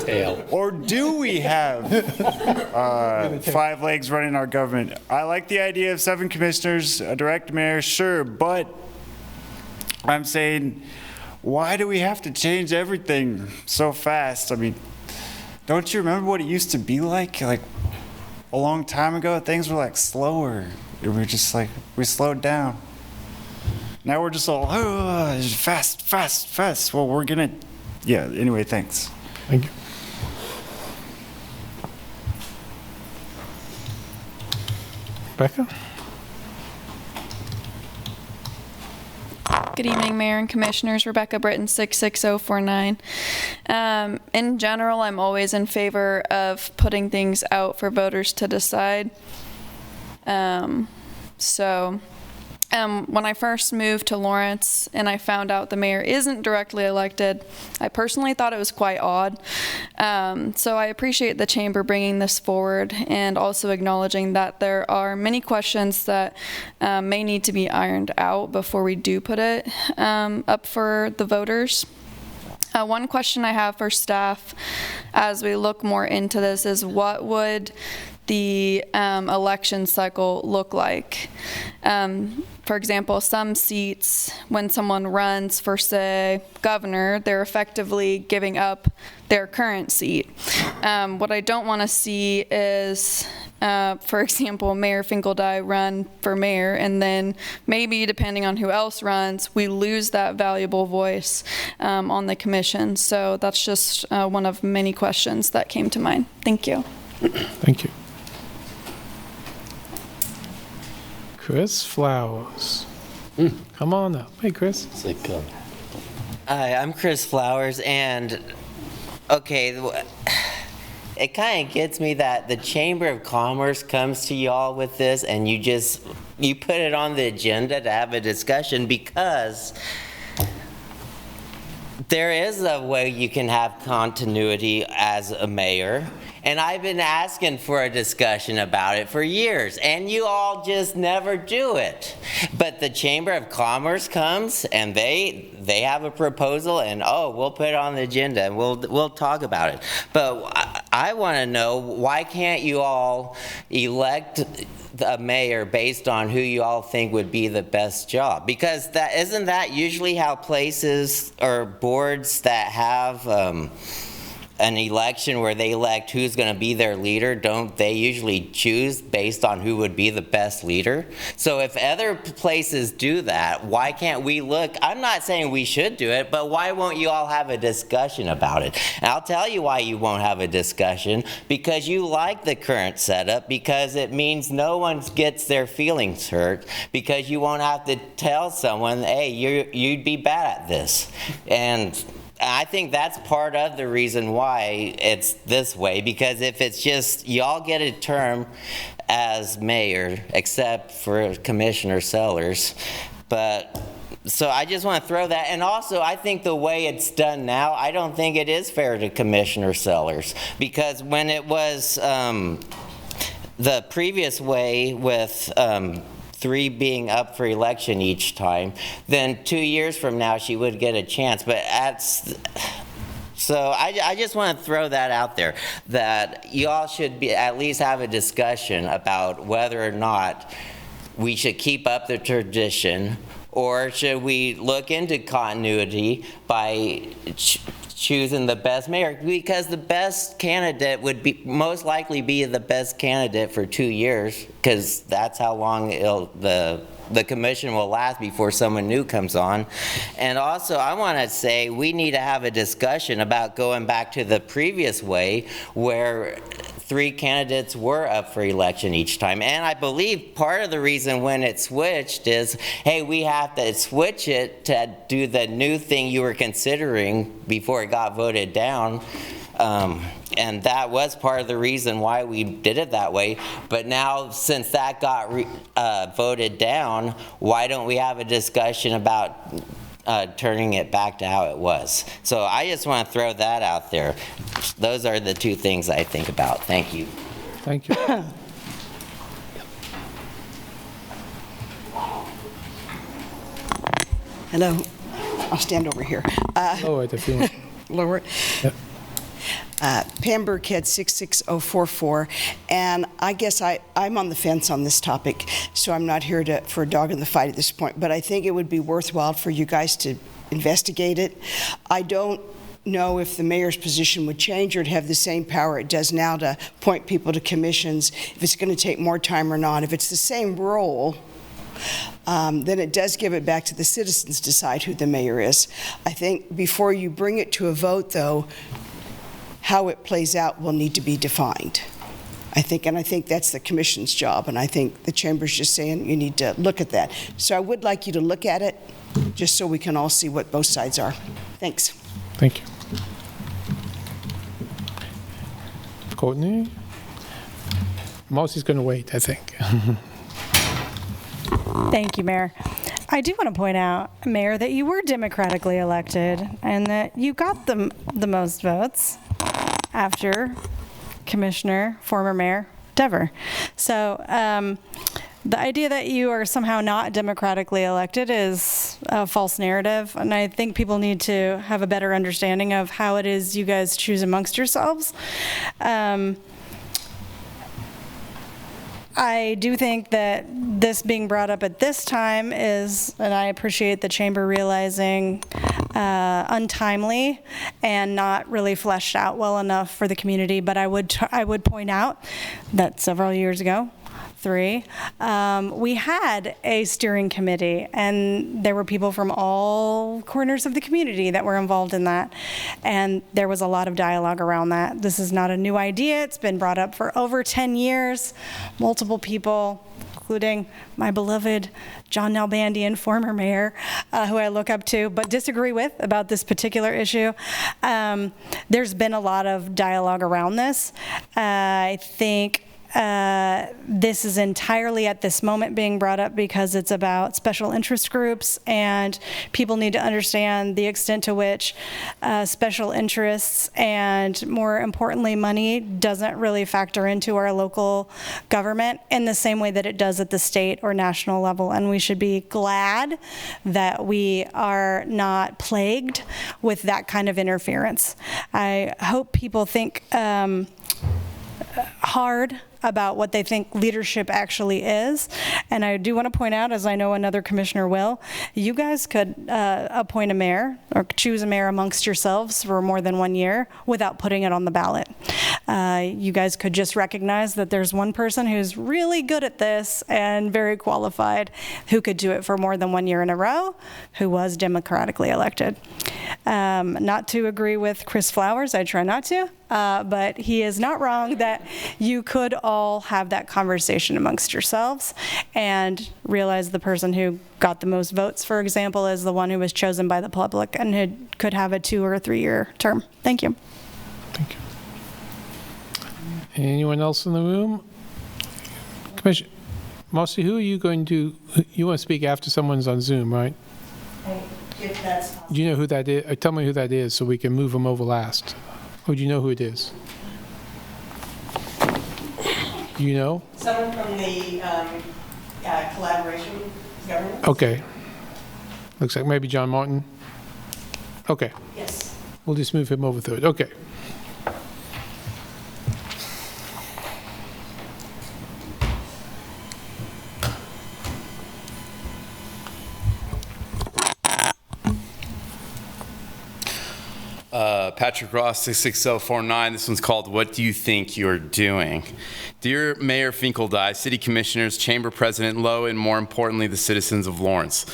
Tail. Or do we have 5 legs running our government? I like the idea of 7 commissioners, a direct mayor, sure, but I'm saying, why do we have to change everything so fast? I mean, don't you remember what it used to be like? Like, a long time ago, things were like slower. We were just like, we slowed down. Now we're just all, oh, fast, fast, fast. Well, we're gonna, yeah, anyway, thanks. Thank you. Becca? Good evening, Mayor and Commissioners. Rebecca Britton, 66049. In general, I'm always in favor of putting things out for voters to decide. When I first moved to Lawrence and I found out the mayor isn't directly elected, I personally thought it was quite odd. So I appreciate the chamber bringing this forward and also acknowledging that there are many questions that may need to be ironed out before we do put it up for the voters. One question I have for staff as we look more into this is, what would the election cycle look like? For example, some seats, when someone runs for, say, governor, they're effectively giving up their current seat. What I don't want to see is, for example, Mayor Finkeldye run for mayor, and then maybe, depending on who else runs, we lose that valuable voice on the commission. So that's just one of many questions that came to mind. Thank you. Thank you. Chris Flowers. Come on up. Hey, Chris. It's like, hi, I'm Chris Flowers, and okay, it kind of gets me that the Chamber of Commerce comes to y'all with this, and you put it on the agenda to have a discussion, because there is a way you can have continuity as a mayor, and I've been asking for a discussion about it for years, and you all just never do it. But the Chamber of Commerce comes and they have a proposal, and we'll put it on the agenda and we'll talk about it. But I want to know, why can't you all elect a mayor based on who you all think would be the best job? Because isn't that usually how places or boards that have an election where they elect who's going to be their leader, don't they usually choose based on who would be the best leader? So if other places do that, why can't we look? I'm not saying we should do it, but why won't you all have a discussion about it? And I'll tell you why you won't have a discussion: because you like the current setup, because it means no one gets their feelings hurt, because you won't have to tell someone, hey, you'd be bad at this. And I think that's part of the reason why it's this way, because if it's just y'all get a term as mayor, except for Commissioner Sellers. But so I just want to throw that. And also, I think the way it's done now, I don't think it is fair to Commissioner Sellers, because when it was the previous way with 3 being up for election each time, then 2 years from now she would get a chance. But so I just want to throw that out there, that y'all should at least have a discussion about whether or not we should keep up the tradition, or should we look into continuity by choosing the best mayor, because the best candidate would be most likely be the best candidate for 2 years, because that's how long the commission will last before someone new comes on. And also, I want to say we need to have a discussion about going back to the previous way, where 3 candidates were up for election each time. And I believe part of the reason when it switched is, hey, we have to switch it to do the new thing you were considering before it got voted down. And that was part of the reason why we did it that way. But now, since that got voted down, why don't we have a discussion about turning it back to how it was? So I just want to throw that out there. Those are the 2 things I think about. Thank you. Thank you. Hello. I'll stand over here. Lower it if you want. Lower it. Yep. Pam Burkhead, 66044, and I guess I'm on the fence on this topic, so I'm not here for a dog in the fight at this point, but I think it would be worthwhile for you guys to investigate it. I don't know if the mayor's position would change or to have the same power it does now to appoint people to commissions, if it's going to take more time or not. If it's the same role, then it does give it back to the citizens to decide who the mayor is. I think before you bring it to a vote, though, how it plays out will need to be defined. I think that's the commission's job, and I think the chamber's just saying you need to look at that. So I would like you to look at it, just so we can all see what both sides are. Thanks. Thank you. Courtney? Marcy's going to wait, I think. Thank you, Mayor. I do want to point out, Mayor, that you were democratically elected and that you got the most votes after former Mayor Dever. So the idea that you are somehow not democratically elected is a false narrative, and I think people need to have a better understanding of how it is you guys choose amongst yourselves. I do think that this being brought up at this time is, and I appreciate the chamber realizing, untimely and not really fleshed out well enough for the community. But I would point out that several years ago, 3, we had a steering committee, and there were people from all corners of the community that were involved in that, and there was a lot of dialogue around that. This is not a new idea. It's been brought up for over 10 years. Multiple people, including my beloved John Nalbandian, former mayor, who I look up to but disagree with about this particular issue. There's been a lot of dialogue around this. I think this is entirely at this moment being brought up because it's about special interest groups, and people need to understand the extent to which special interests and, more importantly, money doesn't really factor into our local government in the same way that it does at the state or national level. And we should be glad that we are not plagued with that kind of interference. I hope people think hard about what they think leadership actually is. And I do want to point out, as I know another commissioner will, you guys could appoint a mayor or choose a mayor amongst yourselves for more than 1 year without putting it on the ballot. You guys could just recognize that there's one person who's really good at this and very qualified who could do it for more than 1 year in a row, who was democratically elected. Not to agree with Chris Flowers, I try not to, but he is not wrong that you could all have that conversation amongst yourselves and realize the person who got the most votes, for example, is the one who was chosen by the public and who could have a 2 or 3 year term. Thank you. Thank you. Anyone else in the room? Commissioner Marcy, who are you going to, you want to speak after someone's on Zoom, right? If that's possible. Do you know who that is? Tell me who that is so we can move them over last. Or do you know who it is? You know? Someone from the collaboration government? Okay. Looks like maybe John Martin. Okay. Yes. We'll just move him over third. Okay. Patrick Ross, 66049. This one's called What Do You Think You're Doing? Dear Mayor Finkeldye, City Commissioners, Chamber President Lowe, and more importantly, the citizens of Lawrence.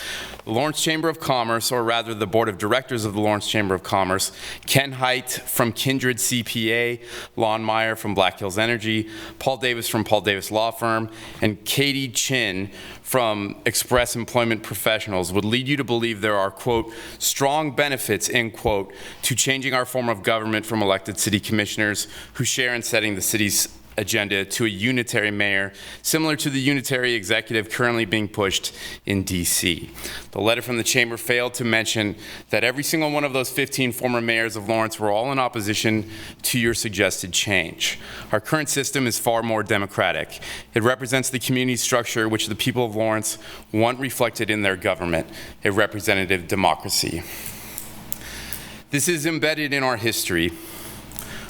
The Lawrence Chamber of Commerce, or rather the Board of Directors of the Lawrence Chamber of Commerce, Ken Haidt from Kindred CPA, Lon Meyer from Black Hills Energy, Paul Davis from Paul Davis Law Firm, and Katie Chin from Express Employment Professionals would lead you to believe there are, quote, strong benefits, end quote, to changing our form of government from elected city commissioners who share in setting the city's agenda to a unitary mayor, similar to the unitary executive currently being pushed in D.C. The letter from the chamber failed to mention that every single one of those 15 former mayors of Lawrence were all in opposition to your suggested change. Our current system is far more democratic. It represents the community structure which the people of Lawrence want reflected in their government, a representative democracy. This is embedded in our history.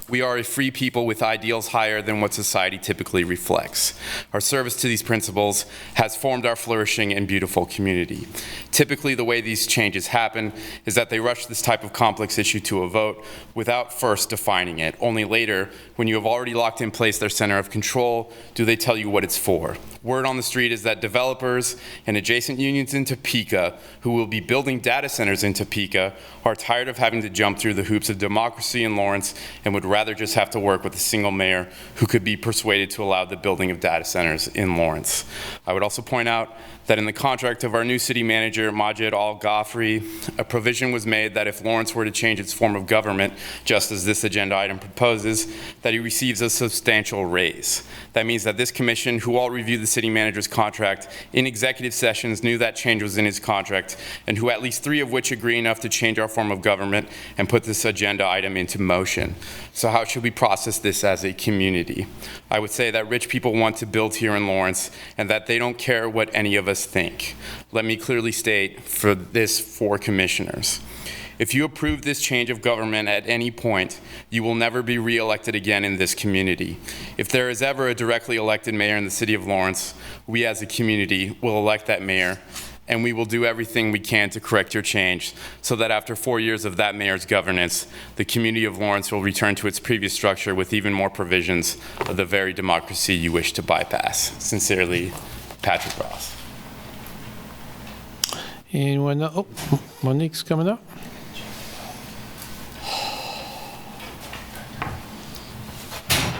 We are a free people with ideals higher than what society typically reflects. Our service to these principles has formed our flourishing and beautiful community. Typically, the way these changes happen is that they rush this type of complex issue to a vote without first defining it. Only later, when you have already locked in place their center of control, do they tell you what it's for. Word on the street is that developers and adjacent unions in Topeka, who will be building data centers in Topeka, are tired of having to jump through the hoops of democracy in Lawrence and would rather just have to work with a single mayor who could be persuaded to allow the building of data centers in Lawrence. I would also point out that in the contract of our new city manager, Majid Al-Ghafri, a provision was made that if Lawrence were to change its form of government, just as this agenda item proposes, that he receives a substantial raise. That means that this commission, who all reviewed the city manager's contract in executive sessions, knew that change was in his contract, and who at least 3 of which agree enough to change our form of government and put this agenda item into motion. So how should we process this as a community? I would say that rich people want to build here in Lawrence and that they don't care what any of us think. Let me clearly state for this 4 commissioners. If you approve this change of government at any point, you will never be re-elected again in this community. If there is ever a directly elected mayor in the city of Lawrence, we as a community will elect that mayor, and we will do everything we can to correct your change so that after 4 years of that mayor's governance, the community of Lawrence will return to its previous structure with even more provisions of the very democracy you wish to bypass. Sincerely, Patrick Ross. Anyone else? Oh, Monique's coming up.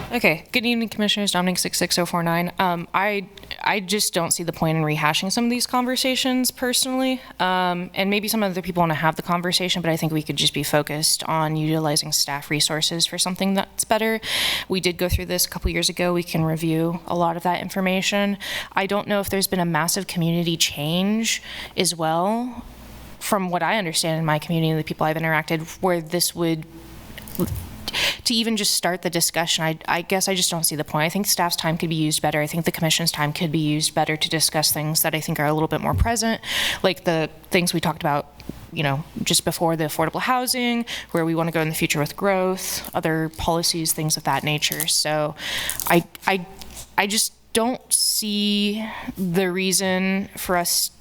Okay. Good evening, Commissioners. Dominic 66049. I I just don't see the point in rehashing some of these conversations personally. And maybe some other people want to have the conversation, but I think we could just be focused on utilizing staff resources for something that's better. We did go through this a couple years ago. We can review a lot of that information. I don't know if there's been a massive community change as well, from what I understand in my community and the people I've interacted, where this would, to even just start the discussion, I guess I just don't see the point. I think staff's time could be used better. I think the commission's time could be used better to discuss things that I think are a little bit more present, like the things we talked about, you know, just before, the affordable housing, where we want to go in the future with growth, other policies, things of that nature. So I just don't see the reason for us.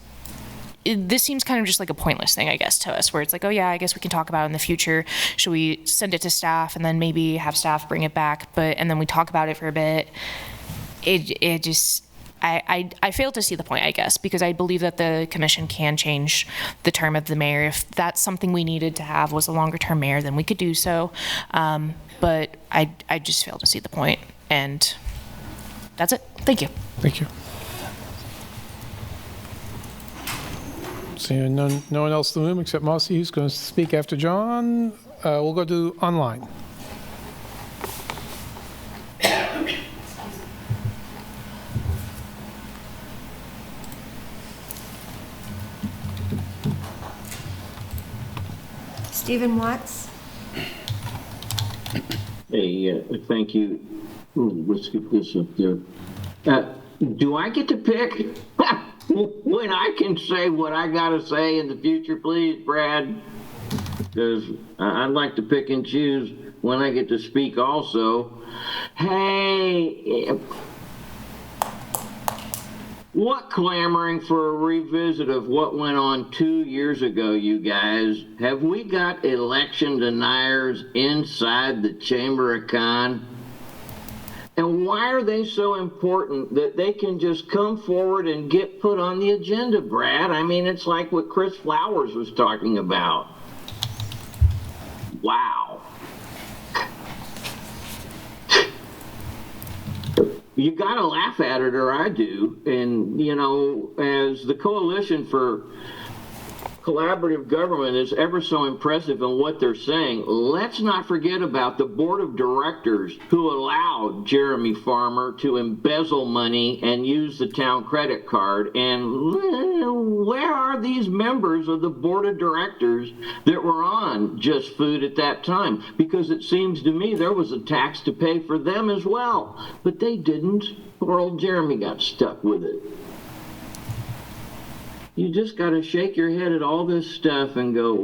This seems kind of just like a pointless thing, I guess, to us, where it's like, oh yeah, I guess we can talk about it in the future. Should we send it to staff and then maybe have staff bring it back, and then we talk about it for a bit? It just, I fail to see the point, I guess, because I believe that the commission can change the term of the mayor. If that's something we needed to have, was a longer term mayor, then we could do so. But I just fail to see the point, and that's it. Thank you. Thank you. Seeing no one else in the room except Marcy, who's going to speak after John. We'll go to online. Stephen Watts. Hey, thank you. Ooh, let's get this up there. Do I get to pick? When I can say what I gotta say in the future, please, Brad? Because I'd like to pick and choose when I get to speak also. Hey, what clamoring for a revisit of what went on 2 years ago, you guys? Have we got election deniers inside the Chamber of Con? And why are they so important that they can just come forward and get put on the agenda, Brad? I mean, it's like what Chris Flowers was talking about. Wow. You gotta laugh at it, or I do. And, you know, as the Coalition for Collaborative Government is ever so impressive in what they're saying, let's not forget about the board of directors who allowed Jeremy Farmer to embezzle money and use the town credit card. And where are these members of the board of directors that were on Just Food at that time? Because it seems to me there was a tax to pay for them as well, but they didn't. Poor old Jeremy got stuck with it. You just got to shake your head at all this stuff and go,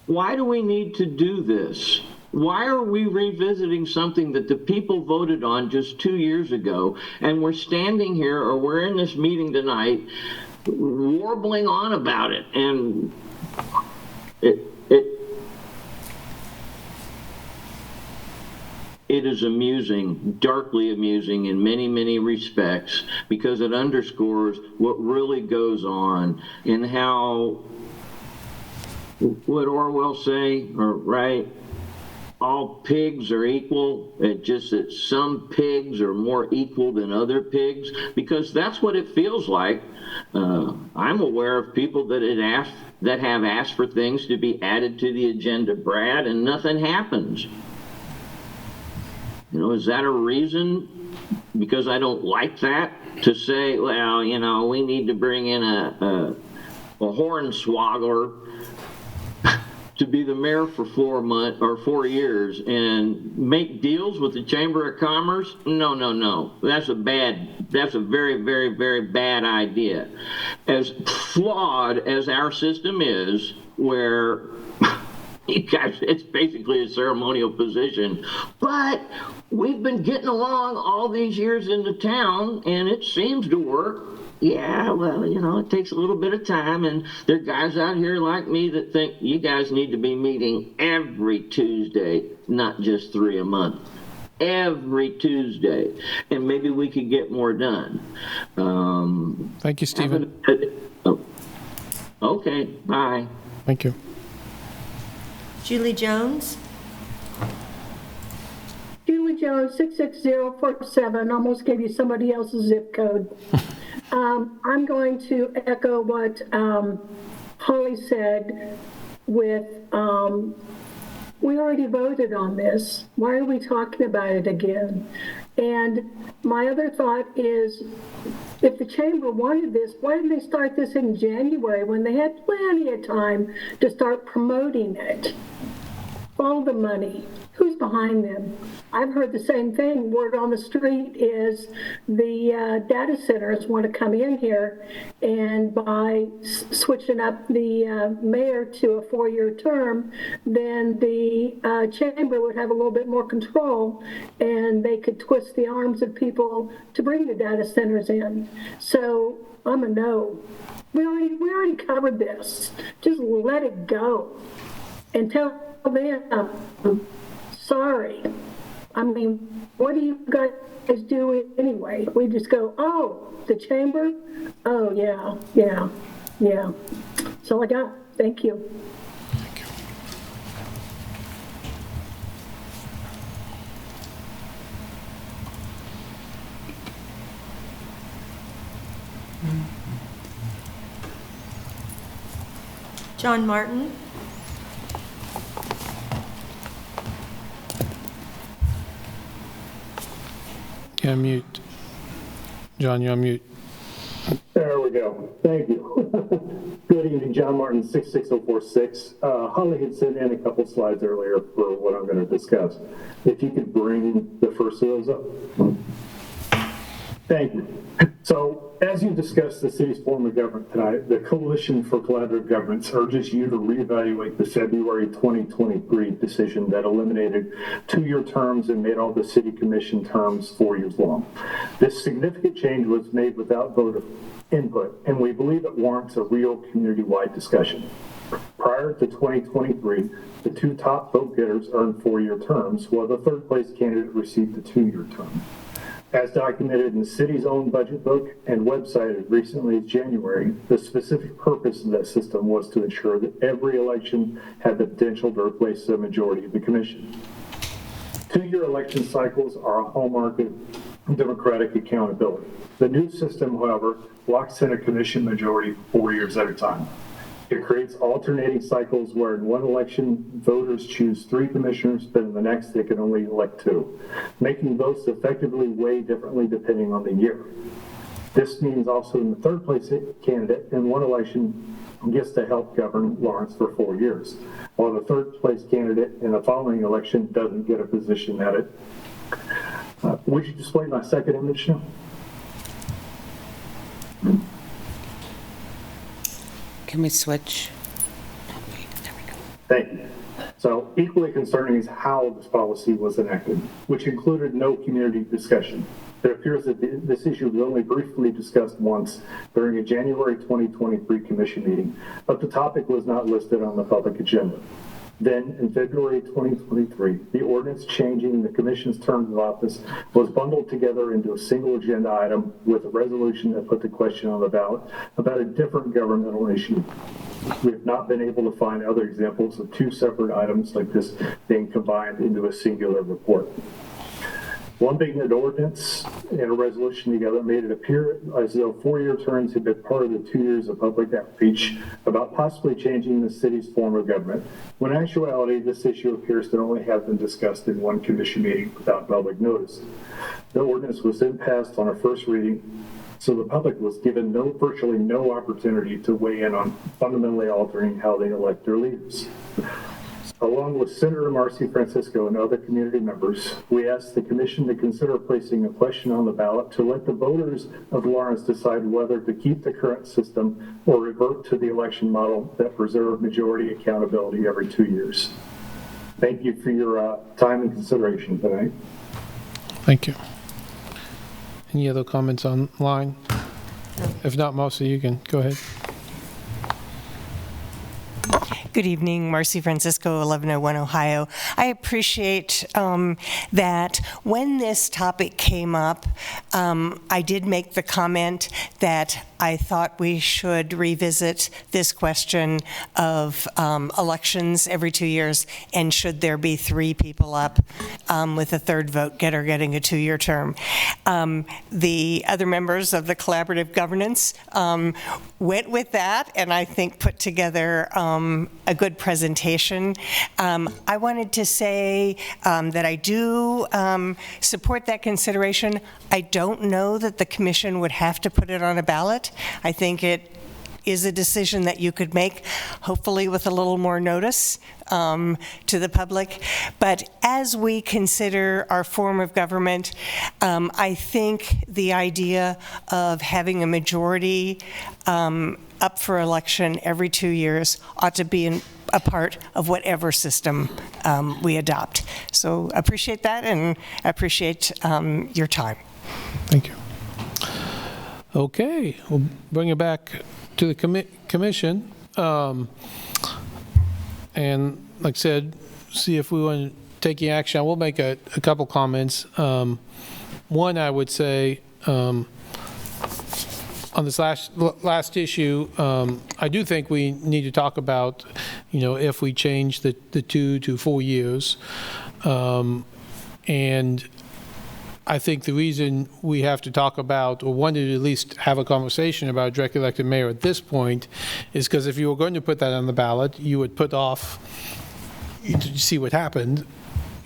why do we need to do this? Why are we revisiting something that the people voted on just 2 years ago, and we're standing here, or we're in this meeting tonight, warbling on about it? And it is amusing, darkly amusing in many, many respects, because it underscores what really goes on and how, what Orwell say, or right, all pigs are equal, just that some pigs are more equal than other pigs, because that's what it feels like. I'm aware of people that have asked for things to be added to the agenda, Brad, and nothing happens. You know, is that a reason, because I don't like that, to say, well, you know, we need to bring in a hornswoggler to be the mayor for 4 years and make deals with the Chamber of Commerce? No. That's a very, very, very bad idea. As flawed as our system is, where it's basically a ceremonial position, but we've been getting along all these years in the town, and it seems to work. Yeah, well, you know, it takes a little bit of time, and there are guys out here like me that think you guys need to be meeting every Tuesday, not just 3 a month. Every Tuesday, and maybe we could get more done. Thank you, Stephen. Okay, bye. Thank you. Julie Jones. Julie Jones, 66047, almost gave you somebody else's zip code. I'm going to echo what Holly said with, we already voted on this. Why are we talking about it again? And my other thought is, if the chamber wanted this, why didn't they start this in January when they had plenty of time to start promoting it? Follow the money. Who's behind them? I've heard the same thing. Word on the street is the data centers want to come in here, and by switching up the mayor to a 4-year term, then the chamber would have a little bit more control, and they could twist the arms of people to bring the data centers in. So I'm a no. We already covered this. Just let it go and tell them, sorry. I mean, what do you guys do anyway? We just go, oh, the chamber? Oh, yeah. That's all I got. Thank you. John Martin. You're on mute. John, you're on mute. There we go. Thank you. Good evening, John Martin, 66046. Holly had sent in a couple slides earlier for what I'm going to discuss. If you could bring the first of those up. Thank you. So, as you discussed the city's form of government tonight, the Coalition for Collaborative Governments urges you to reevaluate the February 2023 decision that eliminated 2-year terms and made all the city commission terms 4 years long. This significant change was made without voter input, and we believe it warrants a real community-wide discussion. Prior to 2023, the 2 top vote getters earned 4-year terms, while the third place candidate received a 2-year term. As documented in the city's own budget book and website as recently as January, the specific purpose of that system was to ensure that every election had the potential to replace the majority of the commission. 2-year election cycles are a hallmark of democratic accountability. The new system, however, locks in a commission majority for 4 years at a time. It creates alternating cycles where in one election, voters choose 3 commissioners, but in the next, they can only elect 2, making votes effectively weigh differently depending on the year. This means also in the third place candidate in one election gets to help govern Lawrence for 4 years, while the third place candidate in the following election doesn't get a position at it. Would you display my second image now? Can we switch? Thank you. So equally concerning is how this policy was enacted, which included no community discussion. It appears that this issue was only briefly discussed once during a January 2023 commission meeting, but the topic was not listed on the public agenda. Then, in February 2023, the ordinance changing the commission's terms of office was bundled together into a single agenda item with a resolution that put the question on the ballot about a different governmental issue. We have not been able to find other examples of 2 separate items like this being combined into a singular report. Lumping an ordinance and a resolution together made it appear as though 4-year terms had been part of the 2 years of public outreach about possibly changing the city's form of government, when in actuality, this issue appears to only have been discussed in one commission meeting without public notice. The ordinance was then passed on a first reading, so the public was given virtually no opportunity to weigh in on fundamentally altering how they elect their leaders. Along with Senator Marcy Francisco and other community members, we asked the commission to consider placing a question on the ballot to let the voters of Lawrence decide whether to keep the current system or revert to the election model that preserved majority accountability every 2 years. Thank you for your time and consideration tonight. Thank you. Any other comments online? If not, Marcy, you can go ahead. Good evening, Marcy Francisco, 1101 Ohio. I appreciate that when this topic came up, I did make the comment that I thought we should revisit this question of elections every 2 years, and should there be 3 people up with a third vote getter getting a 2-year term. The other members of the collaborative governance went with that, and I think put together a good presentation. I wanted to say that I do support that consideration. I don't know that the commission would have to put it on a ballot. I think it is a decision that you could make, hopefully with a little more notice to the public. But as we consider our form of government, I think the idea of having a majority up for election every 2 years ought to be a part of whatever system we adopt. So appreciate that, and appreciate your time. Thank you. Okay, we'll bring it back to the commission. And like I said, see if we want to take any action. I will make a couple comments. One, I would say, on this last issue, I do think we need to talk about, if we change the 2 to 4 years. And I think the reason we have to talk about, or wanted to at least have a conversation about a directly elected mayor at this point, is because if you were going to put that on the ballot, you would put off to see what happened.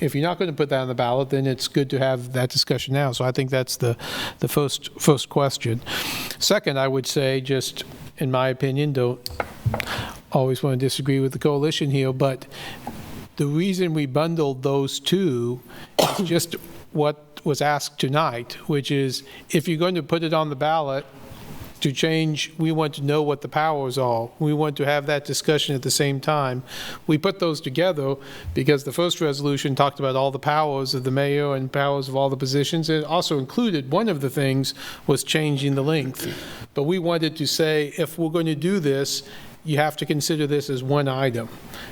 If you're not going to put that on the ballot, then it's good to have that discussion now. So I think that's the first question. Second, I would say, just in my opinion, don't always want to disagree with the coalition here, but the reason we bundled those two is just what was asked tonight, which is, if you're going to put it on the ballot to change, we want to know what the powers are. We want to have that discussion at the same time. We put those together because the first resolution talked about all the powers of the mayor and powers of all the positions. It also included, one of the things was changing the length. But we wanted to say, if we're going to do this, you have to consider this as one item.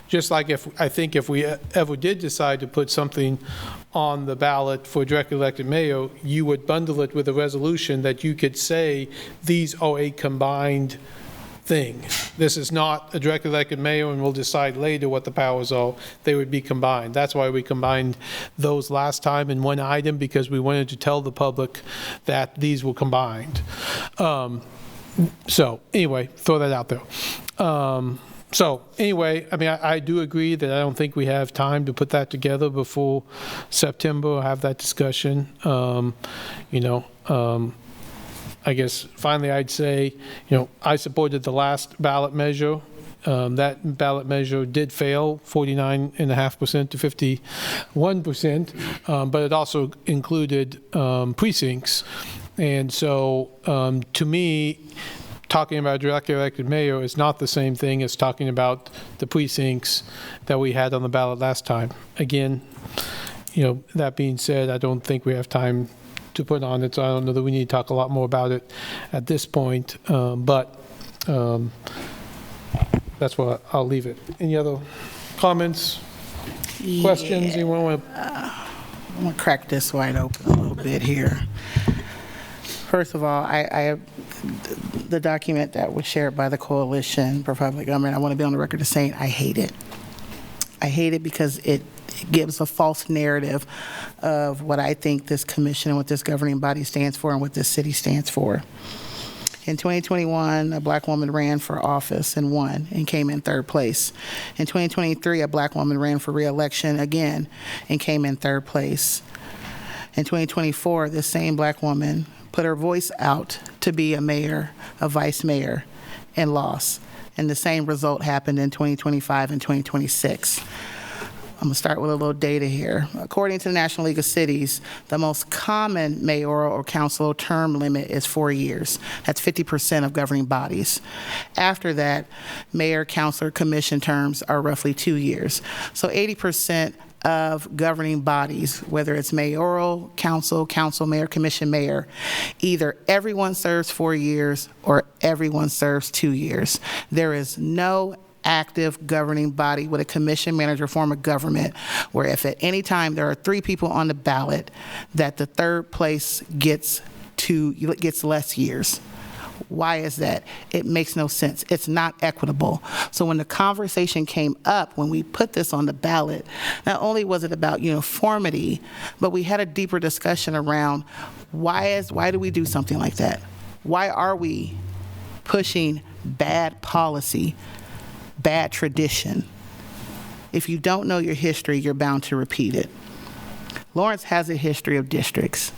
Just like I think if we ever did decide to put something on the ballot for directly elected mayor, you would bundle it with a resolution that you could say, these are a combined thing. This is not a directly elected mayor and we'll decide later what the powers are. They would be combined. That's why we combined those last time in one item, because we wanted to tell the public that these were combined. So anyway, throw that out there. So anyway, I mean, I do agree that I don't think we have time to put that together before September or have that discussion. I guess finally I'd say, I supported the last ballot measure. That ballot measure did fail, 49.5% to 51%, but it also included precincts. And so, to me, talking about a directly elected mayor is not the same thing as talking about the precincts that we had on the ballot last time. Again, that being said, I don't think we have time to put on it, so I don't know that we need to talk a lot more about it at this point. But that's where I'll leave it. Any other comments, questions? Anyone want to? I'm going to crack this wide open a little bit here. First of all, I have the document that was shared by the Coalition for Public Government. I want to be on the record as saying I hate it. I hate it because it gives a false narrative of what I think this commission and what this governing body stands for and what this city stands for. In 2021, a black woman ran for office and won and came in third place. In 2023, a black woman ran for re-election again and came in third place. In 2024, this same black woman put her voice out to be a mayor, a vice mayor, and lost. And the same result happened in 2025 and 2026. I'm going to start with a little data here. According to the National League of Cities, the most common mayoral or council term limit is 4 years. That's 50% of governing bodies. After that, mayor, councilor, commission terms are roughly 2 years. So 80% of governing bodies, whether it's mayoral, council, mayor, commission, mayor, either everyone serves 4 years or everyone serves 2 years. There is no active governing body with a commission manager form of government, where if at any time there are 3 people on the ballot, that the third place gets less years. Why is that? It makes no sense. It's not equitable. So when the conversation came up, when we put this on the ballot, not only was it about uniformity, but we had a deeper discussion around why do we do something like that? Why are we pushing bad policy, bad tradition? If you don't know your history, you're bound to repeat it. Lawrence has a history of districts.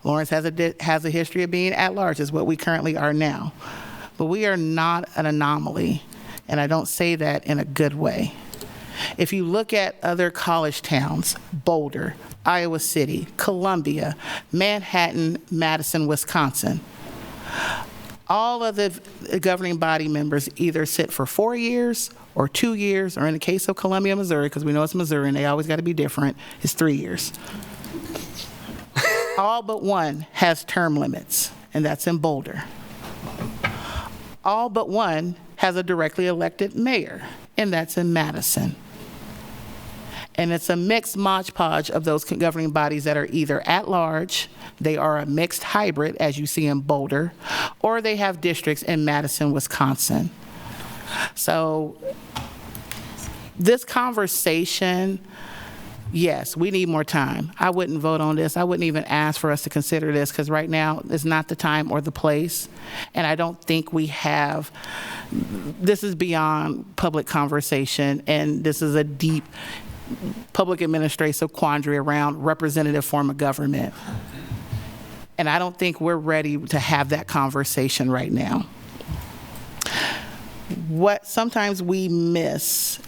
Lawrence has a history of being at large, is what we currently are now. But we are not an anomaly, and I don't say that in a good way. If you look at other college towns, Boulder, Iowa City, Columbia, Manhattan, Madison, Wisconsin, all of the governing body members either sit for 4 years or 2 years, or in the case of Columbia, Missouri, because we know it's Missouri and they always got to be different, it's 3 years. All but one has term limits, and that's in Boulder. All but one has a directly elected mayor, and that's in Madison. And it's a mixed modge podge of those governing bodies that are either at large, they are a mixed hybrid, as you see in Boulder, or they have districts in Madison, Wisconsin. So this conversation, yes, we need more time. I wouldn't vote on this. I wouldn't even ask for us to consider this, because right now is not the time or the place. And I don't think we have, this is beyond public conversation, and this is a deep public administrative quandary around representative form of government. And I don't think we're ready to have that conversation right now. What sometimes we miss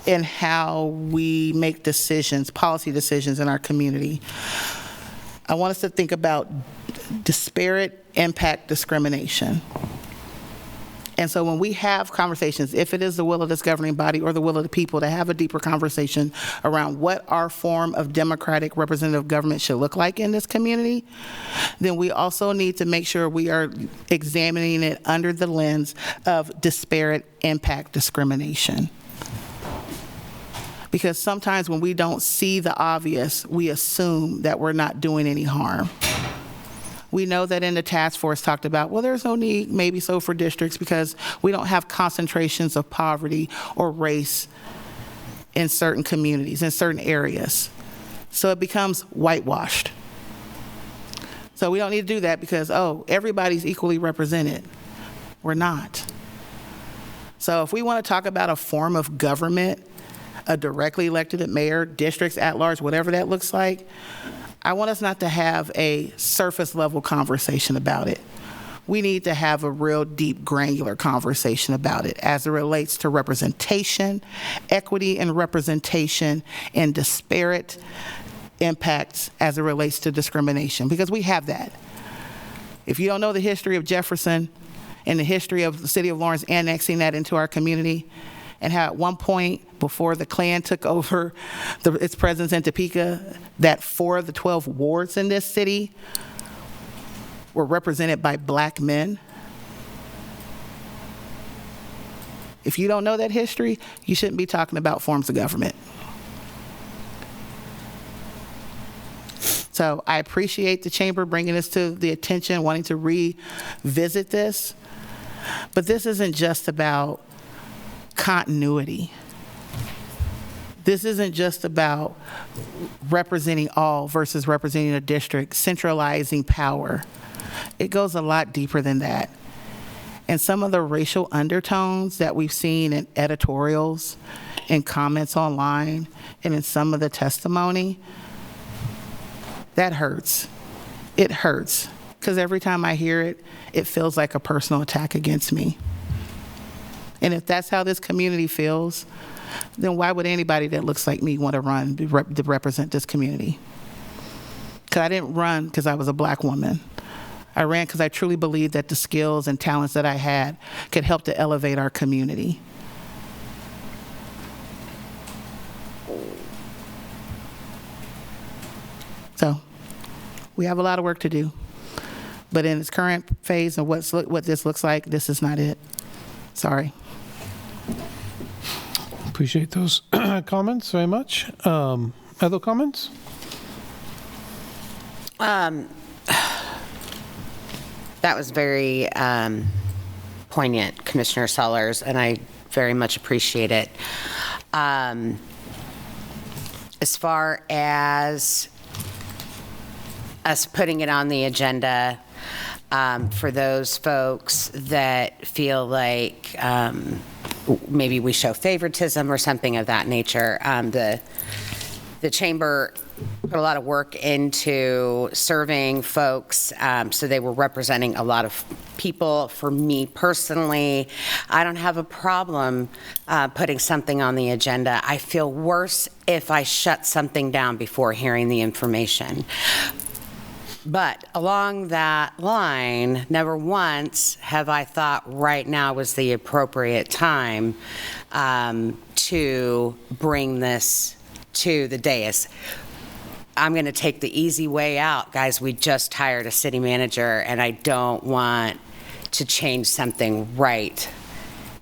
in how we make decisions, policy decisions in our community, I want us to think about disparate impact discrimination. And so when we have conversations, if it is the will of this governing body or the will of the people to have a deeper conversation around what our form of democratic representative government should look like in this community, then we also need to make sure we are examining it under the lens of disparate impact discrimination. Because sometimes when we don't see the obvious, we assume that we're not doing any harm. We know that in the task force talked about, well, there's no need, maybe so, for districts because we don't have concentrations of poverty or race in certain communities, in certain areas. So it becomes whitewashed. So we don't need to do that because, oh, everybody's equally represented. We're not. So if we want to talk about a form of government, a directly elected mayor, districts at large, whatever that looks like, I want us not to have a surface level conversation about it. We need to have a real deep, granular conversation about it as it relates to representation, equity and representation, and disparate impacts as it relates to discrimination, because we have that. If you don't know the history of Jefferson and the history of the city of Lawrence annexing that into our community, and how at one point, before the Klan took over its presence in Topeka, that 4 of the 12 wards in this city were represented by black men. If you don't know that history, you shouldn't be talking about forms of government. So I appreciate the chamber bringing this to the attention, wanting to revisit this. But this isn't just about continuity. This isn't just about representing all versus representing a district, centralizing power. It goes a lot deeper than that. And some of the racial undertones that we've seen in editorials, in comments online, and in some of the testimony, that hurts. It hurts. Because every time I hear it, it feels like a personal attack against me. And if that's how this community feels, then why would anybody that looks like me want to run to represent this community? Because I didn't run because I was a black woman. I ran because I truly believed that the skills and talents that I had could help to elevate our community. So we have a lot of work to do. But in its current phase of what this looks like, this is not it. Sorry. Appreciate those comments very much. Other comments? That was very poignant, Commissioner Sellers, and I very much appreciate it. As far as us putting it on the agenda, for those folks that feel like maybe we show favoritism or something of that nature, the chamber put a lot of work into serving folks, so they were representing a lot of people. For me personally, I don't have a problem putting something on the agenda. I feel worse if I shut something down before hearing the information. But along that line, never once have I thought right now was the appropriate time to bring this to the dais. I'm going to take the easy way out, guys. We just hired a city manager, and I don't want to change something right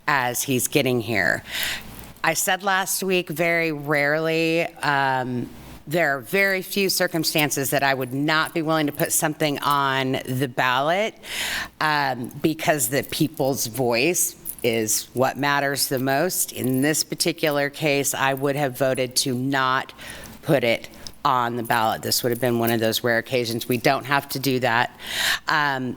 as he's getting here. I said last week, very rarely, there are very few circumstances that I would not be willing to put something on the ballot because the people's voice is what matters the most. In this particular case, I would have voted to not put it on the ballot. This would have been one of those rare occasions. We don't have to do that. As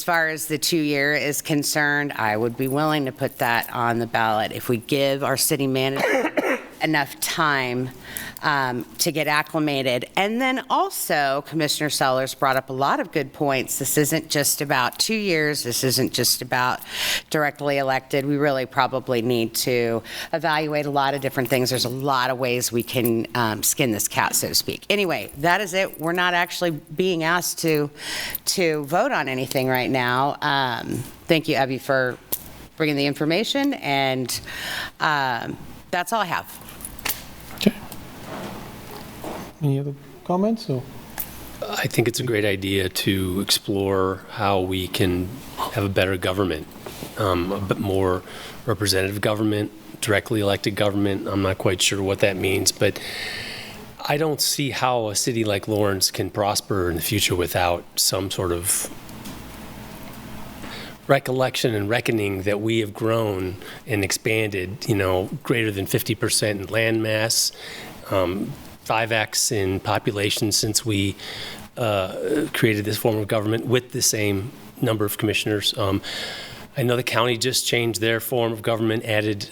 far as the 2-year is concerned, I would be willing to put that on the ballot if we give our city manager enough time to get acclimated. And then also, Commissioner Sellers brought up a lot of good points. This isn't just about 2 years. This isn't just about directly elected. We really probably need to evaluate a lot of different things. There's a lot of ways we can skin this cat, so to speak. Anyway, that is it. We're not actually being asked to vote on anything right now. Thank you, Abby, for bringing the information, and that's all I have. Okay. Any other comments? Or? I think it's a great idea to explore how we can have a better government, a bit more representative government, directly elected government. I'm not quite sure what that means, but I don't see how a city like Lawrence can prosper in the future without some sort of recollection and reckoning that we have grown and expanded, greater than 50% in land mass, 5x in population since we created this form of government with the same number of commissioners. I know the county just changed their form of government, added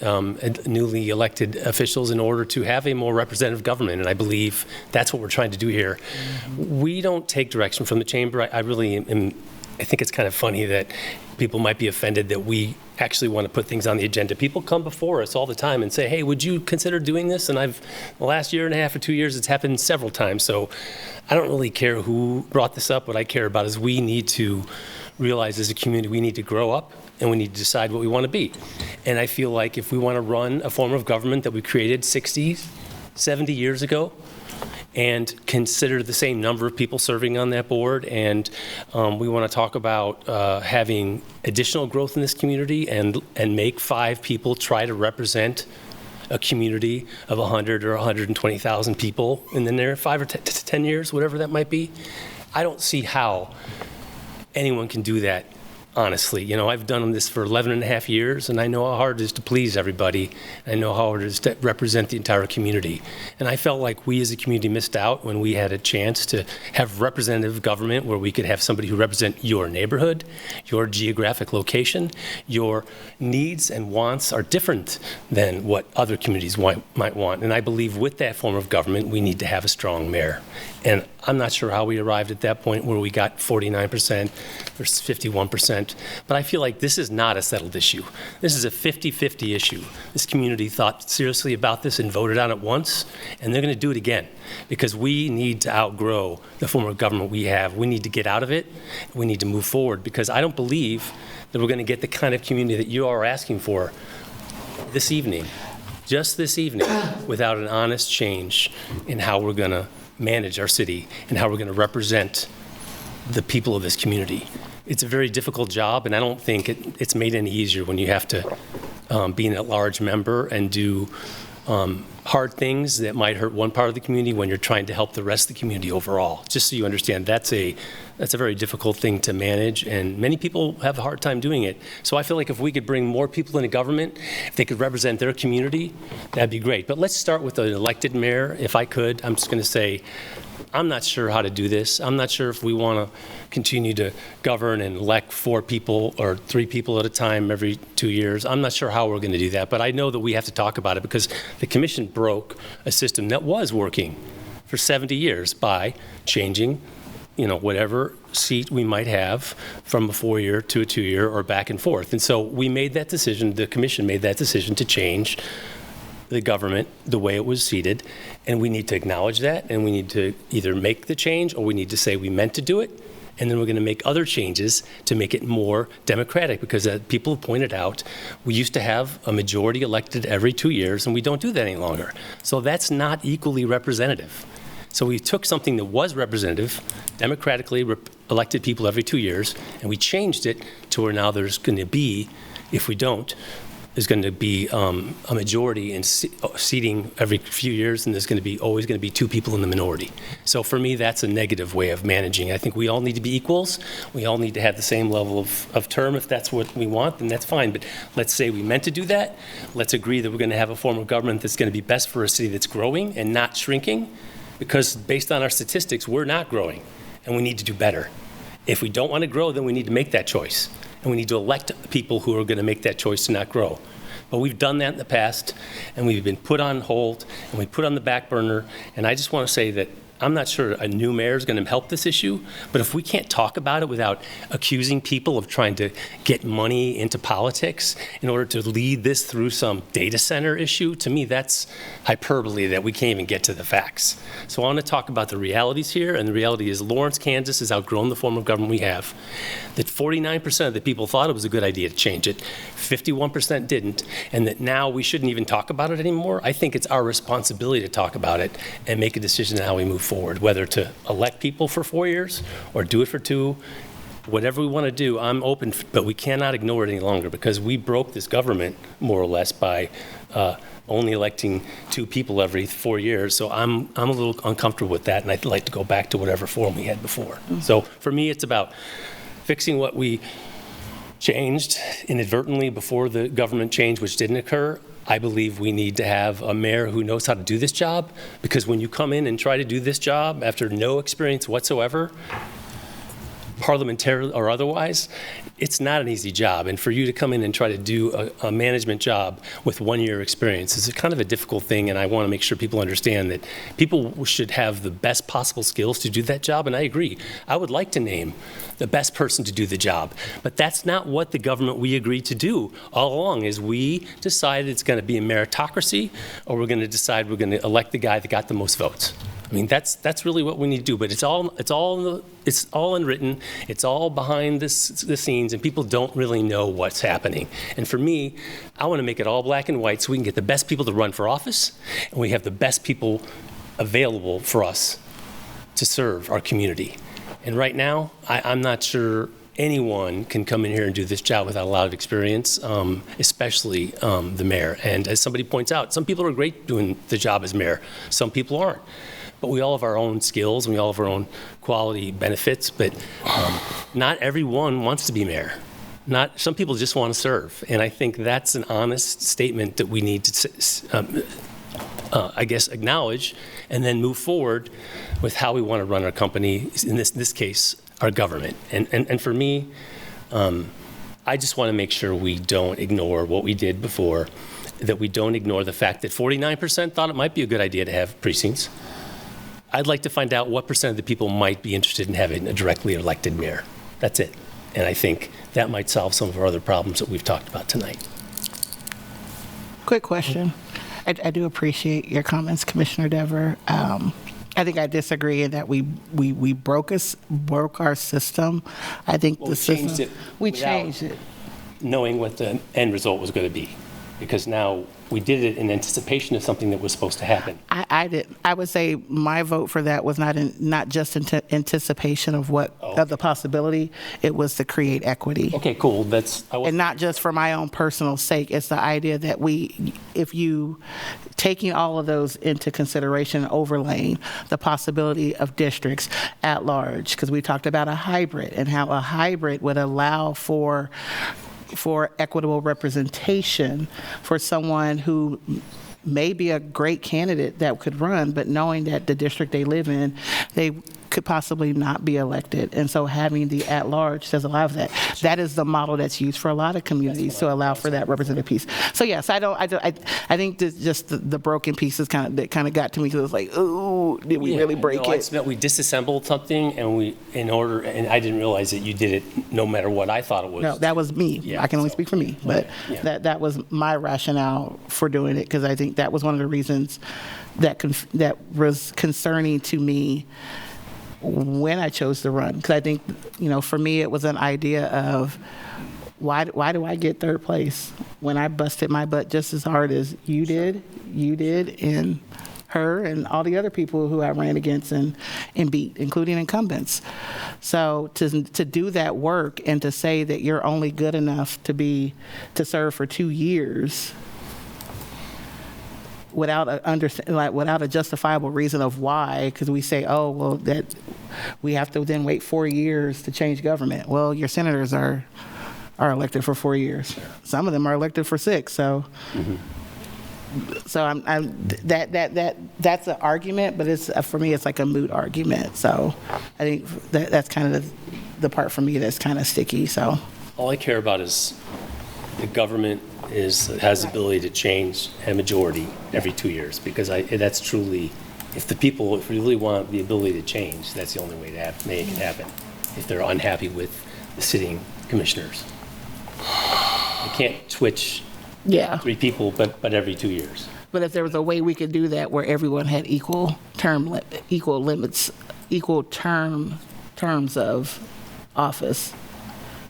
newly elected officials in order to have a more representative government, and I believe that's what we're trying to do here. Mm-hmm. We don't take direction from the chamber. I really am. I think it's kind of funny that people might be offended that we actually want to put things on the agenda. People come before us all the time and say, hey, would you consider doing this? And the last year and a half or 2 years, it's happened several times. So I don't really care who brought this up. What I care about is we need to realize as a community we need to grow up and we need to decide what we want to be. And I feel like if we want to run a form of government that we created 60, 70 years ago, and consider the same number of people serving on that board. And we want to talk about having additional growth in this community and make 5 people try to represent a community of 100 or 120,000 people in the next 5 or 10 years, whatever that might be. I don't see how anyone can do that. Honestly, I've done this for 11 and a half years, and I know how hard it is to please everybody. I know how hard it is to represent the entire community. And I felt like we as a community missed out when we had a chance to have representative government where we could have somebody who represent your neighborhood, your geographic location, your needs and wants are different than what other communities might want. And I believe with that form of government, we need to have a strong mayor. And I'm not sure how we arrived at that point where we got 49% versus 51%, but I feel like this is not a settled issue. This is a 50-50 issue. This community thought seriously about this and voted on it once, and they're going to do it again because we need to outgrow the form of government we have. We need to get out of it. We need to move forward because I don't believe that we're going to get the kind of community that you are asking for this evening, just this evening, without an honest change in how we're going to manage our city and how we're going to represent the people of this community. it's a very difficult job, and I don't think it's made any easier when you have to be an at-large member and do hard things that might hurt one part of the community when you're trying to help the rest of the community overall. Just so you understand, that's a very difficult thing to manage, and many people have a hard time doing it. So I feel like if we could bring more people into government, if they could represent their community, that'd be great. But let's start with an elected mayor, if I could. I'm just going to say, I'm not sure how to do this. I'm not sure if we want to continue to govern and elect 4 people or 3 people at a time every 2 years. I'm not sure how we're going to do that, but I know that we have to talk about it because the commission broke a system that was working for 70 years by changing, whatever seat we might have from a 4-year to a 2-year or back and forth. And so we made that decision, the commission made that decision to change the government the way it was seated, and we need to acknowledge that, and we need to either make the change or we need to say we meant to do it, and then we're going to make other changes to make it more democratic, because as people pointed out, we used to have a majority elected every 2 years, and we don't do that any longer. So that's not equally representative. So we took something that was representative, democratically elected people every 2 years, and we changed it to where now there's going to be, if we don't, there's going to be a majority in seating every few years, and there's always going to be 2 people in the minority. So for me, that's a negative way of managing. I think we all need to be equals. We all need to have the same level of term. If that's what we want, then that's fine. But let's say we meant to do that. Let's agree that we're going to have a form of government that's going to be best for a city that's growing and not shrinking, because based on our statistics, we're not growing, and we need to do better. If we don't want to grow, then we need to make that choice. And we need to elect people who are going to make that choice to not grow. But we've done that in the past, and we've been put on hold, and we put on the back burner. And I just want to say that I'm not sure a new mayor is going to help this issue, but if we can't talk about it without accusing people of trying to get money into politics in order to lead this through some data center issue, to me that's hyperbole that we can't even get to the facts. So I want to talk about the realities here, and the reality is Lawrence, Kansas has outgrown the form of government we have. That 49% of the people thought it was a good idea to change it, 51% didn't, and that now we shouldn't even talk about it anymore. I think it's our responsibility to talk about it and make a decision on how we move forward, whether to elect people for 4 years or do it for 2. Whatever we want to do, I'm open, but we cannot ignore it any longer, because we broke this government more or less by only electing 2 people every 4 years. So I'm a little uncomfortable with that, and I'd like to go back to whatever form we had before. So for me, it's about fixing what we changed inadvertently before the government change, which didn't occur. I believe we need to have a mayor who knows how to do this job, because when you come in and try to do this job after no experience whatsoever, parliamentary or otherwise, it's not an easy job. And for you to come in and try to do a management job with 1 year experience is kind of a difficult thing, and I want to make sure people understand that people should have the best possible skills to do that job, and I agree. I would like to name the best person to do the job, but that's not what the government we agreed to do all along. Is we decided it's going to be a meritocracy, or we're going to decide we're going to elect the guy that got the most votes. I mean, that's really what we need to do, but it's all unwritten, it's all behind the scenes, and people don't really know what's happening. And for me, I want to make it all black and white so we can get the best people to run for office, and we have the best people available for us to serve our community. And right now, I'm not sure anyone can come in here and do this job without a lot of experience, especially the mayor. And as somebody points out, some people are great doing the job as mayor, some people aren't. But we all have our own skills, and we all have our own quality benefits, but not everyone wants to be mayor. Some people just want to serve, and I think that's an honest statement that we need to, I guess, acknowledge, and then move forward with how we want to run our company, in this case, our government. And for me, I just want to make sure we don't ignore what we did before, that we don't ignore the fact that 49% thought it might be a good idea to have precincts. I'd like to find out what percent of the people might be interested in having a directly elected mayor. That's it. And I think that might solve some of our other problems that we've talked about tonight. Quick question. I do appreciate your comments, Commissioner Dever. I think I disagree in that we broke our system. I think We changed it knowing what the end result was going to be. Because now we did it in anticipation of something that was supposed to happen. I would say my vote for that was not just anticipation of of the possibility. It was to create equity. Okay, cool. And not just for my own personal sake. It's the idea that if you taking all of those into consideration, overlaying the possibility of districts at large, because we talked about a hybrid and how a hybrid would allow for equitable representation for someone who may be a great candidate that could run, but knowing that the district they live in, they could possibly not be elected. And so having the at-large does allow that. That is the model that's used for a lot of communities to allow for that representative piece. So yes, I think that just the broken pieces kind of got to me, because it was like, ooh, did we really break it? It's meant we disassembled something, and I didn't realize that you did it no matter what I thought it was. No, that was me. Yeah, I can only speak for me, but that was my rationale for doing it, because I think that was one of the reasons that was concerning to me when I chose to run. Because I think, for me, it was an idea of why do I get third place when I busted my butt just as hard as you did, and her and all the other people who I ran against and beat, including incumbents. So to do that work and to say that you're only good enough to serve for 2 years without a justifiable reason of why, because we say, oh, well, that we have to then wait 4 years to change government. Well, your senators are elected for 4 years. Some of them are elected for 6. So, so that's an argument, but for me, it's like a moot argument. So, I think that's kind of the part for me that's kind of sticky. So, all I care about is the government has the ability to change a majority every 2 years, because that's truly, if we really want the ability to change, that's the only way to make it happen. If they're unhappy with the sitting commissioners, you can't switch 3 people, but every 2 years. But if there was a way we could do that where everyone had equal terms of office,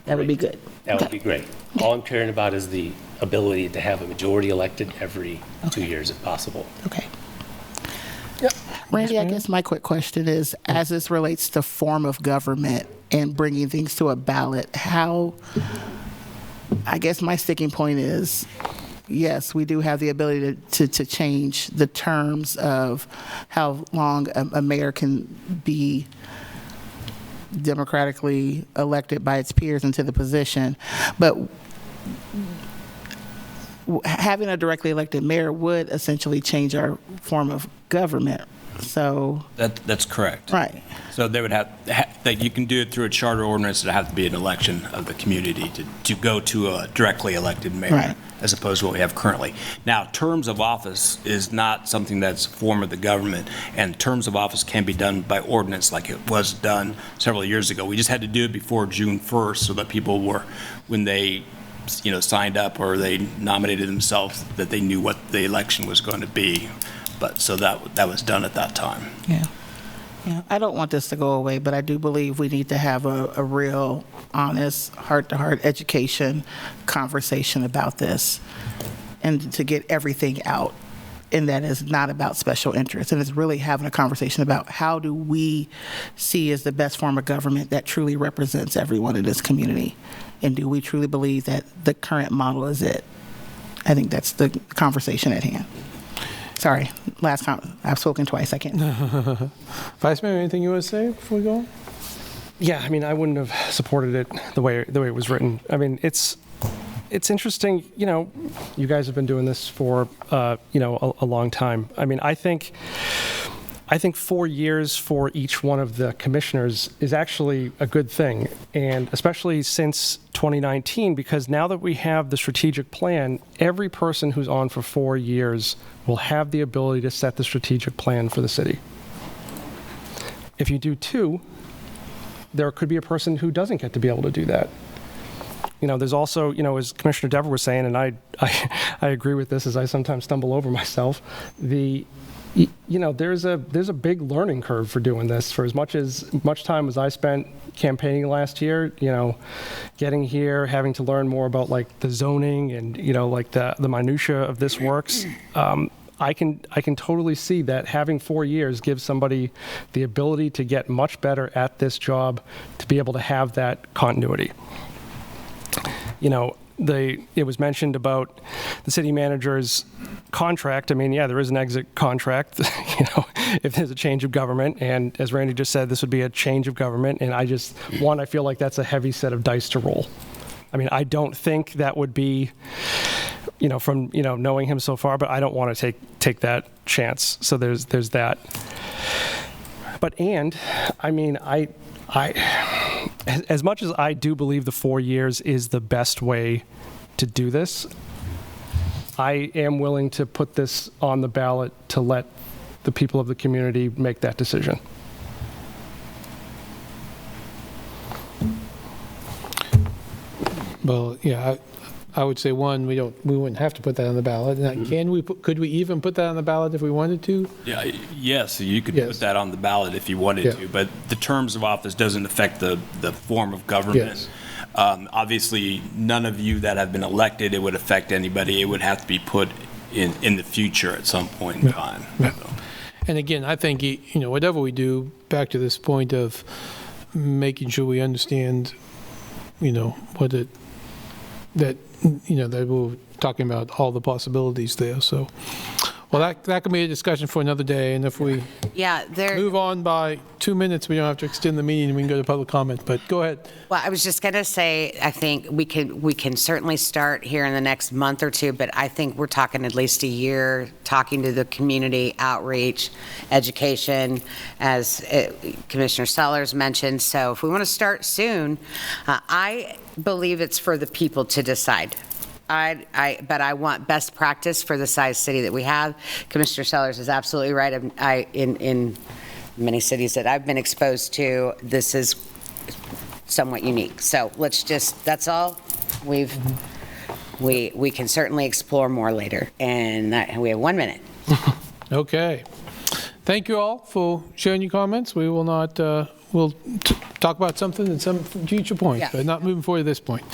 that would be good. That would be great. All I'm caring about is the ability to have a majority elected every 2 years if possible. Okay. Yep. Randy, I guess my quick question is, as this relates to form of government and bringing things to a ballot, I guess my sticking point is, yes, we do have the ability to change the terms of how long a mayor can be democratically elected by its peers into the position, but having a directly elected mayor would essentially change our form of government. So that's correct. Right. So they would have that you can do it through a charter ordinance. It have to be an election of the community to go to a directly elected mayor, right, as opposed to what we have currently. Now, terms of office is not something that's a form of the government, and terms of office can be done by ordinance, like it was done several years ago. We just had to do it before June 1st, so that people were, when they signed up or they nominated themselves, that they knew what the election was going to be. But so that was done at that time. Yeah. I don't want this to go away, but I do believe we need to have a real, honest, heart-to-heart education conversation about this, and to get everything out. And that is not about special interests. And it's really having a conversation about how do we see as the best form of government that truly represents everyone in this community. And do we truly believe that the current model is it? I think that's the conversation at hand. Sorry, last comment. I've spoken twice. I can't. Vice Mayor, anything you want to say before we go on? Yeah, I mean, I wouldn't have supported it the way it was written. I mean, it's interesting. You guys have been doing this for a long time. I mean, I think 4 years for each one of the commissioners is actually a good thing, and especially since 2019, because now that we have the strategic plan, every person who's on for 4 years will have the ability to set the strategic plan for the city. If you do 2, there could be a person who doesn't get to be able to do that. there's also, as Commissioner Dever was saying, and I agree with this as I sometimes stumble over myself, there's a big learning curve for doing this. For as much time as I spent campaigning last year, getting here, having to learn more about like the zoning and, like the minutia of this works, I can totally see that having 4 years gives somebody the ability to get much better at this job, to be able to have that continuity. It was mentioned about the city manager's contract. I mean, yeah, there is an exit contract, if there's a change of government. And as Randy just said, this would be a change of government. And I feel like that's a heavy set of dice to roll. I mean, I don't think that would be, from, knowing him so far, but I don't want to take that chance. So there's that. But, I mean, I as much as I do believe the 4 years is the best way to do this, I am willing to put this on the ballot to let the people of the community make that decision. Well, yeah, I would say one, we wouldn't have to put that on the ballot. Could we even put that on the ballot if we wanted to? Yeah, yes, you could put that on the ballot if you wanted to, but the terms of office doesn't affect the form of government. Yes. Obviously, none of you that have been elected, it would affect anybody. It would have to be put in the future at some point in time. Yeah. So. And again, I think, whatever we do, back to this point of making sure we understand, that we're talking about all the possibilities there. So, well, that can be a discussion for another day. And if we move on by 2 minutes, we don't have to extend the meeting and we can go to public comment. But go ahead. Well, I was just going to say, I think we can certainly start here in the next month or two, but I think we're talking at least a year, talking to the community, outreach, education, as Commissioner Sellers mentioned. So if we want to start soon, I believe it's for the people to decide. But I want best practice for the size city that we have. Commissioner Sellers is absolutely right. In many cities that I've been exposed to, this is somewhat unique. So that's all. We can certainly explore more later. And we have 1 minute. Okay. Thank you all for sharing your comments. We will not, we'll talk about something at some future point, but not moving forward at this point.